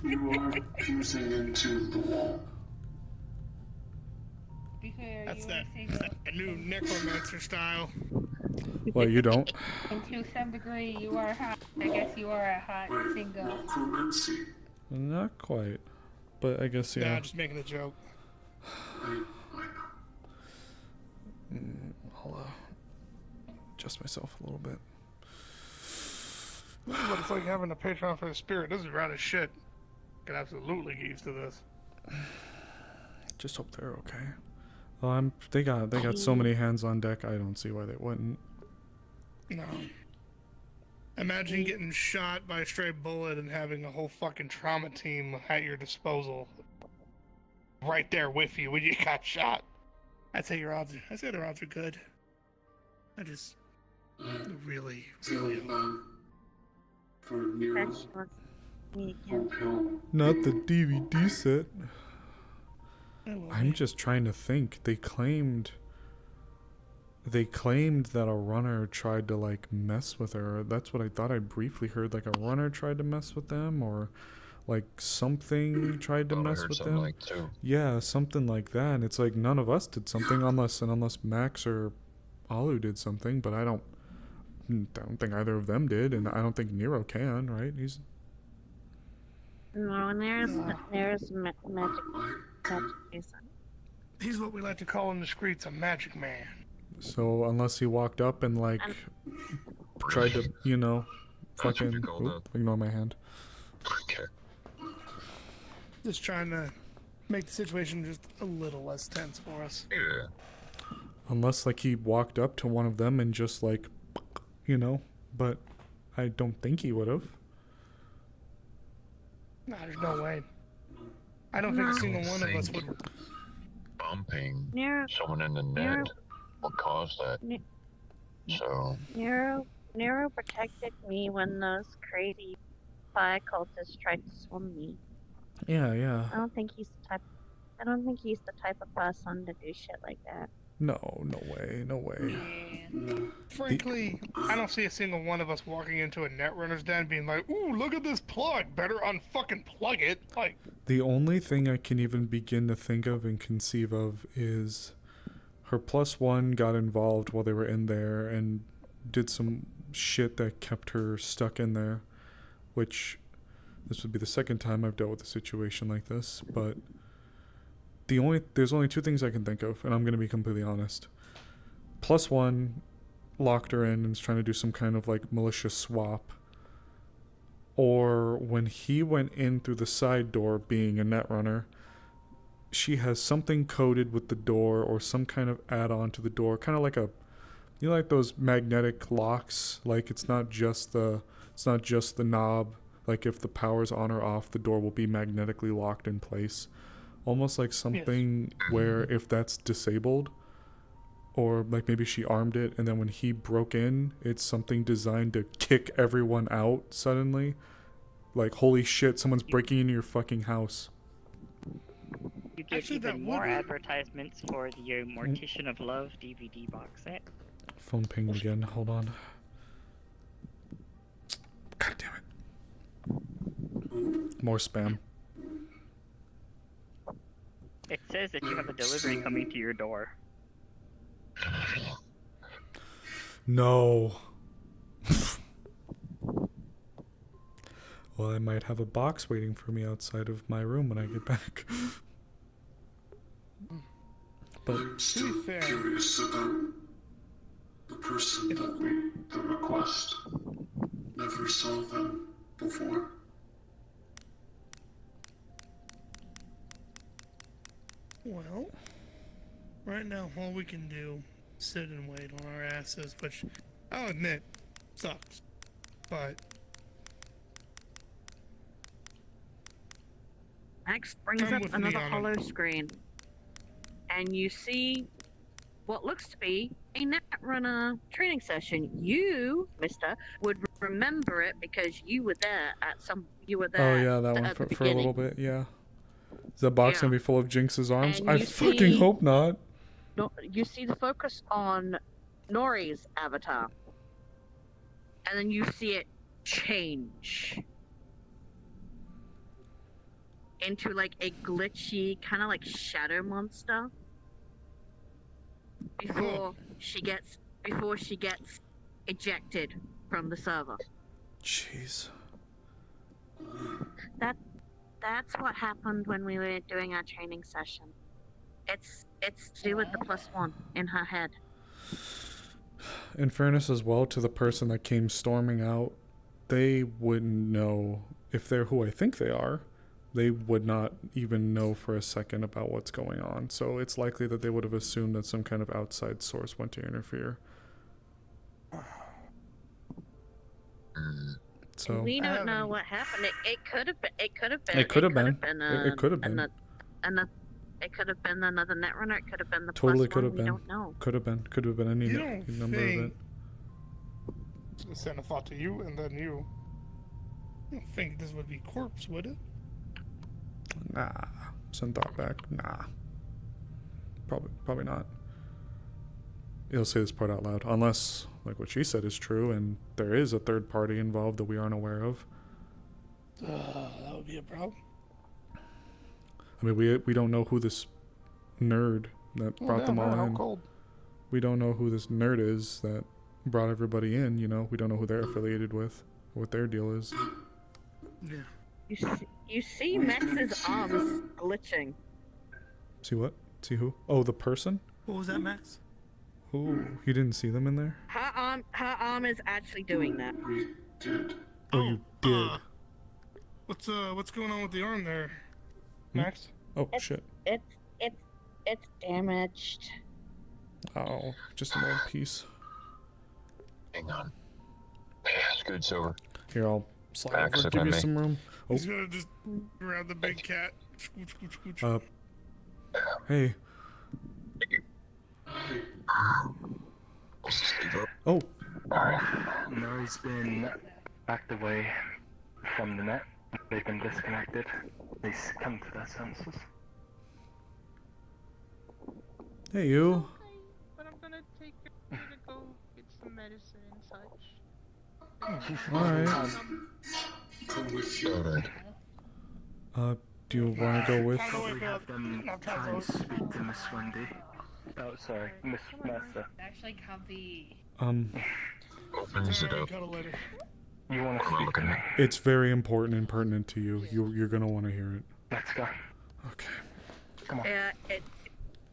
You are fusing into the wall. That's that new necromancer style. Well, you don't. And to some degree, you are hot. I guess you are a hot single. Necromancy. Not quite. But I guess, yeah. Nah, just making a joke. I'll adjust myself a little bit. This is what it's like having a Patreon for the spirit. This is rad as shit. Could absolutely get used to this. Just hope they're okay. They got so many hands on deck. I don't see why they wouldn't. No. Imagine getting shot by a stray bullet and having a whole fucking trauma team at your disposal, right there with you when you got shot. I'd say the odds are good. I just really hope. For Nero. Not the DVD set. I'm just trying to think. They claimed that a runner tried to like mess with her. That's what I thought. I briefly heard, like a runner tried to mess with them, or like something tried to mess with them. Like too. Yeah, something like that. And it's like none of us did something unless Max or Alu did something, but I don't think either of them did, and I don't think Nero can, right? He's No, there's magic reason. He's what we like to call in the streets a magic man. so unless he walked up and like tried to, fucking ignore my hand. Okay. Just trying to make the situation just a little less tense for us. Yeah. Unless like he walked up to one of them and just like, but I don't think he would have. Nah, there's no way. I don't think a single one of us would. Bumping someone in the net what caused that. So Nero protected me when those crazy fire cultists tried to swim me. Yeah. I don't think he's the type of person to do shit like that. No way. Frankly, I don't see a single one of us walking into a Netrunner's den being like, "Ooh, look at this plug! Better unfucking plug it!" Like, The only thing I can even begin to think of and conceive of is her +1 got involved while they were in there and did some shit that kept her stuck in there, which this would be the second time I've dealt with a situation like this, but there's only two things I can think of, and I'm going to be completely honest. +1 locked her in and is trying to do some kind of like malicious swap. Or when he went in through the side door being a Netrunner, she has something coded with the door or some kind of add-on to the door, kind of like like those magnetic locks, like it's not just the knob, like if the power's on or off, the door will be magnetically locked in place. Almost like something where if that's disabled, or like maybe she armed it and then when he broke in, it's something designed to kick everyone out suddenly. Like, holy shit, someone's breaking into your fucking house. You get even more advertisements for the Mortician of Love DVD box set. Phone pinged again, hold on. God damn it. More spam. It says that you have a delivery coming to your door. No. Well, I might have a box waiting for me outside of my room when I get back. But I'm still curious about the person that made the request. Never saw them before. well, right now all we can do is sit and wait on our asses, which I'll admit sucks. But Max brings up another hollow screen, and you see what looks to be a Netrunner training session. You, Mister, would remember it because you were there at some. You were there. oh yeah, that one for a little bit. Yeah. Is that box gonna be full of Jinx's arms? I fucking hope not. No, you see the focus on Nori's avatar, and then you see it change into like a glitchy kind of like shadow monster before she gets ejected from the server. Jeez. That's what happened when we were doing our training session. It's to do with the +1 in her head. In fairness as well to the person that came storming out, they wouldn't know if they're who I think they are. They would not even know for a second about what's going on. So it's likely that they would have assumed that some kind of outside source went to interfere. So We don't know what happened. It could have been. It could have been. It could have been. It could have been another netrunner. It could have been the Totally +1. could have We been. don't know. Could have been. Could have been any You don't number of it. think... Send a thought to you, and then you... I don't think this would be corpse, would it? Nah. Send thought back. Nah. Probably not. You'll say this part out loud. Unless, like what she said is true, and there is a third party involved that we aren't aware of. That would be a problem. I mean, we don't know who this nerd that brought them all in. Cold. We don't know who this nerd is that brought everybody in, you know. We don't know who they're affiliated with, or what their deal is. Yeah. You see Max's arms glitching. See what? See who? Oh, the person? What was that, Max? Oh, you didn't see them in there? Her arm is actually doing that. Oh, you did. What's going on with the arm there, Max? Oh, shit. It's damaged. Oh, just another piece. Hang on. Scoot's over. Here, I'll slide Max, over, if give I you may. some room. Oh, He's gonna just grab the big cat. Scooch, scooch, scooch. Hey. Oh. Nori's been backed away from the net. They've been disconnected. They've come to their senses. Hey, you. But I'm gonna take her to go get some medicine and such. Alright. Come with you. Do you want to go with? Probably have them try and speak to Miss Wendy. Oh, sorry, Miss Mercer. Actually, comfy. Opens it up. You want to speak to me? It's very important and pertinent to you. You're gonna want to hear it. Let's go. Okay. Come on. Yeah,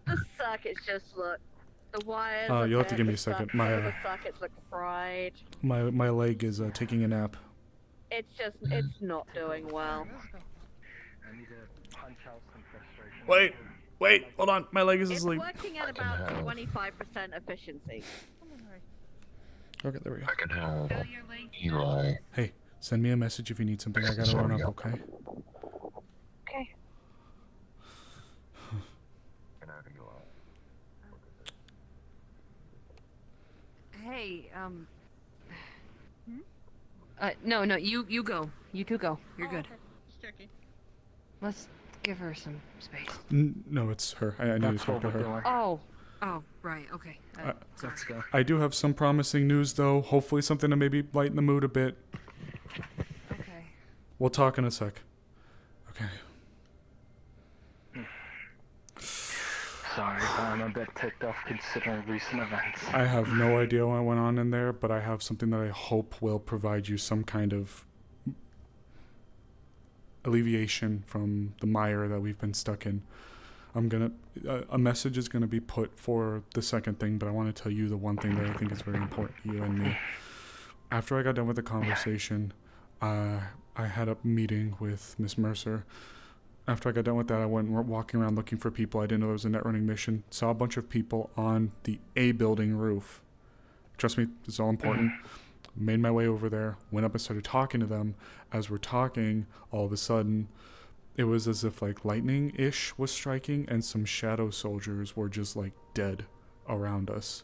the sockets just look. The wires. You'll have to give me a second. The sockets look fried. My leg is taking a nap. It's not doing well. I need to punch out some frustration. Wait, hold on. My leg is It's asleep. working at about 25% efficiency. Okay, there we go. I can have Eli. Hey, send me a message if you need something. I gotta run up, okay? Okay. Hey, no, you go. You two go. You're good. Just checking. Let's give her some space. No, it's her. I need to talk to her. Oh, right, okay. Let's go. I do have some promising news, though. Hopefully something to maybe lighten the mood a bit. Okay. We'll talk in a sec. Okay. Sorry, but I'm a bit ticked off considering recent events. I have no idea what went on in there, but I have something that I hope will provide you some kind of alleviation from the mire that we've been stuck in. A message is gonna be put for the second thing, but I want to tell you the one thing that I think is very important to you and me. After I got done with the conversation, I had a meeting with Miss Mercer. After I got done with that, I went walking around looking for people. I didn't know there was a net running mission. Saw a bunch of people on the A building roof. Trust me, it's all important. Made my way over there, went up and started talking to them. As we're talking, all of a sudden, it was as if like lightning-ish was striking and some shadow soldiers were just like dead around us.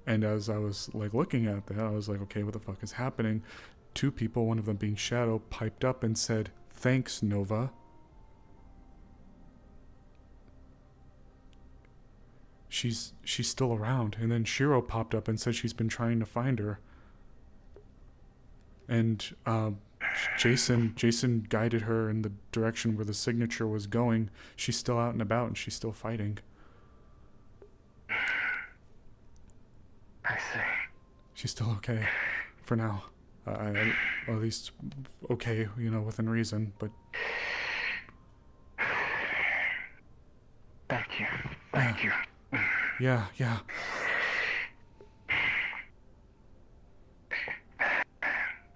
And as I was like looking at that, I was like, okay, what the fuck is happening? Two people, one of them being Shadow, piped up and said, "Thanks, Nova." She's still around. And then Shiro popped up and said she's been trying to find her. And Jason guided her in the direction where the signature was going. She's still out and about and she's still fighting. I see. She's still okay for now. At least okay, within reason, but... Thank you. Yeah, yeah.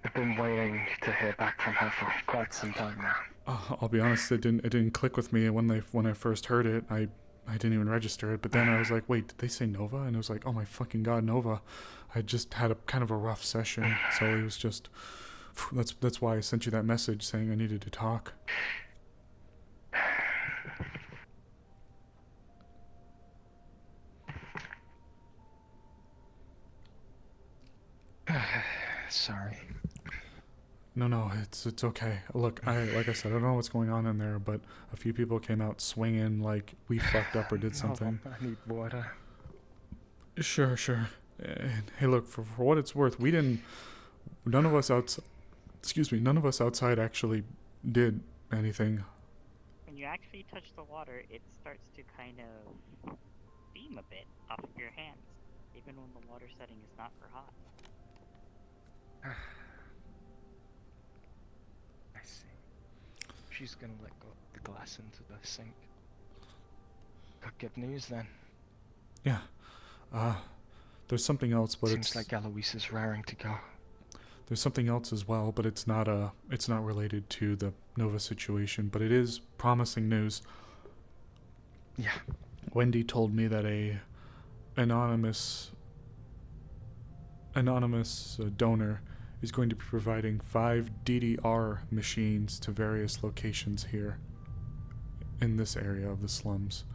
I've been waiting to hear back from her for quite some time now. I'll be honest, it didn't click with me when I first heard it. I didn't even register it, but then I was like, wait, did they say Nova? And it was like, oh my fucking god, Nova. I just had a kind of a rough session, so it was just that's why I sent you that message saying I needed to talk. Sorry. No, it's okay. Look, like I said, I don't know what's going on in there, but a few people came out swinging like we fucked up or did something. Oh, I need water. Sure. And, hey, look, for what it's worth, none of us outside actually did anything. When you actually touch the water, it starts to kind of steam a bit off of your hands, even when the water setting is not for hot. I see. She's gonna let go of the glass into the sink. Got good news then. Yeah. There's something else, but Seems like Eloise is raring to go. There's something else as well, but it's not related to the Nova situation, but it is promising news. Yeah. Wendy told me that a anonymous donor is going to be providing 5 DDR machines to various locations here in this area of the slums.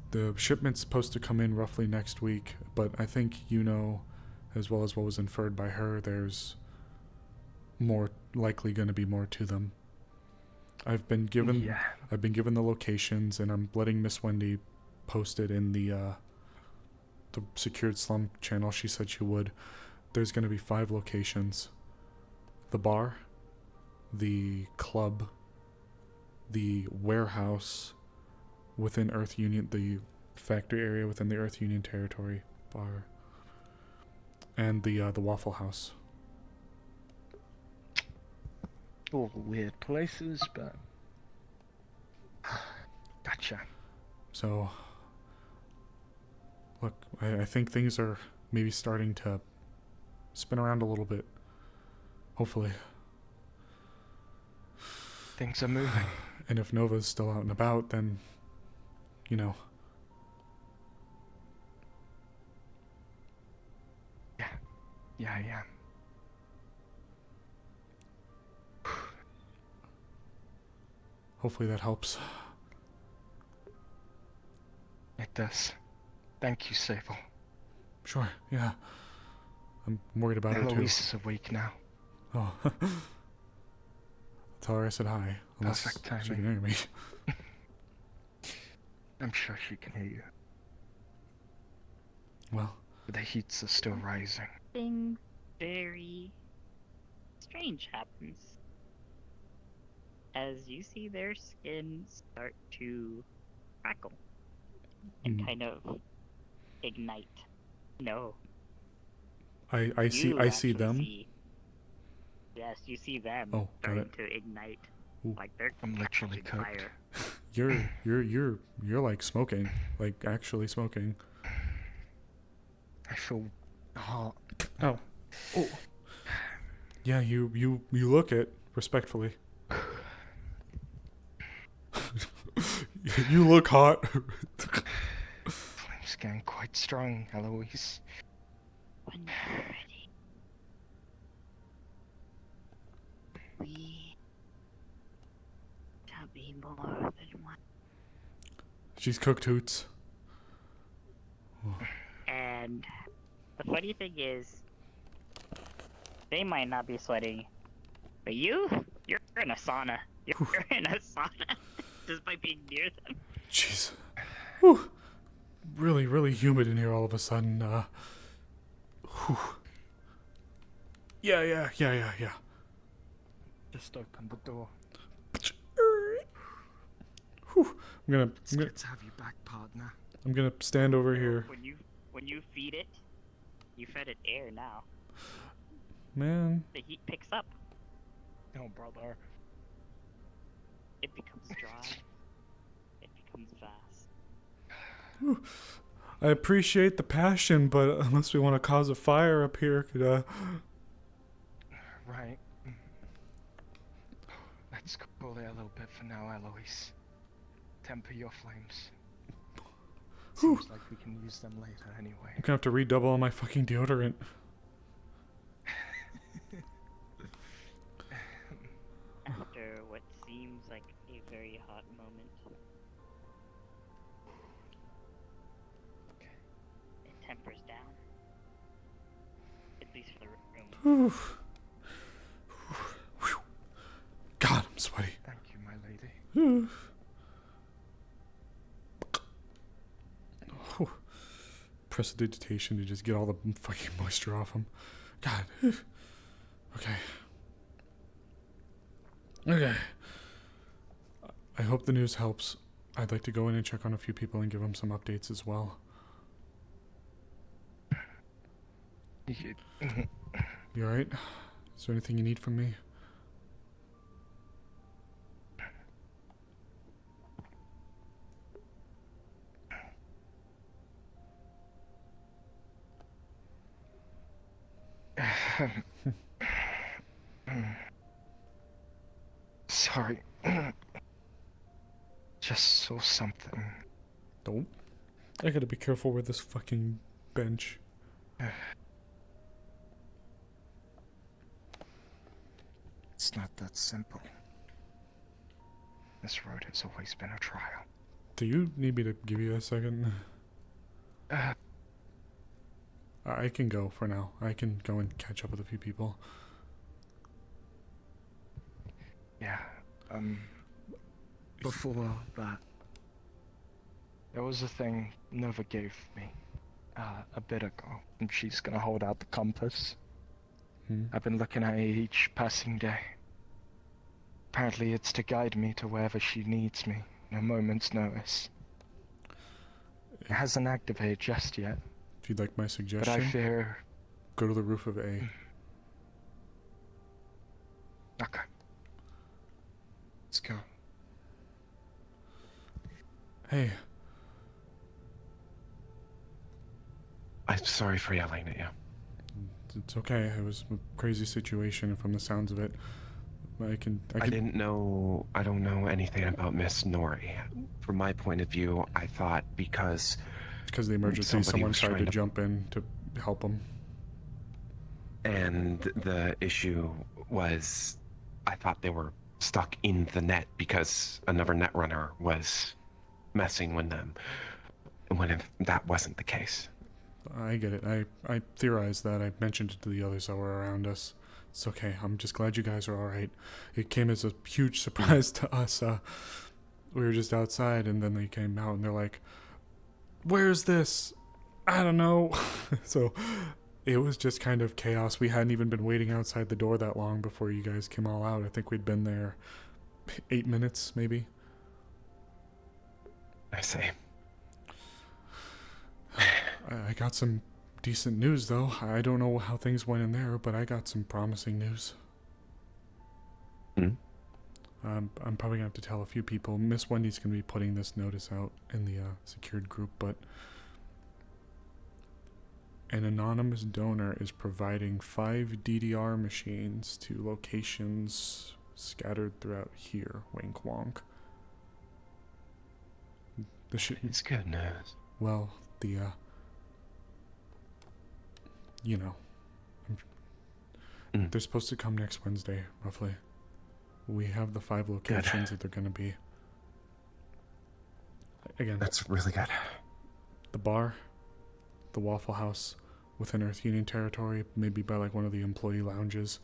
The shipment's supposed to come in roughly next week, but I think as well as what was inferred by her, there's likely going to be more to them. I've been given the locations, and I'm letting Miss Wendy post it in the secured slum channel. She said she would. There's going to be 5 locations: the bar, the club, the warehouse within Earth Union, the factory area within the Earth Union territory, bar, and the Waffle House. All weird places, but gotcha. So, look, I think things are maybe starting to spin around a little bit. Hopefully. Things are moving. And if Nova's still out and about, then, Yeah. Hopefully that helps. It does. Thank you, Sable. Sure, yeah. I'm worried about her too. Eloise is awake now. Oh. Tell her I said hi. Unless Perfect timing. she can hear me. I'm sure she can hear you. Well. The heats are still rising. Something very strange happens. As you see their skin start to crackle and kind of ignite. No. I see them. Yes, you see them starting to ignite. Ooh. Like they're I'm literally cooked. fire. You're like smoking, like actually smoking. I feel hot. Oh. Yeah, you look it respectfully. You look hot. Flame's getting quite strong, Eloise. When you're ready, we shall be more than one. She's cooked hoots. And the funny thing is, they might not be sweating, but you're in a sauna. You're in a sauna just by being near them. Jeez. Whew. Really, really humid in here all of a sudden. Whew. Yeah. Just open the door. Whew. It's good to have you back, partner. I'm gonna stand over here. When you feed it, you fed it air now. Man. The heat picks up. No, brother. It becomes dry. It becomes fast. I appreciate the passion, but unless we want to cause a fire up here, could Right. Let's cool it a little bit for now, Eloise. Temper your flames. Seems like we can use them later anyway. I'm gonna have to redouble on my fucking deodorant. After what seems like a very hot moment, it tempers down. At least for the room. God, I'm sweaty. Thank you, my lady. Prestidigitation to just get all the fucking moisture off him. God. Okay. Okay. I hope the news helps. I'd like to go in and check on a few people and give them some updates as well. You alright? Is there anything you need from me? Sorry. Just saw something. Don't. I gotta be careful with this fucking bench. It's not that simple. This road has always been a trial. Do you need me to give you a second? I can go for now. I can go and catch up with a few people. Yeah, before that, there was a thing Nova gave me, a bit ago, and she's gonna hold out the compass. I've been looking at it each passing day. Apparently it's to guide me to wherever she needs me, in a moment's notice. It hasn't activated just yet. If you'd like my suggestion, But I fear... go to the roof of A. Okay. Let's go. Hey. I'm sorry for yelling at you. It's okay. It was a crazy situation, and from the sounds of it, I don't know anything about Miss Nori. From my point of view, I thought because the emergency, someone tried to jump in to help him. And the issue was, I thought they were stuck in the net because another netrunner was messing with them, when that wasn't the case. I get it. I theorized that. I mentioned it to the others that were around us. It's okay. I'm just glad you guys are alright. It came as a huge surprise to us. We were just outside, and then they came out, and they're like, "Where's this?" I don't know. So it was just kind of chaos. We hadn't even been waiting outside the door that long before you guys came all out. I think we'd been there 8 minutes, maybe. I see. I got some decent news, though. I don't know how things went in there, but I got some promising news. I'm probably going to have to tell a few people. Miss Wendy's going to be putting this notice out in the secured group, but an anonymous donor is providing 5 DDR machines to locations scattered throughout here. Wink wonk. It's good news. Well, you know, they're supposed to come next Wednesday, roughly. We have the 5 locations that they're going to be. Again, that's really good. The bar, the Waffle House within Earth Union territory, maybe by like one of the employee lounges,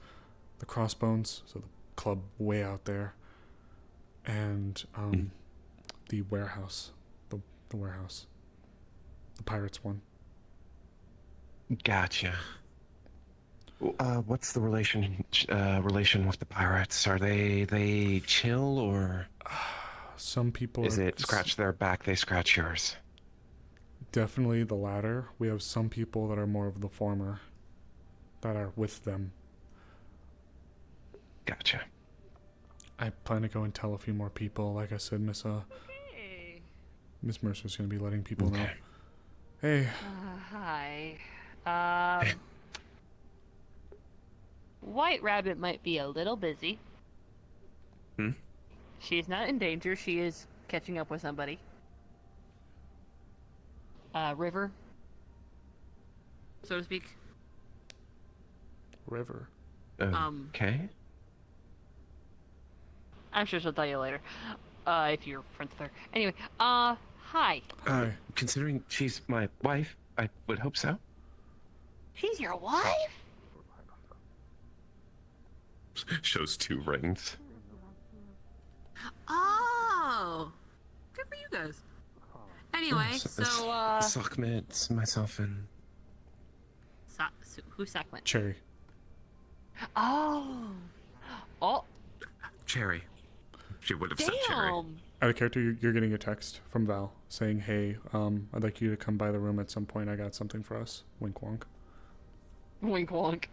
the Crossbones, so the club way out there, and the warehouse, the warehouse, the Pirates one. Gotcha. What's the relation with the pirates? Are they chill, or some people? Is it scratch their back, they scratch yours? Definitely the latter. We have some people that are more of the former, that are with them. Gotcha. I plan to go and tell a few more people. Like I said, Miss Miss Mercer's gonna be letting people know. Hey. Hi. White Rabbit might be a little busy. She's not in danger. She is catching up with somebody. River, so to speak. River. Okay. I'm sure she'll tell you later. If you're friends with her. Anyway, hi. Hi. Considering she's my wife, I would hope so. She's your wife? Shows 2 rings. Oh, good for you guys. Anyway, so Sockmit, myself, and who's Sockmit? Cherry. Oh. Cherry. She would have said Cherry. Damn. Out of character, you're getting a text from Val saying, "Hey, I'd like you to come by the room at some point. I got something for us." Wink wonk. Wink wonk.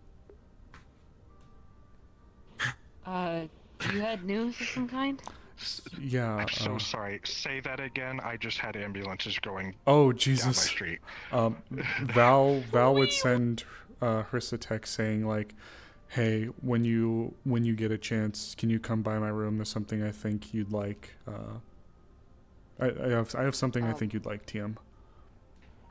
You had news of some kind? Yeah. I'm so sorry. Say that again. I just had ambulances going Oh down Jesus. my street. Val would send Hris a text saying like, "Hey, when you get a chance, can you come by my room? There's something I think you'd like. I have something I think you'd like, TM."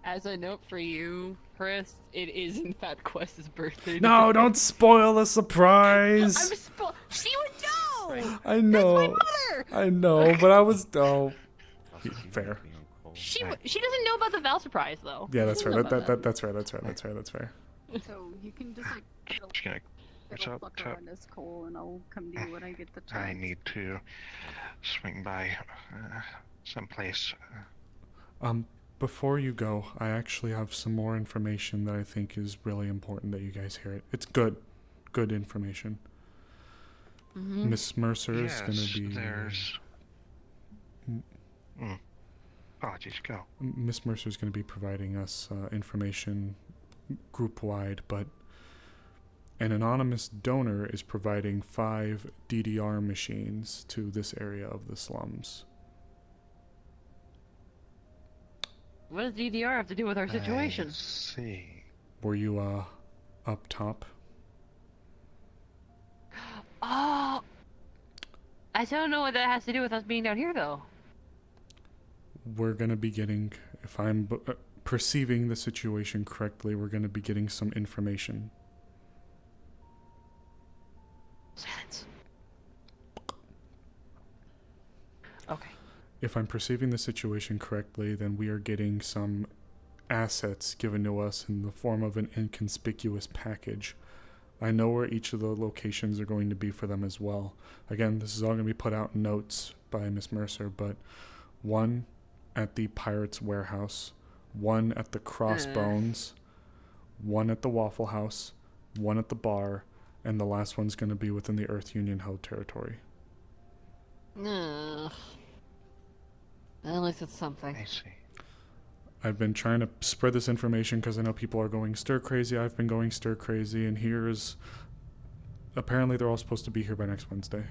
As a note for you, Chris, it is in fact Quest's birthday. No, don't spoil the surprise. She would know. I know. That's my mother. I know, but I was fair. She doesn't know about the Val surprise though. Yeah, that's She fair. doesn't know about That's fair. That's fair. So you can just like What's up? fuck around as Cole, and I'll come to you when I get the I chance. need to swing by someplace. Before you go, I actually have some more information that I think is really important that you guys hear it. It's good information. Miss Mercer is going to be. There's. Apologies, go. Miss Mercer is going to be providing us information group wide, but an anonymous donor is providing 5 DDR machines to this area of the slums. What does DDR have to do with our situation? See. Were you up top? Oh, I don't know what that has to do with us being down here though. We're going to be getting, if I'm perceiving the situation correctly, we're going to be getting some information. Silence. Okay. If I'm perceiving the situation correctly, then we are getting some assets given to us in the form of an inconspicuous package. I know where each of the locations are going to be for them as well. Again, this is all going to be put out in notes by Miss Mercer, but one at the Pirates Warehouse, one at the Crossbones, one at the Waffle House, one at the bar, and the last one's going to be within the Earth Union held territory. At least it's something. I see. I've been trying to spread this information because I know people are going stir crazy. I've been going stir crazy, and here's... Apparently they're all supposed to be here by next Wednesday.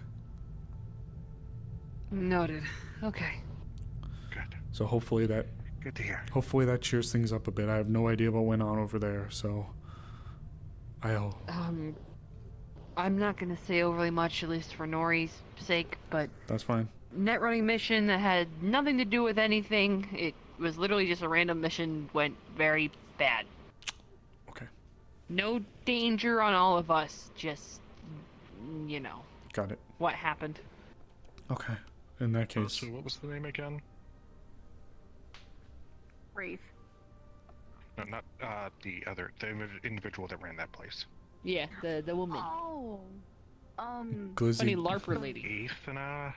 Noted. Okay. Good. So hopefully that... Good to hear. Hopefully that cheers things up a bit. I have no idea what went on over there, so... I'm not gonna say overly much, at least for Nori's sake, but... That's fine. Net running mission that had nothing to do with anything. It was literally just a random mission, went very bad. Okay. No danger on all of us, just, you know. Got it. What happened. Okay. In that case... So what was the name again? Wraith. No, not the individual that ran that place. Yeah, the woman. Oh. Glizzy... Funny LARPer lady. Athena.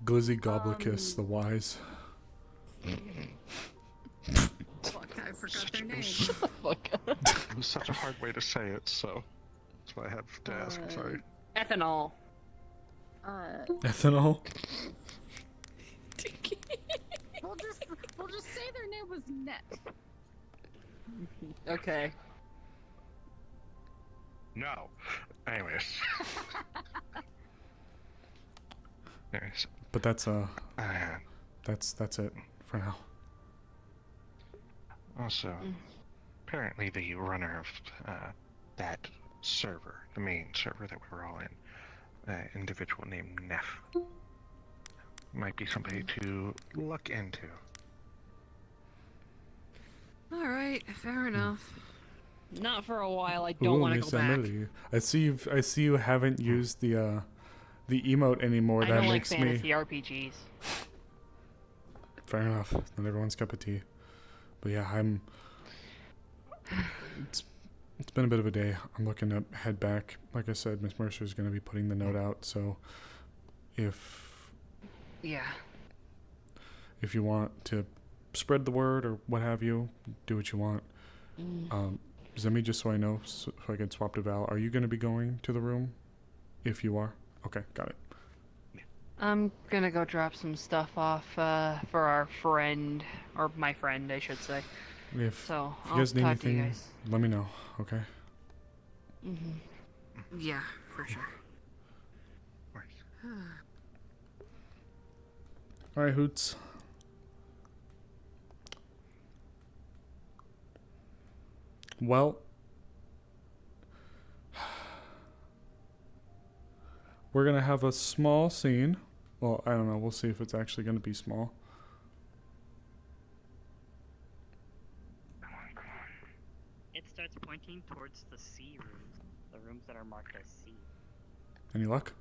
Glizzy Goblicus, the wise. Fuck, I forgot their name. Shut the fuck up. It was such a hard way to say it, so that's why I had to ask. I'm sorry. Ethanol. Ethanol? We'll just say their name was Net. Okay. No. Anyways. But that's that's it for now. Also, apparently the runner of that server, the main server that we were all in, individual named Neff, might be somebody to look into. Alright, fair enough. Not for a while. I don't Ooh, want to Miss go back. Emily. I see you haven't used the emote anymore. I That don't like makes fantasy me RPGs. fair enough. Not everyone's cup of tea. But yeah, it's been a bit of a day. I'm looking to head back. Like I said, Miss Mercer's going to be putting the note out. So if you want to spread the word or what have you, do what you want. Zemi, just so I know, so I can swap to Val, are you going to be going to the room? If you are? Okay, got it. I'm gonna go drop some stuff off for our friend, or my friend, I should say. If So you guys need talk to you anything, guys. let me know, okay? Yeah, for sure. Alright, Hoots. Well, we're going to have a small scene. Well, I don't know. We'll see if it's actually going to be small. It starts pointing towards the C rooms, the rooms that are marked as C. Any luck?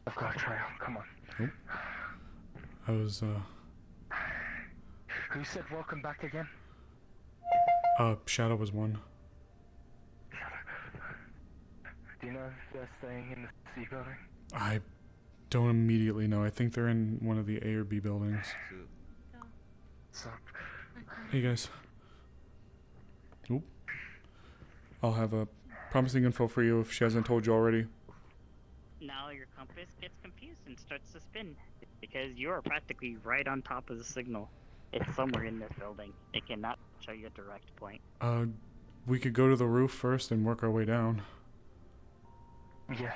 I've got a trail. Come on. Nope. I was, Who said welcome back again? Shadow was one. Do you know if they're staying in the C building? I don't immediately know. I think they're in one of the A or B buildings. So, Hey guys. Oop. I'll have a promising info for you if she hasn't told you already. Now your compass gets confused and starts to spin because you are practically right on top of the signal. It's somewhere in this building. It cannot show you a direct point. We could go to the roof first and work our way down. yeah.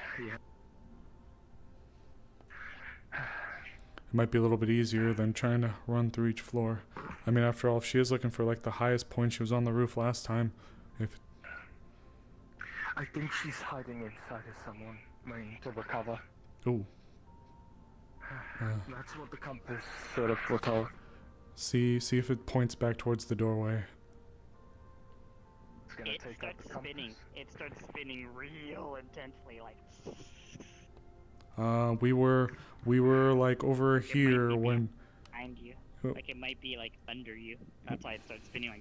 It might be a little bit easier than trying to run through each floor. I mean, after all, if she is looking for like the highest point, she was on the roof last time. I think she's hiding inside of someone, waiting to recover. Ooh. That's what the compass sort of foretold. See if it points back towards the doorway. It's gonna It take up starts the compass. spinning. It starts spinning real intensely, like. We were like over here when. Behind you. Oh. Like it might be like under you. That's why it starts spinning like.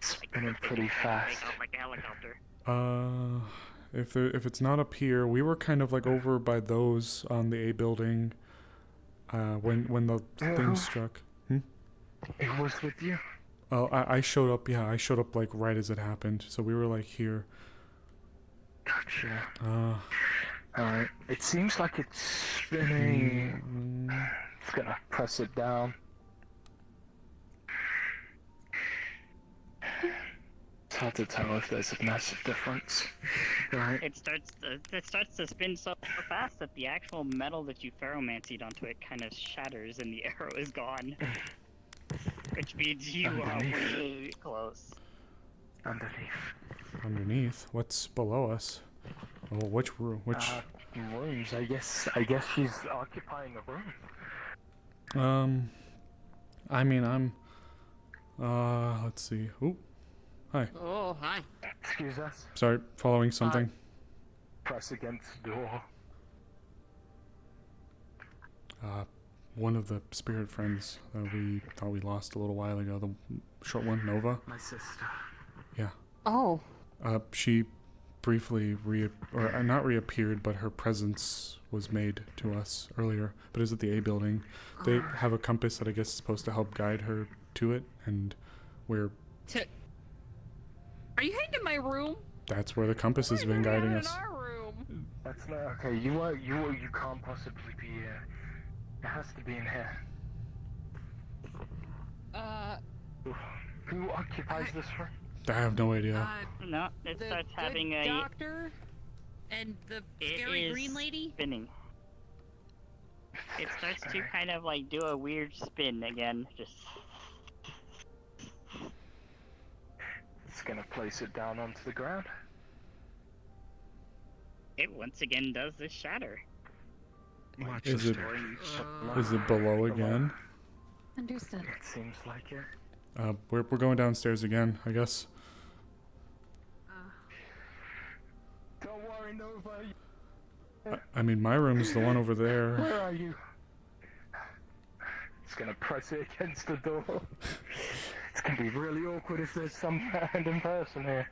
Spinning pretty fast. Take off like a helicopter. If it's not up here, we were kind of like over by those on the A building. When the thing struck. It was with you. Oh, I showed up. Yeah, I showed up like right as it happened. So we were like here. Gotcha. Alright. It seems like it's spinning. It's gonna press it down. It's hard to tell if there's a massive difference. Right. It starts to spin so fast that the actual metal that you ferromancied onto it kind of shatters and the arrow is gone. Which means you are really close. Underneath? What's below us? Oh, which room? Which? Rooms. I guess she's occupying a room. I mean, I'm. Let's see. Ooh. Hi. Oh, hi. Excuse us. Sorry, following something. Press against the door. One of the spirit friends that we thought we lost a little while ago, the short one, Nova. My sister. Yeah. Oh. She briefly not reappeared, but her presence was made to us earlier. But it was at the A building. They have a compass that I guess is supposed to help guide her to it, and we're. Are you heading to my room? That's where the compass has been guiding us. In our room. That's not okay. You can't possibly be here. It has to be in here. Who occupies this room? I have no idea. No, it starts having a doctor and the scary green lady. Spinning. It starts to kind of like do a weird spin again. Just. It's gonna place it down onto the ground. It once again does this shatter. Is it below again? Understood. It seems like it. We're going downstairs again, I guess. Don't worry, Nova. I mean, my room's the one over there. Where are you? It's gonna press it against the door. It's gonna be really awkward if there's some random person here.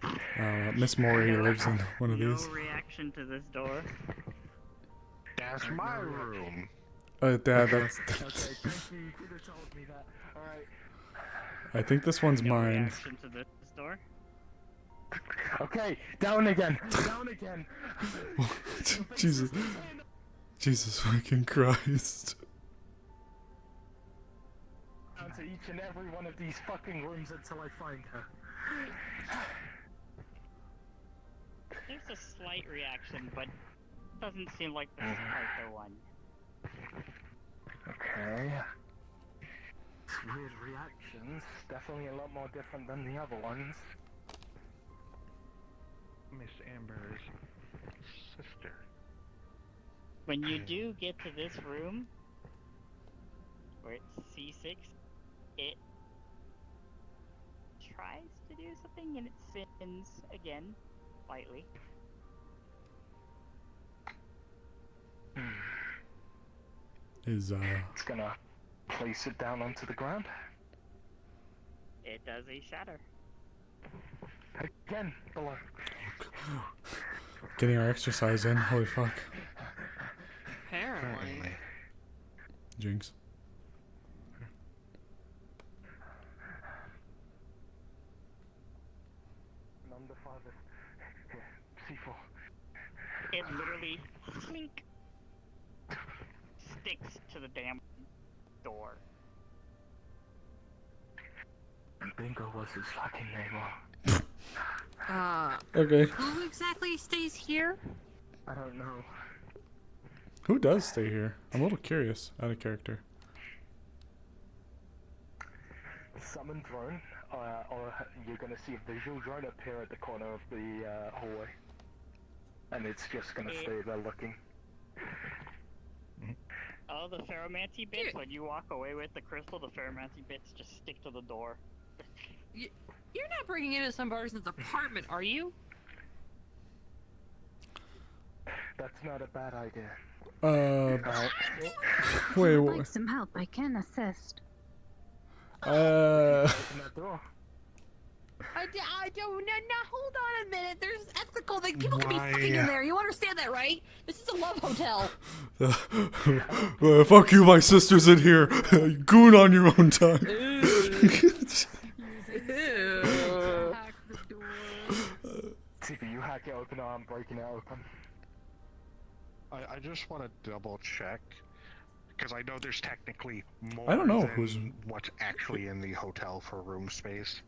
Miss Mori lives in one of these. No reaction to this door. That's my room. Dad, that's. Okay, thank you. You could have told me that. Alright. I think this one's No mine. reaction to this door. Okay, down again. Down again. Jesus. Jesus fucking Christ. Down to each and every one of these fucking rooms until I find her. There's a slight reaction, but doesn't seem like this is quite the one. Okay. It's weird reactions. Definitely a lot more different than the other ones. Miss Amber's sister. When you do get to this room, where it's C6, it tries to do something and it spins again, slightly. Is It's gonna place it down onto the ground. It does a shatter. Again, below. getting our exercise in. Holy fuck. Apparently. Jinx. Number 5 is here. C4. It literally clink sticks to the damn door. Bingo was his fucking name. Okay. Who exactly stays here? I don't know. Who does stay here? I'm a little curious. Out of character. Summon drone, or you're gonna see a visual drone appear at the corner of the hallway. And it's just gonna stay there looking. Oh, the ferromancy bits, when you walk away with the crystal, the ferromancy bits just stick to the door. You're not breaking into some person's apartment, are you? That's not a bad idea. Wait, I'd what? like some help. I can assist. Open that door. I don't. No, hold on a minute. There's ethical things. People can be Why? fucking in there. You understand that, right? This is a love hotel. Fuck you, my sister's in here. Goon on your own time. TV, you hack it open or I'm breaking it open. I just want to double check, because I know there's technically more I don't know than who's- what's actually in the hotel for room space.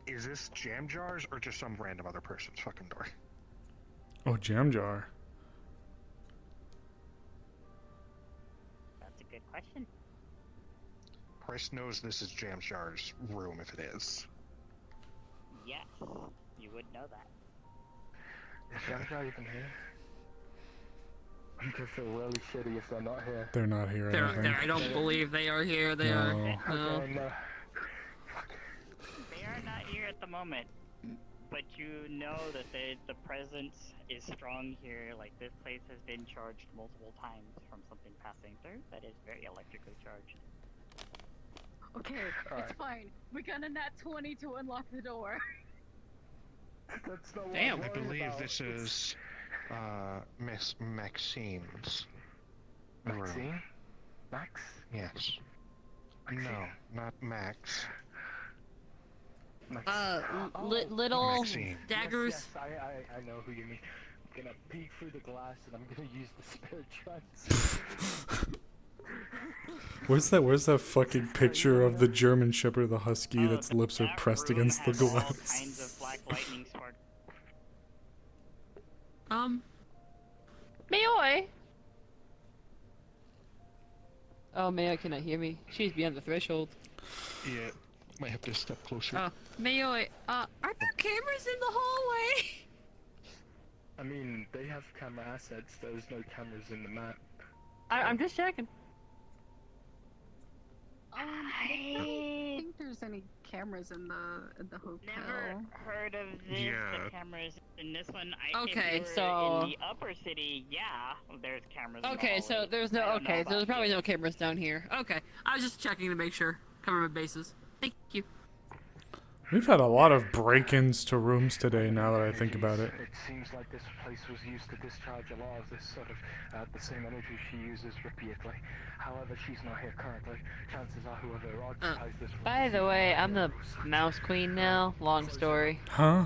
Is this jam jars or just some random other person's fucking door? Oh, jam jar. That's a good question. Chris knows this is jam jars room if it is. Yes, you would know that. Is Jamjar even here? I'm gonna feel really shitty if they're not here. They're not here. I don't believe they are here. They are. No. No. Okay, no. They are not here at the moment, but you know that the presence is strong here. Like, this place has been charged multiple times from something passing through that is very electrically charged. Okay, it's fine. We got a nat 20 to unlock the door. That's not Damn, what I I'm believe worried this about. is Miss Maxine's room. Maxine? Max? Yes. No, not Max. Little Maxine. daggers. Yes, I know who you mean. I'm gonna peek through the glass and I'm gonna use the spirit trance. Where's that fucking picture of the German Shepherd, the husky, that's lips are pressed against the Has all glass? kinds of black lightning spark. Mayoi. Oh, Mayo cannot hear me. She's beyond the threshold. Yeah, might have to step closer. Oh, Mayo, are there cameras in the hallway? I mean, they have camera assets. There's no cameras in the map. I'm just checking. I don't think there's any cameras in the hotel. Never heard of this. Yeah. The cameras in this one. Okay, if you were so- in the upper city, yeah, there's cameras. in the Okay, so hallway. there's no. I don't know Okay, so there's about probably no cameras down here. Okay, I was just checking to make sure. Cover my bases. Thank you. We've had a lot of break-ins to rooms today, now that I think about it. It seems like this place was used to discharge a lot of this sort of, the same energy she uses repeatedly. However, she's not here currently. Chances are whoever occupies this room... By the way, I'm the mouse queen now. Long story. Huh?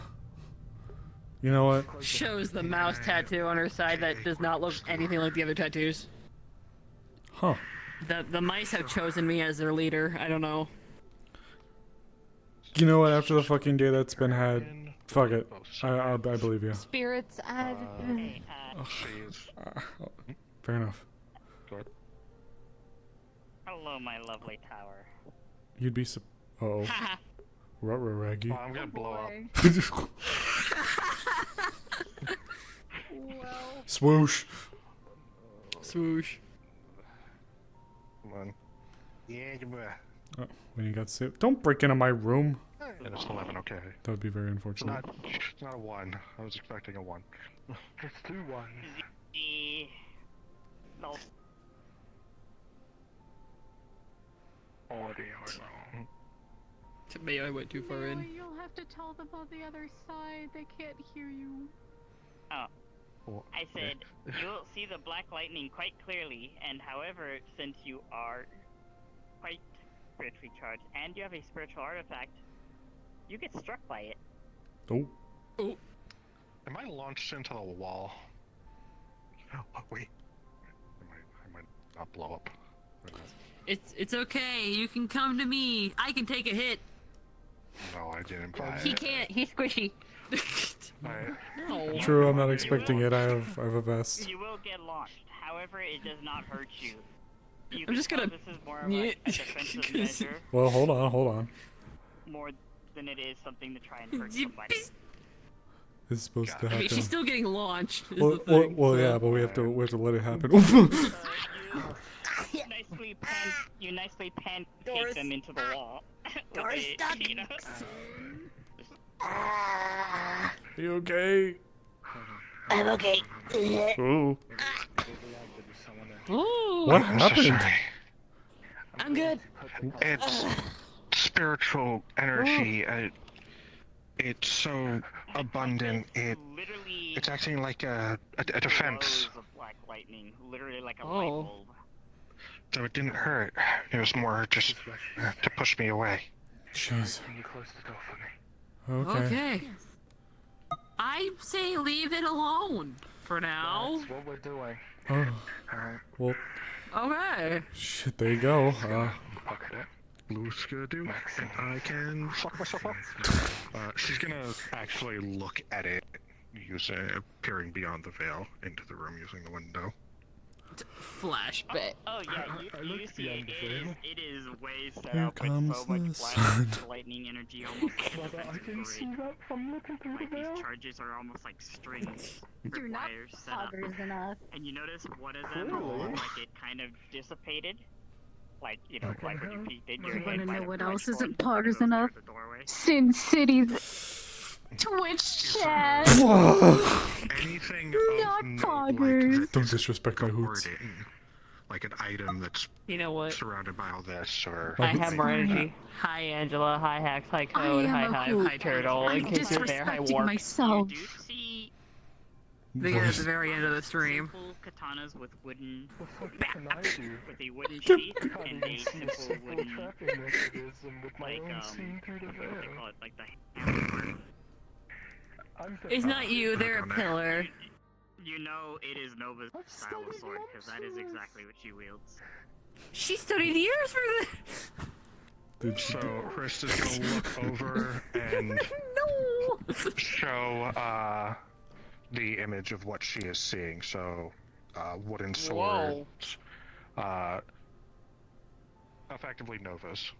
You know what? Shows the mouse tattoo on her side that does not look anything like the other tattoos. Huh. The mice have chosen me as their leader. I don't know. You know what? After the fucking day that's been had, fuck it. I believe you. Spirits, Fair enough. Hello, my lovely tower. You'd be uh-oh. Raggy. Oh, I'm gonna blow up. Swoosh. Swoosh. Come on. Yeah, come on. Oh, when you got saved. Don't break into my room. And it's 11, okay. That would be very It's unfortunate. not a 1. I was expecting a 1. It's 2 1s. No. Audio wrong. To me, I went too far in. You'll have to tell them on the other side. They can't hear you. Oh. I said, you'll see the black lightning quite clearly, and however, since you are quite spiritually charged, and you have a spiritual artifact, you get struck by it. Oh. Oh. Am I launched into the wall? Oh, wait. I might not blow up. It's okay. You can come to me. I can take a hit. No, I didn't buy He it. can't. He's squishy. No. True, I'm not expecting it. I have a vest. You will get launched. However, it does not hurt you. You I'm can just tell gonna- This is more of like a defensive measure, Well, hold on. more than it is something to try and hurt somebody. This is supposed to I mean, happen. she's still getting launched. Is Well, the thing, well, so- yeah, but we have to let it happen. You nicely pancake them into the wall. Door's With a, stuck. you know? Are you okay? I'm okay. Ooh. Ooh. What happened? I'm good. It's spiritual energy. It's so abundant. It's acting like a defense. Of black lightning, literally like a Oh. light bulb. So it didn't hurt. It was more just to push me away. Jeez. Can you close the door for me? Okay. Okay. I say leave it alone for now. That's what we're doing. Oh. Alright. Well, Okay. shit. There you go. Fuck it. Lou's gonna do. I can fuck myself up. She's gonna actually look at it, peering beyond the veil into the room using the window. Flashback. Oh yeah, you see it. It is way set Here up with comes so much the black sun. lightning energy, almost like a I defensive can see grid. that from looking through Like the veil. these charges are almost like strings with You're not wires set up. Poggers enough. And you notice one of them Clearly. looked like it kind of dissipated. Like, you know, Okay. like when you peeked in your You head. wanna might know have what touched else one isn't that poggers goes near enough? the doorway. Sin City's Twitch chat. Anything Not of note, poggers. Don't disrespect my hoots. wording, like an item that's You know what? surrounded by all this, or I have more energy. Hi Angela, hi Hax, hi Code, hi Hive, hi Turtle. In I'm case you're there, hi disrespecting Warp. myself. You do see They get at the very end of the stream. simple katanas with wooden, What can I do? with a wooden sheath I can't and a even see a simple simple wooden, trapping mechanism with my like, own seen through the what do they veil. call it, like the hammer part. It's not you, they're a pillar. You know it is Nova's style of sword, because that is exactly what she wields. She studied years for this. Did she? So Chris is gonna look over and No. show the image of what she is seeing. So wooden Whoa. swords, effectively Nova's.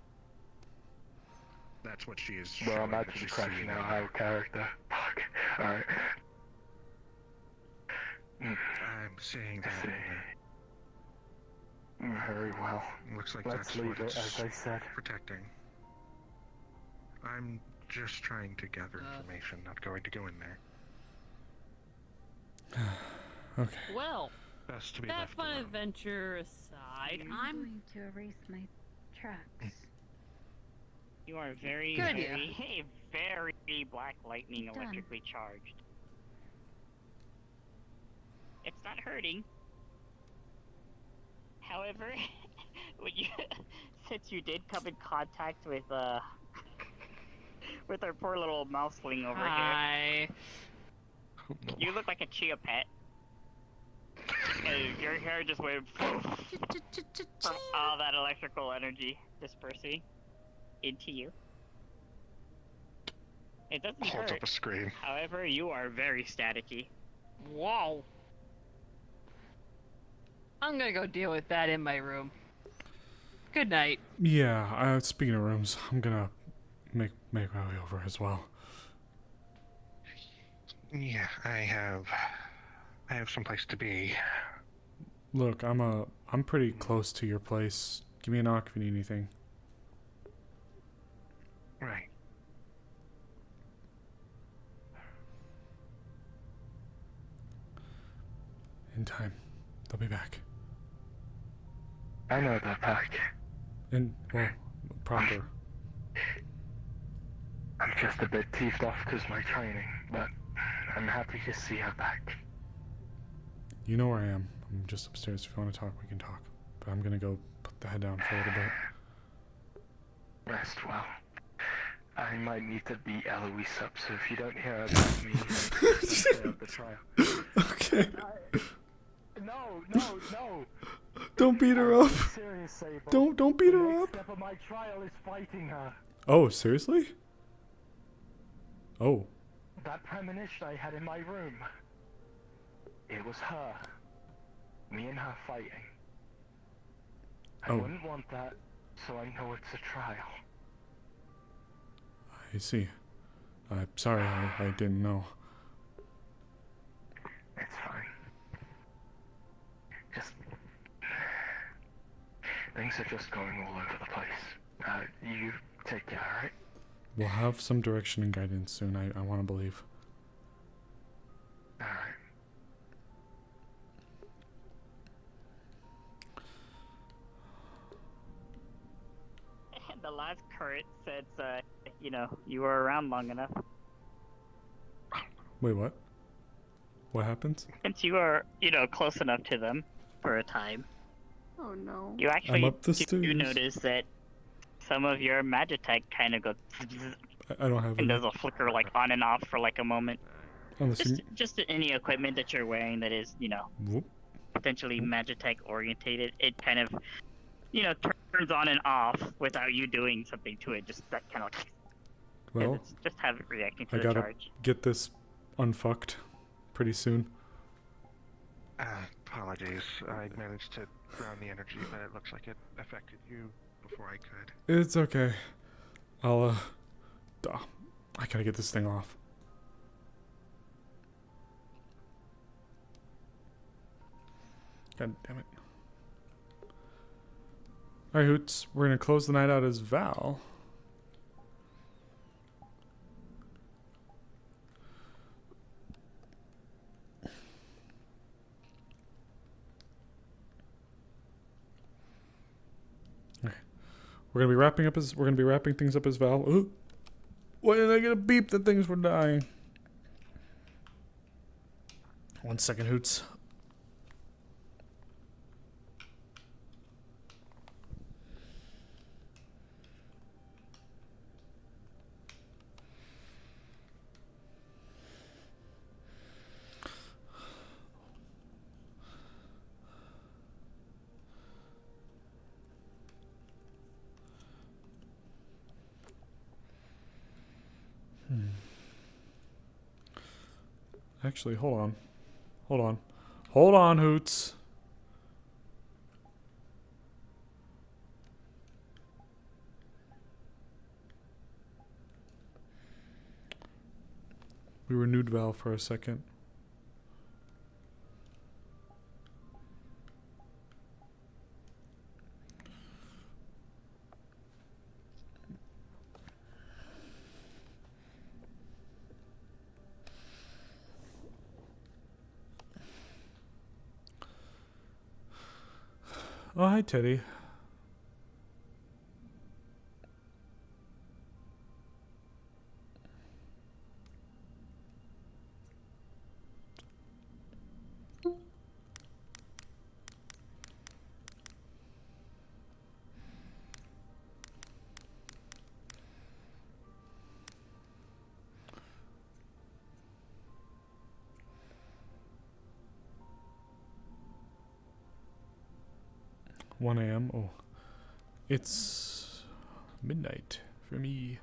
That's what she is. Well, I'm showing that actually she's crashing seeing out in- our character. Fuck. Alright. I'm seeing that. Very well. Looks like Let's that's leave what it, it's as I said. protecting. I'm just trying to gather information, not going to go in there. Okay. Well, Best to be that left fun alone. adventure aside, I'm going to erase my tracks. You are very, Good very, very black lightning Done. electrically charged. It's not hurting. However, when you, since you did come in contact with with our poor little mouseling over Hi. here, you look like a chia pet. And your hair just went from all that electrical energy dispersing into you. It doesn't Holds hurt. up a scream. However, you are very staticky. Whoa. I'm gonna go deal with that in my room. Good night. Yeah, speaking of rooms, I'm gonna make my way over as well. Yeah, I have some place to be. Look, I'm pretty close to your place. Give me a knock if you need anything. Right. In time. They'll be back. I know they're back. Well, proper. I'm just a bit teethed off because my training, but I'm happy to see her back. You know where I am. I'm just upstairs. If you want to talk, we can talk. But I'm gonna go put the head down for a little bit. Rest well. I might need to beat Eloise up, so if you don't hear about me, don't stay up the trial. Okay. No. Don't beat her up. Serious, Sable. Don't beat The her next up. step of my trial is fighting her. Oh, seriously? Oh. That premonition I had in my room. It was her. Me and her fighting. I Oh. wouldn't want that, so I know it's a trial. I see. I'm sorry, I didn't know. It's fine. Just... Things are just going all over the place. You take care, alright? We'll have some direction and guidance soon, I want to believe. Alright. And the last current says, you were around long enough. Wait, what? What happens? Since you are, close enough to them for a time, Oh no. you actually up the do stairs. notice that some of your Magitech kind of goes I don't have and any. does a flicker like on and off for like a moment. Unless Just any equipment that you're wearing that is, Whoop. potentially Magitech orientated, it kind of, turns on and off without you doing something to it. Just that kind of. Well, It's just have it reacting to I the gotta charge. get this unfucked pretty soon. Apologies. I managed to ground the energy, but it looks like it affected you before I could. It's okay. I gotta get this thing off. God damn it. Alright, Hoots, we're gonna close the night out as Val. Okay. We're gonna be wrapping things up as Val. Ooh. Why did I get a beep that things were dying? 1 second, Hoots. Actually, hold on. Hold on, Hoots. We renewed Val for a second. Oh, hi, Teddy. One a.m. Oh, it's midnight for me.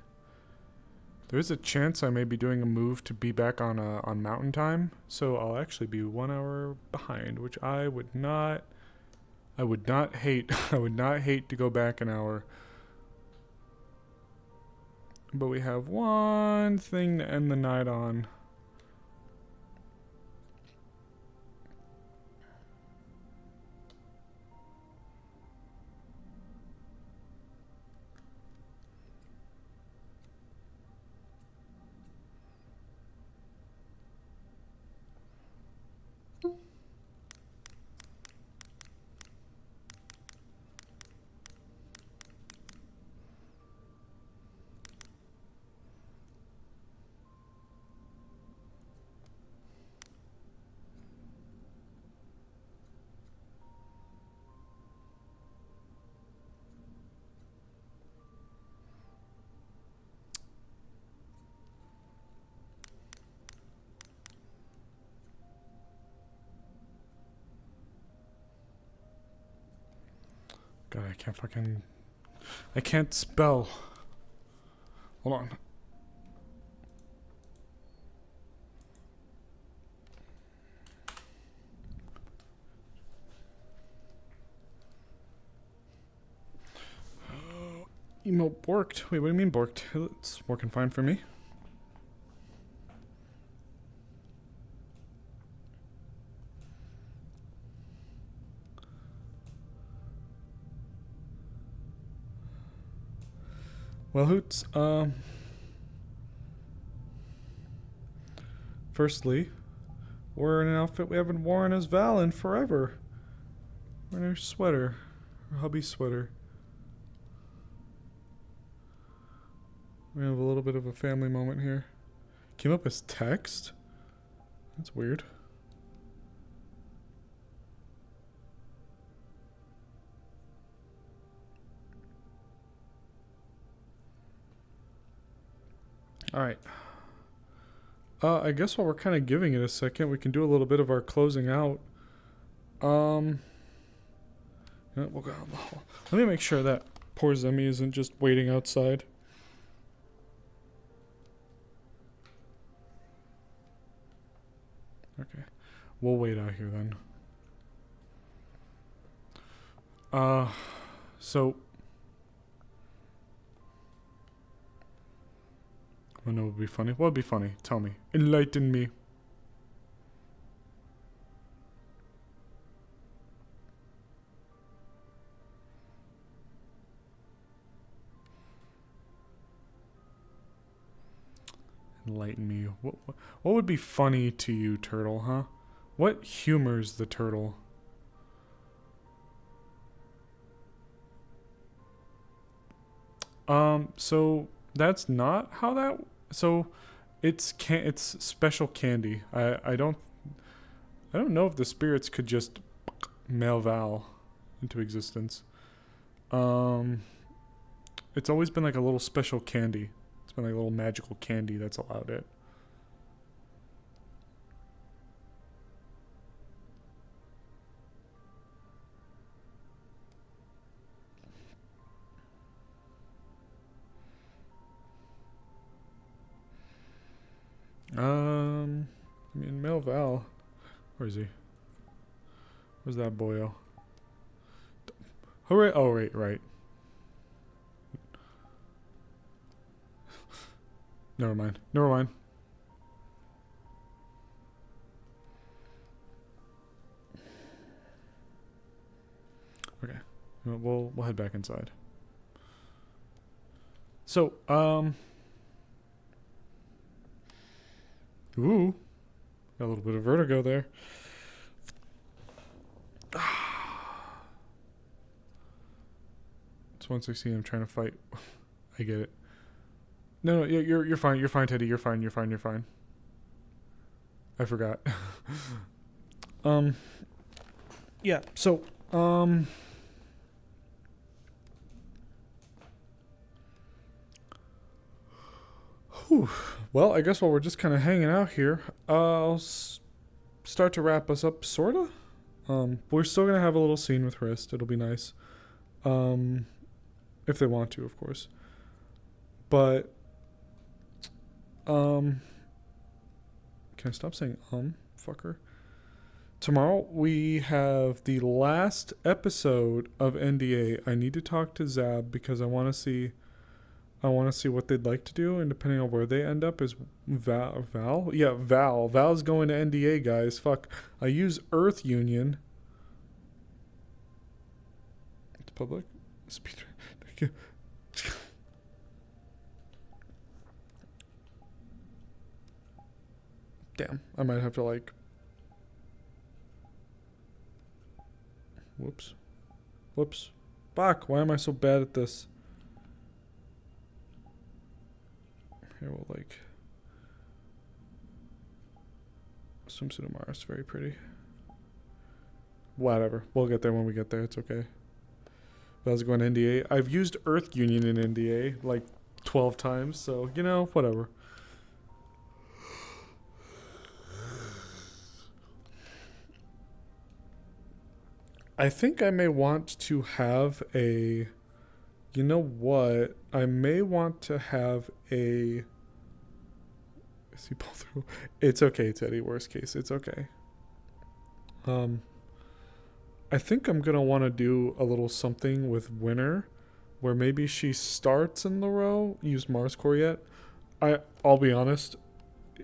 There is a chance I may be doing a move to be back on Mountain Time, so I'll actually be 1 hour behind, which I would not hate. I would not hate to go back an hour. But we have one thing to end the night on. God, I can't spell. Hold on. Email borked. Wait, what do you mean borked? It's working fine for me. Well, Hoots, firstly, we're in an outfit we haven't worn as Val in forever. We're in her sweater, her hubby sweater. We have a little bit of a family moment here. Came up as text? That's weird. Alright. I guess while we're kind of giving it a second, we can do a little bit of our closing out. Yeah, we'll go out the hall. Let me make sure that poor Zemi isn't just waiting outside. Okay. We'll wait out here then. So... I know it would be funny. What would be funny? Tell me. Enlighten me. Enlighten me. What would be funny to you, Turtle, huh? What humors the turtle? So that's not how that... So it's special candy. I don't know if the spirits could just mail Val into existence. It's always been like a little special candy. It's been like a little magical candy that's allowed it. I mean, Mel Val. Where is he? Where's that boyo? Hooray! Oh, right. Never mind. We'll head back inside. So, ooh, got a little bit of vertigo there. It's once I see him trying to fight, I get it. No, you're fine. You're fine, Teddy. You're fine. You're fine. You're fine. I forgot. Yeah. So, whew. Well, I guess while we're just kind of hanging out here, I'll start to wrap us up, sorta. We're still gonna have a little scene with Rist. It'll be nice. If they want to, of course. But, can I stop saying fucker? Tomorrow we have the last episode of NDA. I need to talk to Zab because I want to see what they'd like to do, and depending on where they end up is Val? Yeah, Val. Val's going to NDA, guys. Fuck. I use Earth Union. It's public. Speed. Thank you. Damn. I might have to like... Whoops. Whoops. Fuck, why am I so bad at this? Here we'll like... Swimsuit of Mars, very pretty. Whatever. We'll get there when we get there, it's okay. But I was going to NDA. I've used Earth Union in NDA like 12 times, so, you know, whatever. I think I may want to have a... You know what? I may want to have a... Is he pull through? It's okay, Teddy. Worst case, it's okay. I think I'm gonna want to do a little something with Winter, where maybe she starts in the row. Use Mars Core yet? I'll be honest.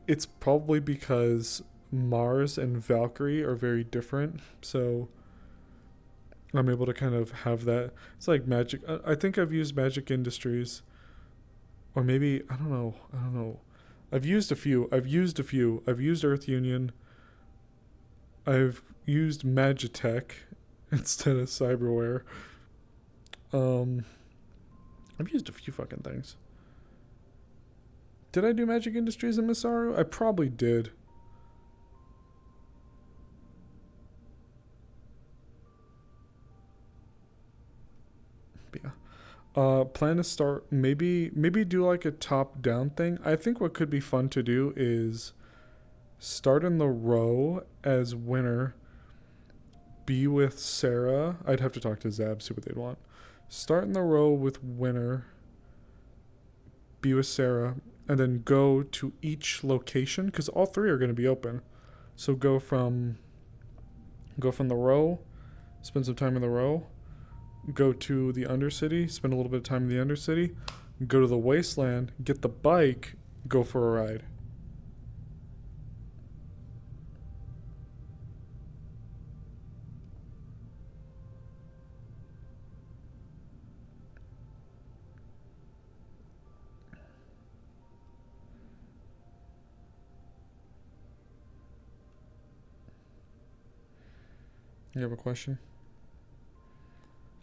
It's probably because Mars and Valkyrie are very different, so I'm able to kind of have that. It's like Magic. I think I've used Magic Industries, or maybe I don't know. I've used a few. I've used Earth Union. I've used Magitech instead of Cyberware. I've used a few fucking things. Did I do Magic Industries in Masaru? I probably did. Plan to start, maybe do like a top-down thing. I think what could be fun to do is start in the row as Winter, be with Sarah. I'd have to talk to Zab, see what they'd want. Start in the row with Winter, be with Sarah, and then go to each location, because all three are going to be open. So go from the row, spend some time in the row, go to the Undercity, spend a little bit of time in the Undercity, go to the Wasteland, get the bike, go for a ride. You have a question?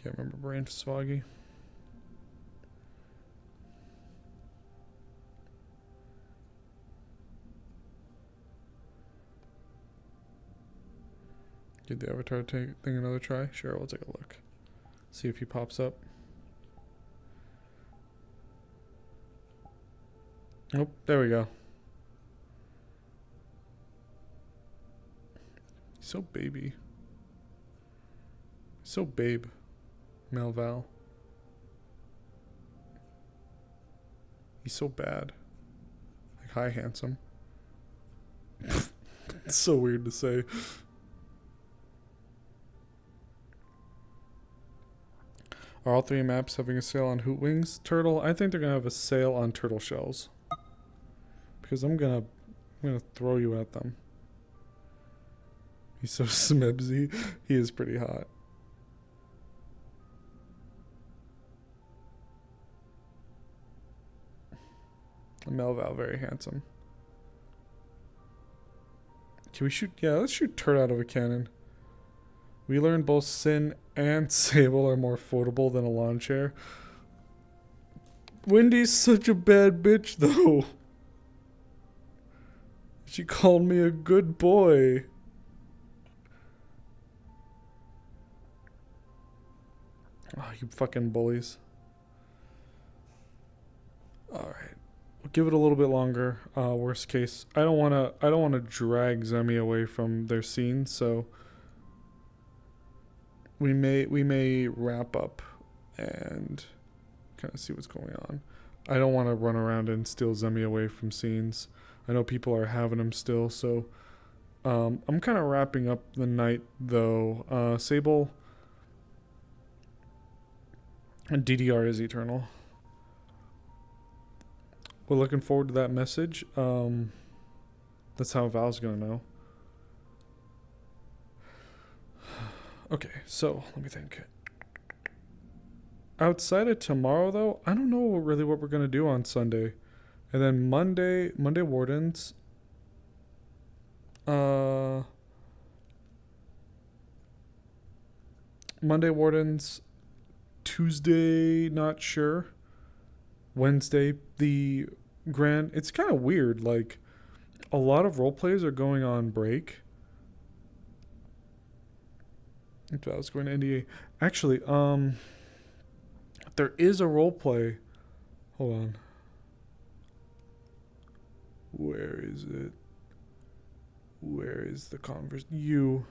Can't remember. Brain foggy. Give the avatar thing another try? Sure, we'll take a look. See if he pops up. Oh, there we go. He's so baby. So babe. Val. He's so bad. Like, hi, handsome. It's so weird to say. Are all three maps having a sale on Hoot Wings? Turtle, I think they're gonna have a sale on turtle shells. Because I'm gonna throw you at them. He's so smebsy. He is pretty hot. Sable Val, very handsome. Can we shoot? Yeah, let's shoot turd out of a cannon. We learned both Sin and Sable are more foldable than a lawn chair. Wendy's such a bad bitch, though. She called me a good boy. Oh, you fucking bullies. Alright. We'll give it a little bit longer. Worst case. I don't wanna drag Zemi away from their scene, so we may wrap up and kind of see what's going on. I don't want to run around and steal Zemi away from scenes. I know people are having them still, so I'm kind of wrapping up the night though. Sable and DDR is eternal. We're looking forward to that message. That's how Val's gonna know. Okay, so let me think. Outside of tomorrow, though, I don't know really what we're gonna do on Sunday, and then Monday Wardens. Monday Wardens. Tuesday, not sure. Wednesday, the grand. It's kind of weird. Like, a lot of role plays are going on break. If I was going to NDA, actually, there is a role play. Hold on. Where is it? Where is the converse? You.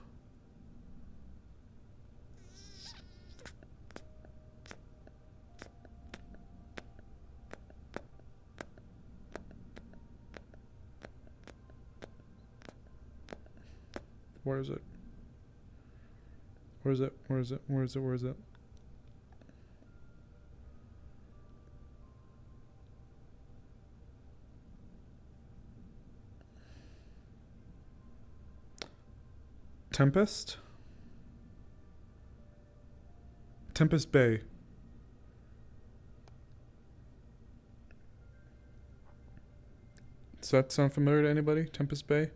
Where is it? Where is it? Where is it? Where is it? Where is it? Tempest? Tempest Bay. Does that sound familiar to anybody? Tempest Bay?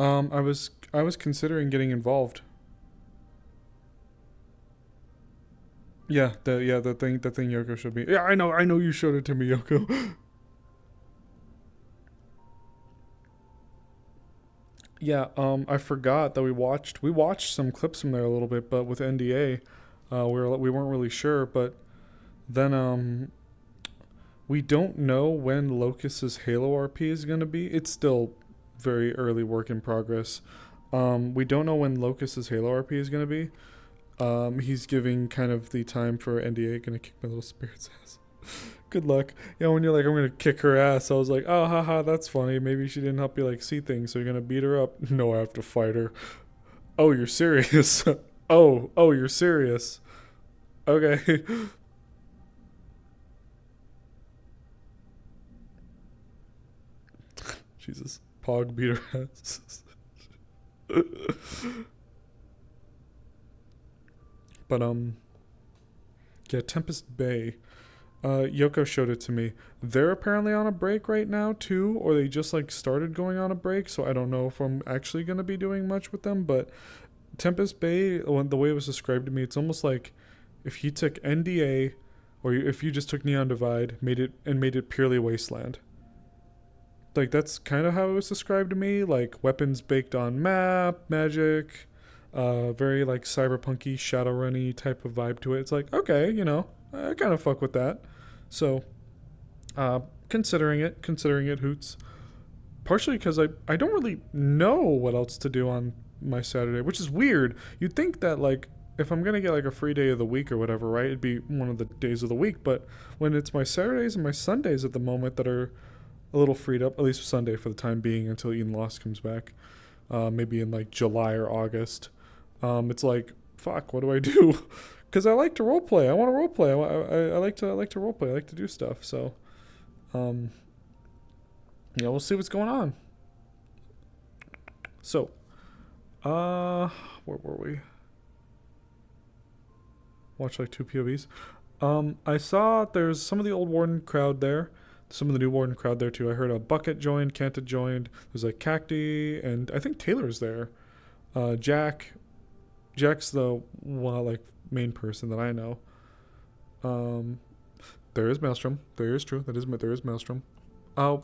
I was considering getting involved. Yeah, the thing Yoko showed me. Yeah, I know you showed it to me, Yoko. Yeah, I forgot that we watched some clips from there a little bit, but with NDA, we weren't really sure, but then we don't know when Locust's Halo RP is gonna be. It's still very early work in progress. We don't know when Locust's Halo RP is gonna be. He's giving kind of the time for NDA. Gonna kick my little spirit's ass. Good luck. Yeah, when you're like, I'm gonna kick her ass, I was like, oh, haha, that's funny. Maybe she didn't help you like see things, so you're gonna beat her up. No, I have to fight her. Oh, you're serious? oh, you're serious? Okay. Jesus, Pog beat her ass. But yeah, Tempest Bay. Yoko showed it to me. They're apparently on a break right now too, or they just like started going on a break, so I don't know if I'm actually gonna be doing much with them, but Tempest Bay, the way it was described to me, it's almost like if you took NDA or if you just took Neon Divide, made it purely Wasteland. Like that's kind of how it was described to me, like weapons baked on map, magic, very like cyberpunky, shadowrunny type of vibe to it. It's like, okay, I kind of fuck with that. So, considering it hoots. Partially because I don't really know what else to do on my Saturday, which is weird. You'd think that like if I'm gonna get like a free day of the week or whatever, right? It'd be one of the days of the week. But when it's my Saturdays and my Sundays at the moment that are a little freed up, at least Sunday for the time being until Eden Lost comes back, maybe in like July or August. It's like, fuck, what do I do? Because I like to roleplay. I want to roleplay. I like to roleplay. I like to do stuff. So, we'll see what's going on. So, Where were we? Watch like 2 POVs. I saw there's some of the old Warden crowd there. Some of the new Warden crowd there too. I heard a Bucket joined, Kanta joined. There's like Cacti, and I think Taylor's there. Jack's the one like main person that I know. There is Maelstrom. There is true. There is Maelstrom. Oh.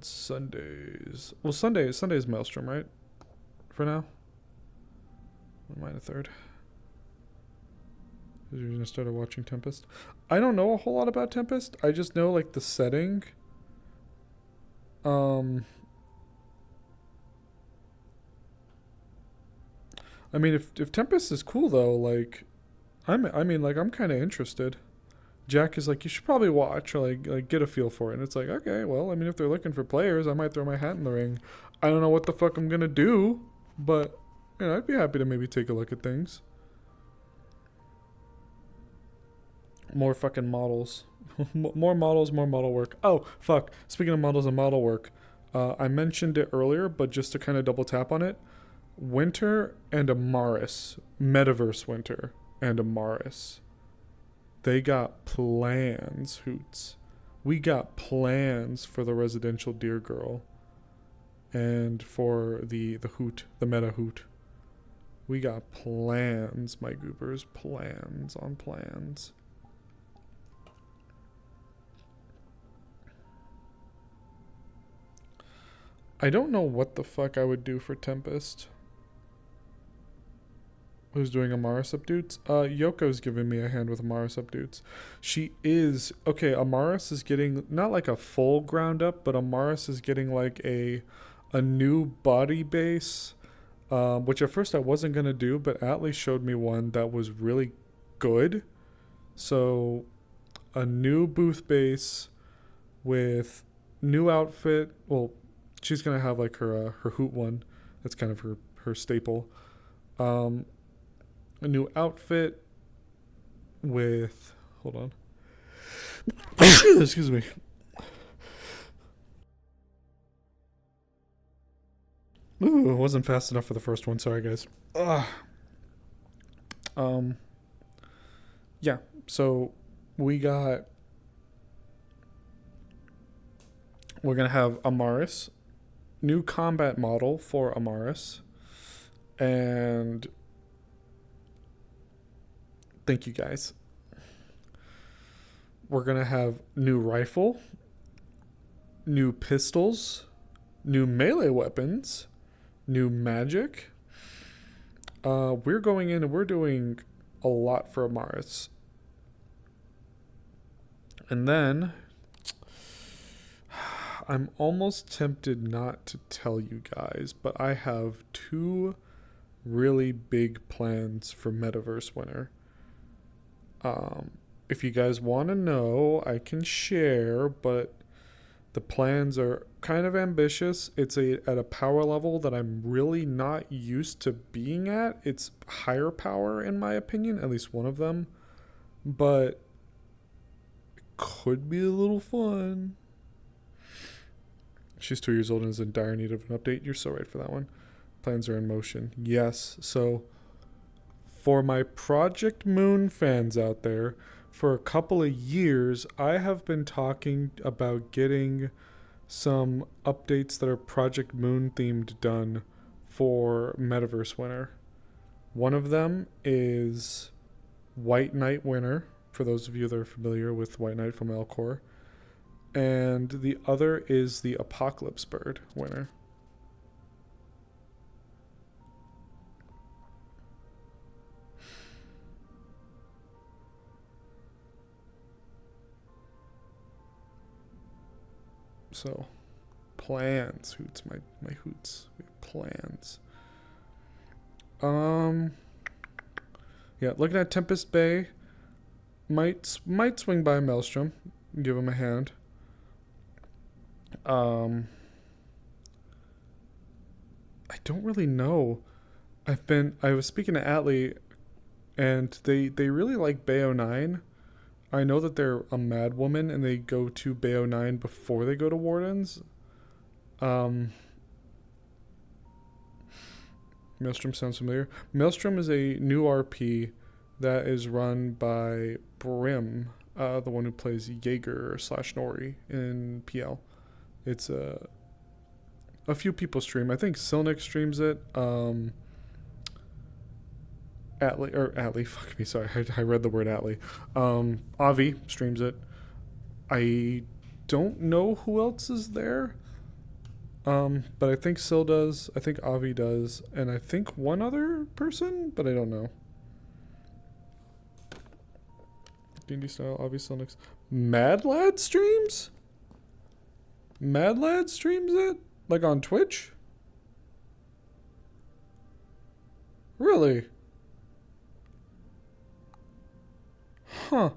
Sundays. Well, Sunday's Maelstrom, right? For now. When am I a third? You're gonna start watching Tempest. I don't know a whole lot about Tempest. I just know like the setting. I mean, if Tempest is cool though, like, I'm kind of interested. Jack is like, you should probably watch or like get a feel for it. And it's like, okay, well, I mean, if they're looking for players, I might throw my hat in the ring. I don't know what the fuck I'm gonna do, but you know, I'd be happy to maybe take a look at things. More fucking models. More models, more model work. Oh, fuck. Speaking of models and model work, I mentioned it earlier, but just to kind of double tap on it, Winter and Amaris, Metaverse Winter and Amaris, they got plans, Hoots. We got plans for the residential Deer Girl and for the Hoot, the Meta Hoot. We got plans, my goobers. Plans on plans. I don't know what the fuck I would do for Tempest. Who's doing Amaris updates? Yoko's giving me a hand with Amaris updates. She is... Okay, Amaris is getting... Not like a full ground up, but Amaris is getting like a new body base. Which at first I wasn't going to do, but Atlee showed me one that was really good. So, a new booth base with new outfit. Well, she's going to have like her hoot one. That's kind of her staple. A new outfit with... Hold on. Excuse me. Ooh, it wasn't fast enough for the first one. Sorry, guys. Ugh. Yeah, so we're going to have Amaris, new combat model for Amaris, and thank you guys. We're going to have new rifle, new pistols, new melee weapons, new magic. We're going in and we're doing a lot for Amaris. And then I'm almost tempted not to tell you guys, but I have 2 really big plans for Metaverse Winter. If you guys want to know, I can share, but the plans are kind of ambitious. It's at a power level that I'm really not used to being at. It's higher power in my opinion, at least one of them, but it could be a little fun. She's 2 years old and is in dire need of an update. You're so right for that one. Plans are in motion. Yes, so for my Project Moon fans out there, for a couple of years, I have been talking about getting some updates that are Project Moon themed done for Metaverse Winter. One of them is White Knight Winter, for those of you that are familiar with White Knight from Elcor. And the other is the Apocalypse Bird Winter. So, plans, Hoots, my Hoots. We have plans. Yeah, looking at Tempest Bay. Might swing by Maelstrom, give him a hand. I don't really know. I was speaking to Atlee and they really like Bayo 9. I know that they're a mad woman and they go to Bayo 9 before they go to Wardens. Maelstrom sounds familiar. Maelstrom is a new RP that is run by Brim, the one who plays Jaeger / Nori in PL. It's a few people stream. I think Silnick streams it. Atlee, fuck me, sorry, I read the word Atlee. Avi streams it. I don't know who else is there. But I think Sil does, I think Avi does, and I think one other person, but I don't know. D&D style, Avi, Silnix. Mad Lad streams? Mad Lad streams it? Like on Twitch? Really? Huh.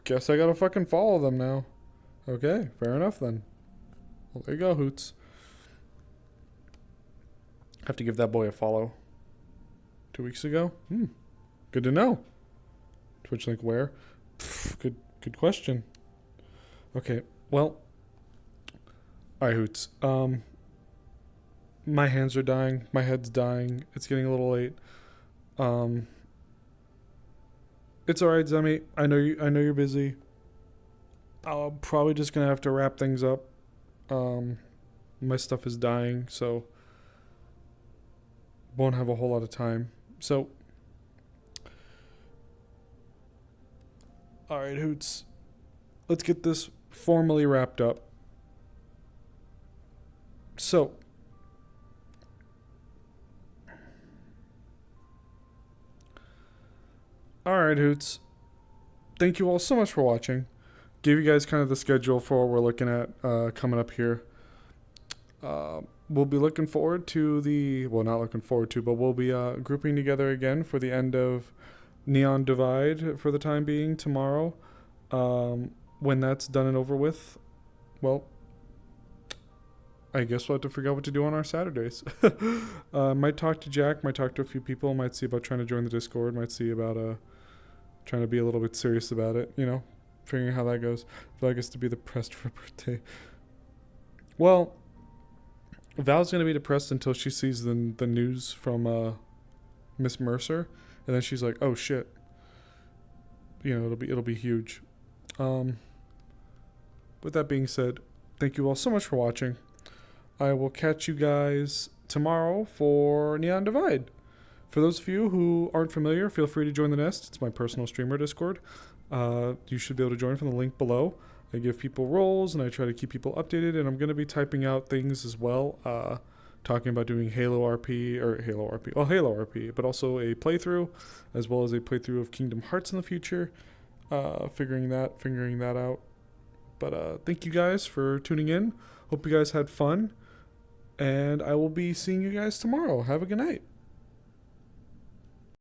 Guess I gotta fucking follow them now. Okay, fair enough then. Well, there you go, Hoots. Have to give that boy a follow. 2 weeks ago? Good to know. Twitch link where? Good question. Okay, well. Alright, Hoots. My hands are dying. My head's dying. It's getting a little late. It's alright, Zemi. I know you're busy. I'm probably just gonna have to wrap things up. My stuff is dying, so won't have a whole lot of time. So, alright, Hoots. Let's get this formally wrapped up. So, alright, Hoots. Thank you all so much for watching. Give you guys kind of the schedule for what we're looking at coming up here. We'll be looking forward to not looking forward to, but we'll be grouping together again for the end of Neon Divide for the time being tomorrow. When that's done and over with, well, I guess we'll have to figure out what to do on our Saturdays. Might talk to Jack, might talk to a few people, might see about trying to join the Discord, might see about trying to be a little bit serious about it, you know, figuring out how that goes. Val gets to be depressed for her birthday. Well, Val's gonna be depressed until she sees the news from Miss Mercer, and then she's like, "Oh shit!" You know, it'll be huge. With that being said, thank you all so much for watching. I will catch you guys tomorrow for Neon Divide. For those of you who aren't familiar, feel free to join the Nest. It's my personal streamer Discord. You should be able to join from the link below. I give people roles and I try to keep people updated, and I'm going to be typing out things as well, talking about doing Halo RP, but also a playthrough, as well as a playthrough of Kingdom Hearts in the future, figuring that out. But thank you guys for tuning in. Hope you guys had fun, and I will be seeing you guys tomorrow. Have a good night.